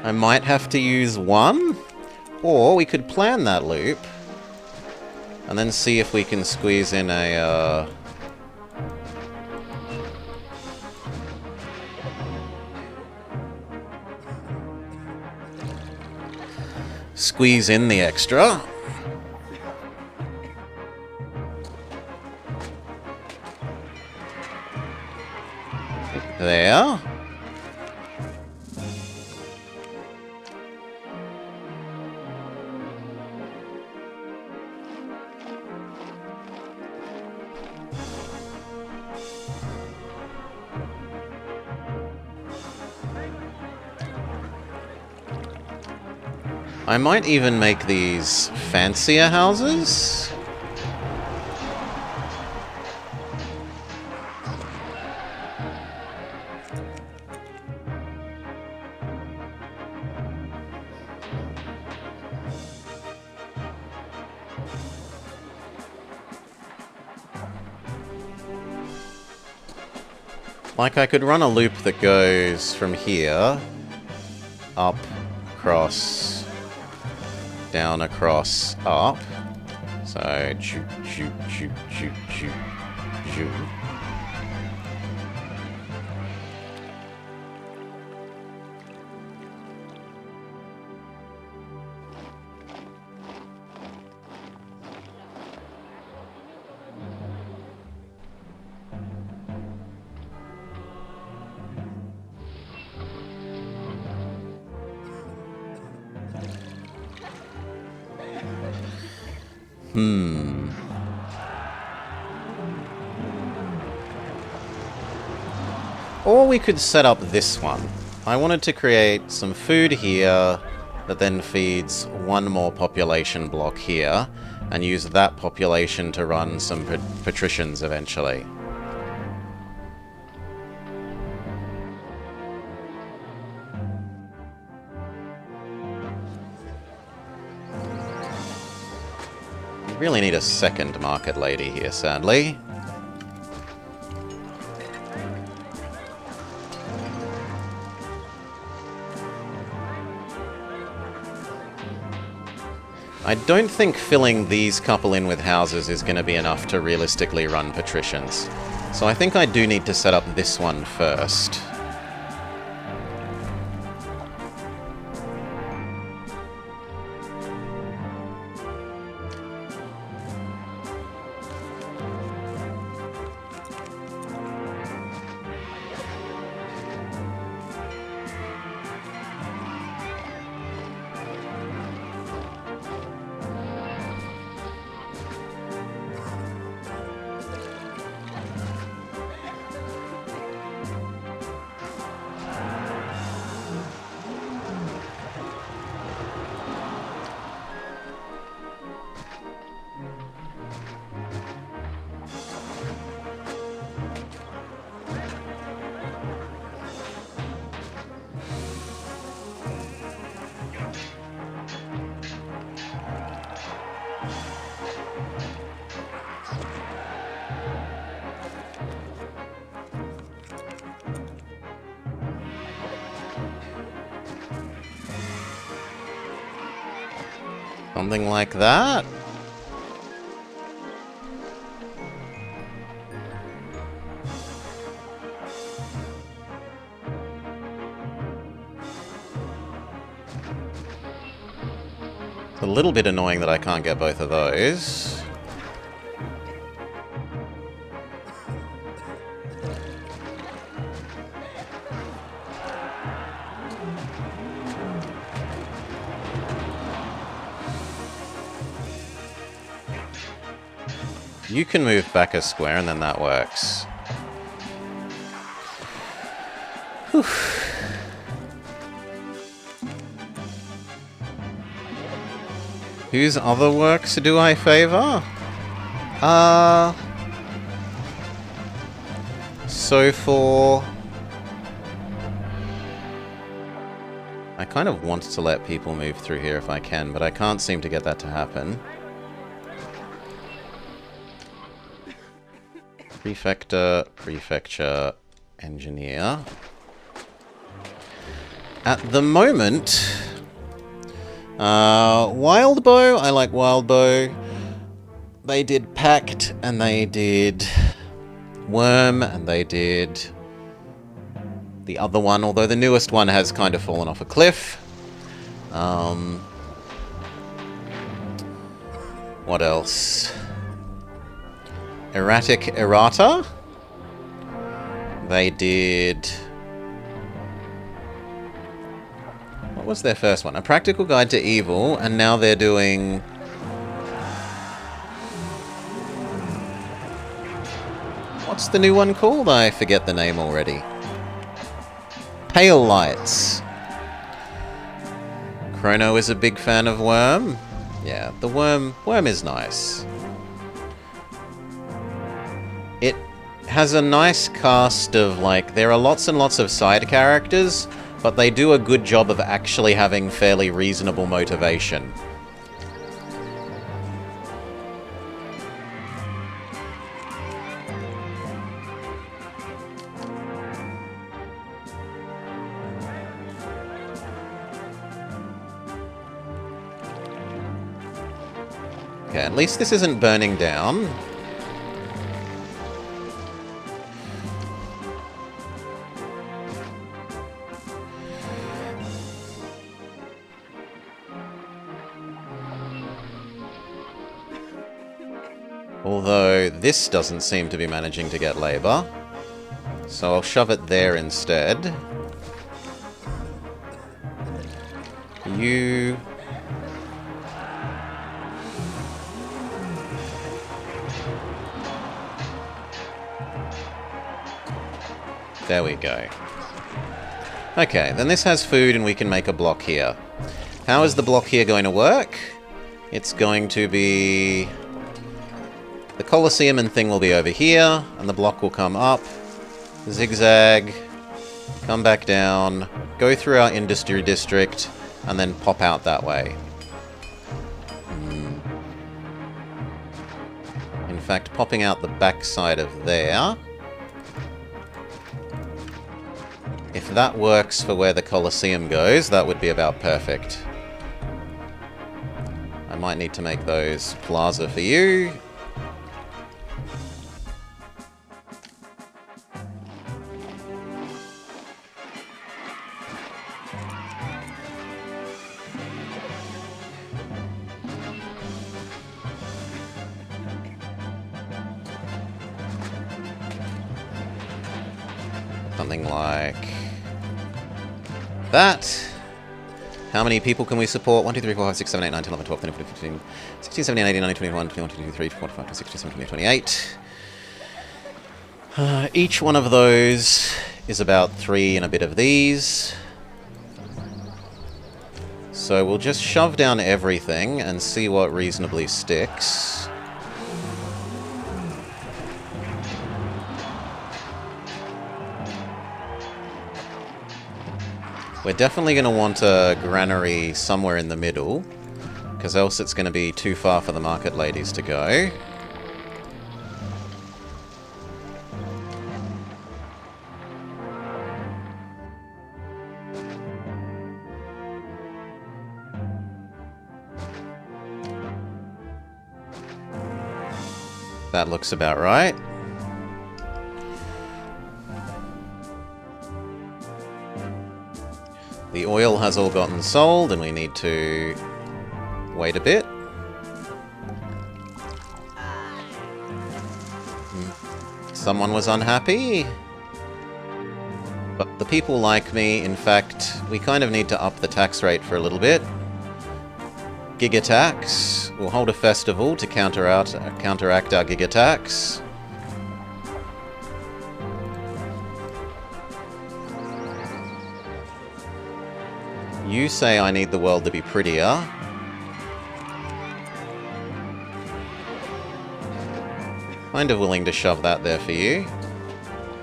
I might have to use one, or we could plan that loop, and then see if we can squeeze in a, squeeze in the extra. There. I might even make these fancier houses. Like, I could run a loop that goes from here, up, across, down, across, up. So, shoot, shoot, shoot, shoot, shoot, shoot. Or we could set up this one. I wanted to create some food here that then feeds one more population block here, and use that population to run some patricians eventually. We really need a second market lady here, sadly. I don't think filling these couple in with houses is going to be enough to realistically run patricians. So I think I do need to set up this one first. Something like that. It's a little bit annoying that I can't get both of those. You can move back a square and then that works. Whew. Whose other works do I favor? So for... I kind of want to let people move through here if I can, but I can't seem to get that to happen. Prefector, Prefecture, Engineer. At the moment... Wildbow, I like Wildbow. They did Pact, and they did Worm, and they did the other one, although the newest one has kind of fallen off a cliff. What else? Erratic Errata. They did... What was their first one? A Practical Guide to Evil, and now they're doing... What's the new one called? I forget the name already. Pale Lights. Chrono is a big fan of Worm. Yeah, the Worm is nice. It has a nice cast of, like, there are lots and lots of side characters, but they do a good job of actually having fairly reasonable motivation. Okay, at least this isn't burning down. Although, this doesn't seem to be managing to get labour. So I'll shove it there instead. You... There we go. Okay, then this has food and we can make a block here. How is the block here going to work? It's going to be... The Colosseum and thing will be over here, and the block will come up, zigzag, come back down, go through our industry district, and then pop out that way. In fact, popping out the back side of there. If that works for where the Colosseum goes, that would be about perfect. I might need to make those plaza for you. Something like that. How many people can we support? 1, 2, 3, 4, 5, 6, 7, 8, 9, 10, 11, 12, 13, 14, 15, 16, 17, 18, 19, 20, 21, 22, 23, 24, 25, 26, 27, 28, 28. Each one of those is about 3 and a bit of these. So we'll just shove down everything and see what reasonably sticks. We're definitely going to want a granary somewhere in the middle, because else it's going to be too far for the market ladies to go. That looks about right. The oil has all gotten sold, and we need to wait a bit. Someone was unhappy. But the people like me. In fact, we kind of need to up the tax rate for a little bit. Giga tax. We'll hold a festival to counteract our giga tax. You say I need the world to be prettier. Kind of willing to shove that there for you.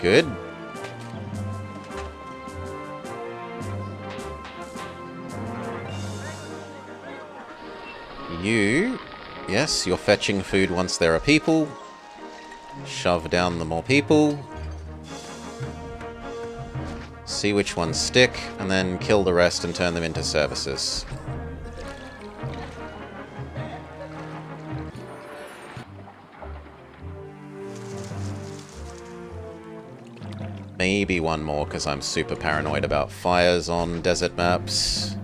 Good. You... Yes, you're fetching food once there are people. Shove down the more people. See which ones stick, and then kill the rest and turn them into services. Maybe one more, because I'm super paranoid about fires on desert maps.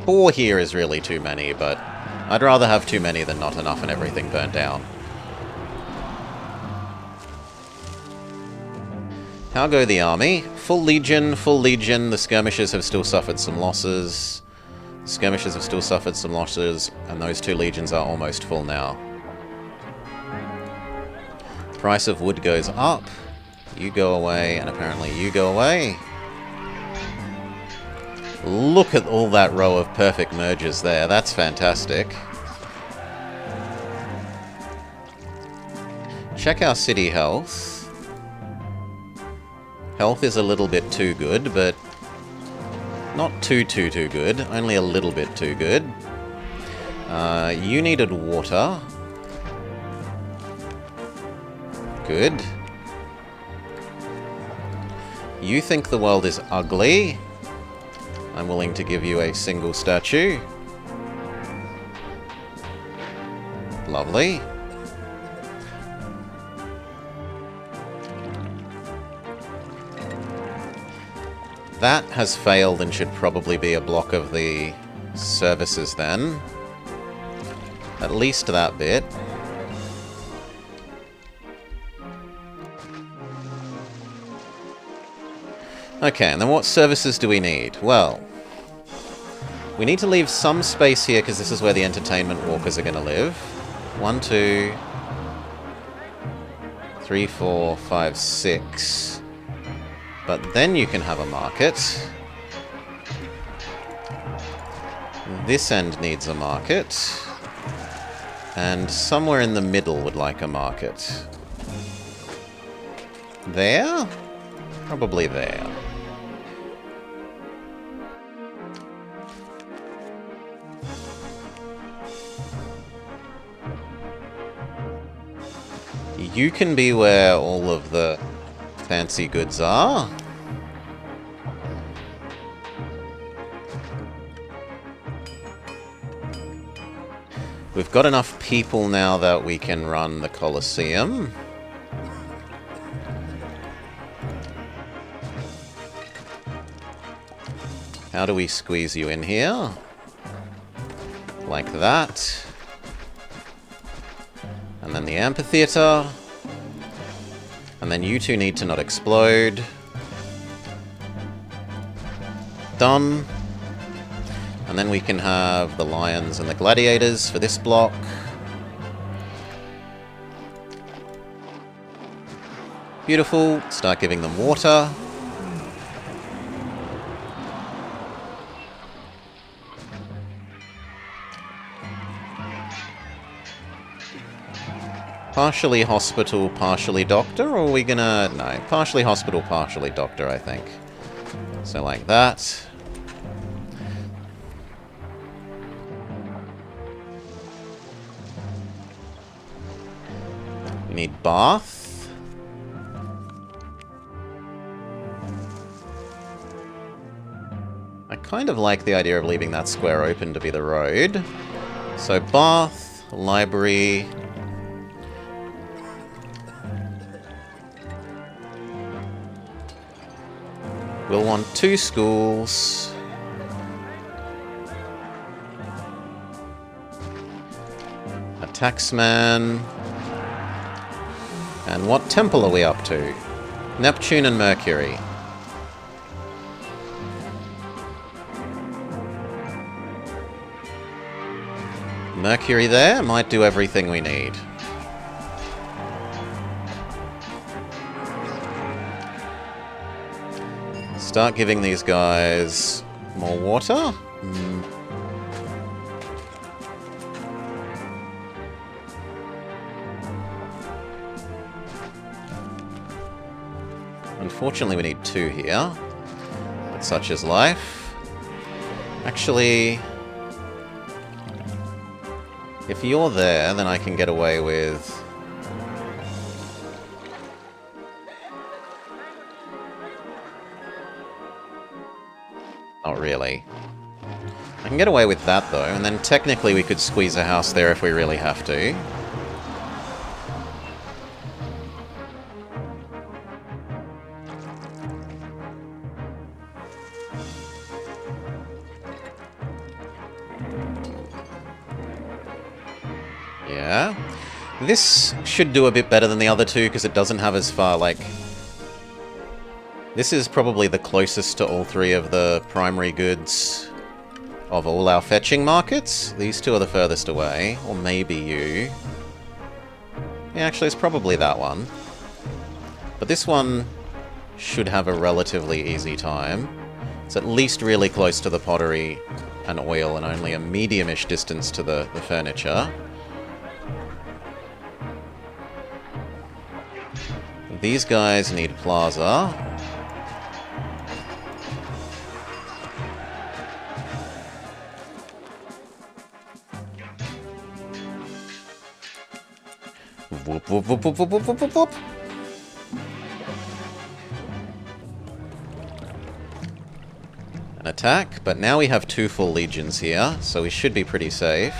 4 here is really too many, but I'd rather have too many than not enough and everything burnt down. How go the army? Full legion, full legion. The skirmishers have still suffered some losses. The skirmishers have still suffered some losses, and those 2 legions are almost full now. Price of wood goes up. You go away, and apparently you go away. Look at all that row of perfect merges there. That's fantastic. Check our city health. Health is a little bit too good, but not too good. Only a little bit too good. You needed water. Good. You think the world is ugly. I'm willing to give you a single statue. Lovely. That has failed and should probably be a block of the services then. At least that bit. Okay, and then what services do we need? Well, we need to leave some space here because this is where the entertainment walkers are going to live. 1, 2, 3, 4, 5, 6. But then you can have a market. This end needs a market. And somewhere in the middle would like a market. There? Probably there. You can be where all of the fancy goods are. We've got enough people now that we can run the Colosseum. How do we squeeze you in here? Like that. And then the amphitheater. And then you two need to not explode. Done. And then we can have the lions and the gladiators for this block. Beautiful. Start giving them water. Partially hospital, partially doctor, or are we gonna... No, partially hospital, partially doctor, I think. So like that. We need bath. I kind of like the idea of leaving that square open to be the road. So bath, library... We'll want 2 schools. A taxman. And what temple are we up to? Neptune and Mercury. Mercury there might do everything we need. Start giving these guys more water. Unfortunately, we need 2 here. But such is life. Actually, if you're there, then I can get away with... Not really. I can get away with that, though, and then technically we could squeeze a house there if we really have to. Yeah. This should do a bit better than the other two, because it doesn't have as far, like... This is probably the closest to all 3 of the primary goods of all our fetching markets. These 2 are the furthest away. Or maybe you. Yeah, actually, it's probably that one. But this one should have a relatively easy time. It's at least really close to the pottery and oil and only a medium-ish distance to the furniture. These guys need plaza. Whoop, whoop, whoop, whoop, whoop, whoop, whoop, whoop. An attack, but now we have 2 full legions here, so we should be pretty safe.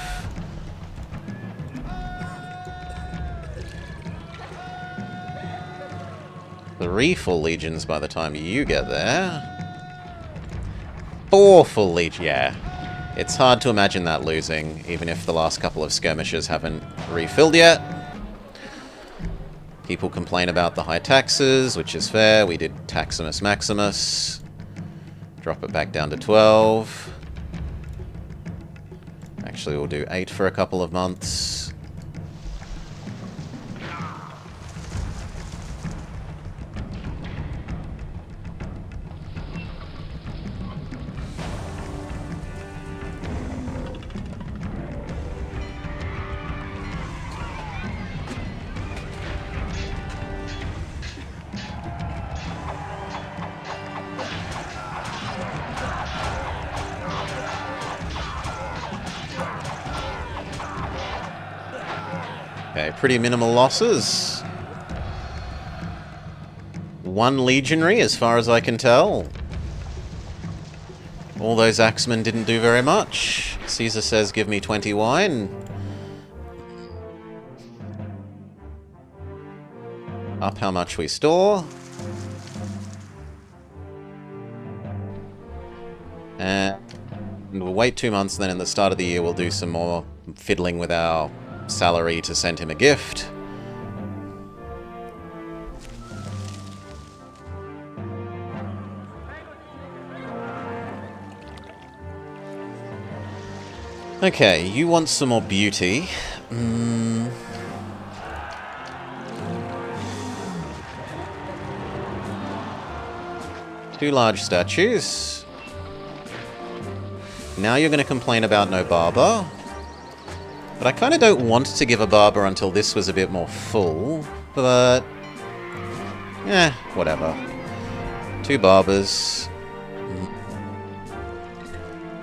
Three full legions by the time you get there. 4 full legions, yeah. It's hard to imagine that losing, even if the last couple of skirmishes haven't refilled yet. People complain about the high taxes, which is fair. We did Taximus Maximus. Drop it back down to 12. Actually, we'll do 8 for a couple of months. Okay, pretty minimal losses. 1 legionary, as far as I can tell. All those axemen didn't do very much. Caesar says, give me 20 wine. Up how much we store. And we'll wait 2 months, and then in the start of the year we'll do some more fiddling with our salary to send him a gift. Okay, you want some more beauty. 2 large statues. Now you're going to complain about no barber. But I kind of don't want to give a barber until this was a bit more full. But... whatever. 2 barbers.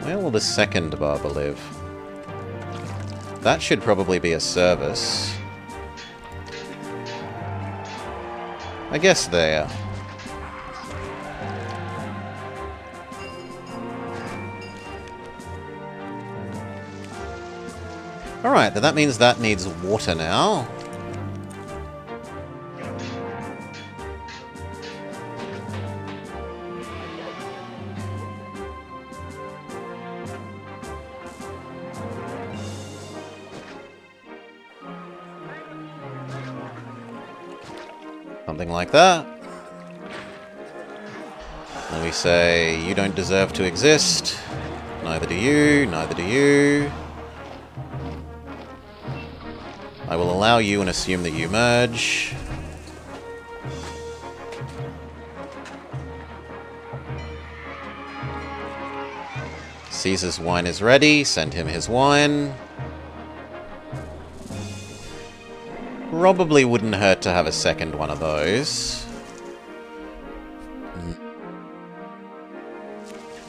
Where will the second barber live? That should probably be a service. I guess there. Alright, then that means that needs water now. Something like that. Then we say, you don't deserve to exist. Neither do you, neither do you. I will allow you and assume that you merge. Caesar's wine is ready. Send him his wine. Probably wouldn't hurt to have a second one of those.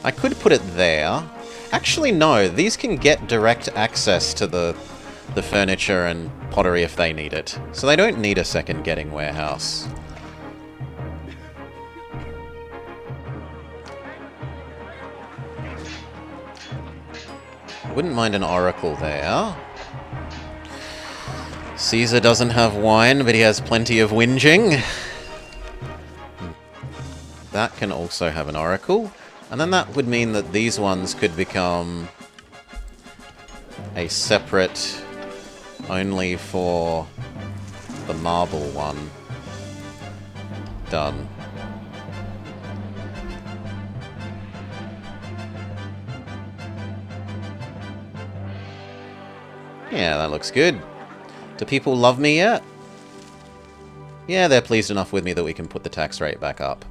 I could put it there. Actually, no. These can get direct access to the furniture and pottery if they need it. So they don't need a second getting warehouse. Wouldn't mind an oracle there. Caesar doesn't have wine, but he has plenty of whinging. That can also have an oracle. And then that would mean that these ones could become a separate... only for the marble one. Done. Yeah, that looks good. Do people love me yet? Yeah, they're pleased enough with me that we can put the tax rate back up.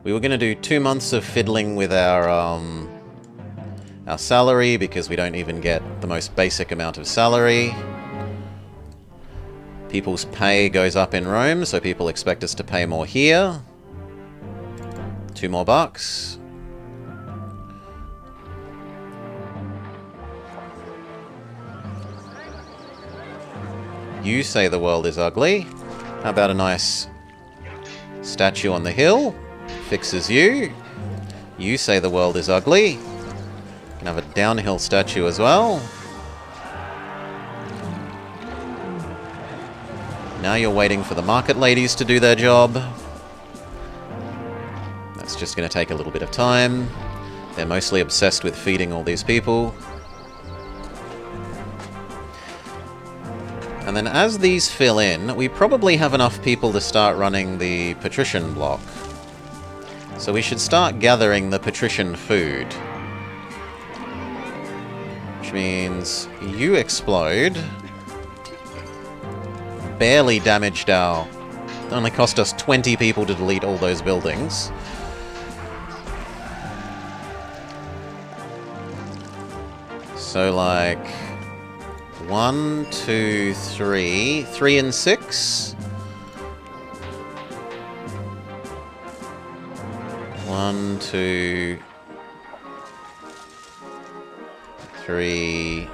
We were going to do 2 months of fiddling with our salary, because we don't even get the most basic amount of salary. People's pay goes up in Rome, so people expect us to pay more here. 2 more bucks. You say the world is ugly. How about a nice statue on the hill? Fixes you. You say the world is ugly. Can have a downhill statue as well. Now you're waiting for the market ladies to do their job. That's just going to take a little bit of time. They're mostly obsessed with feeding all these people. And then as these fill in, we probably have enough people to start running the patrician block. So we should start gathering the patrician food. Which means you explode. Barely damaged our... It only cost us 20 people to delete all those buildings. So like... 1, 2, 3... 3 and 6? 1, 2... 3...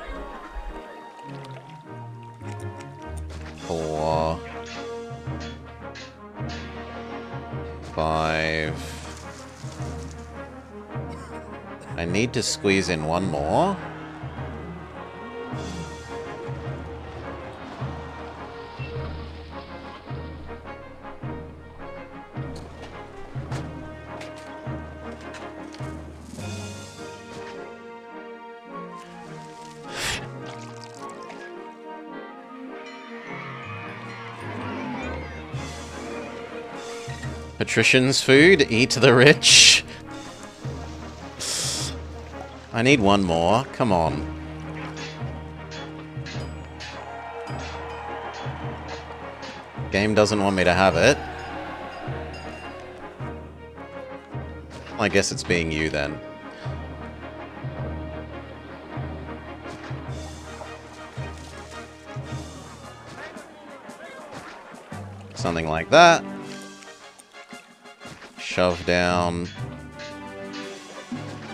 4... 5... I need to squeeze in one more. Patrician's food, eat the rich. I need one more. Come on. Game doesn't want me to have it. I guess it's being you then. Something like that. Shove down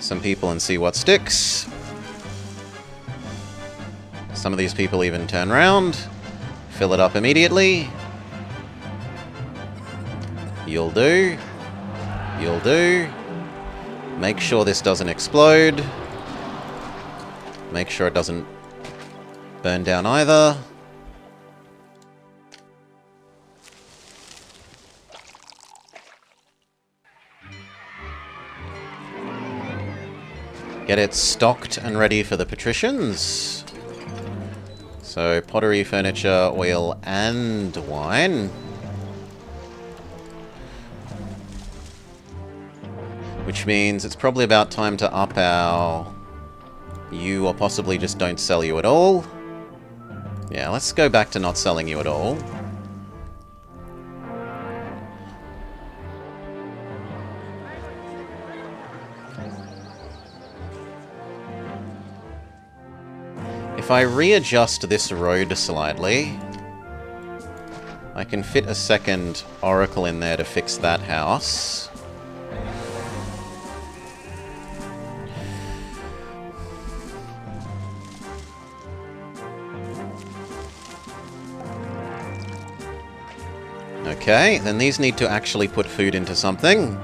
some people and see what sticks. Some of these people even turn around. Fill it up immediately. You'll do. You'll do. Make sure this doesn't explode. Make sure it doesn't burn down either. Get it stocked and ready for the patricians. So, pottery, furniture, oil, and wine. Which means it's probably about time to up our... You, or possibly just don't sell you at all. Yeah, let's go back to not selling you at all. If I readjust this road slightly, I can fit a second oracle in there to fix that house. Okay, then these need to actually put food into something.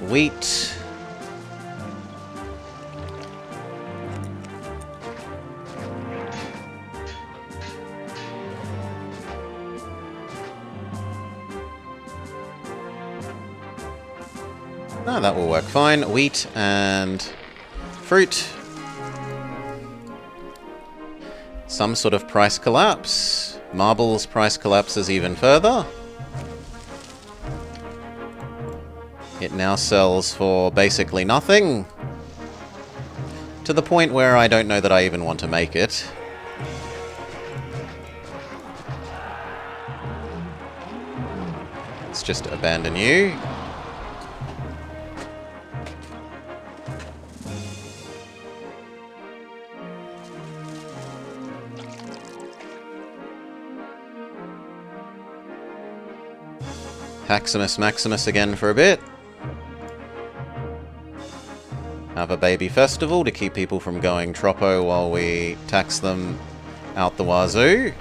Wheat. No, that will work fine. Wheat and fruit. Some sort of price collapse. Marbles price collapses even further. It now sells for basically nothing. To the point where I don't know that I even want to make it. Let's just abandon you. Maximus Maximus again for a bit. Have a baby festival to keep people from going troppo while we tax them out the wazoo.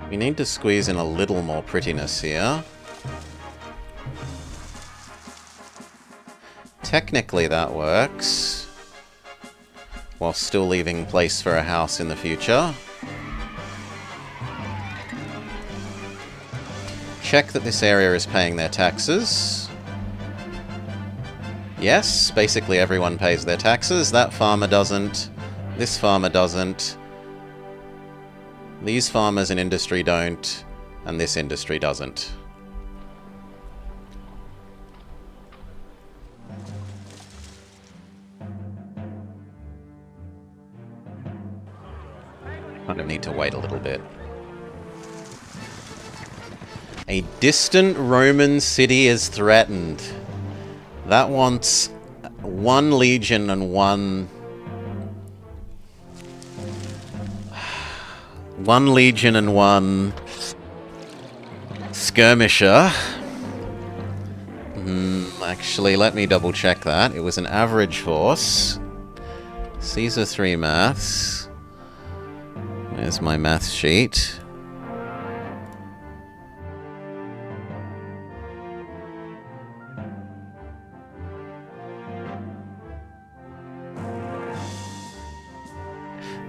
We need to squeeze in a little more prettiness here. Technically that works, while still leaving place for a house in the future. Check that this area is paying their taxes. Yes, basically everyone pays their taxes. That farmer doesn't. This farmer doesn't. These farmers in industry don't. And this industry doesn't. Kind of need to wait a little bit. A distant Roman city is threatened. That wants 1 legion and 1 legion and 1 skirmisher. Actually, let me double check that. It was an average force. Caesar 3 maths. There's my maths sheet.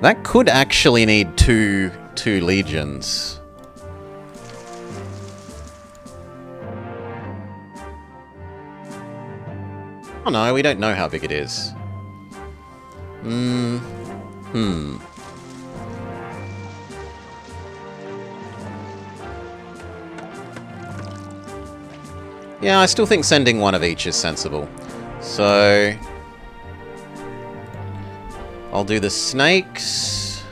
That could actually need two legions. Oh no, we don't know how big it is. Yeah, I still think sending 1 of each is sensible. So I'll do the snakes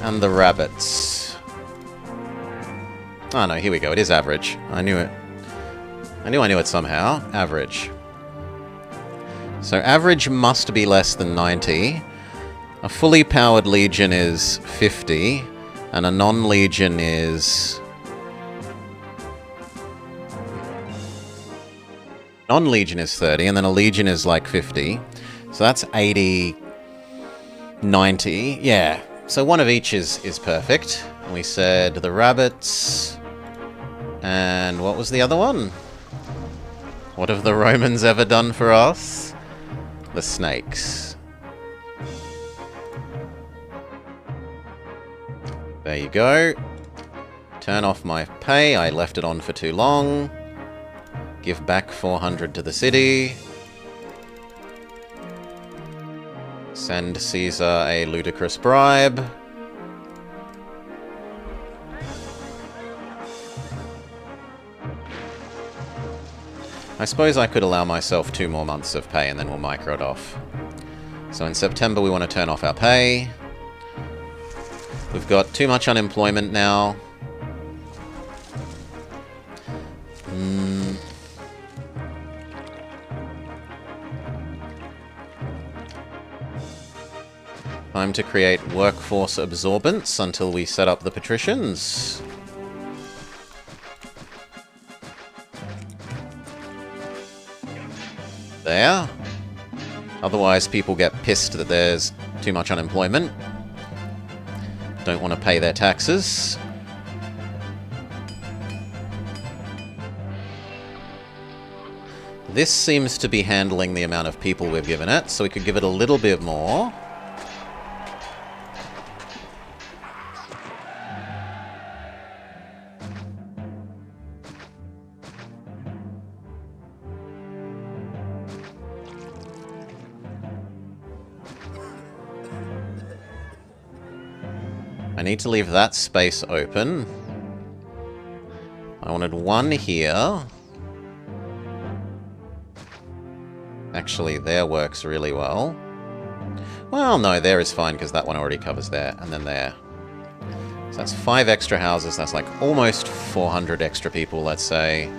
and the rabbits. Oh no, here we go. It is average. I knew it. I knew it somehow. Average. So average must be less than 90. A fully powered legion is 50, and a non-legion is... Non-legion is 30, and then a legion is like 50. So that's 80, 90. Yeah. So 1 of each is perfect. We said the rabbits. And what was the other one? What have the Romans ever done for us? The snakes. There you go. Turn off my pay. I left it on for too long. Give back 400 to the city. Send Caesar a ludicrous bribe. I suppose I could allow myself 2 more months of pay and then we'll micro it off. So in September we want to turn off our pay. We've got too much unemployment now. Time to create workforce absorbance until we set up the patricians. There. Otherwise people get pissed that there's too much unemployment. Don't want to pay their taxes. This seems to be handling the amount of people we've given it, so we could give it a little bit more. I need to leave that space open. I wanted one here. Actually, there works really well. Well, no, there is fine, because that one already covers there, and then there. So that's 5 extra houses. That's like almost 400 extra people, let's say.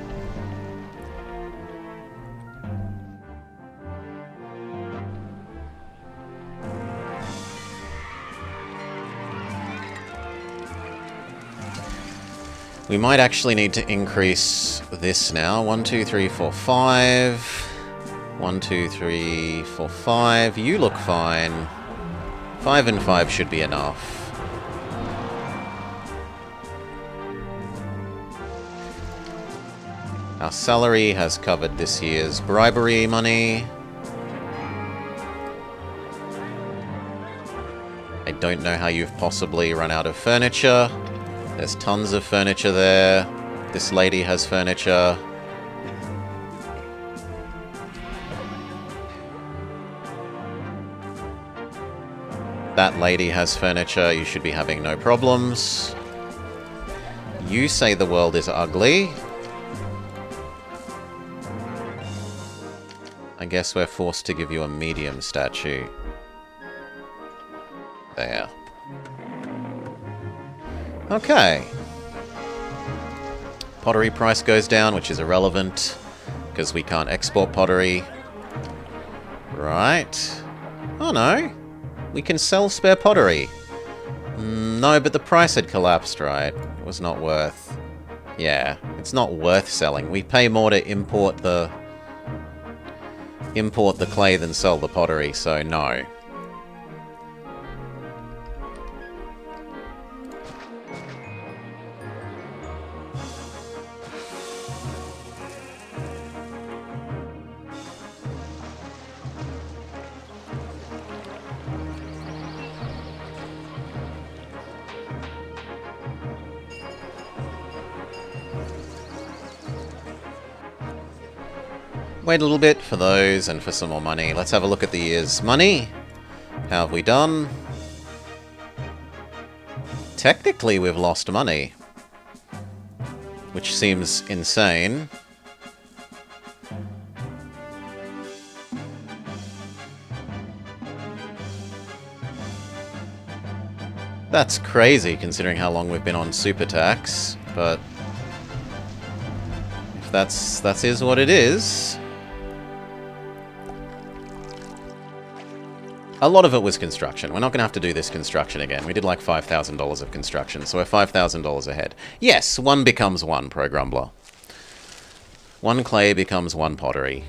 We might actually need to increase this now. 1, 2, 3, 4, 5. 1, 2, 3, 4, 5. You look fine. 5 and 5 should be enough. Our salary has covered this year's bribery money. I don't know how you've possibly run out of furniture. There's tons of furniture there. This lady has furniture. That lady has furniture. You should be having no problems. You say the world is ugly. I guess we're forced to give you a medium statue. There. Okay. Pottery price goes down, which is irrelevant, because we can't export pottery. Right. Oh no. We can sell spare pottery. No, but the price had collapsed, right? It was not worth... Yeah, it's not worth selling. We pay more to import the clay than sell the pottery, so no. Wait a little bit for those and for some more money. Let's have a look at the year's money. How have we done? Technically, we've lost money, which seems insane. That's crazy, considering how long we've been on super tax, but if that is what it is. A lot of it was construction. We're not going to have to do this construction again. We did like $5,000 of construction, so we're $5,000 ahead. Yes, 1 becomes 1, Pro Grumbler. 1 clay becomes 1 pottery.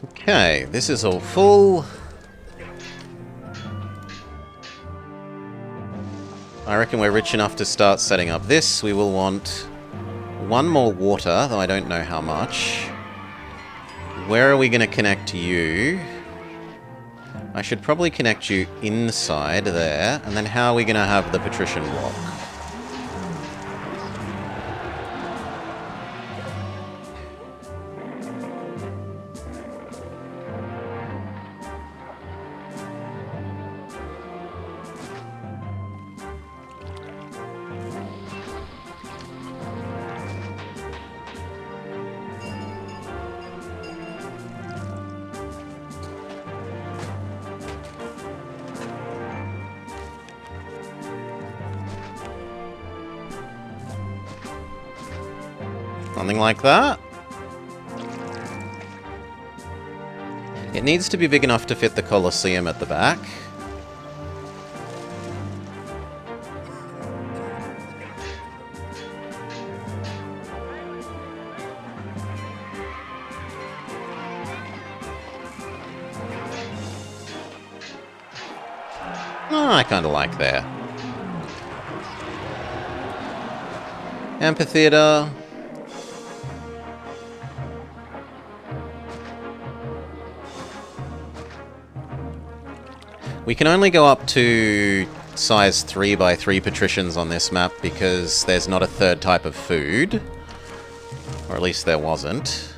Okay, this is all full. I reckon we're rich enough to start setting up this. We will want 1 more water, though I don't know how much. Where are we going to connect you? I should probably connect you inside there. And then how are we going to have the patrician block? Something like that. It needs to be big enough to fit the Colosseum at the back. Oh, I kind of like there. Amphitheater. We can only go up to size 3 by 3 patricians on this map because there's not a third type of food. Or at least there wasn't.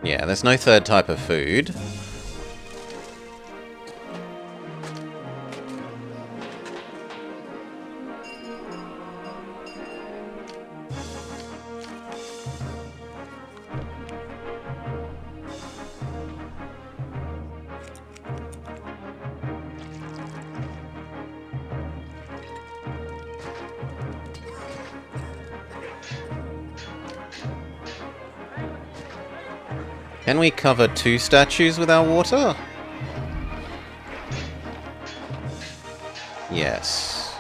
Yeah, there's no third type of food. Can we cover 2 statues with our water? Yes.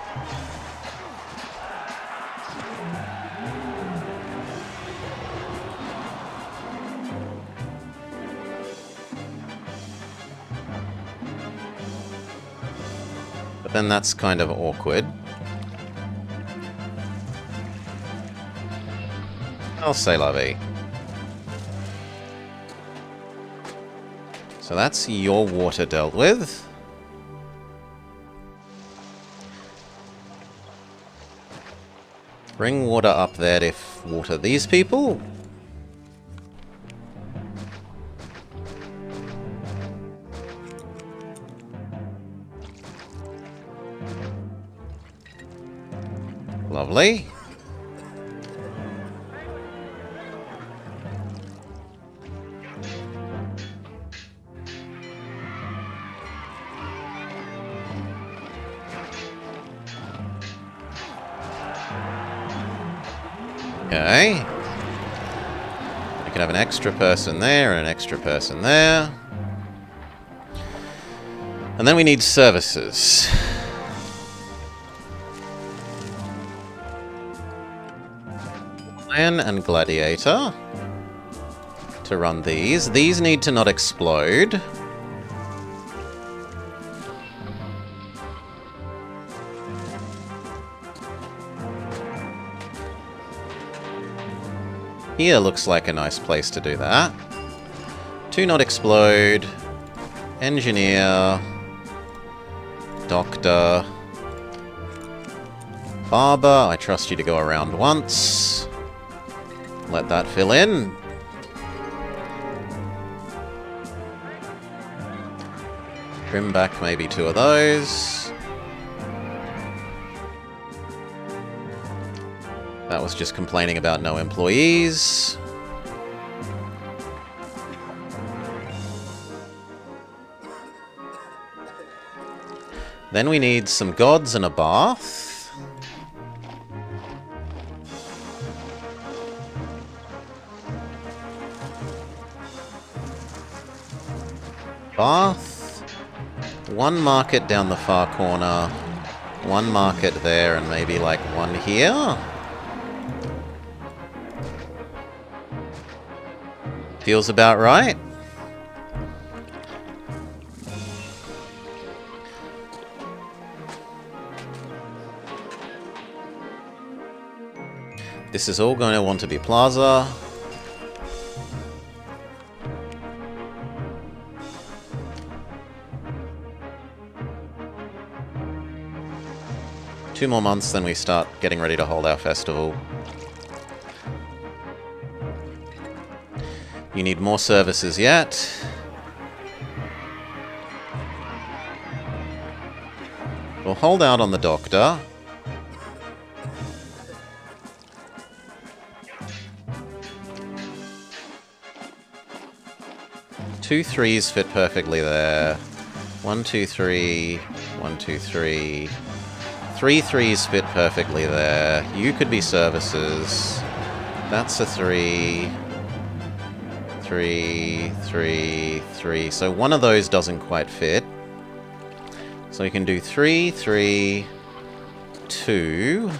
But then that's kind of awkward. I'll say la vie. So that's your water dealt with. Bring water up there to water these people. Lovely. Okay. We can have an extra person there and an extra person there. And then we need services. Lion and Gladiator to run these. These need to not explode. Here looks like a nice place to do that. 2 not explode. Engineer. Doctor. Barber, I trust you to go around once. Let that fill in. Trim back maybe 2 of those. That was just complaining about no employees. Then we need some gods and a bath. Bath. 1 market down the far corner. 1 market there and maybe like 1 here. Feels about right. This is all going to want to be plaza. Two more months, then we start getting ready to hold our festival. You need more services yet. We'll hold out on the doctor. Two threes fit perfectly there. 1, 2, 3. 1, 2, 3. 3 threes fit perfectly there. You could be services. That's a 3. 3, 3, 3. So one of those doesn't quite fit. So we can do 3, 3, 2.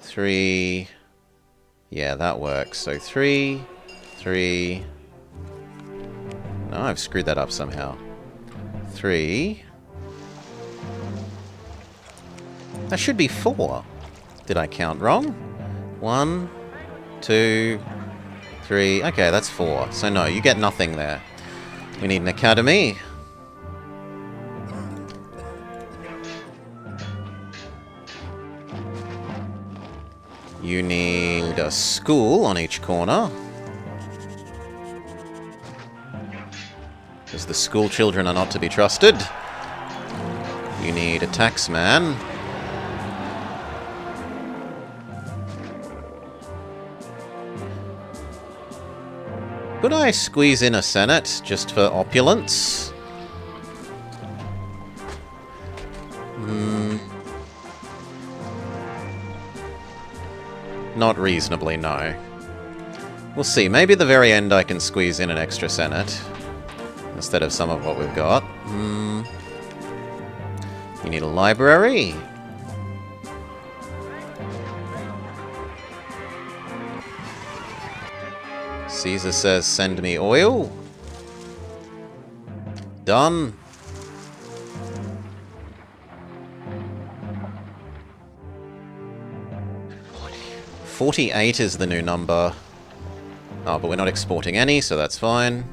3. Yeah, that works. So 3, 3. No, I've screwed that up somehow. 3. That should be 4. Did I count wrong? 1, 2, 3. Okay, that's 4. So no, you get nothing there. We need an academy. You need a school on each corner. Because the school children are not to be trusted. You need a taxman. Could I squeeze in a senate just for opulence? Not reasonably, no. We'll see. Maybe at the very end I can squeeze in an extra senate instead of some of what we've got. You need a library. Caesar says, send me oil. Done. $48 is the new number. Oh, but we're not exporting any, so that's fine.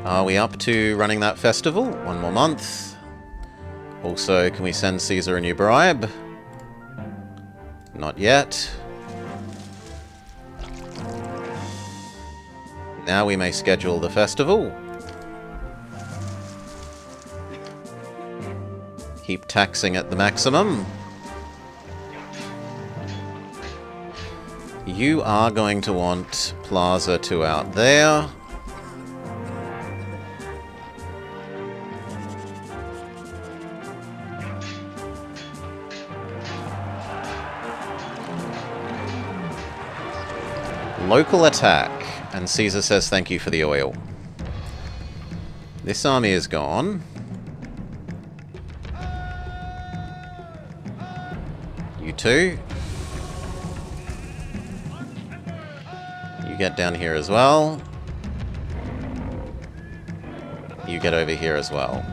Are we up to running that festival? One more month. Also, can we send Caesar a new bribe? Not yet. Now we may schedule the festival. Keep taxing at the maximum. You are going to want Plaza 2 out there. Local attack. And Caesar says thank you for the oil. This army is gone. You two. You get down here as well. You get over here as well.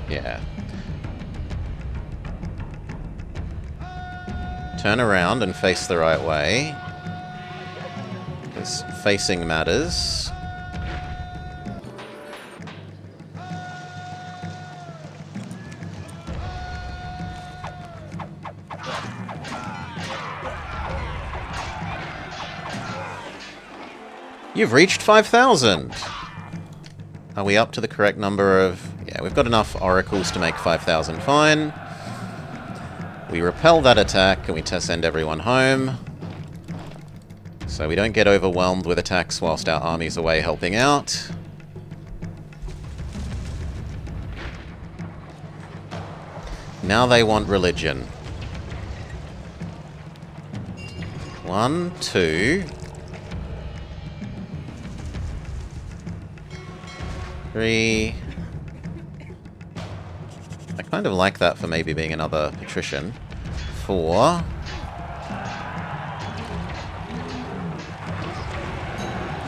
Yeah. Turn around and face the right way. Because facing matters. You've reached 5,000! Are we up to the correct number of... Yeah, we've got enough oracles to make 5,000 fine. We repel that attack and we send everyone home. So we don't get overwhelmed with attacks whilst our army's away helping out. Now they want religion. 1, 2... 3... I kind of like that for maybe being another patrician. 4...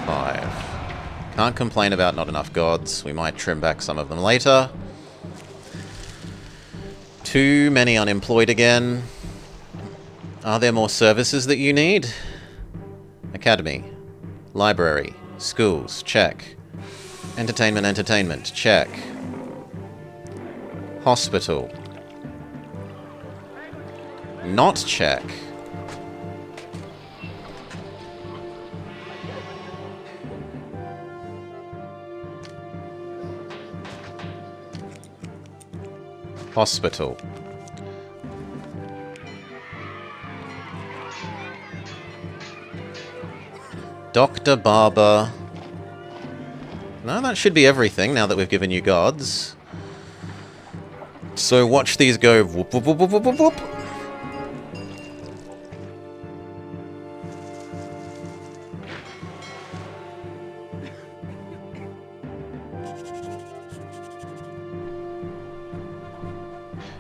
5. Can't complain about not enough gods. We might trim back some of them later. Too many unemployed again. Are there more services that you need? Academy. Library. Schools. Check. Entertainment, check. Hospital. Not check. Hospital. Doctor, barber. No, that should be everything now that we've given you gods. So watch these go whoop whoop whoop whoop whoop whoop whoop.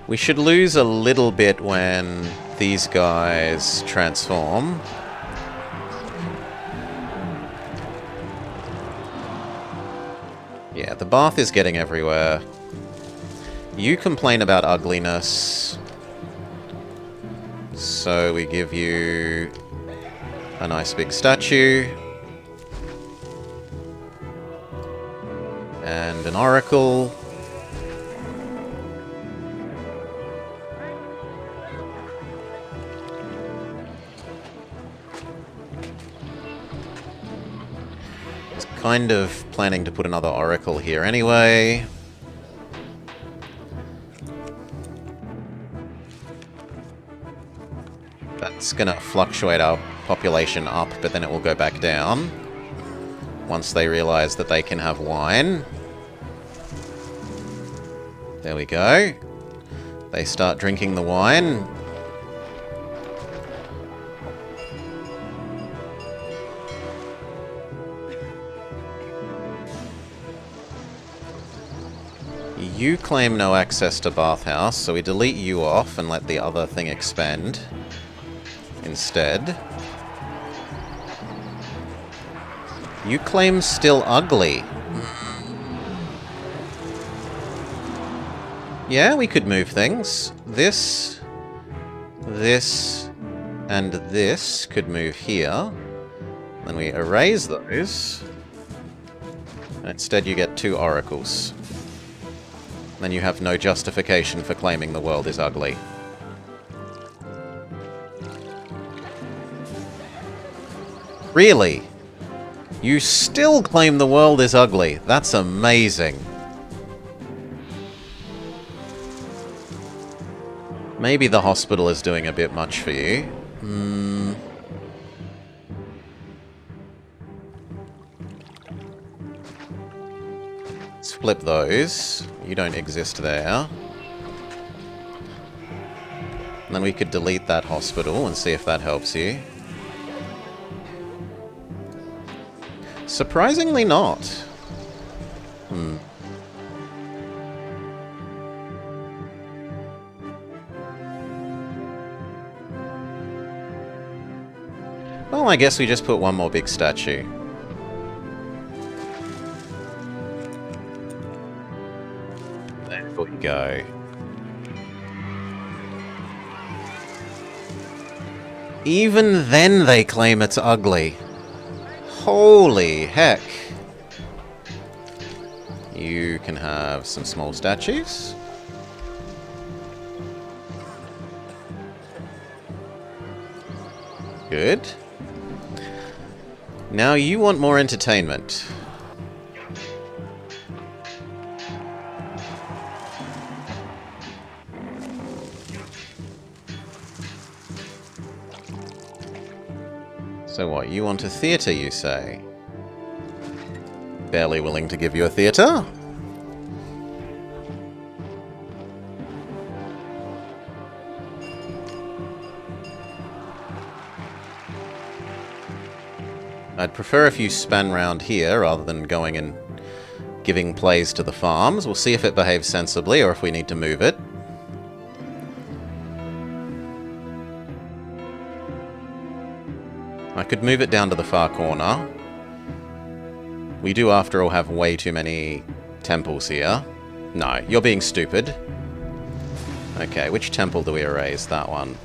We should lose a little bit when these guys transform. Yeah, the bath is getting everywhere. You complain about ugliness. So we give you a nice big statue. And an oracle. Kind of planning to put another oracle here anyway. That's gonna fluctuate our population up, but then it will go back down once they realize that they can have wine. There we go. They start drinking the wine. You claim no access to bathhouse, so we delete you off and let the other thing expand instead. You claim still ugly. Yeah, we could move things. This, and this could move here. Then we erase those. And instead you get 2 oracles. Then you have no justification for claiming the world is ugly. Really? You still claim the world is ugly? That's amazing. Maybe the hospital is doing a bit much for you. Let's flip those. You don't exist there. And then we could delete that hospital and see if that helps you. Surprisingly not. Well, I guess we just put one more big statue. There we go. Even then they claim it's ugly. Holy heck. You can have some small statues. Good. Now you want more entertainment. So what, you want a theatre, you say? Barely willing to give you a theatre? I'd prefer if you span round here rather than going and giving plays to the farms. We'll see if it behaves sensibly or if we need to move it. I could move it down to the far corner. We do, after all, have way too many temples here. No, you're being stupid. Okay, which temple do we erase? That one.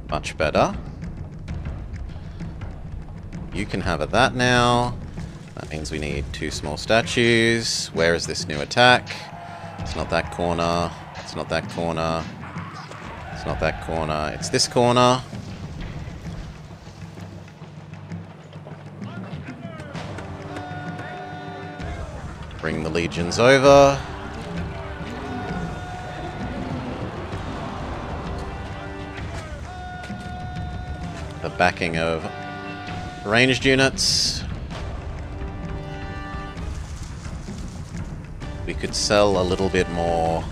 Much better. You can have that now. That means we need 2 small statues. Where is this new attack? It's not that corner. It's not that corner. It's not that corner. It's this corner. Bring the legions over. The backing of ranged units. We could sell a little bit more.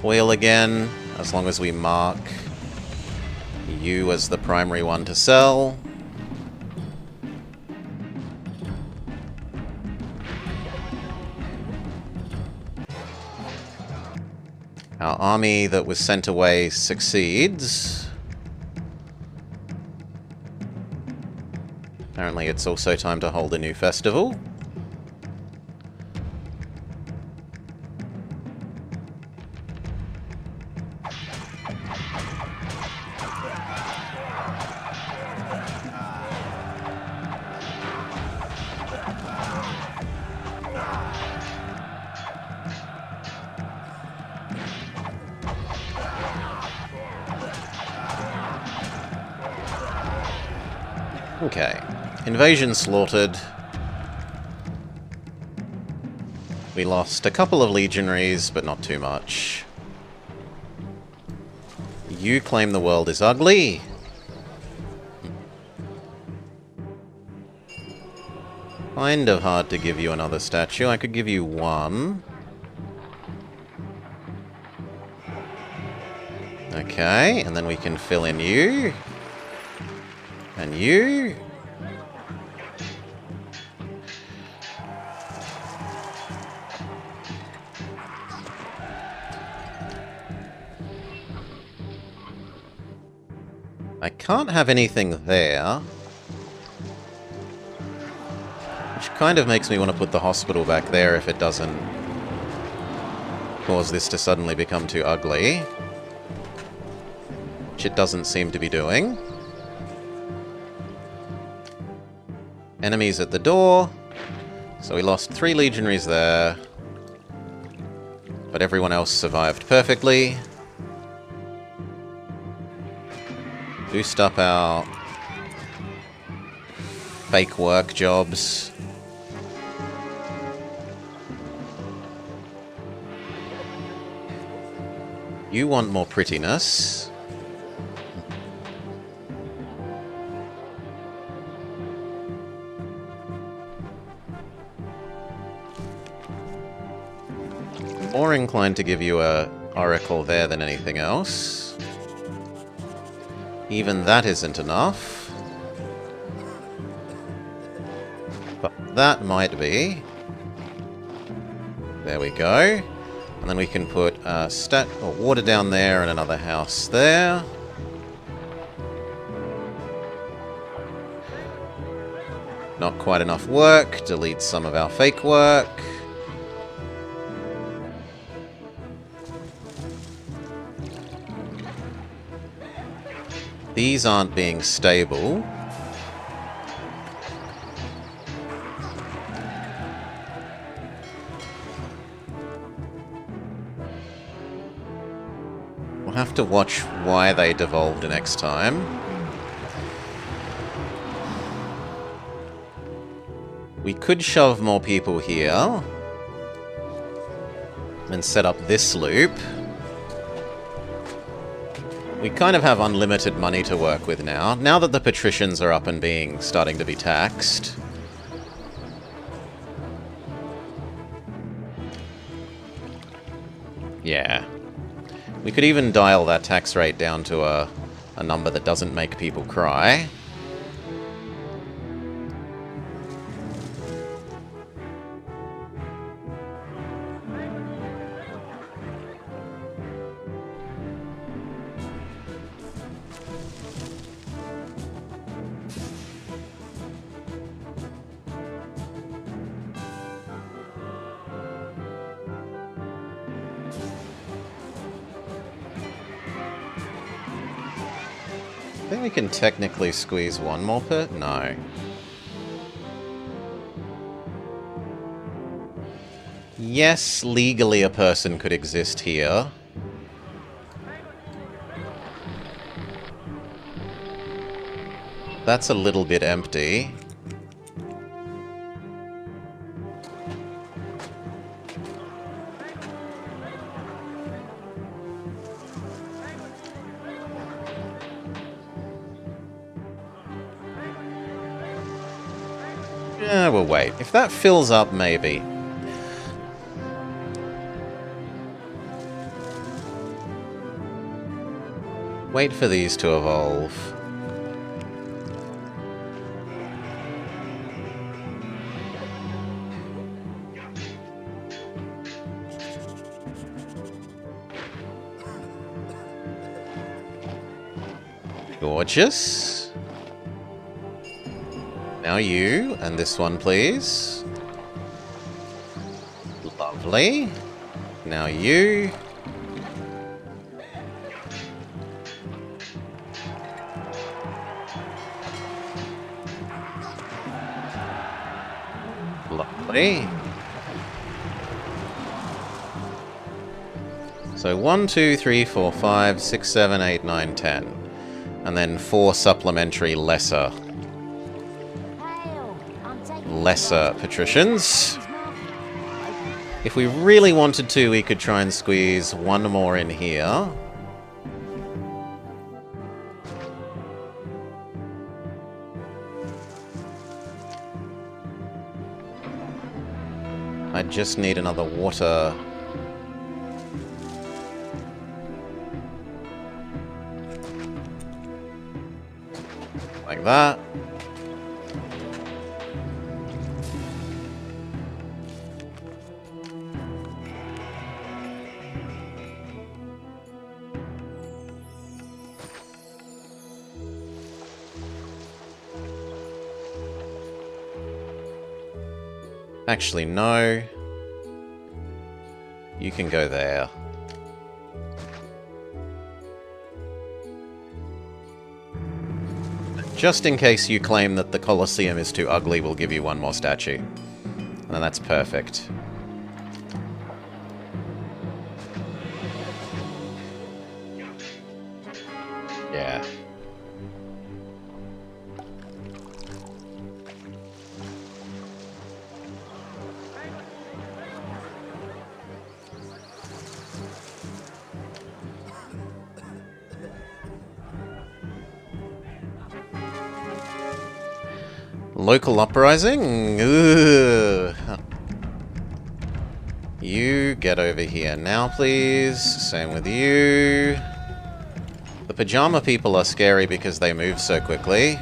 Oil again, as long as we mark you as the primary one to sell. Our army that was sent away succeeds. Apparently it's also time to hold a new festival. Okay. Invasion slaughtered. We lost a couple of legionaries, but not too much. You claim the world is ugly. Kind of hard to give you another statue. I could give you one. Okay, and then we can fill in you. And you. I can't have anything there. Which kind of makes me want to put the hospital back there if it doesn't cause this to suddenly become too ugly. Which it doesn't seem to be doing. Enemies at the door. So we lost 3 legionaries there. But everyone else survived perfectly. Boost up our fake work jobs. You want more prettiness. More inclined to give you a oracle there than anything else. Even that isn't enough. But that might be. There we go. And then we can put water down there and another house there. Not quite enough work. Delete some of our fake work. These aren't being stable. We'll have to watch why they devolved next time. We could shove more people here and set up this loop. We kind of have unlimited money to work with now. Now that the patricians are up and starting to be taxed. Yeah. We could even dial that tax rate down to a number that doesn't make people cry. I think we can technically squeeze one more pit? No. Yes, legally a person could exist here. That's a little bit empty. Yeah, we'll wait. If that fills up, maybe. Wait for these to evolve. Gorgeous. Now you, and this one, please. Lovely. Now you. Lovely. So 1, 2, 3, 4, 5, 6, 7, 8, 9, 10. And then 4 supplementary lesser patricians. If we really wanted to, we could try and squeeze one more in here. I just need another water. Like that. Actually, no. You can go there. Just in case you claim that the Colosseum is too ugly, we'll give you one more statue. And that's perfect. Yeah. Local uprising? Ugh. You get over here now, please. Same with you. The pajama people are scary because they move so quickly.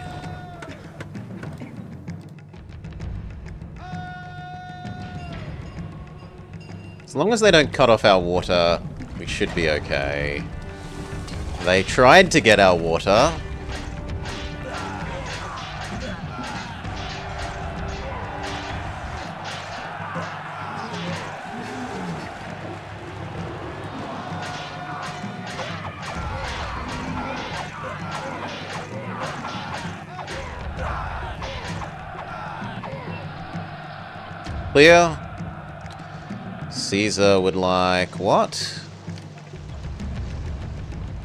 As long as they don't cut off our water, we should be okay. They tried to get our water. Clear. Caesar would like what?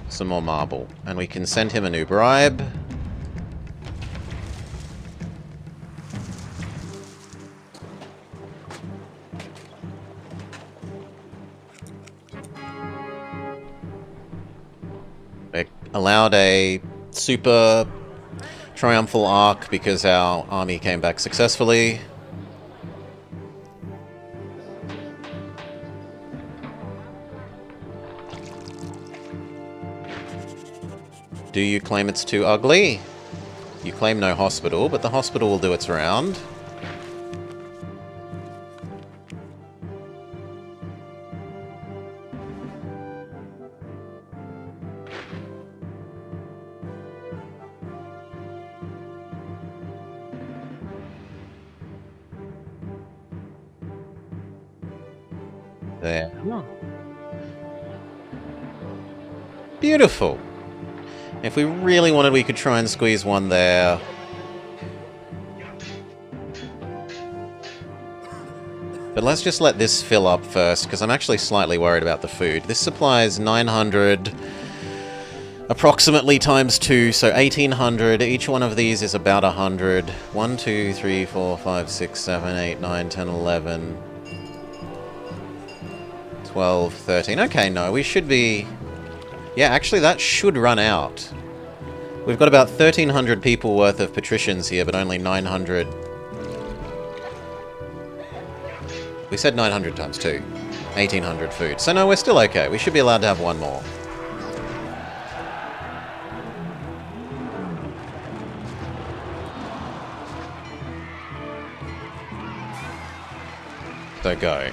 Some more marble. And we can send him a new bribe. We're allowed a super triumphal arc because our army came back successfully. Do you claim it's too ugly? You claim no hospital, but the hospital will do its round. There. Beautiful. If we really wanted, we could try and squeeze one there. But let's just let this fill up first, because I'm actually slightly worried about the food. This supplies 900, approximately times 2, so 1800. Each one of these is about 100. 1, 2, 3, 4, 5, 6, 7, 8, 9, 10, 11, 12, 13. Okay, no, we should be... Yeah, actually, that should run out. We've got about 1,300 people worth of patricians here, but only 900. We said 900 times 2. 1,800 food. So no, we're still okay. We should be allowed to have one more. So go.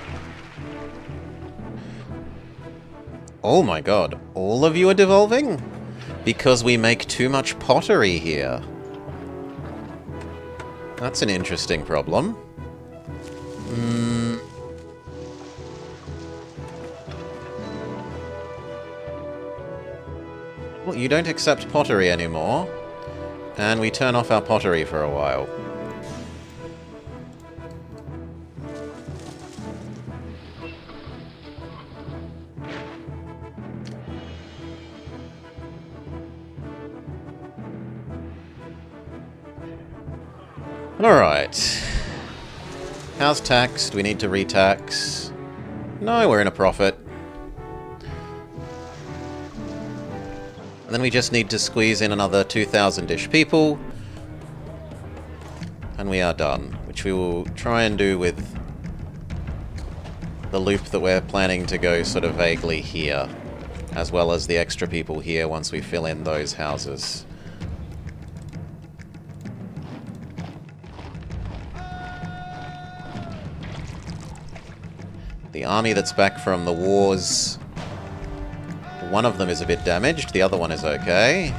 Oh my god. All of you are devolving? Because we make too much pottery here. That's an interesting problem. Well, you don't accept pottery anymore. And we turn off our pottery for a while. Alright. How's taxed? We need to retax. No, we're in a profit. And then we just need to squeeze in another 2,000-ish people. And we are done. Which we will try and do with the loop that we're planning to go sort of vaguely here. As well as the extra people here once we fill in those houses. The army that's back from the wars, one of them is a bit damaged, the other one is okay.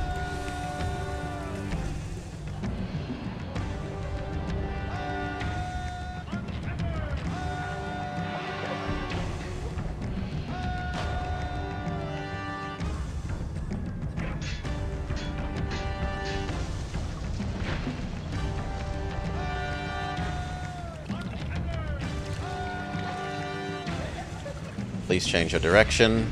Please change your direction.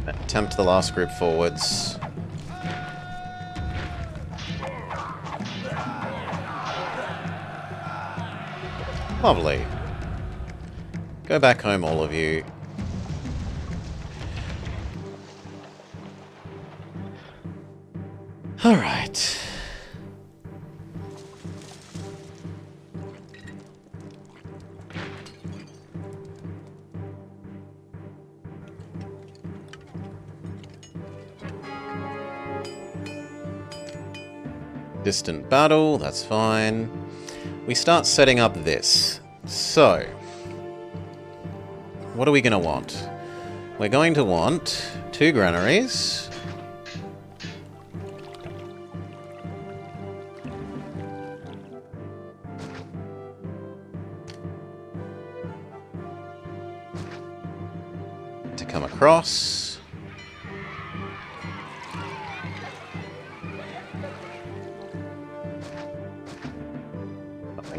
Attempt the last group forwards. Lovely. Go back home, all of you. Alright. Distant battle, that's fine. We start setting up this. So, what are we going to want? We're going to want 2 granaries. To come across.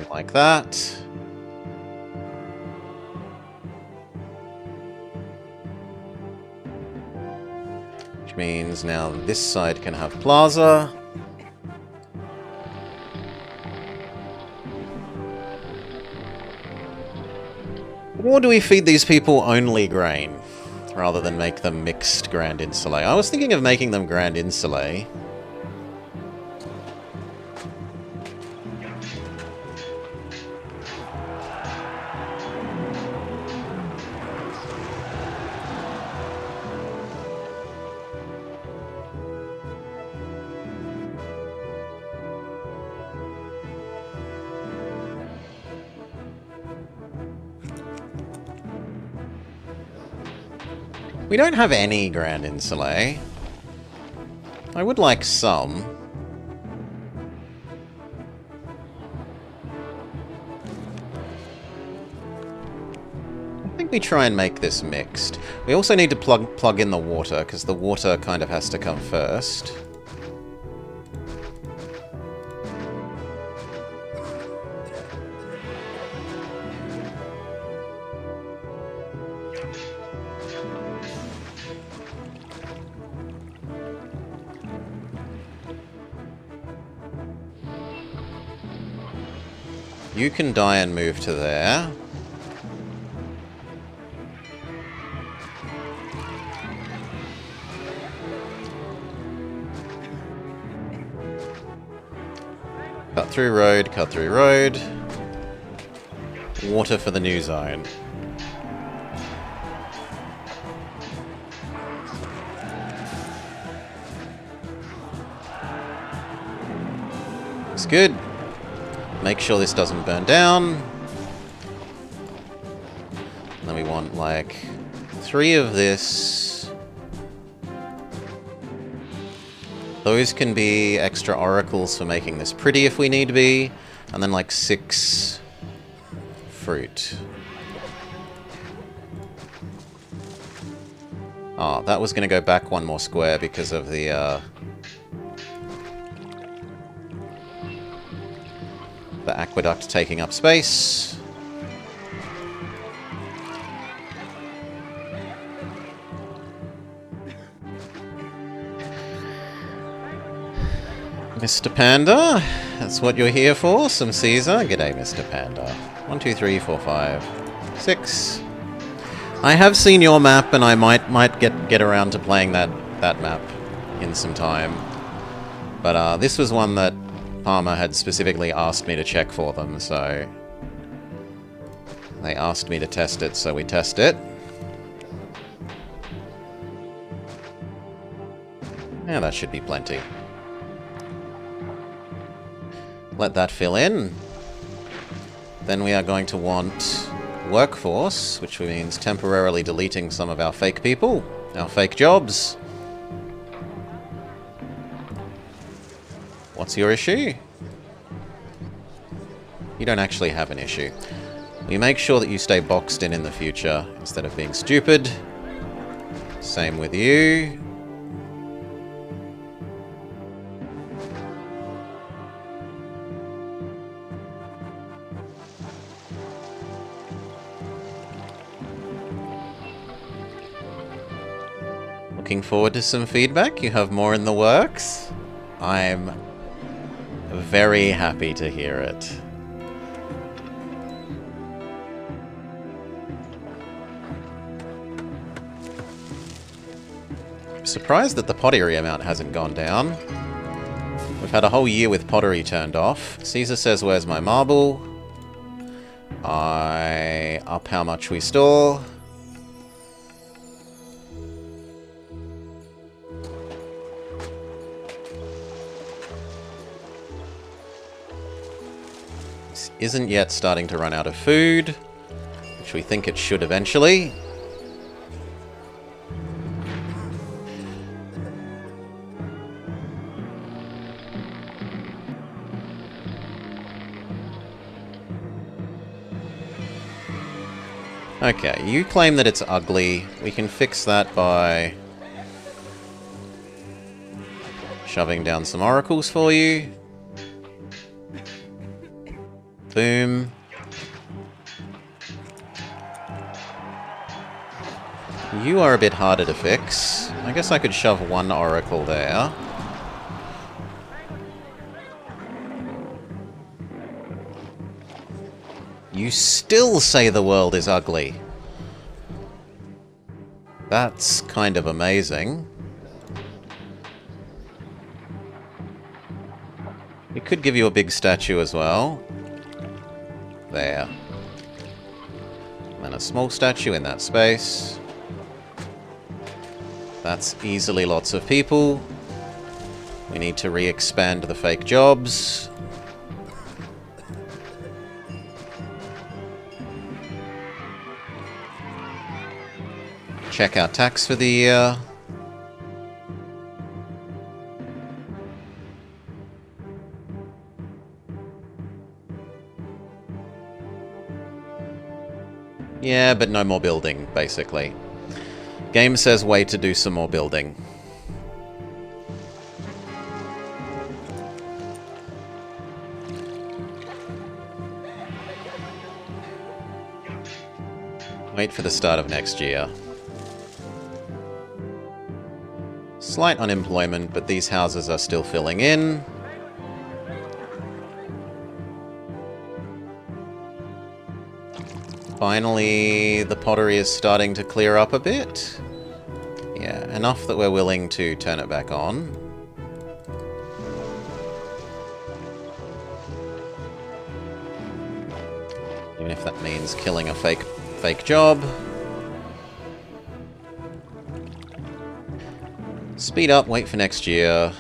Like that. Which means now this side can have plaza. Or do we feed these people only grain, rather than make them mixed Grand Insulae? I was thinking of making them Grand Insulae. We don't have any Grand Insulae. I would like some. I think we try and make this mixed. We also need to plug in the water, because the water kind of has to come first. You can die and move to there. Cut through road, cut through road. water for the new zone. It's good. Make sure this doesn't burn down. And then we want, like, 3 of this. Those can be extra oracles for making this pretty if we need to be. And then, like, 6 fruit. Oh, that was going to go back 1 more square because of the aqueduct taking up space. Mr. Panda, that's what you're here for, some Caesar. G'day, Mr. Panda. 1, 2, 3, 4, 5, 6. I have seen your map, and I might get around to playing that map in some time. But this was one that Palmer had specifically asked me to check for them, so they asked me to test it, so we test it. Yeah, that should be plenty. Let that fill in. Then we are going to want workforce, which means temporarily deleting some of our fake people, our fake jobs. What's your issue? You don't actually have an issue. We make sure that you stay boxed in the future instead of being stupid. Same with you. Looking forward to some feedback. You have more in the works. I'm very happy to hear it. I'm surprised that the pottery amount hasn't gone down. We've had a whole year with pottery turned off. Caesar says, where's my marble? I up how much we store. Isn't yet starting to run out of food, which we think it should eventually. Okay, you claim that it's ugly. We can fix that by shoving down some oracles for you. Boom. You are a bit harder to fix. I guess I could shove 1 oracle there. You still say the world is ugly. That's kind of amazing. We could give you a big statue as well. There. And a small statue in that space. That's easily lots of people. We need to re-expand the fake jobs. Check our tax for the year. Yeah, but no more building, basically. Game says wait to do some more building. Wait for the start of next year. Slight unemployment, but these houses are still filling in. Finally, the pottery is starting to clear up a bit. Yeah, enough that we're willing to turn it back on. Even if that means killing a fake job. Speed up, wait for next year.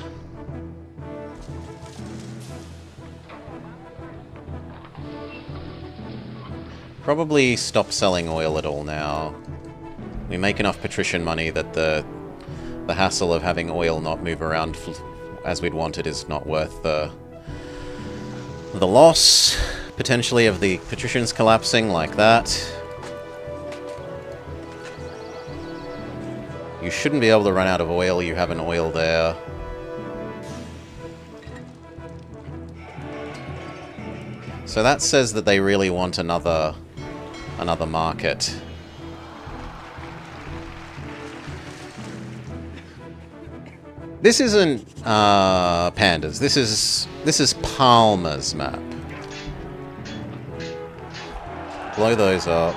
Probably stop selling oil at all now. We make enough patrician money that the hassle of having oil not move around as we'd want it is not worth the loss, potentially, of the patricians collapsing like that. You shouldn't be able to run out of oil, you have an oil there. So that says that they really want another market. This isn't Panda's. This is Palmer's map. Blow those up.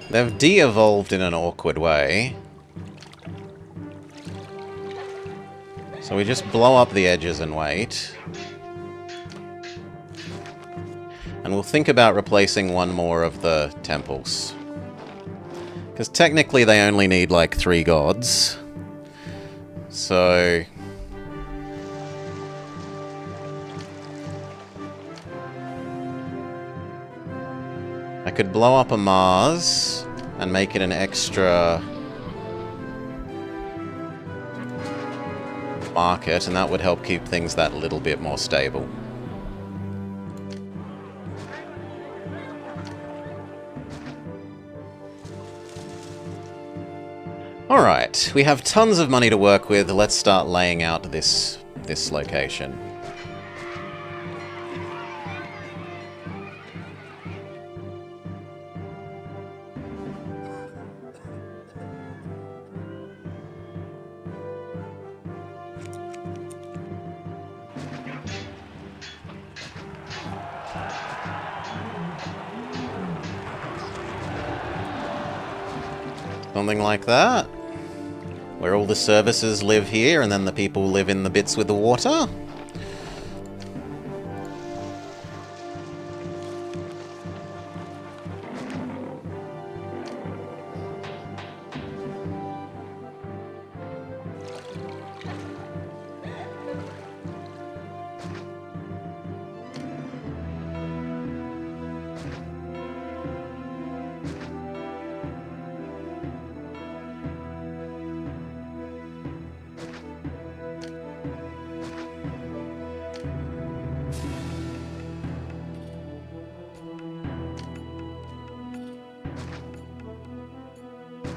They've de-evolved in an awkward way. So we just blow up the edges and wait. And we'll think about replacing one more of the temples. Because technically they only need like 3 gods. So... I could blow up a Mars and make it an extra market, and that would help keep things that little bit more stable. Alright, we have tons of money to work with. Let's start laying out this location. Something like that. Where all the services live here, and then the people live in the bits with the water.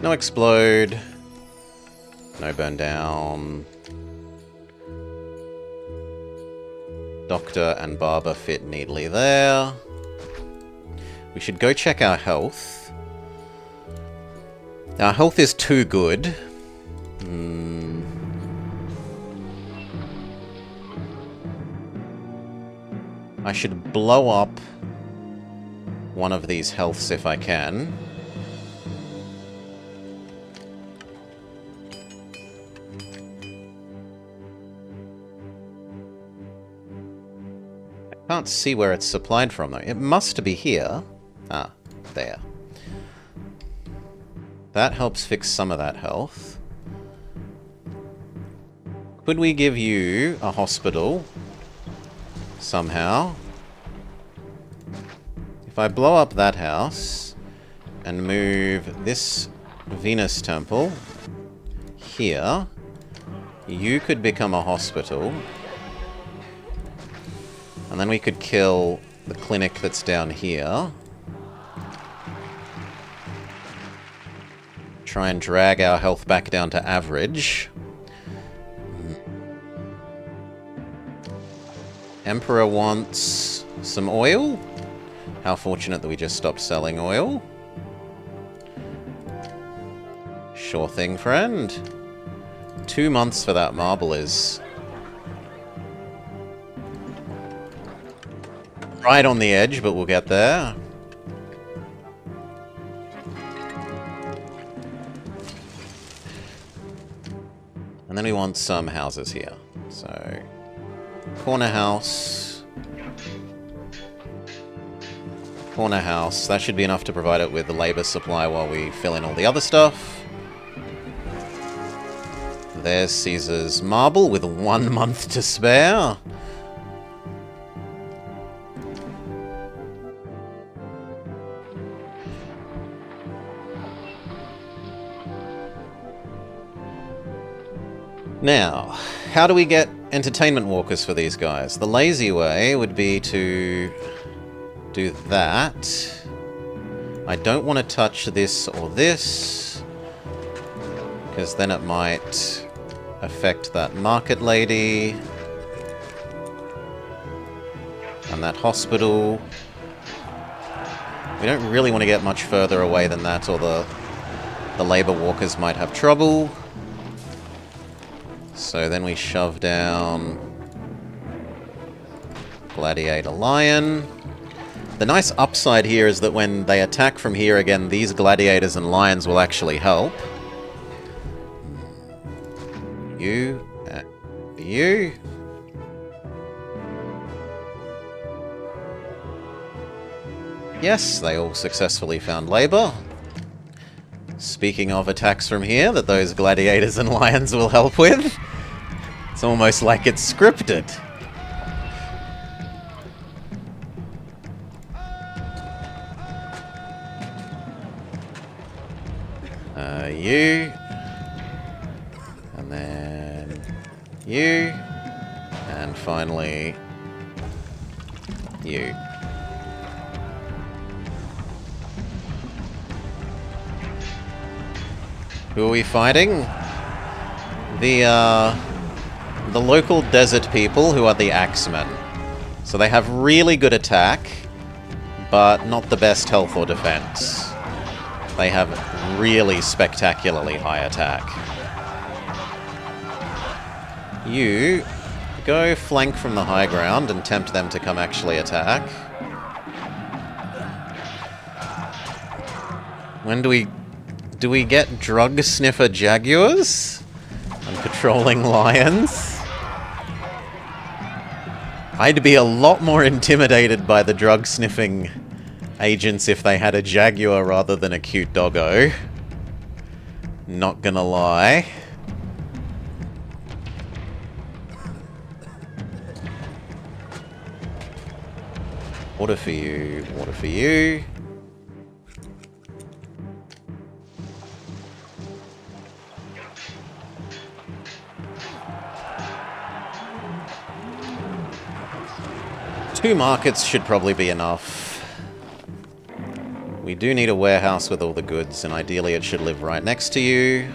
No explode. No burn down. Doctor and barber fit neatly there. We should go check our health. Our health is too good. I should blow up one of these healths if I can. Can't see where it's supplied from, though. It must be here. Ah, there. That helps fix some of that health. Could we give you a hospital? Somehow. If I blow up that house and move this Venus temple here, you could become a hospital. And then we could kill the clinic that's down here. Try and drag our health back down to average. Emperor wants some oil. How fortunate that we just stopped selling oil. Sure thing, friend. 2 months for that marble is right on the edge, but we'll get there. And then we want some houses here. So, corner house. Corner house. That should be enough to provide it with the labor supply while we fill in all the other stuff. There's Caesar's marble with 1 month to spare. Now, how do we get entertainment walkers for these guys? The lazy way would be to do that. I don't want to touch this or this, because then it might affect that market lady and that hospital. We don't really want to get much further away than that, or the labor walkers might have trouble. So then we shove down Gladiator Lion. The nice upside here is that when they attack from here again, these gladiators and lions will actually help. You, and you. Yes, they all successfully found labor. Speaking of attacks from here that those gladiators and lions will help with, it's almost like it's scripted. You. And then you. And finally, you. Who are we fighting? The local desert people who are the Axemen. So they have really good attack, but not the best health or defense. They have really spectacularly high attack. You go flank from the high ground and tempt them to come actually attack. When do we get drug sniffer jaguars and patrolling lions? I'd be a lot more intimidated by the drug sniffing agents if they had a jaguar rather than a cute doggo. Not gonna lie. Water for you, water for you. Two markets should probably be enough. We do need a warehouse with all the goods, and ideally it should live right next to you.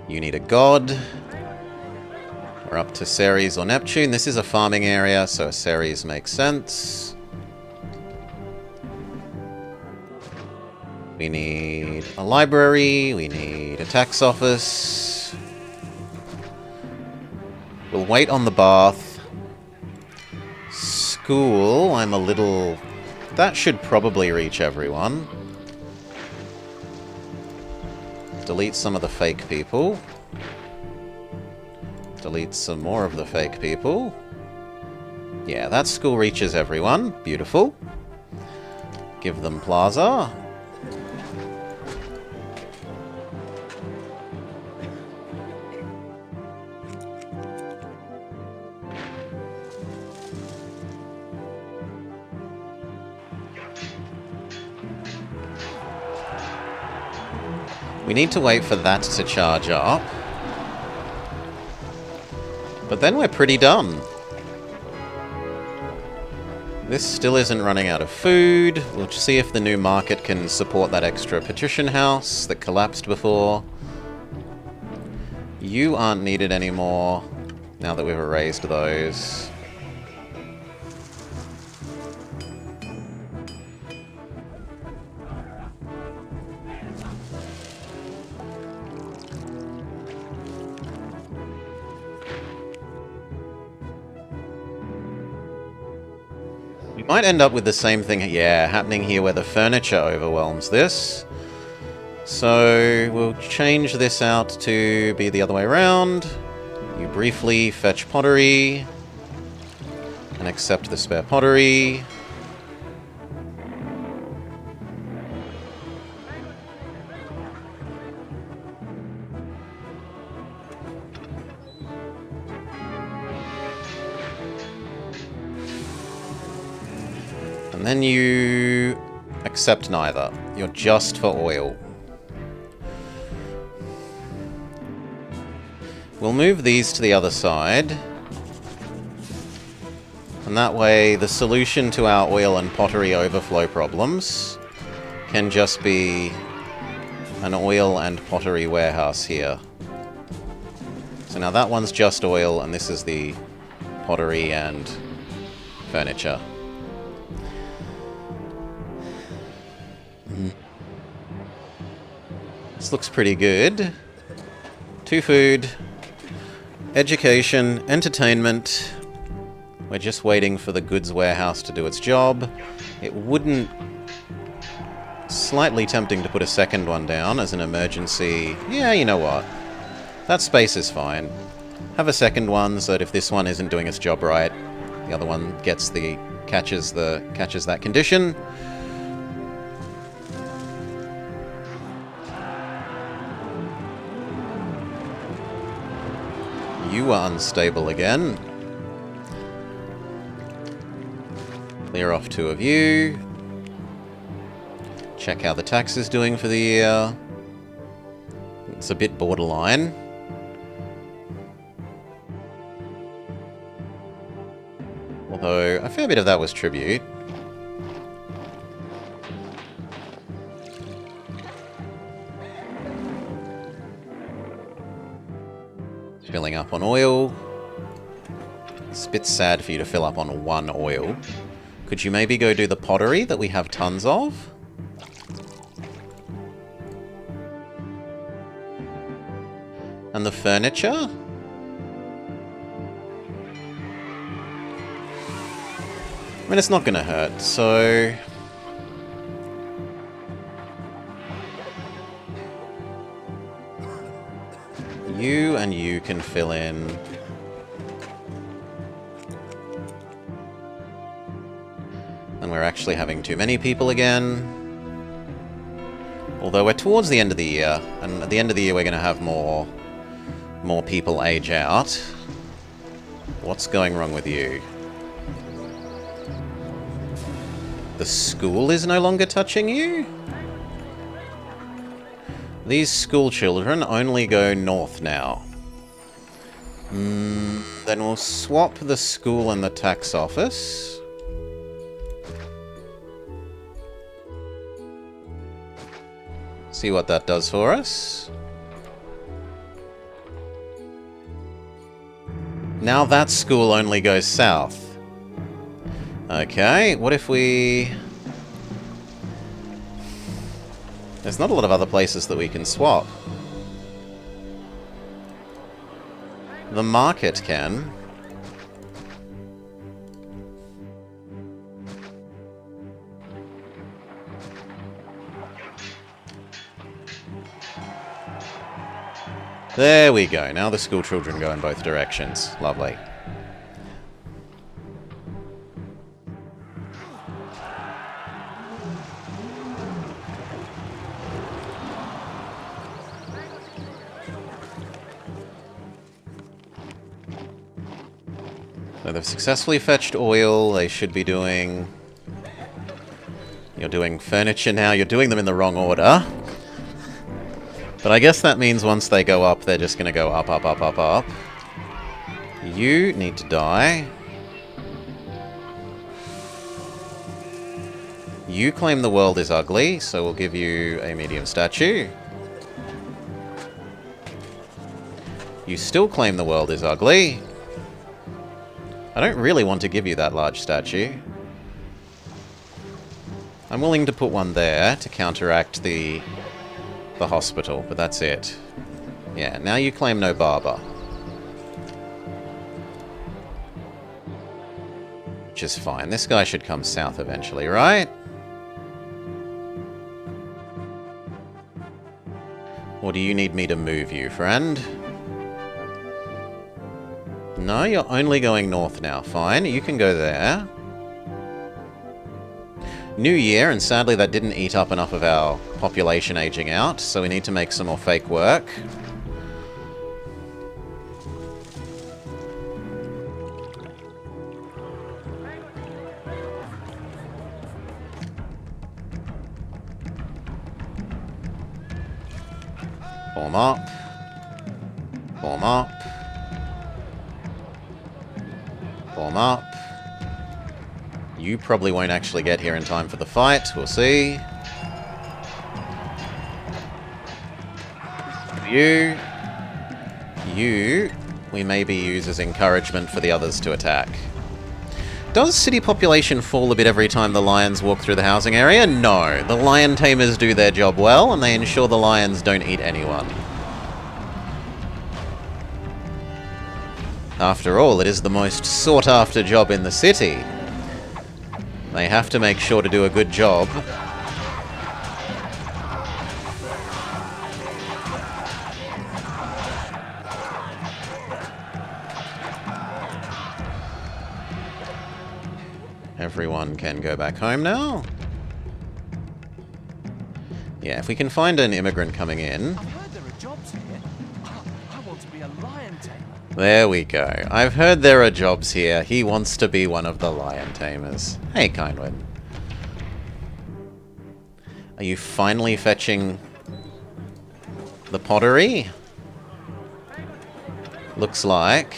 You need a god. We're up to Ceres or Neptune. This is a farming area, so Ceres makes sense. We need a library, we need a tax office. We'll wait on the bath. School, I'm a little... That should probably reach everyone. Delete some of the fake people. Delete some more of the fake people. Yeah, that school reaches everyone. Beautiful. Give them plaza. We need to wait for that to charge up. But then we're pretty done. This still isn't running out of food. We'll see if the new market can support that extra patrician house that collapsed before. You aren't needed anymore now that we've erased those. We might end up with the same thing, yeah, happening here where the furniture overwhelms this. So we'll change this out to be the other way around. You briefly fetch pottery and accept the spare pottery. And then you accept neither. You're just for oil. We'll move these to the other side. And that way, the solution to our oil and pottery overflow problems can just be an oil and pottery warehouse here. So now that one's just oil, and this is the pottery and furniture. This looks pretty good. 2 food, education, entertainment. We're just waiting for the goods warehouse to do its job. It wouldn't... Slightly tempting to put a second one down as an emergency. Yeah, you know what? That space is fine. Have a second one so that if this one isn't doing its job right, the other one gets catches that condition. You are unstable again. Clear off 2 of you. Check how the tax is doing for the year. It's a bit borderline. Although, a fair bit of that was tribute. Filling up on oil. It's a bit sad for you to fill up on 1 oil. Could you maybe go do the pottery that we have tons of? And the furniture? I mean, it's not going to hurt, so... You and you can fill in. And we're actually having too many people again. Although we're towards the end of the year, and at the end of the year we're going to have more people age out. What's going wrong with you? The school is no longer touching you? These school children only go north now. Then we'll swap the school and the tax office. See what that does for us. Now that school only goes south. Okay, what if we... There's not a lot of other places that we can swap. The market can. There we go. Now the school children go in both directions. Lovely. So they've successfully fetched oil. They should be doing... You're doing furniture now. You're doing them in the wrong order. But I guess that means once they go up, they're just going to go up, up, up, up, up. You need to die. You claim the world is ugly, so we'll give you a medium statue. You still claim the world is ugly. I don't really want to give you that large statue. I'm willing to put one there to counteract the hospital, but that's it. Yeah, now you claim no barber. Which is fine. This guy should come south eventually, right? Or do you need me to move you, friend? No, you're only going north now. Fine, you can go there. New year, and sadly that didn't eat up enough of our population aging out, so we need to make some more fake work. Form up. Form up. Form up. You probably won't actually get here in time for the fight. We'll see. You, we maybe use as encouragement for the others to attack. Does city population fall a bit every time the lions walk through the housing area? No. The lion tamers do their job well, and they ensure the lions don't eat anyone. After all, it is the most sought-after job in the city. They have to make sure to do a good job. Everyone can go back home now. Yeah, if we can find an immigrant coming in. I've heard there are jobs here. I want to be a lion tamer. There we go. I've heard there are jobs here. He wants to be one of the lion tamers. Hey, Kindwin. Are you finally fetching the pottery? Looks like.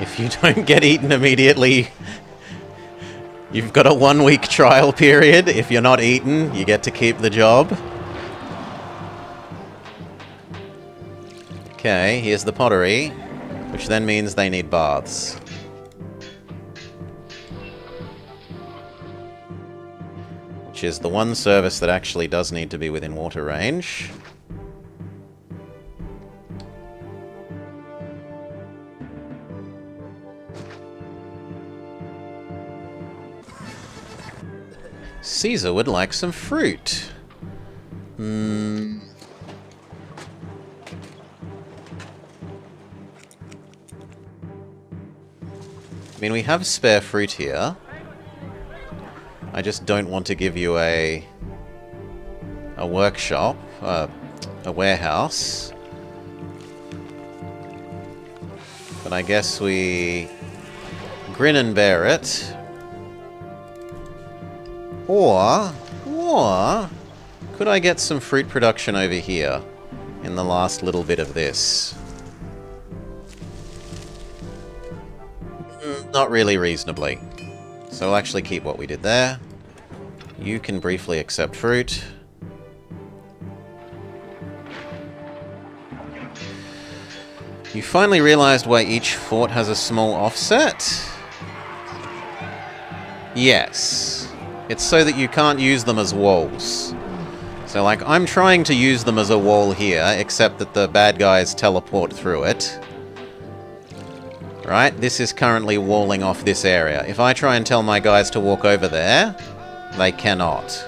If you don't get eaten immediately, you've got a 1-week trial period. If you're not eaten, you get to keep the job. Okay, here's the pottery, which then means they need baths. Which is the one service that actually does need to be within water range. Caesar would like some fruit. I mean, we have spare fruit here. I just don't want to give you a workshop, a warehouse. But I guess we grin and bear it. Or, could I get some fruit production over here in the last little bit of this? Not really reasonably. So we'll actually keep what we did there. You can briefly accept fruit. You finally realized why each fort has a small offset? Yes. It's so that you can't use them as walls. So, like, I'm trying to use them as a wall here, except that the bad guys teleport through it. Right? This is currently walling off this area. If I try and tell my guys to walk over there, they cannot.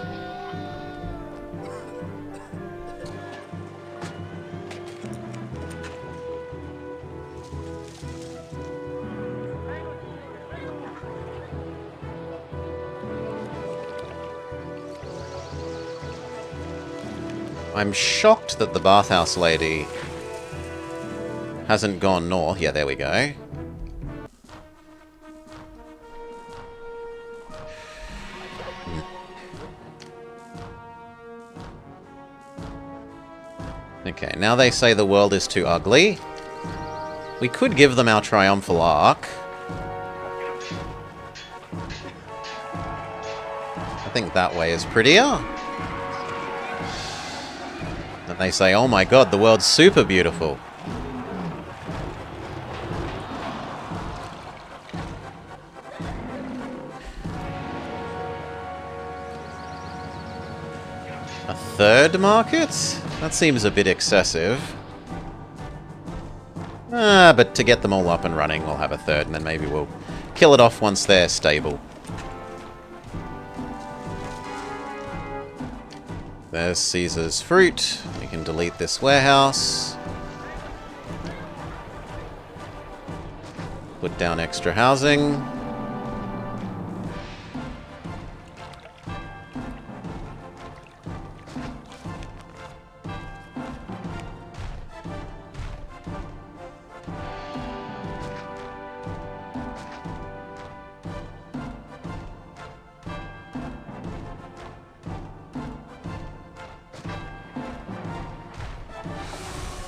I'm shocked that the bathhouse lady hasn't gone north. Yeah, there we go. Okay, now they say the world is too ugly. We could give them our Triumphal Arc. I think that way is prettier. And they say, oh my god, the world's super beautiful. A third market? That seems a bit excessive. But to get them all up and running, we'll have a third, and then maybe we'll kill it off once they're stable. There's Caesar's fruit. We can delete this warehouse. Put down extra housing.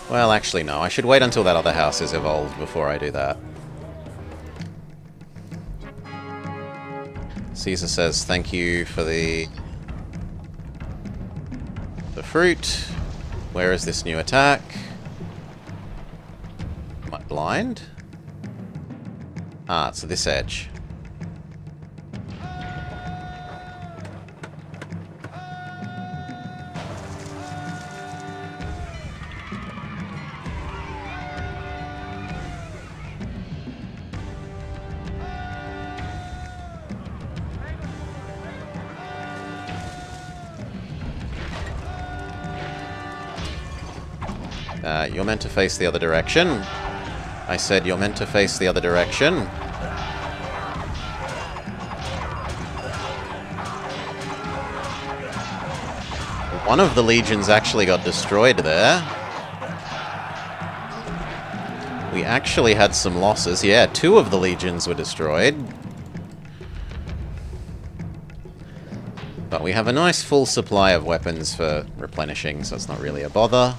Well, actually, no. I should wait until that other house is evolved before I do that. Caesar says thank you for the fruit. Where is this new attack? Am I blind? Ah, it's this edge. You're meant to face the other direction. I said you're meant to face the other direction. One of the legions actually got destroyed there. We actually had some losses. Yeah, 2 of the legions were destroyed. But we have a nice full supply of weapons for replenishing, so it's not really a bother.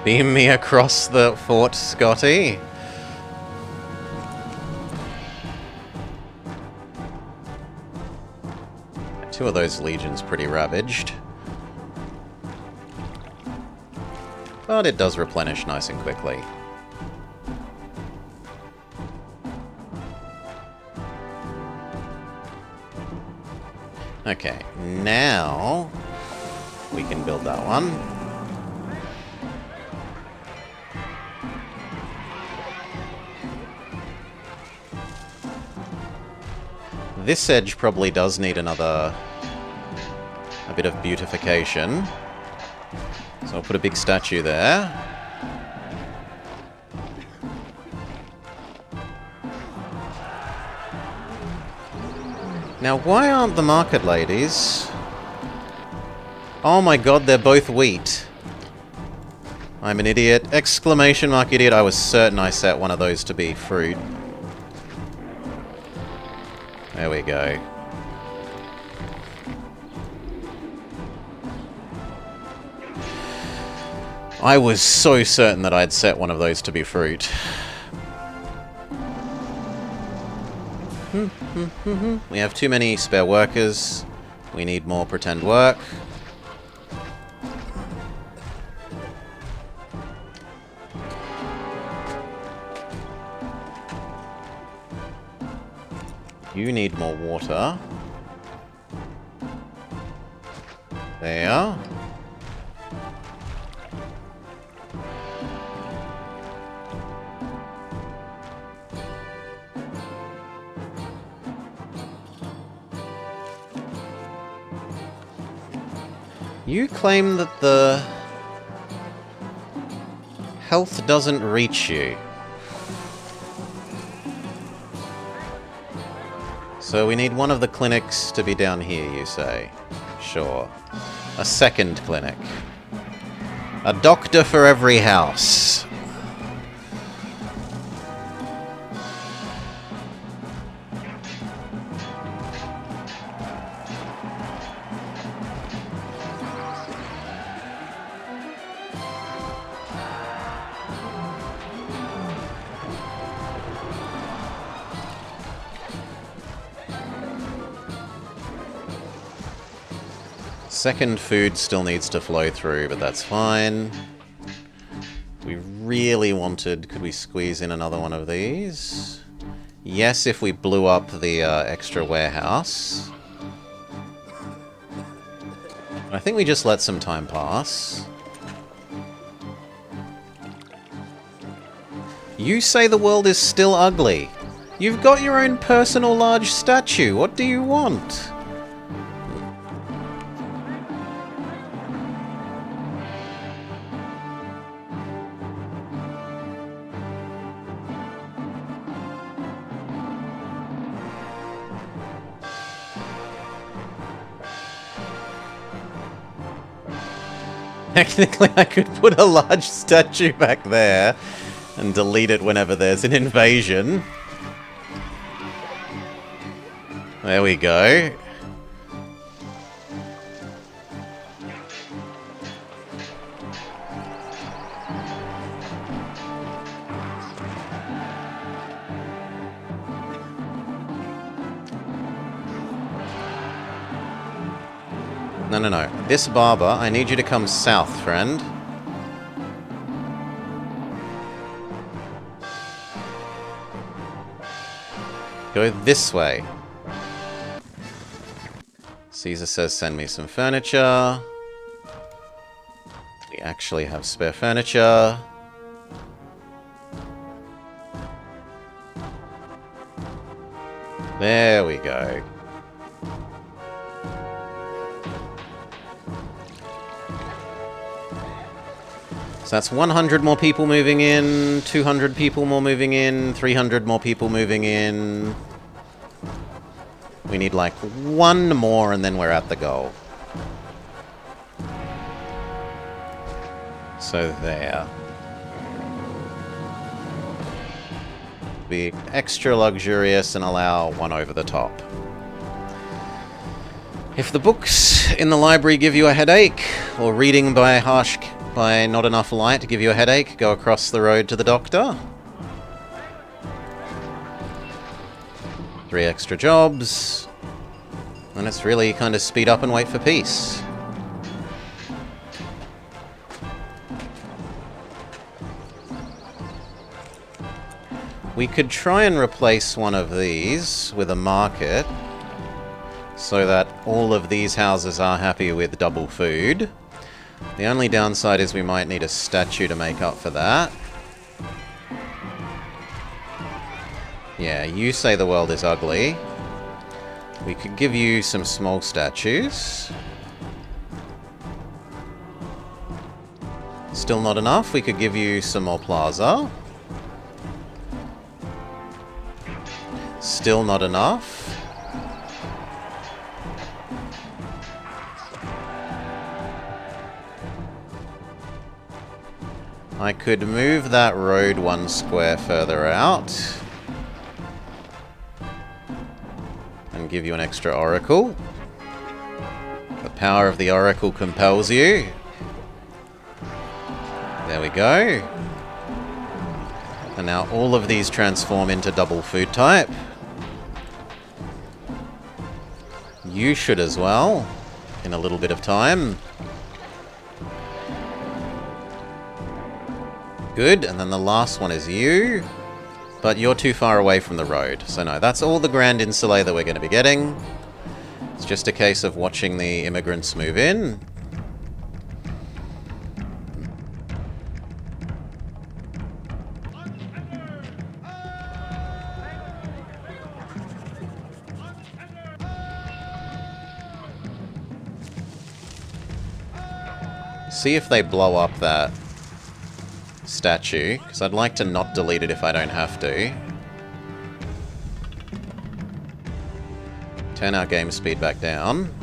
Beam me across the fort, Scotty. Two of those legions pretty ravaged. But it does replenish nice and quickly. Okay, now we can build that one. This edge probably does need a bit of beautification. So I'll put a big statue there. Now, why aren't the market ladies? Oh my god, they're both wheat. I'm an idiot. Exclamation mark idiot. I was certain I set one of those to be fruit. There we go. I was so certain that I'd set one of those to be fruit. We have too many spare workers. We need more pretend work. You need more water. There. You claim that the Health doesn't reach you. So we need one of the clinics to be down here, you say? Sure. A second clinic. A doctor for every house. Second food still needs to flow through, but that's fine. We really wanted... Could we squeeze in another one of these? Yes, if we blew up the extra warehouse. I think we just let some time pass. You say the world is still ugly. You've got your own personal large statue. What do you want? Technically, I could put a large statue back there and delete it whenever there's an invasion. There we go. No, no, no. This barber, I need you to come south, friend. Go this way. Caesar says send me some furniture. We actually have spare furniture. There we go. So that's 100 more people moving in, 200 people more moving in, 300 more people moving in. We need like one more and then we're at the goal. So there. Be extra luxurious and allow one over the top. If the books in the library give you a headache, or reading by not enough light to give you a headache, go across the road to the doctor. 3 extra jobs. And it's really kind of speed up and wait for peace. We could try and replace one of these with a market so that all of these houses are happy with double food. The only downside is we might need a statue to make up for that. Yeah, you say the world is ugly. We could give you some small statues. Still not enough. We could give you some more plaza. Still not enough. I could move that road 1 square further out. And give you an extra oracle. The power of the oracle compels you. There we go. And now all of these transform into double food type. You should as well, in a little bit of time. Good, and then the last one is you. But you're too far away from the road. So no, that's all the Grand Insulet that we're going to be getting. It's just a case of watching the immigrants move in. See if they blow up that statue, because I'd like to not delete it if I don't have to. Turn our game speed back down.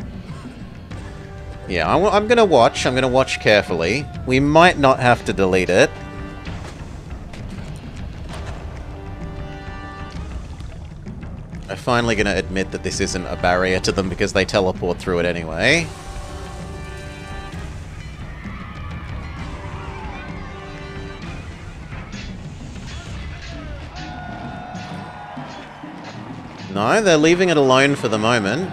Yeah, I'm gonna watch. I'm gonna watch carefully. We might not have to delete it. I'm finally gonna admit that this isn't a barrier to them because they teleport through it anyway. No, they're leaving it alone for the moment.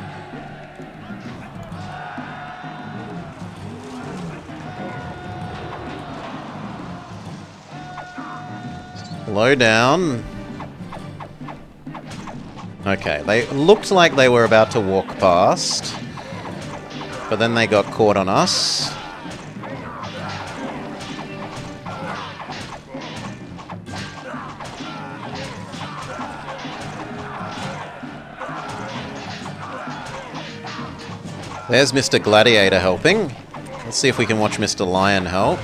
Slow down. Okay, they looked like they were about to walk past, but then they got caught on us. There's Mr. Gladiator helping. Let's see if we can watch Mr. Lion help.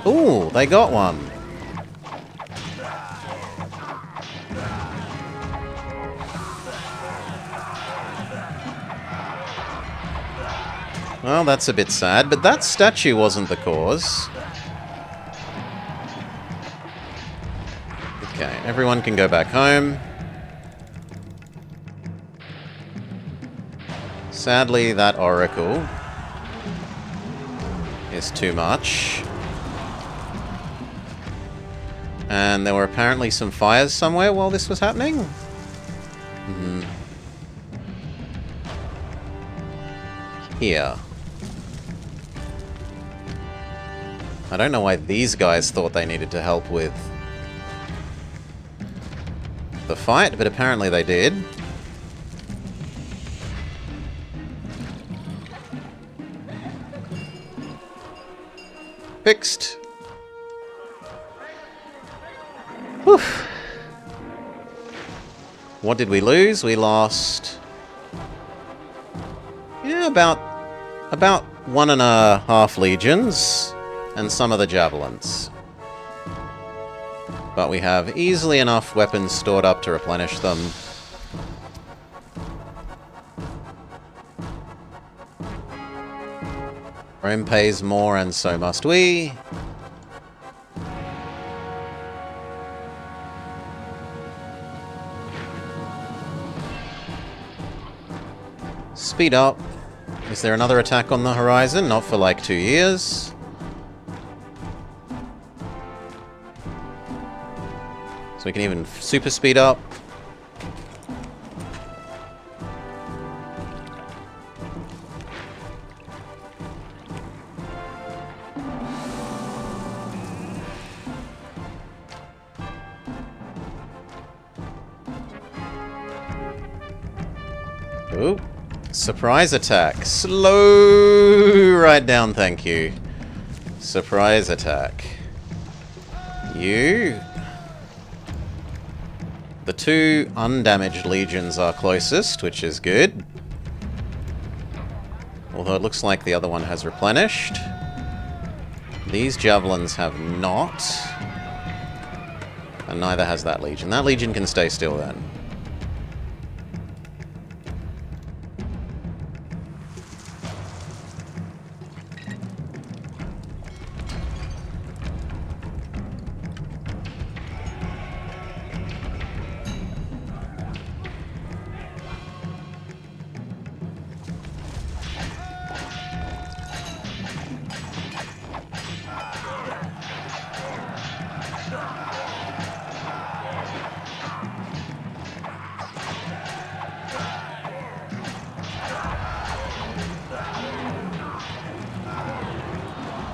Ooh, they got one. Well, that's a bit sad, but that statue wasn't the cause. Okay, everyone can go back home. Sadly, that oracle is too much. And there were apparently some fires somewhere while this was happening. Here. I don't know why these guys thought they needed to help with the fight, but apparently they did. Fixed. Whew. What did we lose? We lost... yeah, about 1.5 legions. And some of the javelins. But we have easily enough weapons stored up to replenish them. Rome pays more, and so must we. Speed up. Is there another attack on the horizon? Not for like 2 years. So we can even super speed up. Ooh. Surprise attack. Slow right down, thank you. Surprise attack. You... The 2 undamaged legions are closest, which is good. Although it looks like the other one has replenished. These javelins have not. And neither has that legion. That legion can stay still then.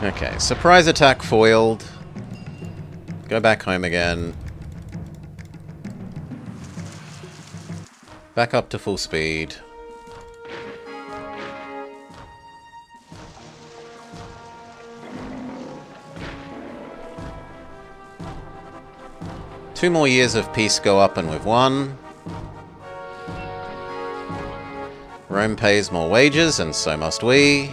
Okay, surprise attack foiled. Go back home again. Back up to full speed. Two more years of peace go up and we've won. Rome pays more wages, and so must we.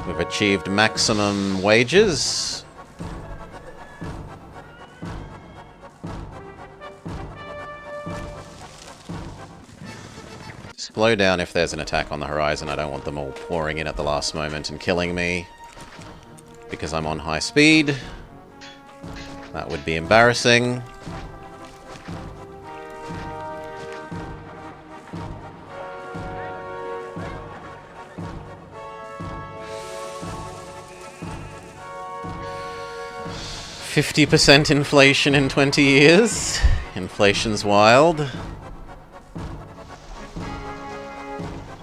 We've achieved maximum wages. slow down if there's an attack on the horizon. I don't want them all pouring in at the last moment and killing me because I'm on high speed. That would be embarrassing. %50 inflation in 20 years. Inflation's wild.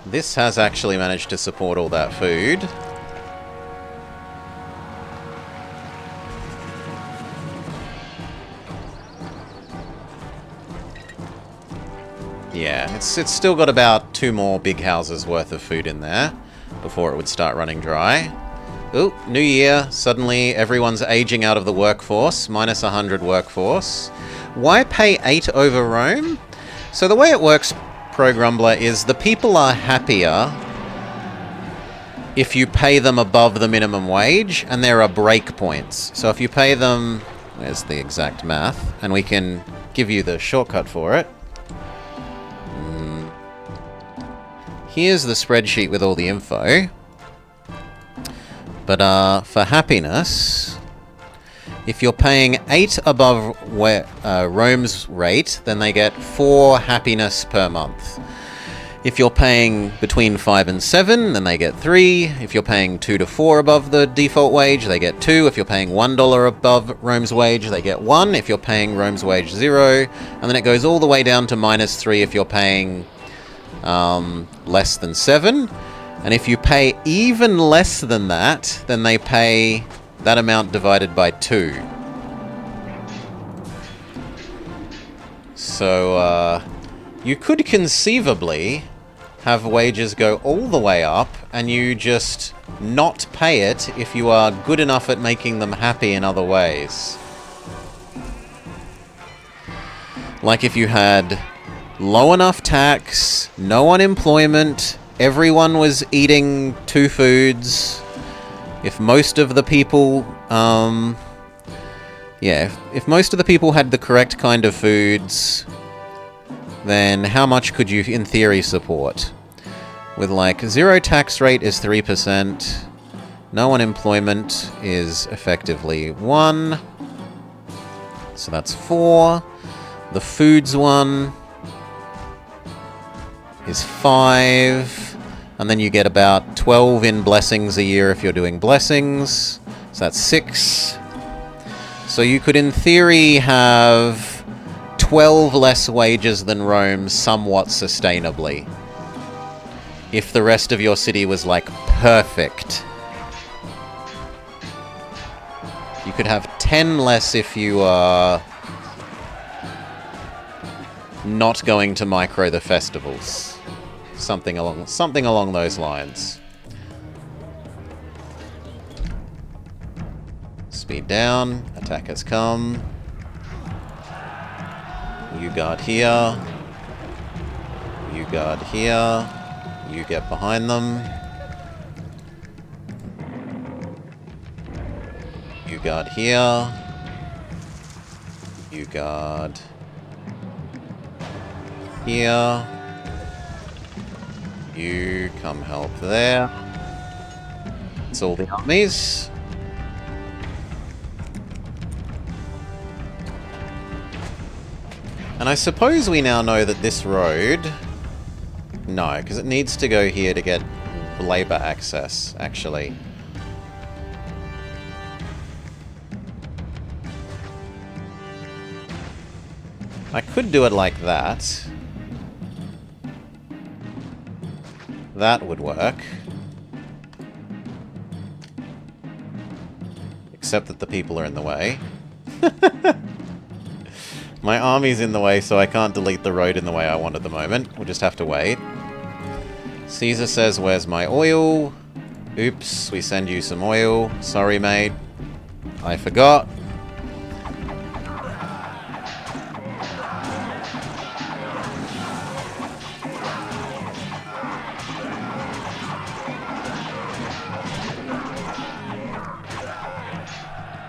This has actually managed to support all that food. Yeah, it's still got about 2 more big houses worth of food in there before it would start running dry. Ooh, new year. Suddenly everyone's aging out of the workforce. Minus 100 workforce. Why pay 8 over Rome? So the way it works, Pro Grumbler, is the people are happier if you pay them above the minimum wage, and there are breakpoints. So if you pay them... Where's the exact math? And we can give you the shortcut for it. Here's the spreadsheet with all the info. But for happiness, if you're paying 8 above Rome's rate, then they get 4 happiness per month. If you're paying between 5 and 7, then they get 3. If you're paying 2 to 4 above the default wage, they get 2. If you're paying $1 above Rome's wage, they get 1. If you're paying Rome's wage, 0. And then it goes all the way down to minus 3 if you're paying less than 7. And if you pay even less than that, then they pay that amount divided by 2. So, you could conceivably have wages go all the way up, and you just not pay it if you are good enough at making them happy in other ways. Like if you had low enough tax, no unemployment, everyone was eating 2 foods. If most of the people, if most of the people had the correct kind of foods, then how much could you, in theory, support? With like 0 tax rate is 3%, no unemployment is effectively 1, so that's 4. The foods one is 5. And then you get about 12 in blessings a year if you're doing blessings. So that's 6. So you could, in theory, have 12 less wages than Rome somewhat sustainably. If the rest of your city was, like, perfect. You could have 10 less if you are not going to micro the festivals. Something along those lines. Speed down. Attackers come. You guard here. You guard here. You get behind them. You guard here. You guard here. You come help there. It's all the armies. And I suppose we now know that this road... No, because it needs to go here to get labor access, actually. I could do it like that. That would work. Except that the people are in the way. My army's in the way, so I can't delete the road in the way I want at the moment. We'll just have to wait. Caesar says, where's my oil? Oops, we send you some oil. Sorry, mate. I forgot.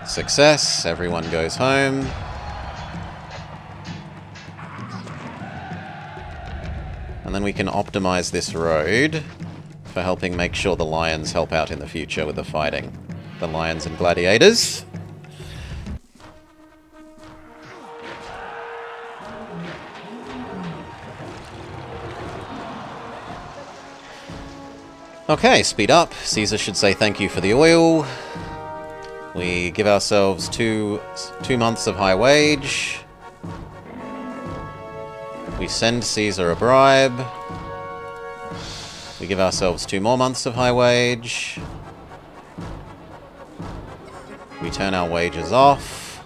Success. Everyone goes home. And then we we can optimize this road for helping make sure the lions help out in the future with the fighting. The lions and gladiators. Okay, speed up. Caesar should say thank you for the oil. We give ourselves two months of high wage. We send Caesar a bribe. We give ourselves 2 more months of high wage. We turn our wages off.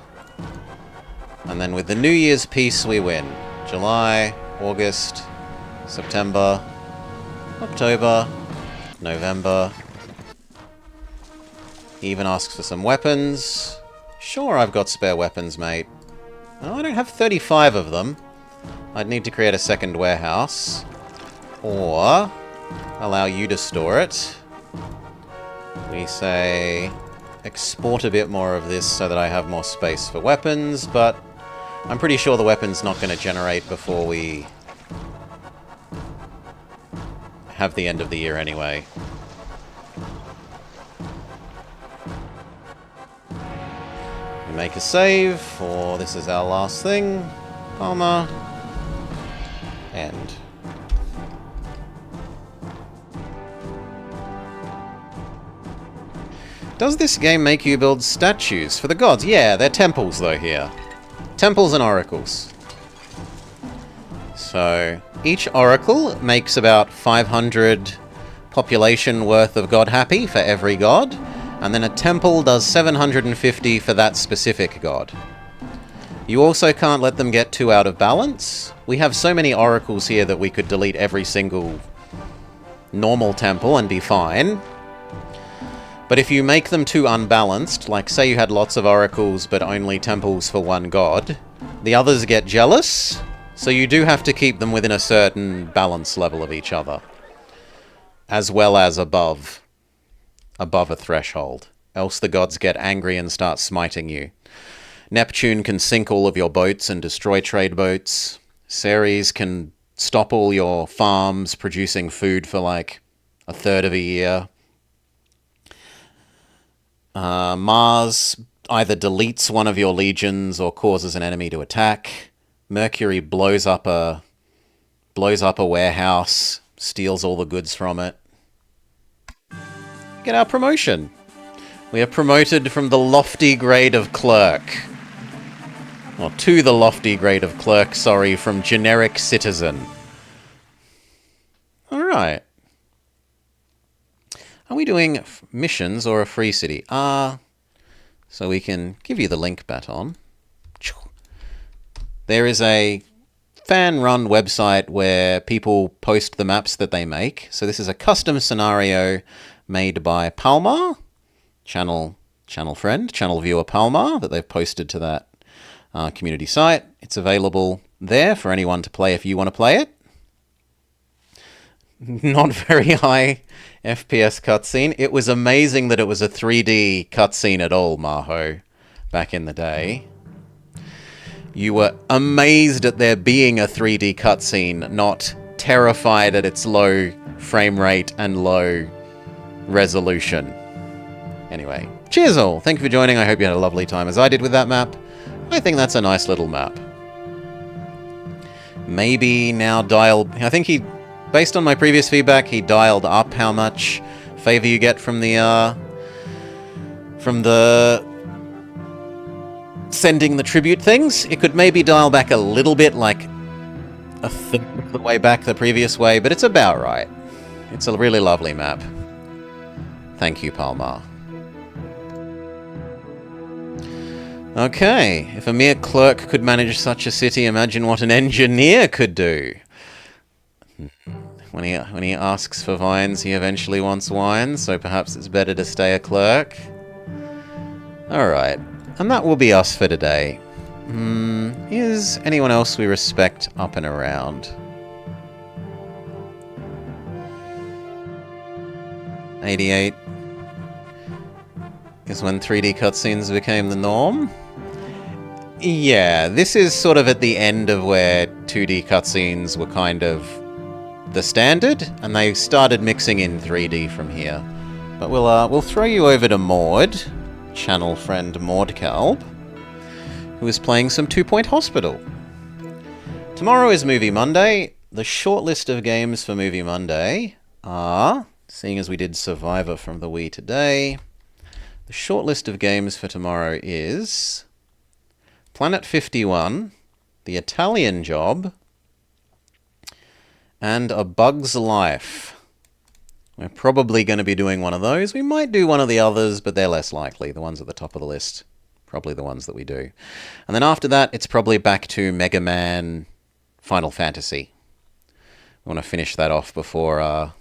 And then with the New Year's peace we win. July, August, September, October, November. He even asks for some weapons. Sure, I've got spare weapons, mate. Oh, I don't have 35 of them. I'd need to create a second warehouse. Or allow you to store it. We say export a bit more of this so that I have more space for weapons, but I'm pretty sure the weapon's not going to generate before we have the end of the year anyway. We make a save, for this is our last thing. Palmer. End. Does this game make you build statues for the gods? Yeah, they're temples though here. Temples and oracles. So, each oracle makes about 500 population worth of god happy for every god, and then a temple does 750 for that specific god. You also can't let them get too out of balance. We have so many oracles here that we could delete every single normal temple and be fine. But if you make them too unbalanced, like say you had lots of oracles but only temples for one god, the others get jealous, so you do have to keep them within a certain balance level of each other. As well as above a threshold. Else the gods get angry and start smiting you. Neptune can sink all of your boats and destroy trade boats. Ceres can stop all your farms producing food for like a third of a year. Mars either deletes one of your legions or causes an enemy to attack. Mercury blows up a warehouse, steals all the goods from it. Get our promotion. We are promoted from the lofty grade of clerk. Or to the lofty grade of clerk, sorry, from generic citizen. Alright. Are we doing missions or a free city? So we can give you the link baton. There is a fan-run website where people post the maps that they make. So this is a custom scenario made by Palma, channel viewer Palma, that they've posted to that community site. It's available there for anyone to play if you want to play it. Not very high FPS cutscene. It was amazing that it was a 3D cutscene at all, Maho, back in the day. You were amazed at there being a 3D cutscene, not terrified at its low frame rate and low resolution. Anyway, cheers all. Thank you for joining. I hope you had a lovely time as I did with that map. I think that's a nice little map. Maybe now dial... I think he... Based on my previous feedback, he dialed up how much favor you get from the sending the tribute things. It could maybe dial back a little bit, like a third of the way back the previous way, but it's about right. It's a really lovely map. Thank you, Palmar. Okay, if a mere clerk could manage such a city, imagine what an engineer could do. When he asks for vines, he eventually wants wine, so perhaps it's better to stay a clerk. Alright, and that will be us for today. Is anyone else we respect up and around? 88 is when 3D cutscenes became the norm. Yeah, this is sort of at the end of where 2D cutscenes were kind of the standard, and they started mixing in 3D from here. But we'll throw you over to Maud, channel friend Maud Kalb, who is playing some 2 Point Hospital. Tomorrow is Movie Monday. The short list of games for Movie Monday are, seeing as we did Survivor from the Wii today, the short list of games for tomorrow is Planet 51, The Italian Job, and A Bug's Life. We're probably going to be doing one of those. We might do one of the others, but they're less likely. The ones at the top of the list, probably the ones that we do. And then after that, it's probably back to Mega Man, Final Fantasy. We want to finish that off before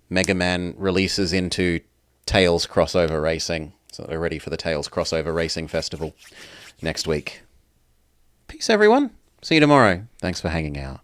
Mega Man releases into Tails Crossover Racing. So we're ready for the Tails Crossover Racing Festival next week. Peace, everyone. See you tomorrow. Thanks for hanging out.